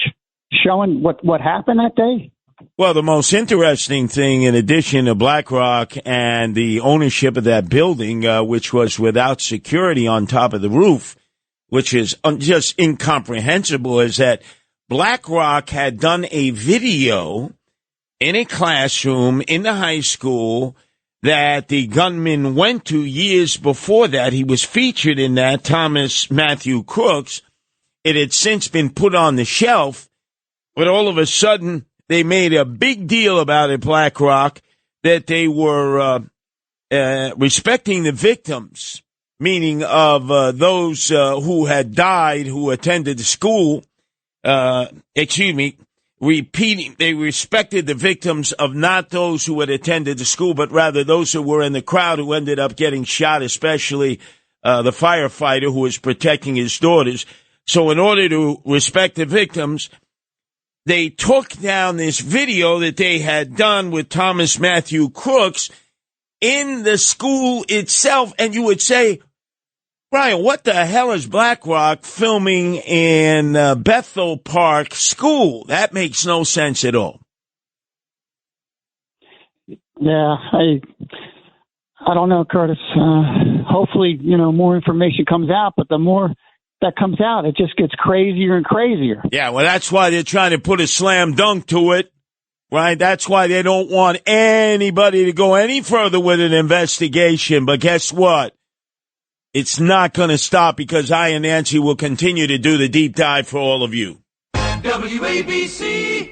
[SPEAKER 2] showing what happened that day?
[SPEAKER 8] Well, the most interesting thing, in addition to BlackRock and the ownership of that building, which was without security on top of the roof, which is just incomprehensible, is that BlackRock had done a video in a classroom in the high school that the gunman went to years before that. He was featured in that, Thomas Matthew Crooks. It had since been put on the shelf, but all of a sudden, they made a big deal about it, BlackRock, that they were respecting the victims, meaning of those who had died, who attended the school. They respected the victims of not those who had attended the school, but rather those who were in the crowd who ended up getting shot, especially the firefighter who was protecting his daughters. So in order to respect the victims, they took down this video that they had done with Thomas Matthew Crooks in the school itself. And you would say, Brian, what the hell is BlackRock filming in Bethel Park School? That makes no sense at all.
[SPEAKER 2] Yeah, I don't know, Curtis. Hopefully, more information comes out, but the more that comes out, it just gets crazier and crazier.
[SPEAKER 8] Yeah, well, that's why they're trying to put a slam dunk to it, right? That's why they don't want anybody to go any further with an investigation. But guess what? It's not going to stop, because I and Nancy will continue to do the deep dive for all of you.
[SPEAKER 3] WABC.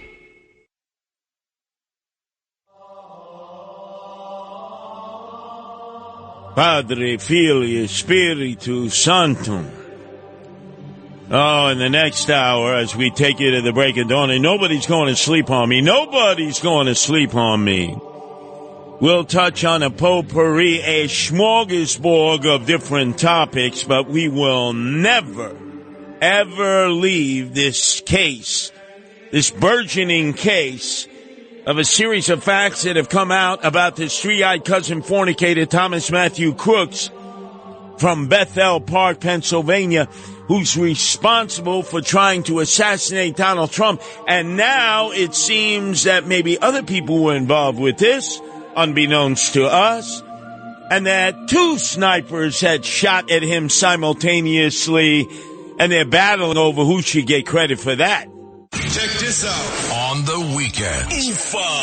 [SPEAKER 8] Padre, Filii, Spiritu Sanctum. Oh, in the next hour, as we take you to the break of dawn, and nobody's going to sleep on me. Nobody's going to sleep on me. We'll touch on a potpourri, a smorgasbord of different topics, but we will never, ever leave this case, this burgeoning case of a series of facts that have come out about this three-eyed cousin fornicator Thomas Matthew Crooks from Bethel Park, Pennsylvania, who's responsible for trying to assassinate Donald Trump. And now it seems that maybe other people were involved with this, unbeknownst to us, and that two snipers had shot at him simultaneously, and they're battling over who should get credit for that.
[SPEAKER 4] Check this out. On the weekend,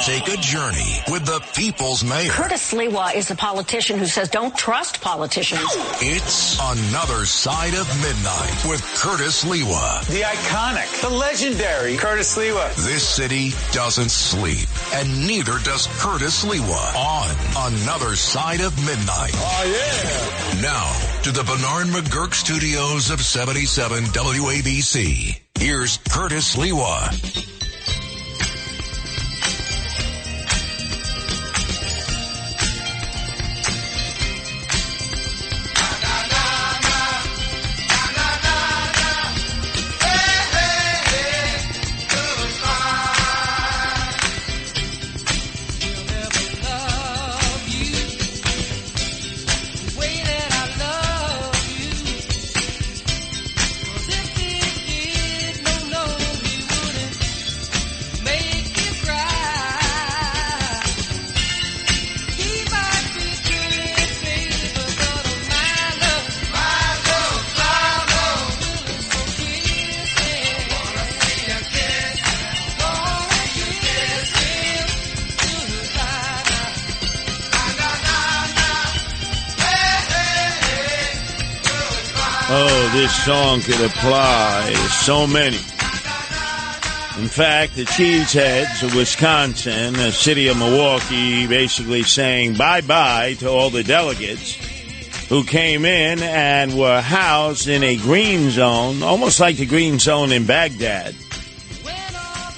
[SPEAKER 4] take a journey with the People's Mayor.
[SPEAKER 5] Curtis Lewa is a politician who says don't trust politicians.
[SPEAKER 4] It's Another Side of Midnight with Curtis Lewa.
[SPEAKER 3] The iconic, the legendary Curtis Lewa.
[SPEAKER 4] This city doesn't sleep, and neither does Curtis Lewa on Another Side of Midnight.
[SPEAKER 3] Oh, yeah.
[SPEAKER 4] Now, to the Bernard McGurk studios of 77 WABC. Here's Curtis Lewa.
[SPEAKER 8] Oh, this song could apply to so many. In fact, the Cheeseheads of Wisconsin, the city of Milwaukee, basically saying bye-bye to all the delegates who came in and were housed in a green zone, almost like the green zone in Baghdad.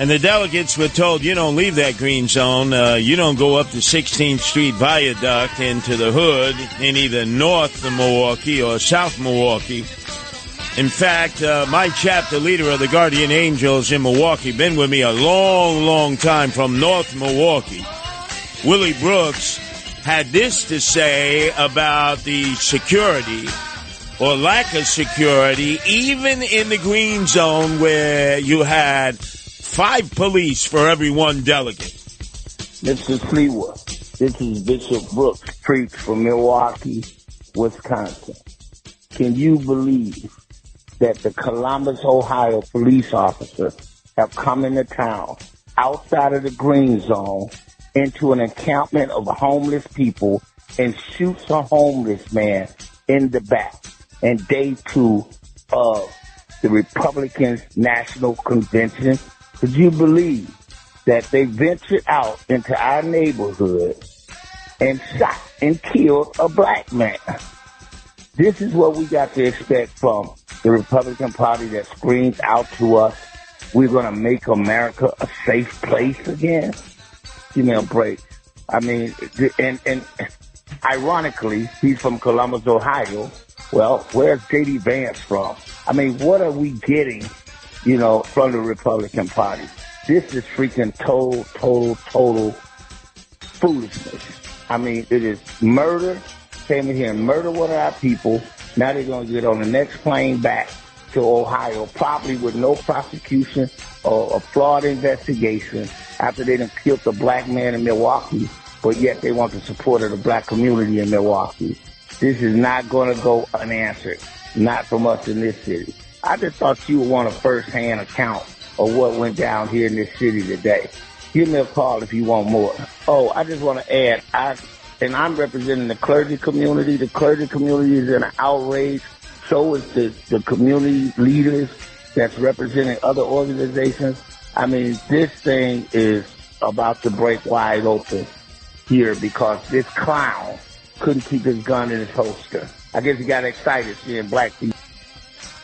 [SPEAKER 8] And the delegates were told, you don't leave that green zone. You don't go up the 16th Street Viaduct into the hood in either North Milwaukee or South Milwaukee. In fact, my chapter leader of the Guardian Angels in Milwaukee, been with me a long, long time from North Milwaukee, Willie Brooks, had this to say about the security or lack of security, even in the green zone where you had 5 police for every 1 delegate.
[SPEAKER 7] Mr. Lewa, this is Bishop Brooks, preach from Milwaukee, Wisconsin. Can you believe that the Columbus, Ohio police officers have come into town outside of the green zone into an encampment of homeless people and shoots a homeless man in the back in day 2 of the Republicans' National Convention? Could you believe that they ventured out into our neighborhood and shot and killed a black man? This is what we got to expect from the Republican Party that screams out to us, we're going to make America a safe place again. Give me a break. I mean, and ironically, he's from Columbus, Ohio. Well, where's J.D. Vance from? I mean, what are we getting, from the Republican Party? This is freaking total foolishness. I mean, it is murder. Came in here and murder one of our people. Now they're going to get on the next plane back to Ohio, probably with no prosecution or a flawed investigation after they done killed the black man in Milwaukee, but yet they want the support of the black community in Milwaukee. This is not going to go unanswered, not from us in this city. I just thought you would want a first-hand account of what went down here in this city today. Give me a call if you want more. Oh, I just want to add, I'm representing the clergy community. The clergy community is in an outrage. So is the community leaders. that's representing other organizations. I mean, this thing is about to break wide open here because this clown couldn't keep his gun in his holster. I guess he got excited seeing black people.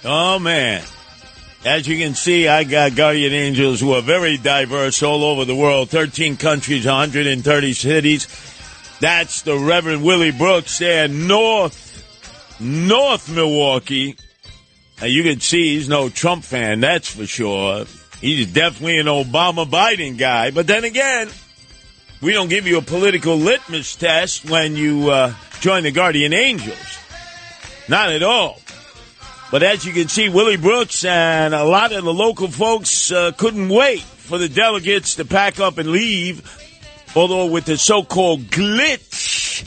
[SPEAKER 8] Oh, man. As you can see, I got guardian angels who are very diverse all over the world, 13 countries, 130 cities. That's the Reverend Willie Brooks there in North Milwaukee. You can see he's no Trump fan, that's for sure. He's definitely an Obama-Biden guy. But then again, we don't give you a political litmus test when you join the Guardian Angels. Not at all. But as you can see, Willie Brooks and a lot of the local folks couldn't wait for the delegates to pack up and leave. Although with the so-called glitch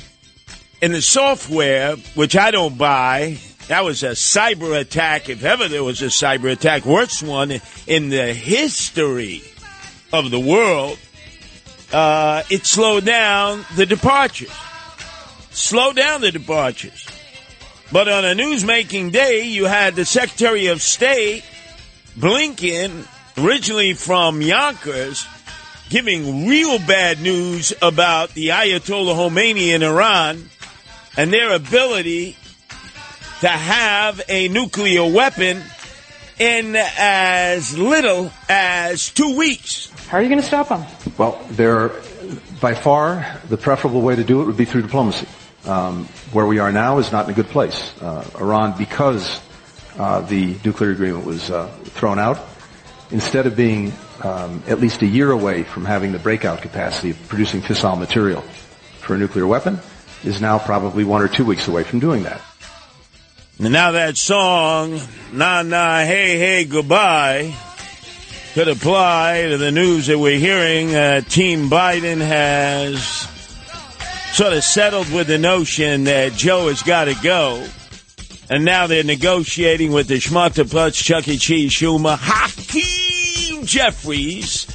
[SPEAKER 8] in the software, which I don't buy, that was a cyber attack, if ever there was a cyber attack, worst one in the history of the world. It slowed down the departures. But on a newsmaking day, you had the Secretary of State, Blinken, originally from Yonkers, giving real bad news about the Ayatollah Khomeini in Iran and their ability to have a nuclear weapon in as little as 2 weeks.
[SPEAKER 12] How are you going to stop them?
[SPEAKER 22] Well, by far, the preferable way to do it would be through diplomacy. Where we are now is not in a good place. Iran, because the nuclear agreement was thrown out, instead of being at least a year away from having the breakout capacity of producing fissile material for a nuclear weapon, is now probably 1 or 2 weeks away from doing that.
[SPEAKER 8] And now that song, Nah Nah Hey Hey Goodbye, could apply to the news that we're hearing. Team Biden has sort of settled with the notion that Joe has got to go. And now they're negotiating with the schmuttaputz, Chuck E. Cheese Schumer, Hakeem Jeffries,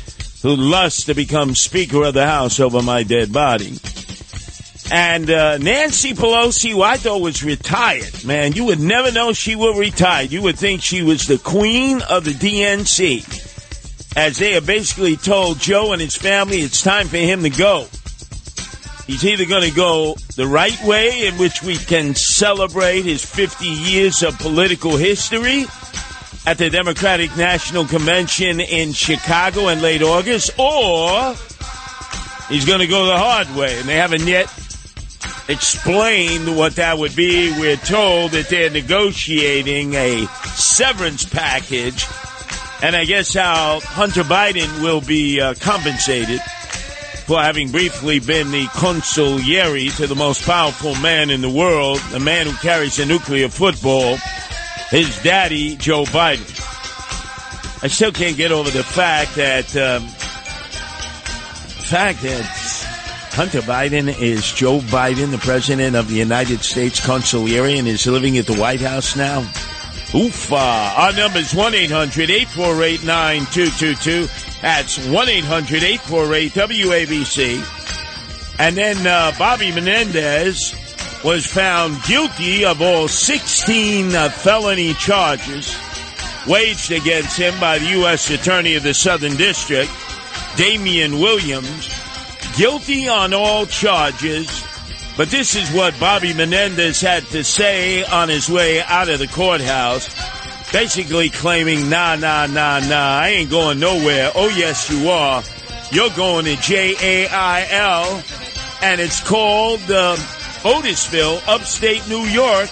[SPEAKER 8] who lusts to become Speaker of the House over my dead body. And Nancy Pelosi, who I thought was retired, man, you would never know she was retired. You would think she was the queen of the DNC. As they have basically told Joe and his family it's time for him to go. He's either going to go the right way, in which we can celebrate his 50 years of political history at the Democratic National Convention in Chicago in late August, or he's going to go the hard way, and they haven't yet explained what that would be. We're told that they're negotiating a severance package, and I guess how Hunter Biden will be compensated for having briefly been the consigliere to the most powerful man in the world, the man who carries a nuclear football, his daddy, Joe Biden. I still can't get over the fact that Hunter Biden is Joe Biden, the president of the United States consigliere, and is living at the White House now. Oofa. Our number is 1-800-848-9222. That's 1-800-848-WABC. And then Bobby Menendez was found guilty of all 16 felony charges waged against him by the U.S. Attorney of the Southern District, Damian Williams. Guilty on all charges. But this is what Bobby Menendez had to say on his way out of the courthouse, basically claiming, nah, I ain't going nowhere. Oh, yes, you are. You're going to jail, and it's called Otisville, upstate New York,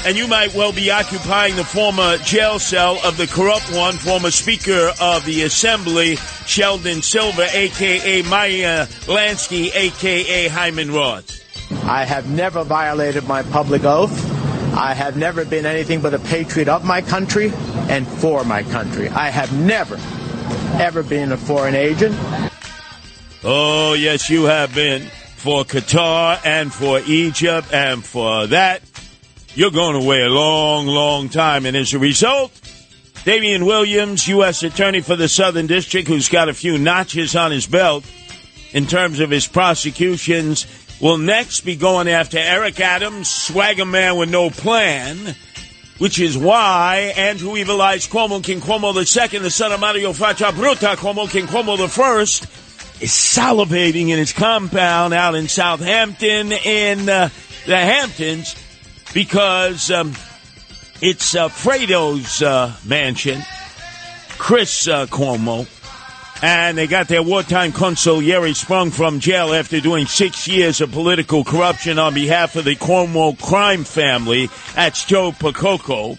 [SPEAKER 8] and you might well be occupying the former jail cell of the corrupt one, former Speaker of the Assembly, Sheldon Silver, a.k.a. Maya Lansky, a.k.a. Hyman Roth.
[SPEAKER 15] I have never violated my public oath. I have never been anything but a patriot of my country and for my country. I have never, ever been a foreign agent.
[SPEAKER 8] Oh, yes, you have been. For Qatar and for Egypt, and for that, you're going away a long, long time. And as a result, Damian Williams, U.S. Attorney for the Southern District, who's got a few notches on his belt in terms of his prosecutions, will next be going after Eric Adams, swagger man with no plan, which is why Andrew Evil Eyes Cuomo, King Cuomo II, the son of Mario Faccia Bruta Cuomo, King Cuomo I, is salivating in his compound out in Southampton in the Hamptons because it's Fredo's mansion, Chris Cuomo, and they got their wartime consigliere sprung from jail after doing 6 years of political corruption on behalf of the Cuomo crime family. That's Joe Percoco.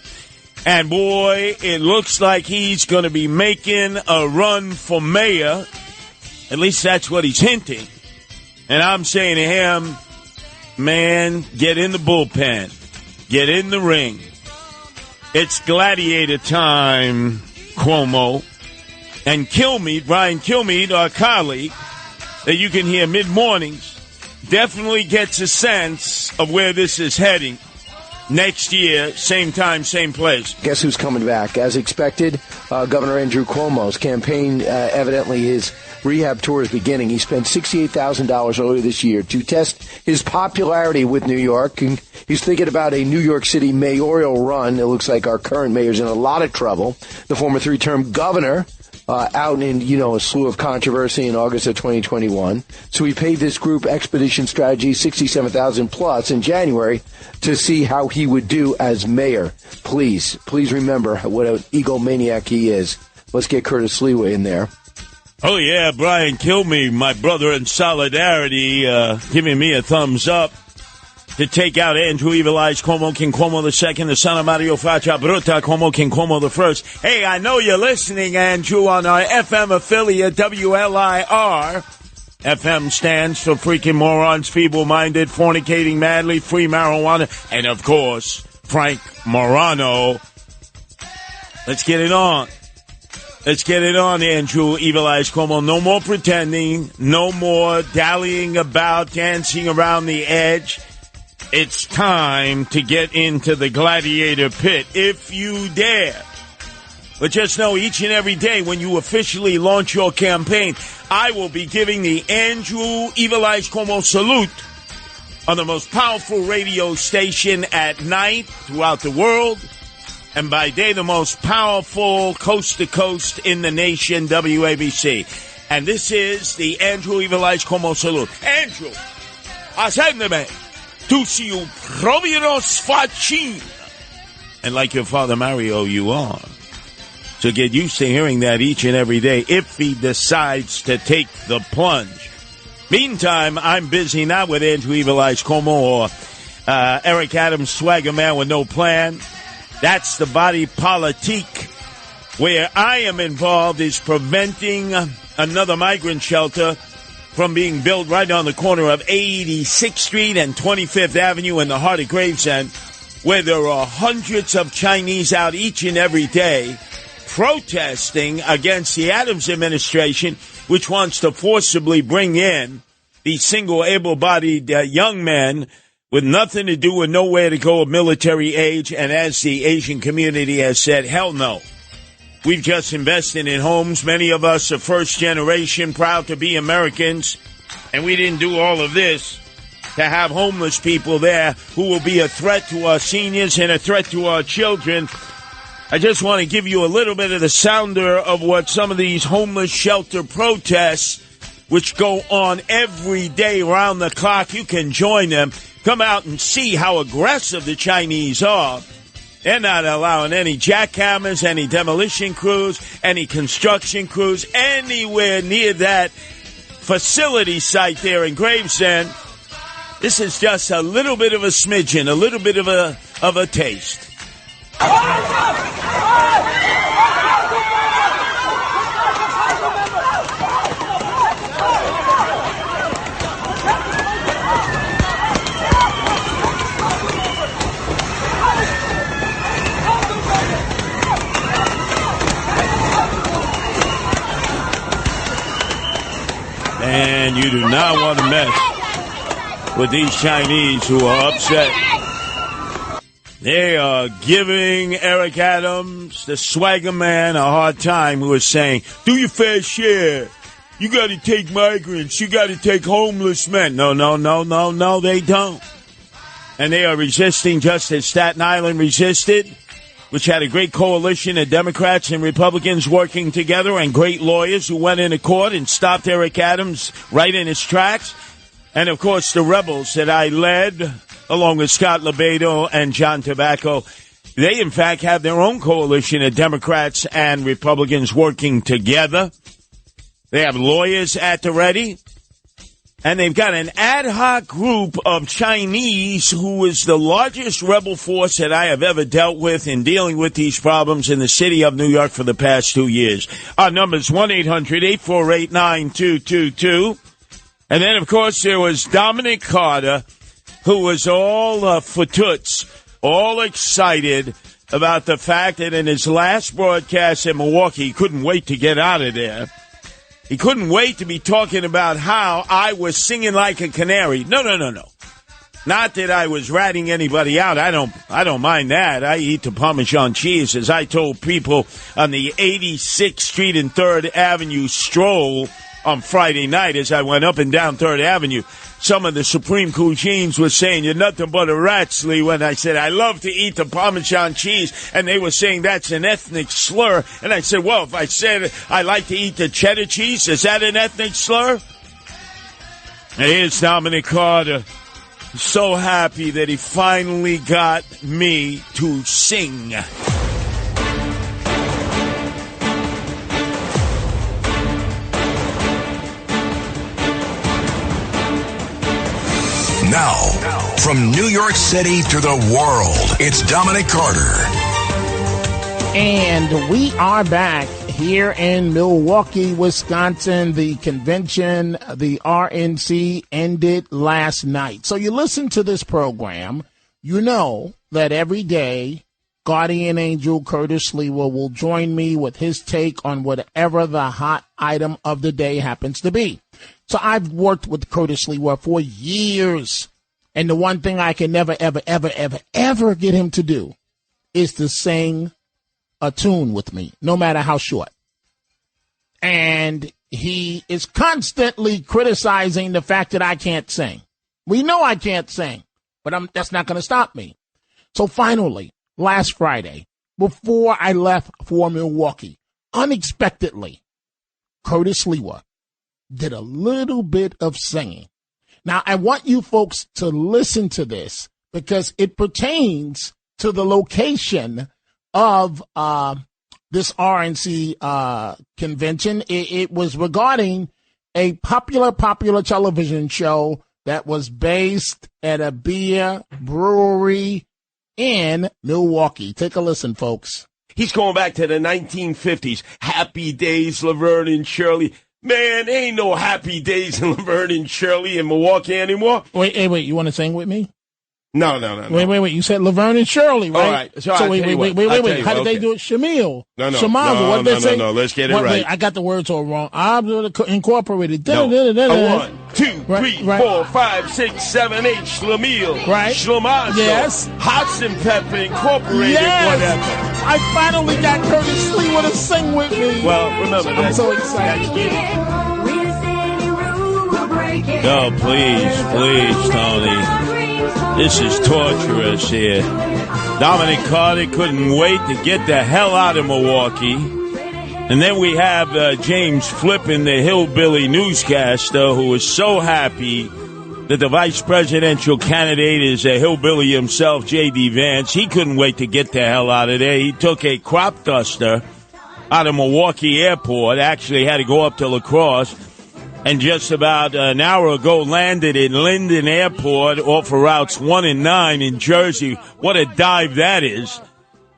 [SPEAKER 8] And boy, it looks like he's going to be making a run for mayor. At least that's what he's hinting. And I'm saying to him, man, get in the bullpen. Get in the ring. It's gladiator time, Cuomo. And Kilmeade, Brian Kilmeade, our colleague, that you can hear mid-mornings, definitely gets a sense of where this is heading. Next year, same time, same place.
[SPEAKER 12] Guess who's coming back? As expected, Governor Andrew Cuomo's campaign, evidently his rehab tour is beginning. He spent $68,000 earlier this year to test his popularity with New York. And he's thinking about a New York City mayoral run. It looks like our current mayor's in a lot of trouble. The former three-term governor out in, a slew of controversy in August of 2021. So we paid this group, Expedition Strategy, $67,000 plus in January to see how he would do as mayor. Please remember what an egomaniac he is. Let's get Curtis Sliwa in there.
[SPEAKER 8] Oh, yeah, Brian Kilmeade, my brother in solidarity, giving me a thumbs up to take out Andrew Evil Eyes Cuomo, King Cuomo II, the son of Mario Faccia Bruta Cuomo, King Cuomo I. Hey, I know you're listening, Andrew, on our FM affiliate, WLIR. FM stands for freaking morons, feeble-minded, fornicating madly, free marijuana, and, of course, Frank Morano. Let's get it on. Let's get it on, Andrew Evil Eyes Cuomo. No more pretending. No more dallying about, dancing around the edge. It's time to get into the gladiator pit, if you dare. But just know each and every day when you officially launch your campaign, I will be giving the Andrew Evil Eyes Cuomo salute on the most powerful radio station at night throughout the world, and by day the most powerful coast to coast in the nation, WABC. And this is the Andrew Evil Eyes Cuomo salute. Andrew, ascendeme. Tu siu proviros facin. And like your father Mario, you are. So get used to hearing that each and every day if he decides to take the plunge. Meantime, I'm busy not with Andrew Evil Eyes Cuomo or Eric Adams, swagger man with no plan. That's the body politique. Where I am involved is preventing another migrant shelter from being built right on the corner of 86th Street and 25th Avenue in the heart of Gravesend, where there are hundreds of Chinese out each and every day protesting against the Adams administration, which wants to forcibly bring in these single able-bodied young men with nothing to do and nowhere to go of military age. And as the Asian community has said, hell no. We've just invested in homes. Many of us are first generation, proud to be Americans. And we didn't do all of this to have homeless people there who will be a threat to our seniors and a threat to our children. I just want to give you a little bit of the sounder of what some of these homeless shelter protests, which go on every day around the clock, you can join them. Come out and see how aggressive the Chinese are. They're not allowing any jackhammers, any demolition crews, any construction crews anywhere near that facility site there in Gravesend. This is just a little bit of a smidgen, a little bit of a taste. And you do not want to mess with these Chinese who are upset. They are giving Eric Adams, the swagger man, a hard time, who is saying, do your fair share. You got to take migrants. You got to take homeless men. No, they don't. And they are resisting just as Staten Island resisted which had a great coalition of Democrats and Republicans working together and great lawyers who went into court and stopped Eric Adams right in his tracks. And, of course, the rebels that I led, along with Scott LeBedo and John Tobacco, they, in fact, have their own coalition of Democrats and Republicans working together. They have lawyers at the ready. And they've got an ad hoc group of Chinese who is the largest rebel force that I have ever dealt with in dealing with these problems in the city of New York for the past 2 years. Our number is 1-800-848-9222. And then, of course, there was Dominic Carter, who was all for toots, all excited about the fact that in his last broadcast in Milwaukee, he couldn't wait to get out of there. He couldn't wait to be talking about how I was singing like a canary. No. Not that I was ratting anybody out. I don't mind that. I eat the Parmesan cheese, as I told people on the 86th Street and 3rd Avenue stroll on Friday night as I went up and down 3rd Avenue. Some of the Supreme Cuisines were saying, you're nothing but a rat, Lee, when I said, I love to eat the Parmesan cheese. And they were saying that's an ethnic slur. And I said, well, if I said I like to eat the cheddar cheese, is that an ethnic slur? And here's Dominic Carter, so happy that he finally got me to sing.
[SPEAKER 4] Now, from New York City to the world, it's Dominic Carter.
[SPEAKER 14] And we are back here in Milwaukee, Wisconsin. The convention, the RNC, ended last night. So you listen to this program, you know that every day, Guardian Angel Curtis Sliwa will join me with his take on whatever the hot item of the day happens to be. So I've worked with Curtis Sliwa for years. And the one thing I can never, ever, ever, ever, ever get him to do is to sing a tune with me, no matter how short. And he is constantly criticizing the fact that I can't sing. We know I can't sing, but that's not going to stop me. So finally, last Friday, before I left for Milwaukee, unexpectedly, Curtis Sliwa did a little bit of singing. Now, I want you folks to listen to this because it pertains to the location of this RNC convention. It was regarding a popular television show that was based at a beer brewery in Milwaukee. Take a listen, folks.
[SPEAKER 8] He's going back to the 1950s. Happy Days, Laverne and Shirley. Man, ain't no Happy Days in Laverne and Shirley in Milwaukee anymore.
[SPEAKER 14] Wait. You want to sing with me?
[SPEAKER 8] No.
[SPEAKER 14] Wait. You said Laverne and Shirley, right?
[SPEAKER 8] All right. So wait.
[SPEAKER 14] How did they do it? Shamil.
[SPEAKER 8] No.
[SPEAKER 14] Shamazel. What did they say?
[SPEAKER 8] No. Let's get it right.
[SPEAKER 14] Wait, I got the words all wrong. I'm incorporated.
[SPEAKER 8] No. 1, 2, 3, 4, 5, 6, 7, 8. Shlemiel.
[SPEAKER 14] Right.
[SPEAKER 8] Shlemazel.
[SPEAKER 14] Yes.
[SPEAKER 8] Hots and Pepper Incorporated.
[SPEAKER 14] Yes.
[SPEAKER 8] Whatever.
[SPEAKER 14] I finally got Curtis Sliwa to sing with me.
[SPEAKER 8] Well, remember that.
[SPEAKER 14] I'm so excited.
[SPEAKER 8] No, please, Tony. This is torturous here. Dominic Carter couldn't wait to get the hell out of Milwaukee. And then we have James Flippin, the hillbilly newscaster, who is so happy that the vice presidential candidate is a hillbilly himself, J.D. Vance. He couldn't wait to get the hell out of there. He took a crop duster out of Milwaukee Airport, actually had to go up to La Crosse, and just about an hour ago landed in Linden Airport off of routes 1 and 9 in Jersey. What a dive that is.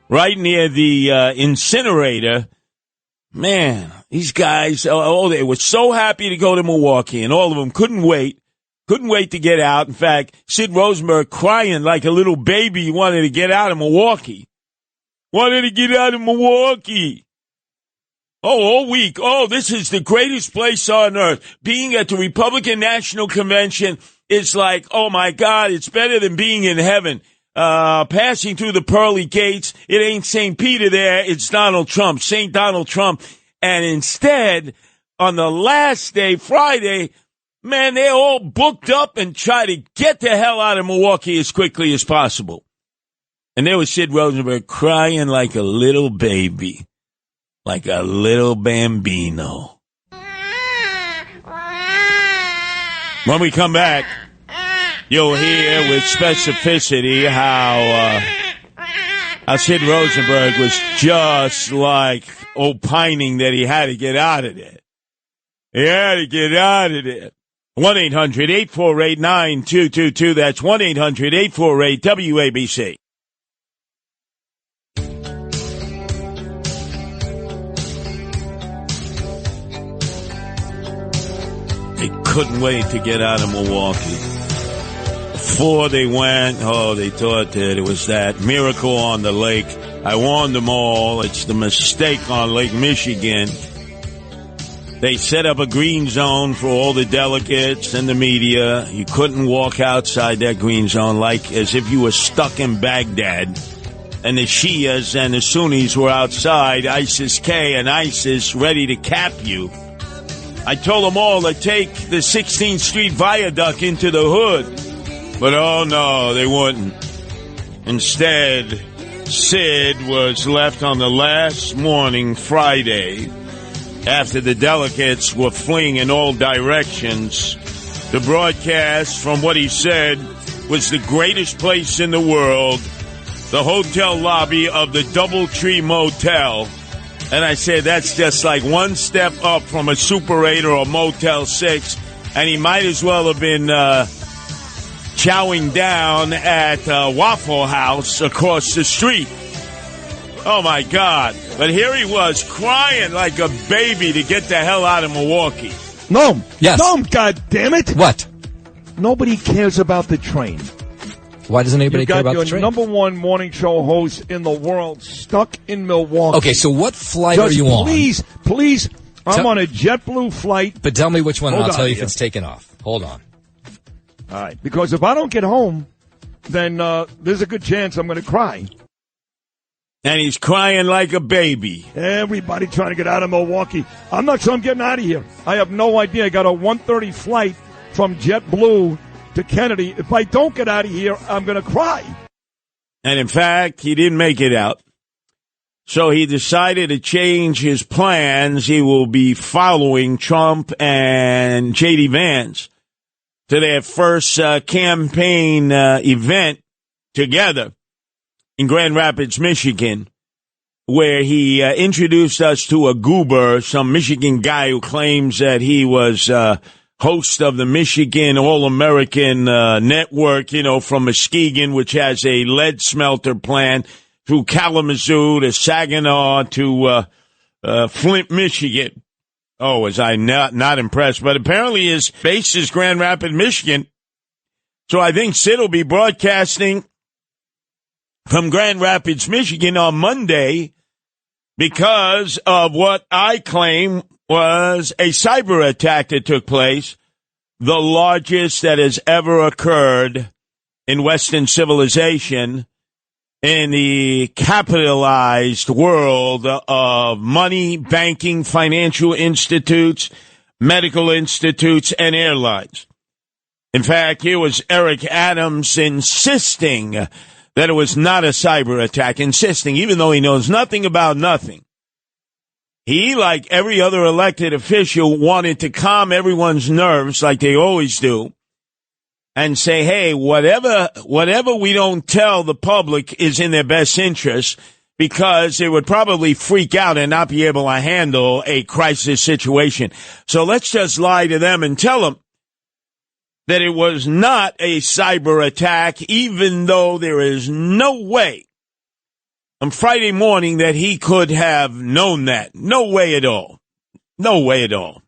[SPEAKER 8] Right near the incinerator. Man, these guys, they were so happy to go to Milwaukee, and all of them couldn't wait to get out. In fact, Sid Rosenberg crying like a little baby. He wanted to get out of Milwaukee. All week. This is the greatest place on earth. Being at the Republican National Convention is like, oh my God, it's better than being in heaven. Passing through the pearly gates, it ain't St. Peter there, it's Donald Trump, St. Donald Trump. And instead, on the last day, Friday, man, they're all booked up and try to get the hell out of Milwaukee as quickly as possible. And there was Sid Rosenberg crying like a little baby, like a little bambino. When we come back, you'll hear with specificity how Sid Rosenberg was just like opining that he had to get out of there. He had to get out of there. 1-800-848-9222. That's 1-800-848-WABC. They couldn't wait to get out of Milwaukee. Before they went, they thought that it was that miracle on the lake. I warned them all. It's the mistake on Lake Michigan. They set up a green zone for all the delegates and the media. You couldn't walk outside that green zone like as if you were stuck in Baghdad. And the Shias and the Sunnis were outside, ISIS-K and ISIS, ready to cap you. I told them all to take the 16th Street Viaduct into the hood. But oh no, they wouldn't. Instead, Sid was left on the last morning, Friday, after the delegates were fleeing in all directions. The broadcast, from what he said, was the greatest place in the world, the hotel lobby of the Doubletree Motel. And I said, that's just like one step up from a Super 8 or a Motel 6. And he might as well have been chowing down at Waffle House across the street. Oh, my God. But here he was crying like a baby to get the hell out of Milwaukee.
[SPEAKER 16] No.
[SPEAKER 18] Yes.
[SPEAKER 16] No, God damn it.
[SPEAKER 18] What?
[SPEAKER 16] Nobody cares about the train.
[SPEAKER 18] Why doesn't anybody care about the train?
[SPEAKER 16] You got your number one morning show host in the world stuck in Milwaukee.
[SPEAKER 18] Okay, so what flight are you on?
[SPEAKER 16] Please, I'm on a JetBlue flight.
[SPEAKER 18] But tell me which one, and I'll tell you if it's taken off. Hold on.
[SPEAKER 16] All right, because if I don't get home, then there's a good chance I'm going to cry.
[SPEAKER 8] And he's crying like a baby.
[SPEAKER 16] Everybody trying to get out of Milwaukee. I'm not sure I'm getting out of here. I have no idea. I got a 1:30 flight from JetBlue to Kennedy. If I don't get out of here, I'm going to cry.
[SPEAKER 8] And in fact, he didn't make it out. So he decided to change his plans. He will be following Trump and J.D. Vance to their first campaign event together in Grand Rapids, Michigan, where he introduced us to a goober, some Michigan guy who claims that he was host of the Michigan All-American Network, from Muskegon, which has a lead smelter plant, through Kalamazoo to Saginaw to Flint, Michigan. Oh, was I not impressed? But apparently his base is Grand Rapids, Michigan. So I think Sid will be broadcasting from Grand Rapids, Michigan on Monday because of what I claim was a cyber attack that took place, the largest that has ever occurred in Western civilization, in the capitalized world of money, banking, financial institutes, medical institutes, and airlines. In fact, here was Eric Adams insisting that it was not a cyber attack, insisting, even though he knows nothing about nothing. He, like every other elected official, wanted to calm everyone's nerves like they always do and say, hey, whatever we don't tell the public is in their best interest, because they would probably freak out and not be able to handle a crisis situation. So let's just lie to them and tell them that it was not a cyber attack, even though there is no way on Friday morning that he could have known that. No way at all. No way at all.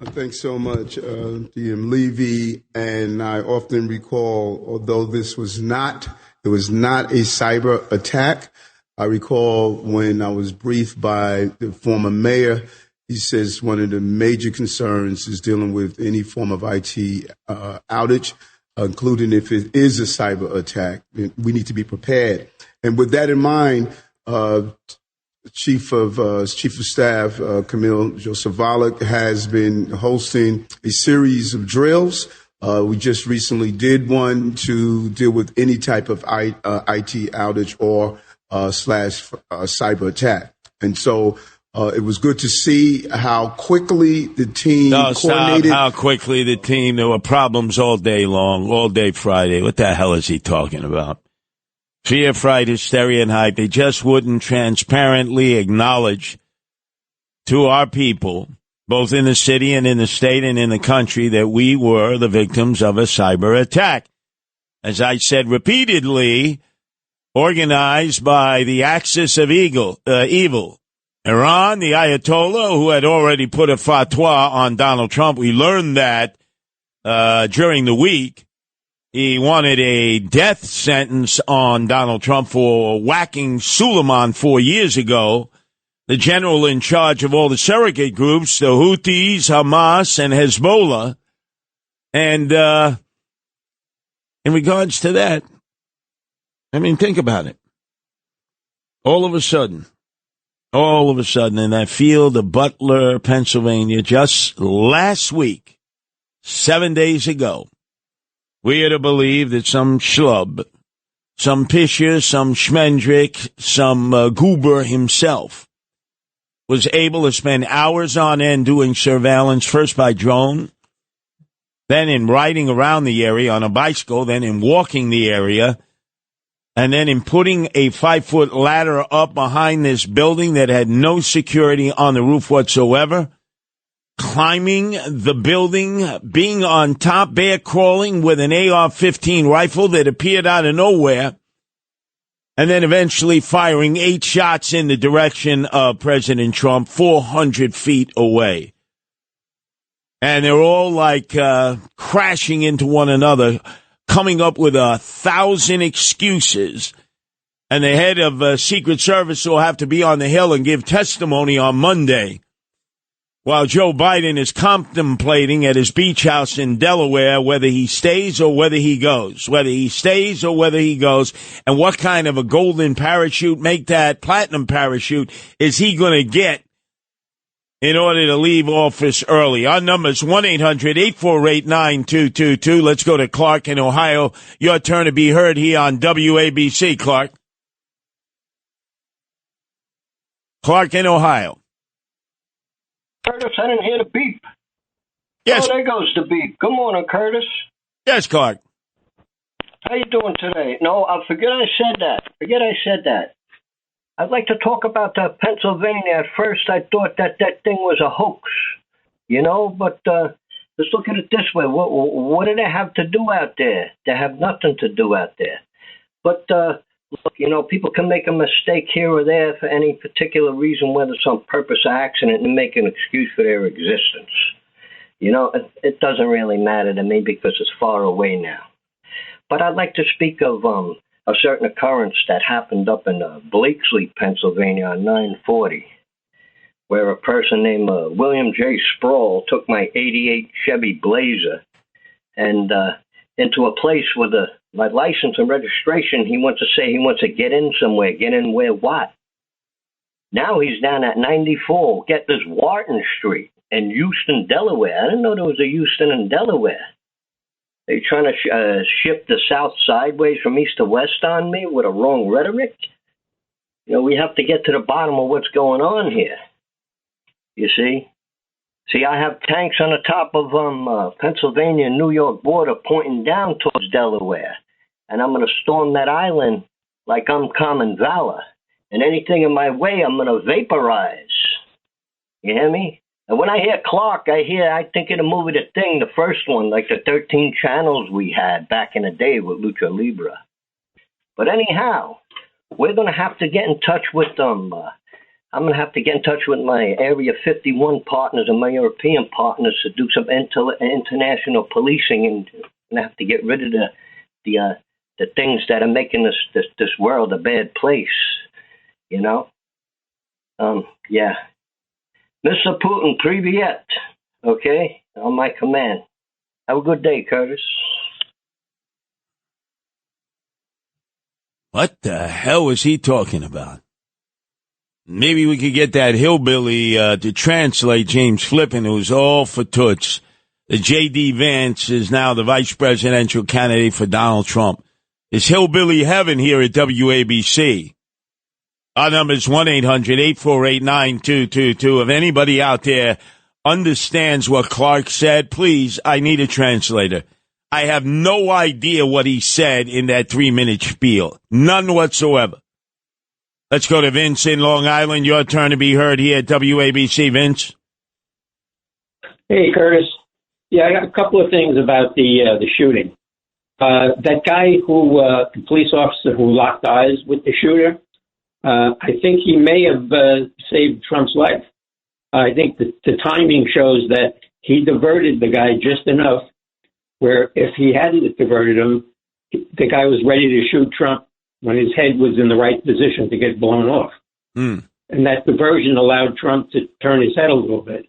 [SPEAKER 20] Thanks so much, DM Levy. And I often recall, although it was not a cyber attack, I recall when I was briefed by the former mayor, he says one of the major concerns is dealing with any form of IT outage, including if it is a cyber attack. We need to be prepared. And with that in mind, Chief of Staff Camille Joseph-Volok has been hosting a series of drills We just recently did one to deal with any type of IT outage or slash cyber attack. And so it was good to see how quickly the team coordinated.
[SPEAKER 8] How quickly the team. There were problems all day long, all day Friday. What the hell is he talking about? Fear, fright, hysteria, and hype. They just wouldn't transparently acknowledge to our people, both in the city and in the state and in the country, that we were the victims of a cyber attack. As I said repeatedly, organized by the axis of evil. Iran, the Ayatollah, who had already put a fatwa on Donald Trump. We learned that during the week. He wanted a death sentence on Donald Trump for whacking Suleiman 4 years ago, the general in charge of all the surrogate groups, the Houthis, Hamas, and Hezbollah. And in regards to that, I mean, think about it. All of a sudden, in that field of Butler, Pennsylvania, just last week, 7 days ago, we are to believe that some schlub, some Pisher, some Schmendrick, some Goober himself was able to spend hours on end doing surveillance, first by drone, then in riding around the area on a bicycle, then in walking the area, and then in putting a 5-foot ladder up behind this building that had no security on the roof whatsoever, climbing the building, being on top, bear crawling with an AR-15 rifle that appeared out of nowhere, and then eventually firing 8 shots in the direction of President Trump 400 feet away. And they're all like crashing into one another, coming up with 1,000 excuses. And the head of Secret Service will have to be on the Hill and give testimony on Monday, while Joe Biden is contemplating at his beach house in Delaware whether he stays or whether he goes, and what kind of a golden parachute, make that platinum parachute, is he going to get in order to leave office early. Our number is 1-800-848-9222. Let's go to Clark in Ohio. Your turn to be heard here on WABC, Clark. Clark in Ohio.
[SPEAKER 6] Curtis, I didn't hear the beep.
[SPEAKER 8] Yes.
[SPEAKER 6] Oh, there goes the beep. Good morning, Curtis.
[SPEAKER 8] Yes, Clark.
[SPEAKER 6] How you doing today? No, I forget I said that. I'd like to talk about Pennsylvania. At first, I thought that thing was a hoax, but let's look at it this way. What did they have to do out there? They have nothing to do out there. But look, people can make a mistake here or there for any particular reason, whether it's on purpose or accident, and make an excuse for their existence. It doesn't really matter to me because it's far away now. But I'd like to speak of a certain occurrence that happened up in Blakesley, Pennsylvania on 940, where a person named William J. Sproul took my 88 Chevy Blazer and into a place with my license and registration. He wants to get in somewhere. Get in where what? Now he's down at 94. Get this, Wharton Street in Houston, Delaware. I didn't know there was a Houston in Delaware. They're trying to shift the South sideways from east to west on me with a wrong rhetoric. We have to get to the bottom of what's going on here. You see? See, I have tanks on the top of Pennsylvania and New York border pointing down towards Delaware. And I'm going to storm that island like I'm common valor. And anything in my way, I'm going to vaporize. You hear me? And when I hear Clark, I think of the movie The Thing, the first one, like the 13 channels we had back in the day with Lucha Libre. But anyhow, we're going to have to get in touch with them. I'm going to have to get in touch with my Area 51 partners and my European partners to do some international policing, and I have to get rid of the things that are making this world a bad place. Yeah. Mr. Putin, privyet. Okay, on my command. Have a good day, Curtis.
[SPEAKER 8] What the hell was he talking about? Maybe we could get that hillbilly to translate, James Flippin, who's all for toots. J.D. Vance is now the vice presidential candidate for Donald Trump. It's hillbilly heaven here at WABC. Our number is 1-800-848-9222. If anybody out there understands what Clark said, please, I need a translator. I have no idea what he said in that 3-minute spiel. None whatsoever. Let's go to Vince in Long Island. Your turn to be heard here at WABC. Vince?
[SPEAKER 13] Hey, Curtis. Yeah, I got a couple of things about the shooting. That guy the police officer who locked eyes with the shooter, I think he may have saved Trump's life. I think the timing shows that he diverted the guy just enough where if he hadn't diverted him, the guy was ready to shoot Trump when his head was in the right position to get blown off. And that diversion allowed Trump to turn his head a little bit.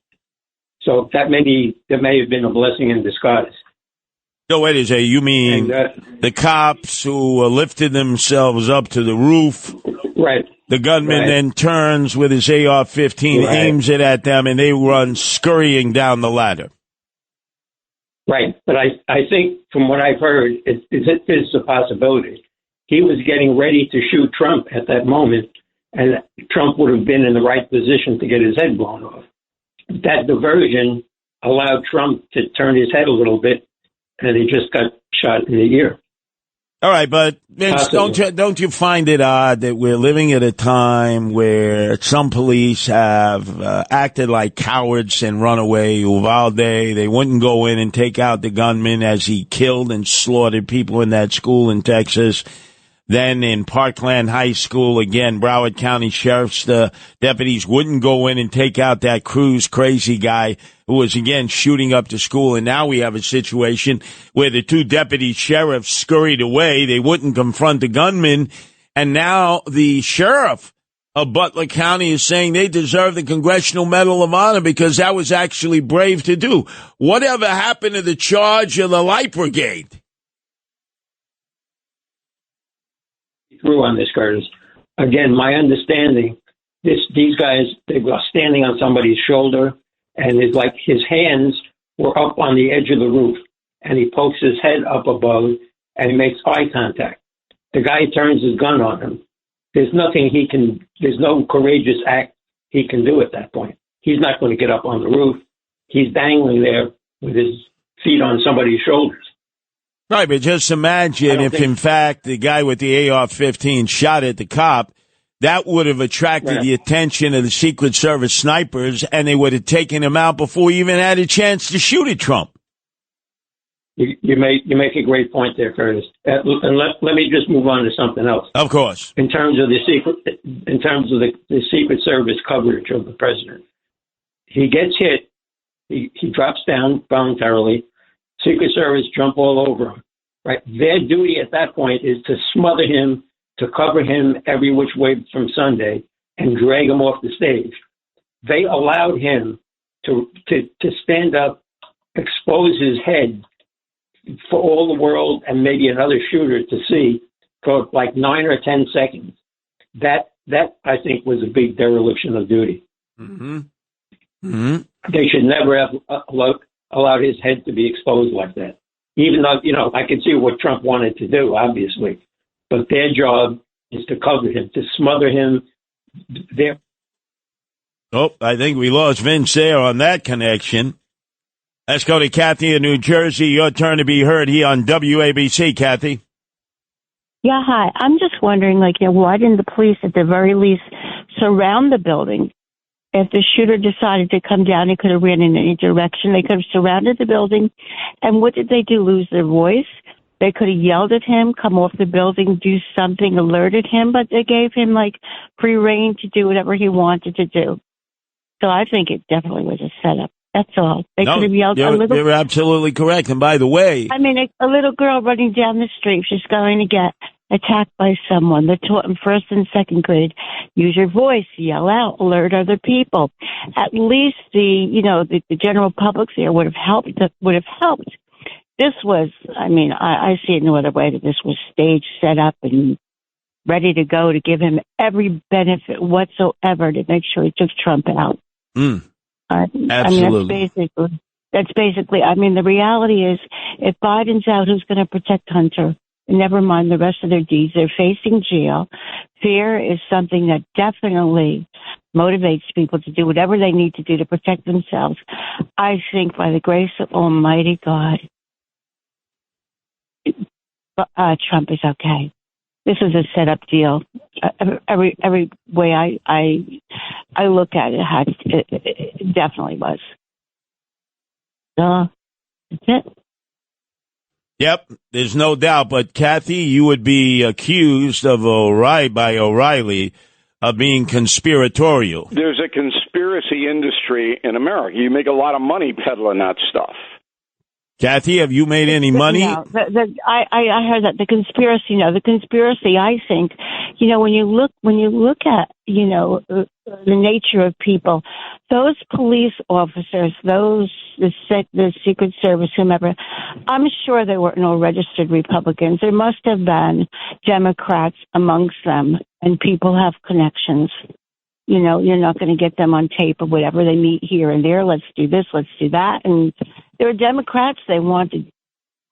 [SPEAKER 13] So that may have been a blessing in disguise.
[SPEAKER 8] So wait a second, you mean the cops who lifted themselves up to the roof?
[SPEAKER 13] Right.
[SPEAKER 8] The gunman then turns with his AR-15, aims it at them, and they run scurrying down the ladder.
[SPEAKER 13] Right. But I think from what I've heard, it's a possibility. He was getting ready to shoot Trump at that moment, and Trump would have been in the right position to get his head blown off. That diversion allowed Trump to turn his head a little bit, and he just got shot in the ear.
[SPEAKER 8] All right, but Vince, don't you find it odd that we're living at a time where some police have acted like cowards and run away? Uvalde, they wouldn't go in and take out the gunman as he killed and slaughtered people in that school in Texas. Then in Parkland High School, again, Broward County Sheriff's deputies wouldn't go in and take out that Cruz crazy guy who was, again, shooting up the school. And now we have a situation where the two deputy sheriffs scurried away. They wouldn't confront the gunman. And now the sheriff of Butler County is saying they deserve the Congressional Medal of Honor because that was actually brave to do. Whatever happened to the charge of the Light Brigade?
[SPEAKER 13] Through on this, Curtis. Again, my understanding, these guys, they were standing on somebody's shoulder, and it's like his hands were up on the edge of the roof, and he pokes his head up above, and he makes eye contact. The guy turns his gun on him. There's no courageous act he can do at that point. He's not going to get up on the roof. He's dangling there with his feet on somebody's shoulders.
[SPEAKER 8] Right, but just imagine if, in fact, the guy with the AR-15 shot at the cop, that would have attracted the attention of the Secret Service snipers, and they would have taken him out before he even had a chance to shoot at Trump.
[SPEAKER 13] You make a great point there, Curtis. And let me just move on to something else.
[SPEAKER 8] Of course.
[SPEAKER 13] In terms of the Secret Service coverage of the president, he gets hit, he drops down voluntarily. Secret Service jump all over him, right? Their duty at that point is to smother him, to cover him every which way from Sunday, and drag him off the stage. They allowed him to stand up, expose his head for all the world and maybe another shooter to see for like 9 or 10 seconds. That I think was a big dereliction of duty.
[SPEAKER 8] Mm-hmm. Mm-hmm.
[SPEAKER 13] They should never have allowed his head to be exposed like that. Even though, I can see what Trump wanted to do, obviously. But their job is to cover him, to smother him.
[SPEAKER 8] I think we lost Vince there on that connection. Let's go to Kathy in New Jersey. Your turn to be heard here on WABC, Kathy.
[SPEAKER 17] Yeah, hi. I'm just wondering, why didn't the police at the very least surround the building? If the shooter decided to come down, he could have ran in any direction. They could have surrounded the building. And what did they do, lose their voice? They could have yelled at him, come off the building, do something, alerted him, but they gave him, free reign to do whatever he wanted to do. So I think it definitely was a setup. That's all. They could have yelled a little.
[SPEAKER 8] You're absolutely correct. And by the way,
[SPEAKER 17] I mean, a little girl running down the street, she's going to get attacked by someone. They're taught in 1st and 2nd grade. Use your voice, yell out, alert other people. At least the general public there would have helped. This was, I see it no other way that this was staged, set up, and ready to go to give him every benefit whatsoever to make sure he took Trump out.
[SPEAKER 8] Absolutely.
[SPEAKER 17] That's That's basically, I mean, the reality is if Biden's out, who's going to protect Hunter? Never mind the rest of their deeds. They're facing jail. Fear is something that definitely motivates people to do whatever they need to do to protect themselves. I think by the grace of Almighty God, Trump is okay. This is a set-up deal. Every way I look at it, it definitely was. That's it.
[SPEAKER 8] Yep, there's no doubt. But, Kathy, you would be accused of by O'Reilly of being conspiratorial.
[SPEAKER 9] There's a conspiracy industry in America. You make a lot of money peddling that stuff.
[SPEAKER 8] Kathy, have you made any money?
[SPEAKER 17] No, I heard that the conspiracy. No, the conspiracy. I think, when you look at, the nature of people, those police officers, the Secret Service, whomever, I'm sure there were no registered Republicans. There must have been Democrats amongst them, and people have connections. You're not going to get them on tape or whatever. They meet here and there. Let's do this. Let's do that. And there are Democrats. They want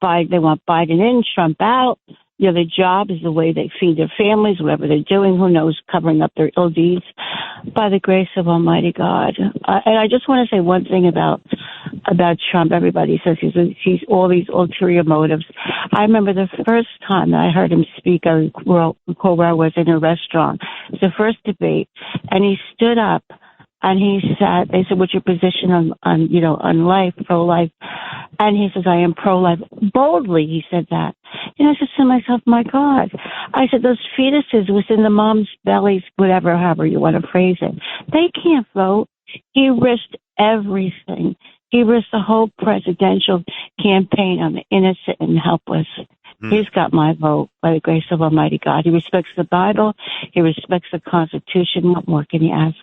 [SPEAKER 17] Biden in, Trump out. Their job is the way they feed their families, whatever they're doing. Who knows, covering up their ill deeds. By the grace of Almighty God. And I just want to say one thing about Trump. Everybody says he's all these ulterior motives. I remember the first time that I heard him speak. I recall where I was in a restaurant. It was the first debate, and he stood up and they said, what's your position on life, pro-life? And he says, I am pro-life. Boldly, he said that. And I said to myself, my God. I said, those fetuses within the mom's bellies, however you want to phrase it, they can't vote. He risked everything. He risked the whole presidential campaign on the innocent and helpless. He's got my vote by the grace of Almighty God. He respects the Bible. He respects the Constitution. What more can you ask?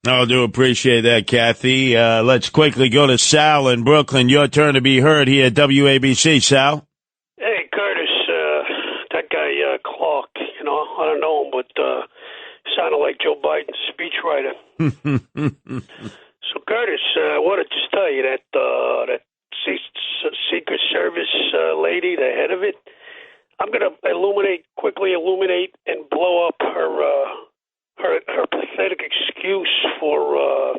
[SPEAKER 8] I do appreciate that, Kathy. Let's quickly go to Sal in Brooklyn. Your turn to be heard here at WABC. Sal?
[SPEAKER 19] Hey, Curtis, that guy Clark, I don't know him, but sounded like Joe Biden's speechwriter. So, Curtis, I want to just tell you that Secret Service lady, the head of it, I'm going to quickly illuminate and blow up her pathetic excuse for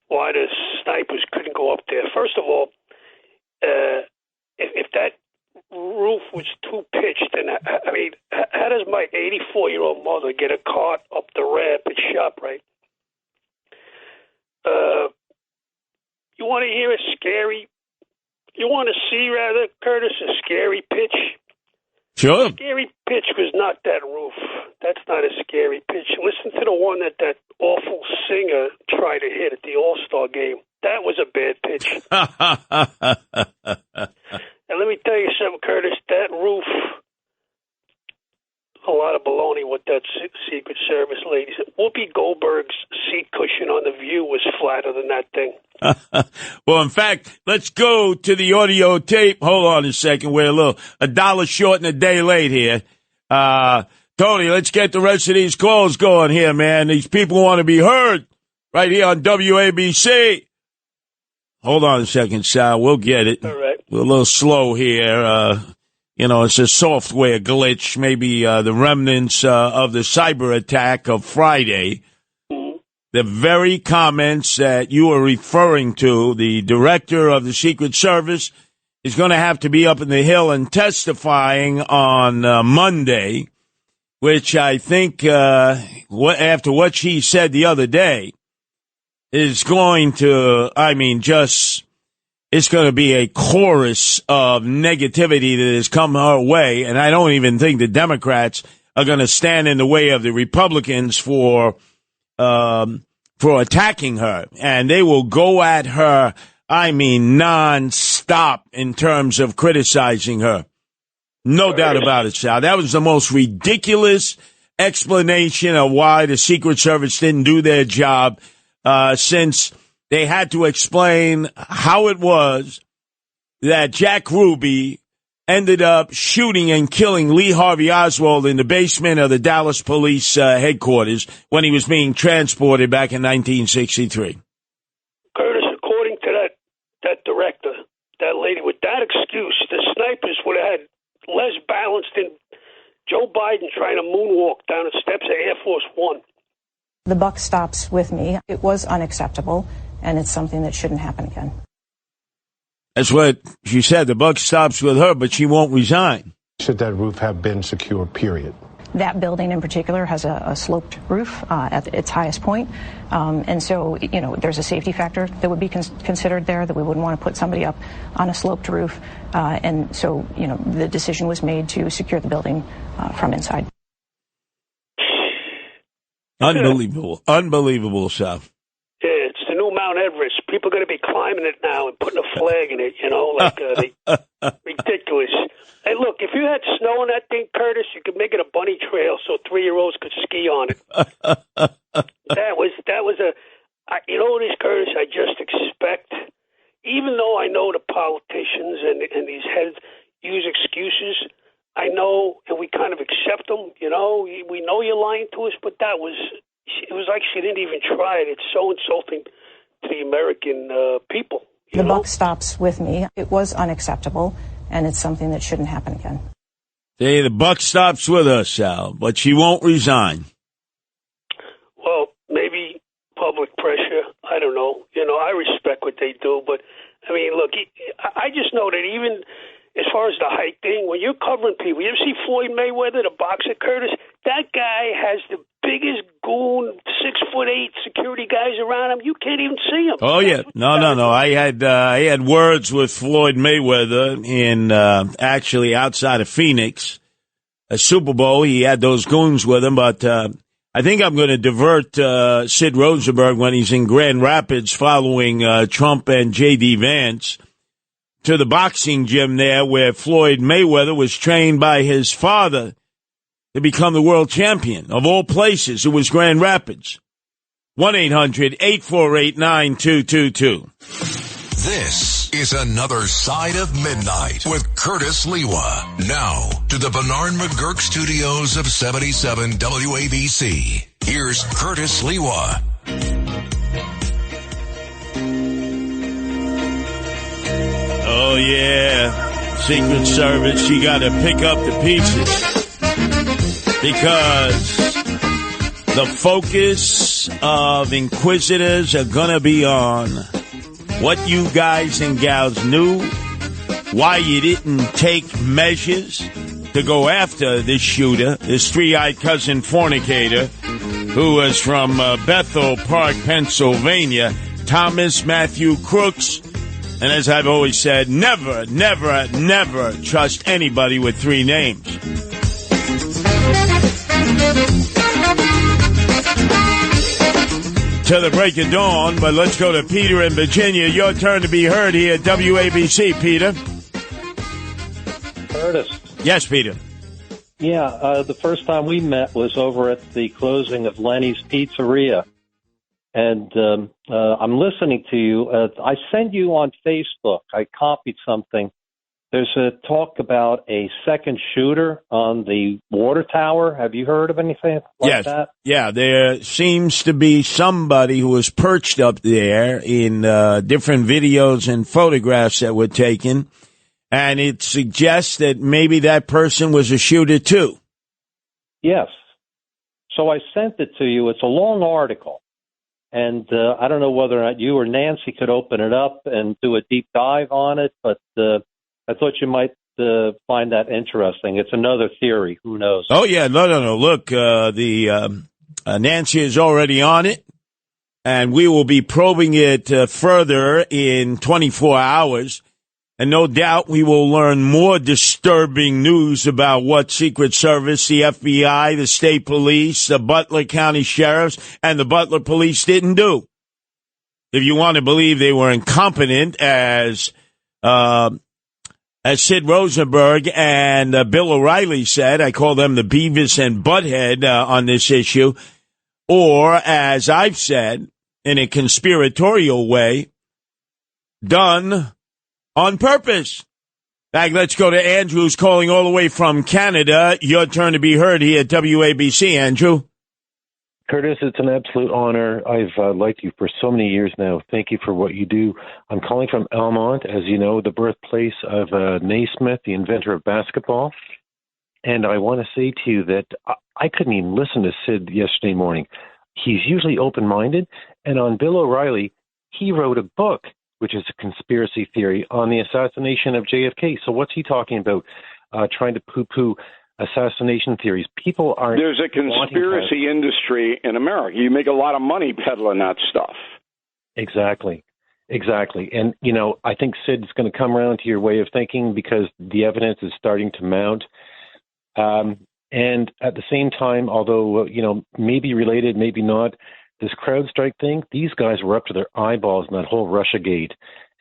[SPEAKER 19] why the snipers couldn't go up there. First of all, if that roof was too pitched, then how does my 84-year-old mother get a cart up the ramp and shop, right? You want to hear you want to see, rather, Curtis, a scary pitch?
[SPEAKER 8] Sure.
[SPEAKER 19] The scary pitch was not that roof. That's not a scary pitch. Listen to the one that awful singer tried to hit at the All-Star game. That was a bad pitch. And let me tell you something, Curtis. That roof, a lot of baloney what that Secret Service lady said. Whoopi Goldberg's seat cushion on The View was flatter than that thing.
[SPEAKER 8] Well, in fact, let's go to the audio tape. Hold on a second. We're a dollar short and a day late here. Tony, let's get the rest of these calls going here, man. These people want to be heard right here on WABC. Hold on a second, Sal. We'll get it.
[SPEAKER 19] All right.
[SPEAKER 8] We're a little slow here. It's a software glitch, maybe the remnants of the cyber attack of Friday. The very comments that you are referring to, the director of the Secret Service is going to have to be up in the Hill and testifying on Monday, which I think, after what she said the other day, is going to, it's going to be a chorus of negativity that has come our way, and I don't even think the Democrats are going to stand in the way of the Republicans for attacking her, and they will go at her, nonstop in terms of criticizing her. No doubt about it, Sal. That was the most ridiculous explanation of why the Secret Service didn't do their job, since they had to explain how it was that Jack Ruby ended up shooting and killing Lee Harvey Oswald in the basement of the Dallas Police headquarters when he was being transported back in 1963.
[SPEAKER 19] Curtis, according to that balanced than Joe Biden trying to moonwalk down the steps of Air Force One.
[SPEAKER 1] The buck stops with me. It was unacceptable, and it's something that shouldn't happen again.
[SPEAKER 8] That's what she said. The buck stops with her, but she won't resign.
[SPEAKER 21] Should that roof have been secure, period?
[SPEAKER 1] That building in particular has a sloped roof at its highest point. And so, there's a safety factor that would be considered there, that we wouldn't want to put somebody up on a sloped roof. And so, the decision was made to secure the building from inside.
[SPEAKER 8] Unbelievable stuff.
[SPEAKER 19] Yeah, it's the new Mount Everest. People are going to be climbing it now and putting a flag in it, ridiculous. Hey, look, if you had snow on that thing, Curtis, you could make it a bunny trail so 3-year-olds could ski on it. That was what it is, Curtis, I just expect, even though I know the politicians and these heads use excuses, I know, and we kind of accept them, we know you're lying to us, but it was like she didn't even try it. It's so insulting to the American people.
[SPEAKER 1] The buck stops with me. It was unacceptable, and it's something that shouldn't happen again.
[SPEAKER 8] Hey, the buck stops with her, Sal, but she won't resign.
[SPEAKER 19] Well, maybe public pressure. I don't know. I respect what they do, but, I mean, look, I just know that even as far as the height thing, when you're covering people, you ever see Floyd Mayweather, the boxer, Curtis? That guy has the biggest goon, 6'8" security guys around him. You can't even see him.
[SPEAKER 8] Oh yeah, no. I had words with Floyd Mayweather in actually outside of Phoenix, a Super Bowl. He had those goons with him, but I think I'm going to divert Sid Rosenberg when he's in Grand Rapids following Trump and J.D. Vance to the boxing gym there where Floyd Mayweather was trained by his father to become the world champion. Of all places, it was Grand Rapids. 1-800-848-9222.
[SPEAKER 4] This is another Side of Midnight with Curtis Lewa. Now to the Bernard McGurk studios of 77 WABC. Here's Curtis Lewa.
[SPEAKER 8] Oh, yeah. Secret Service, you got to pick up the pieces. Because the focus of inquisitors are going to be on what you guys and gals knew, why you didn't take measures to go after this shooter, this three-eyed cousin fornicator, who was from Bethel Park, Pennsylvania, Thomas Matthew Crooks. And as I've always said, never, never, never trust anybody with three names. To the break of dawn, but let's go to Peter in Virginia. Your turn to be heard here at WABC, Peter.
[SPEAKER 23] Curtis.
[SPEAKER 8] Yes, Peter.
[SPEAKER 23] Yeah, the first time we met was over at the closing of Lenny's Pizzeria. And I'm listening to you. I sent you on Facebook. I copied something. There's a talk about a second shooter on the water tower. Have you heard of anything like that?
[SPEAKER 8] Yeah, there seems to be somebody who was perched up there in different videos and photographs that were taken, and it suggests that maybe that person was a shooter too.
[SPEAKER 23] Yes. So I sent it to you. It's a long article. And I don't know whether or not you or Nancy could open it up and do a deep dive on it, but I thought you might find that interesting. It's another theory. Who knows?
[SPEAKER 8] Oh, yeah. No. Look, Nancy is already on it, and we will be probing it further in 24 hours. And no doubt we will learn more disturbing news about what Secret Service, the FBI, the state police, the Butler County sheriffs, and the Butler police didn't do. If you want to believe they were incompetent, as Sid Rosenberg and Bill O'Reilly said, I call them the Beavis and Butthead on this issue, or as I've said, in a conspiratorial way, done on purpose. Back, let's go to Andrew, who's calling all the way from Canada. Your turn to be heard here at WABC, Andrew.
[SPEAKER 21] Curtis, it's an absolute honor. I've liked you for so many years now. Thank you for what you do. I'm calling from Elmont, as you know, the birthplace of Naismith, the inventor of basketball. And I want to say to you that I couldn't even listen to Sid yesterday morning. He's usually open-minded. And on Bill O'Reilly, he wrote a book, which is a conspiracy theory on the assassination of JFK. So what's he talking about? Trying to poo-poo assassination theories. People aren't.
[SPEAKER 9] There's a conspiracy industry in America. You make a lot of money peddling that stuff.
[SPEAKER 21] Exactly. And, I think Sid's going to come around to your way of thinking because the evidence is starting to mount. And at the same time, although, maybe related, maybe not, this CrowdStrike thing, these guys were up to their eyeballs in that whole Russiagate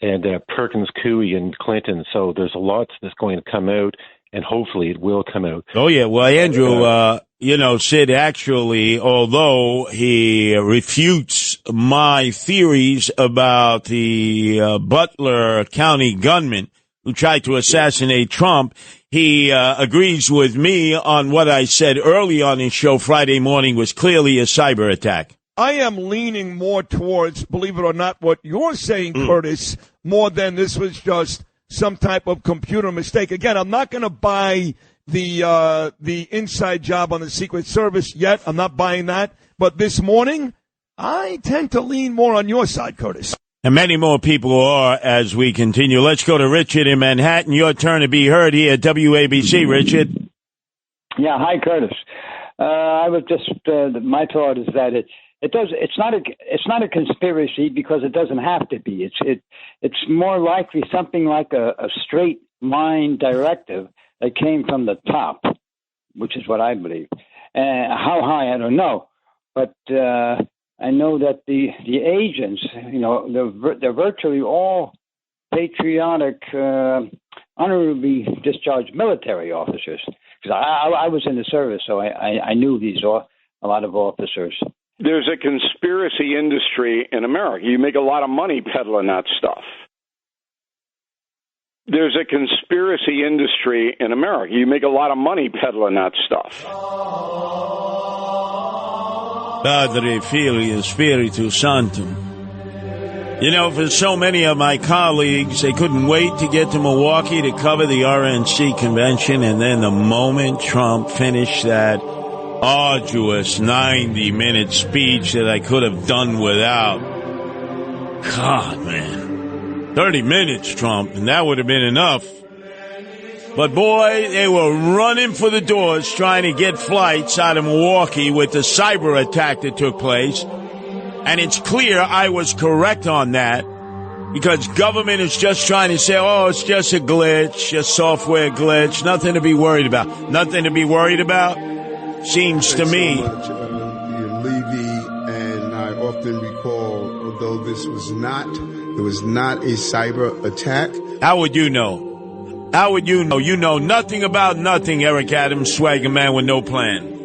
[SPEAKER 21] and Perkins Coie and Clinton. So there's a lot that's going to come out, and hopefully it will come out.
[SPEAKER 8] Oh, yeah. Well, Andrew, Sid actually, although he refutes my theories about the Butler County gunman who tried to assassinate Trump, he agrees with me on what I said early on his show Friday morning was clearly a cyber attack.
[SPEAKER 16] I am leaning more towards, believe it or not, what you're saying, Curtis, more than this was just some type of computer mistake. Again, I'm not going to buy the inside job on the Secret Service yet. I'm not buying that. But this morning, I tend to lean more on your side, Curtis.
[SPEAKER 8] And many more people are as we continue. Let's go to Richard in Manhattan. Your turn to be heard here at WABC, Richard.
[SPEAKER 2] Yeah, hi, Curtis. I was just my thought is that it's not a conspiracy because it doesn't have to be. It's more likely something like a straight line directive that came from the top, which is what I believe. How high, I don't know, but I know that the agents, they're virtually all patriotic, honorably discharged military officers. Because I was in the service, so I knew a lot of officers.
[SPEAKER 9] There's a conspiracy industry in America. You make a lot of money peddling that stuff. There's a conspiracy industry in America. You make a lot of money peddling that stuff.
[SPEAKER 8] Padre, Filio, Spiritu Sanctum. For so many of my colleagues, they couldn't wait to get to Milwaukee to cover the RNC convention, and then the moment Trump finished that arduous 90-minute speech that I could have done without. God, man. 30 minutes, Trump, and that would have been enough. But, boy, they were running for the doors trying to get flights out of Milwaukee with the cyber attack that took place. And it's clear I was correct on that because government is just trying to say, it's just a glitch, a software glitch, nothing to be worried about. Nothing to be worried about, seems to me.
[SPEAKER 20] So much, Levy, and I often recall, although it was not a cyber attack.
[SPEAKER 8] How would you know? How would you know? You know nothing about nothing, Eric Adams, swagger man with no plan.